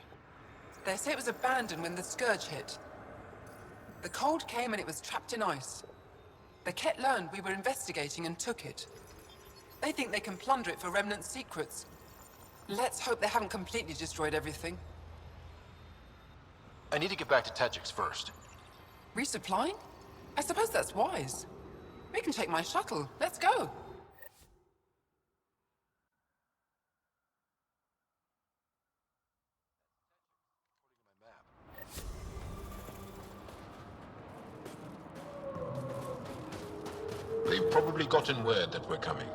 They say it was abandoned when the Scourge hit. The cold came and it was trapped in ice. The Kett learned we were investigating and took it. They think they can plunder it for remnant secrets. Let's hope they haven't completely destroyed everything. I need to get back to Techix first. Resupplying? I suppose that's wise. We can take my shuttle. Let's go. They've probably gotten word that we're coming.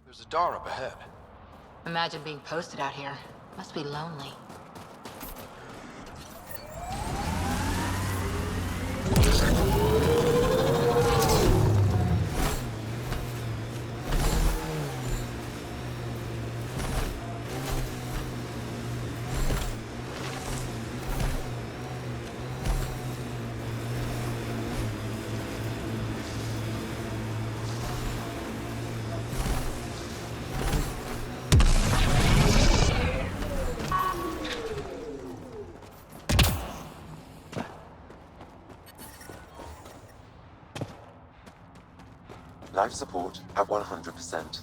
There's a door up ahead. Imagine being posted out here. Must be lonely. Life support at 100%.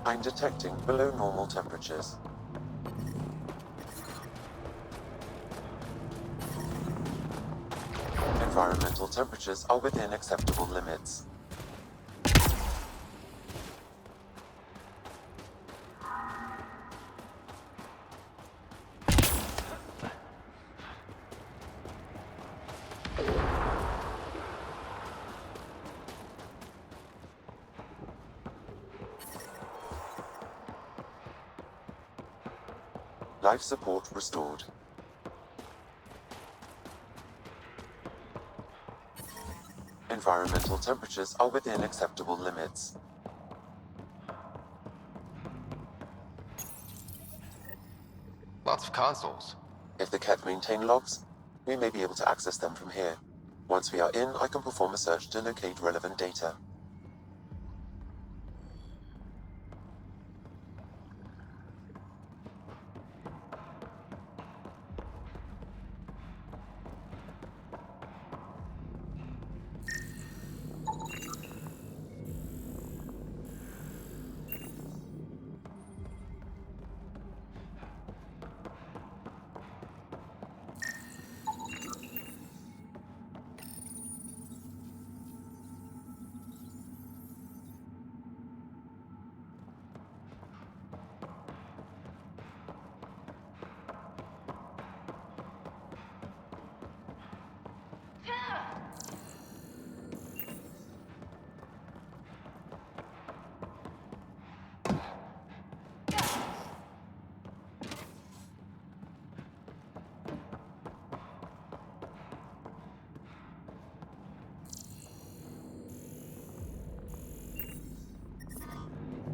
I'm detecting below normal temperatures. Environmental temperatures are within acceptable limits. Life support restored. Environmental temperatures are within acceptable limits. Lots of consoles. If the Ket maintain logs, we may be able to access them from here. Once we are in, I can perform a search to locate relevant data.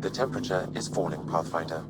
The temperature is falling, Pathfinder.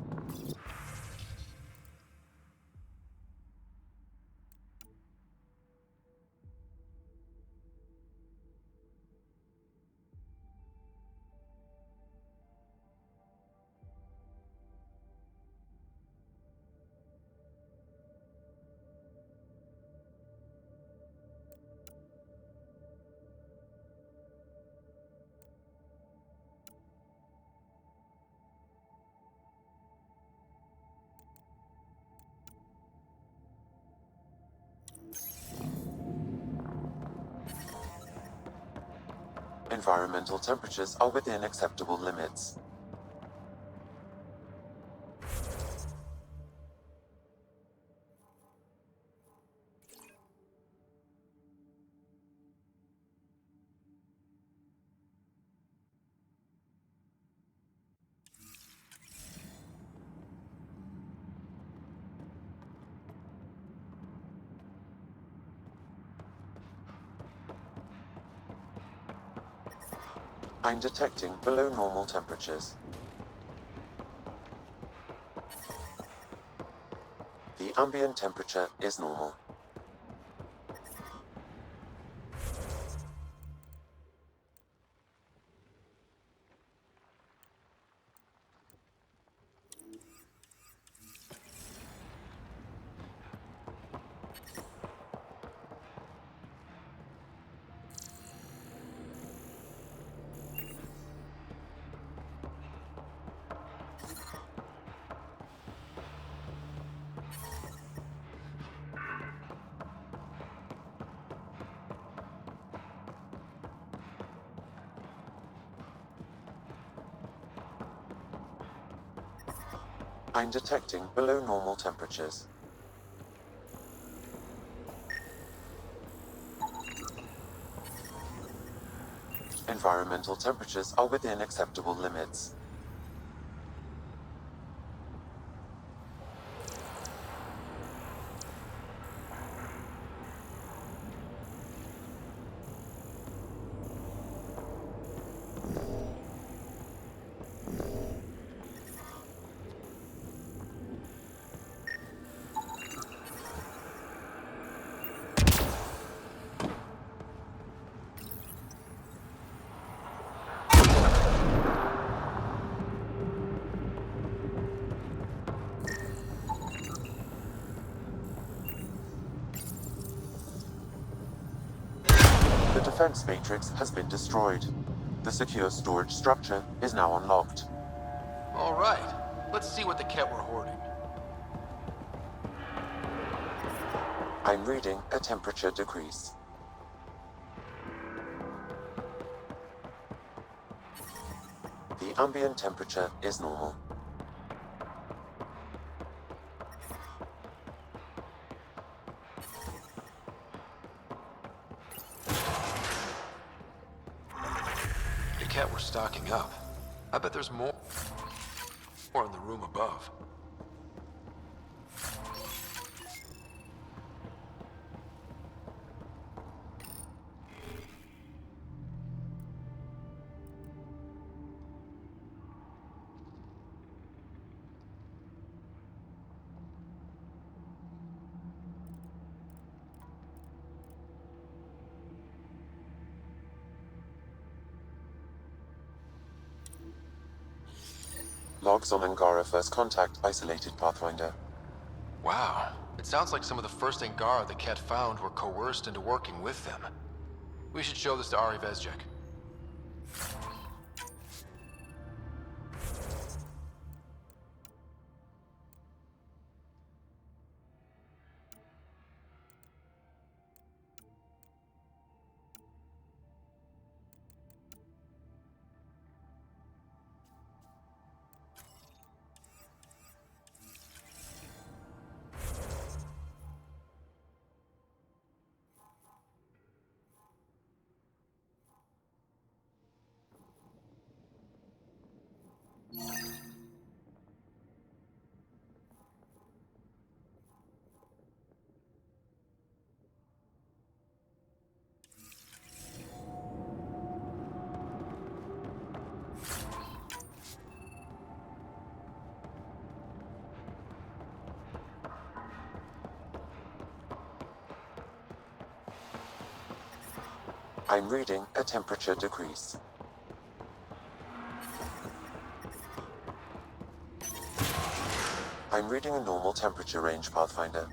Environmental temperatures are within acceptable limits. I'm detecting below normal temperatures. The ambient temperature is normal. I'm detecting below normal temperatures. Environmental temperatures are within acceptable limits. The defense matrix has been destroyed. The secure storage structure is now unlocked. All right, let's see what the Ket were hoarding. I'm reading a temperature decrease. The ambient temperature is normal. The Ket were stocking up. I bet there's more in the room above. Logs on Angara First Contact isolated Pathfinder. Wow, it sounds like some of the first Angara the Ket found were coerced into working with them. We should show this to Ari Vezjek. I'm reading a temperature decrease. I'm reading a normal temperature range, Pathfinder.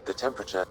The temperature...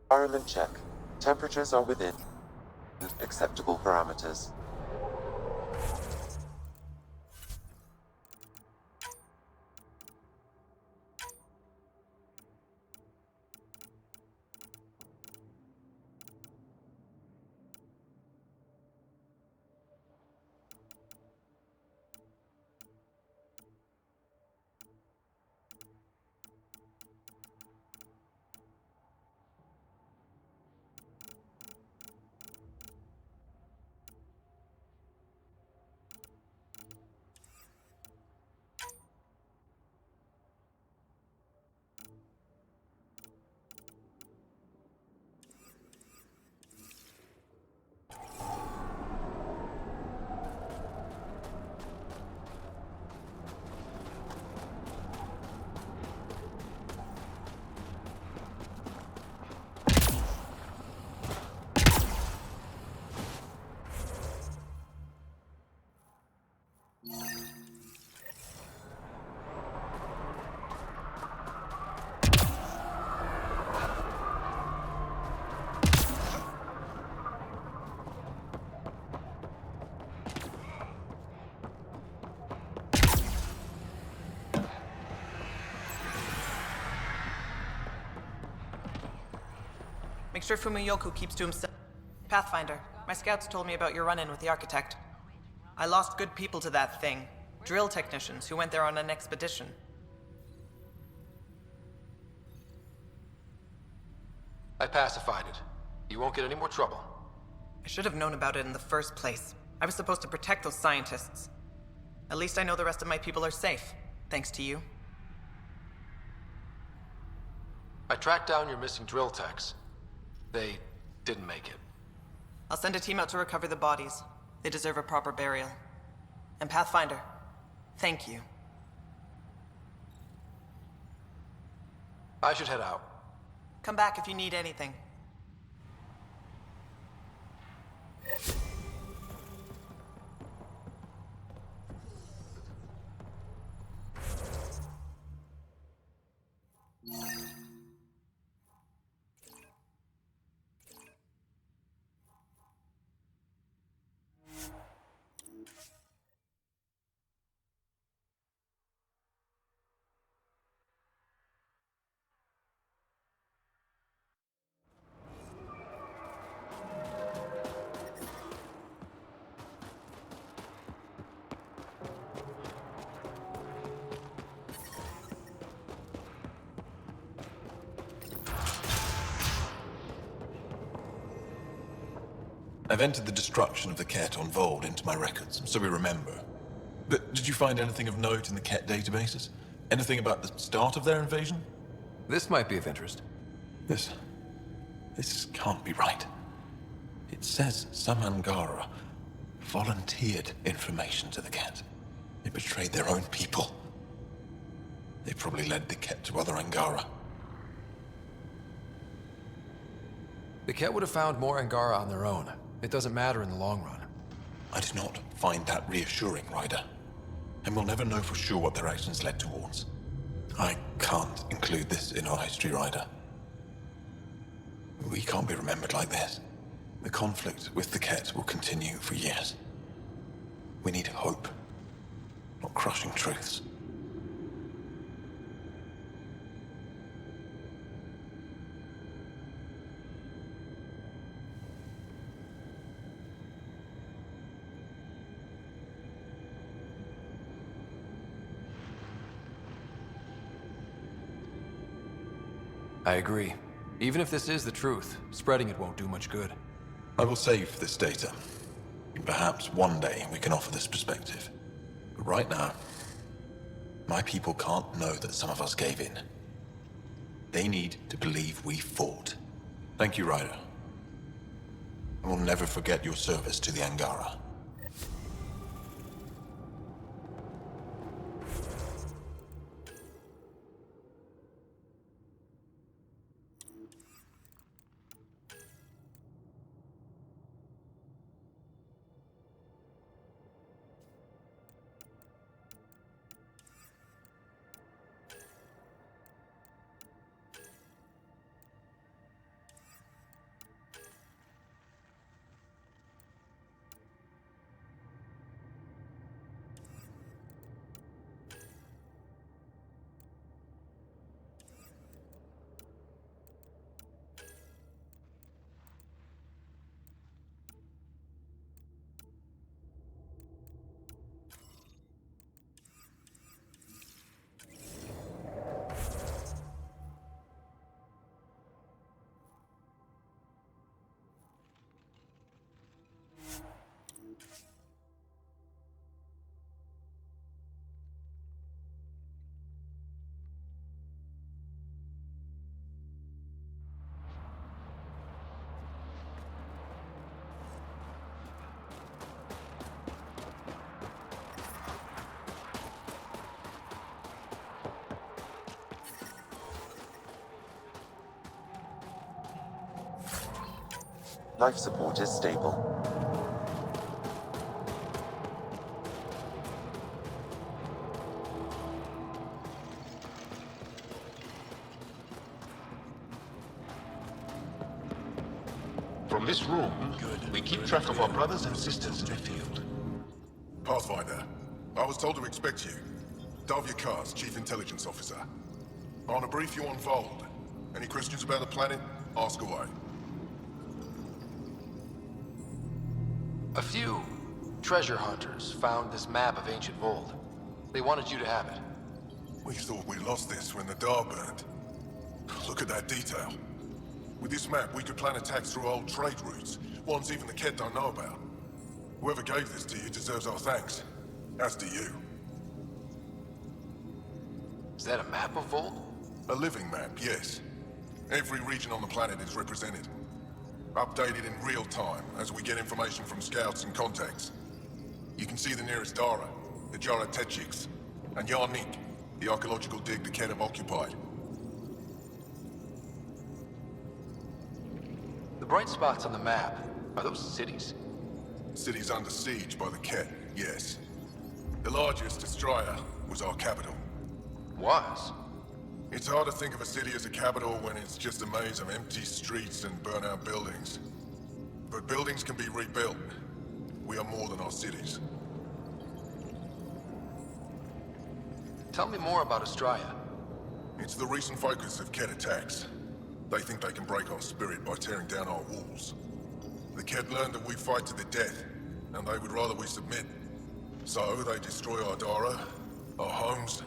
Environment check. Temperatures are within acceptable parameters. Make sure Fumiyoku keeps to himself. Pathfinder, my scouts told me about your run-in with the architect. I lost good people to that thing. Drill technicians who went there on an expedition. I pacified it. You won't get any more trouble. I should have known about it in the first place. I was supposed to protect those scientists. At least I know the rest of my people are safe, thanks to you. I tracked down your missing drill techs. They didn't make it. I'll send a team out to recover the bodies. They deserve a proper burial. And Pathfinder, thank you. I should head out. Come back if you need anything. I've entered the destruction of the Ket on Vold into my records, so we remember. But did you find anything of note in the Ket databases? Anything about the start of their invasion? This might be of interest. This can't be right. It says some Angara volunteered information to the Ket. They betrayed their own people. They probably led the Ket to other Angara. The Ket would have found more Angara on their own. It doesn't matter in the long run. I do not find that reassuring, Ryder. And we'll never know for sure what their actions led towards. I can't include this in our history, Ryder. We can't be remembered like this. The conflict with the Ket will continue for years. We need hope, not crushing truths. I agree. Even if this is the truth, spreading it won't do much good. I will save this data. Perhaps one day we can offer this perspective. But right now, My people can't know that some of us gave in. They need to believe we fought. Thank you, Ryder. I will never forget your service to the Angara. Life support is stable. From this room, we keep track of our brothers and sisters in the field. Pathfinder, I was told to expect you. Davia Kars, Chief Intelligence Officer. I want to brief you on Vold. Any questions about the planet? Ask away. A few treasure hunters found this map of ancient Vold. They wanted you to have it. We thought we lost this when the Dar burned. Look at that detail. With this map, we could plan attacks through old trade routes, ones even the Kett don't know about. Whoever gave this to you deserves our thanks. As do you. Is that a map of Vold? A living map, yes. Every region on the planet is represented. Updated in real time as we get information from scouts and contacts. You can see the nearest Dara, the Jara Tetchiks, and Yarnik, the archaeological dig the Kett have occupied. The bright spots on the map, are those cities? Cities under siege by the Kett, yes. The largest, Estraya, was our capital. Was? It's hard to think of a city as a capital when it's just a maze of empty streets and burnt-out buildings. But buildings can be rebuilt. We are more than our cities. Tell me more about Estraya. It's the recent focus of Kett attacks. They think they can break our spirit by tearing down our walls. The Kett learned that we fight to the death, and they would rather we submit. So they destroy our Dara, our homes.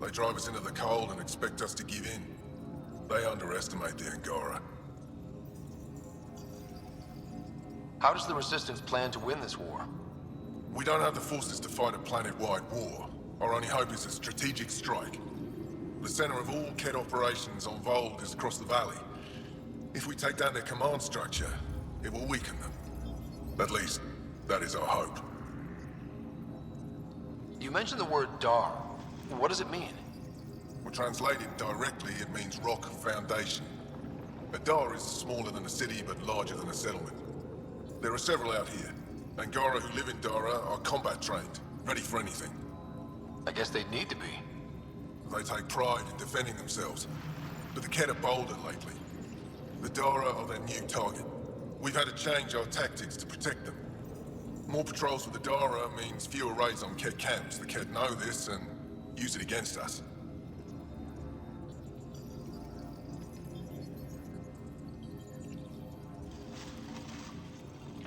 They drive us into the cold and expect us to give in. They underestimate the Angara. How does the Resistance plan to win this war? We don't have the forces to fight a planet-wide war. Our only hope is a strategic strike. The center of all Kett operations on Vold is across the valley. If we take down their command structure, it will weaken them. At least, that is our hope. You mentioned the word Dar. What does it mean? Well, translated directly, it means rock foundation. A Dar is smaller than a city, but larger than a settlement. There are several out here. Angara who live in Dara are combat trained, ready for anything. I guess they'd need to be. They take pride in defending themselves, but the Kett are bolder lately. The Dara are their new target. We've had to change our tactics to protect them. More patrols with the Dara means fewer raids on Kett camps. The Kett know this and use it against us.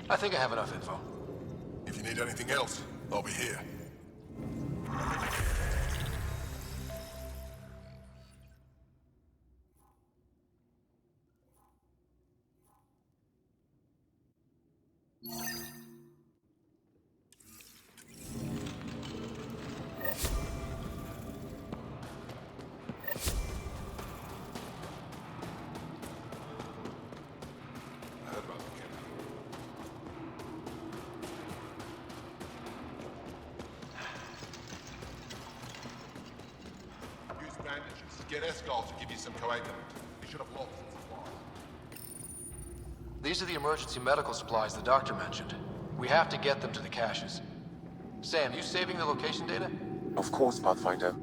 I think I have enough info. If you need anything else, I'll be here. Get Escal to give you some coagulant. You should have lost the supply. These are the emergency medical supplies the doctor mentioned. We have to get them to the caches. Sam, you saving the location data? Of course, Pathfinder.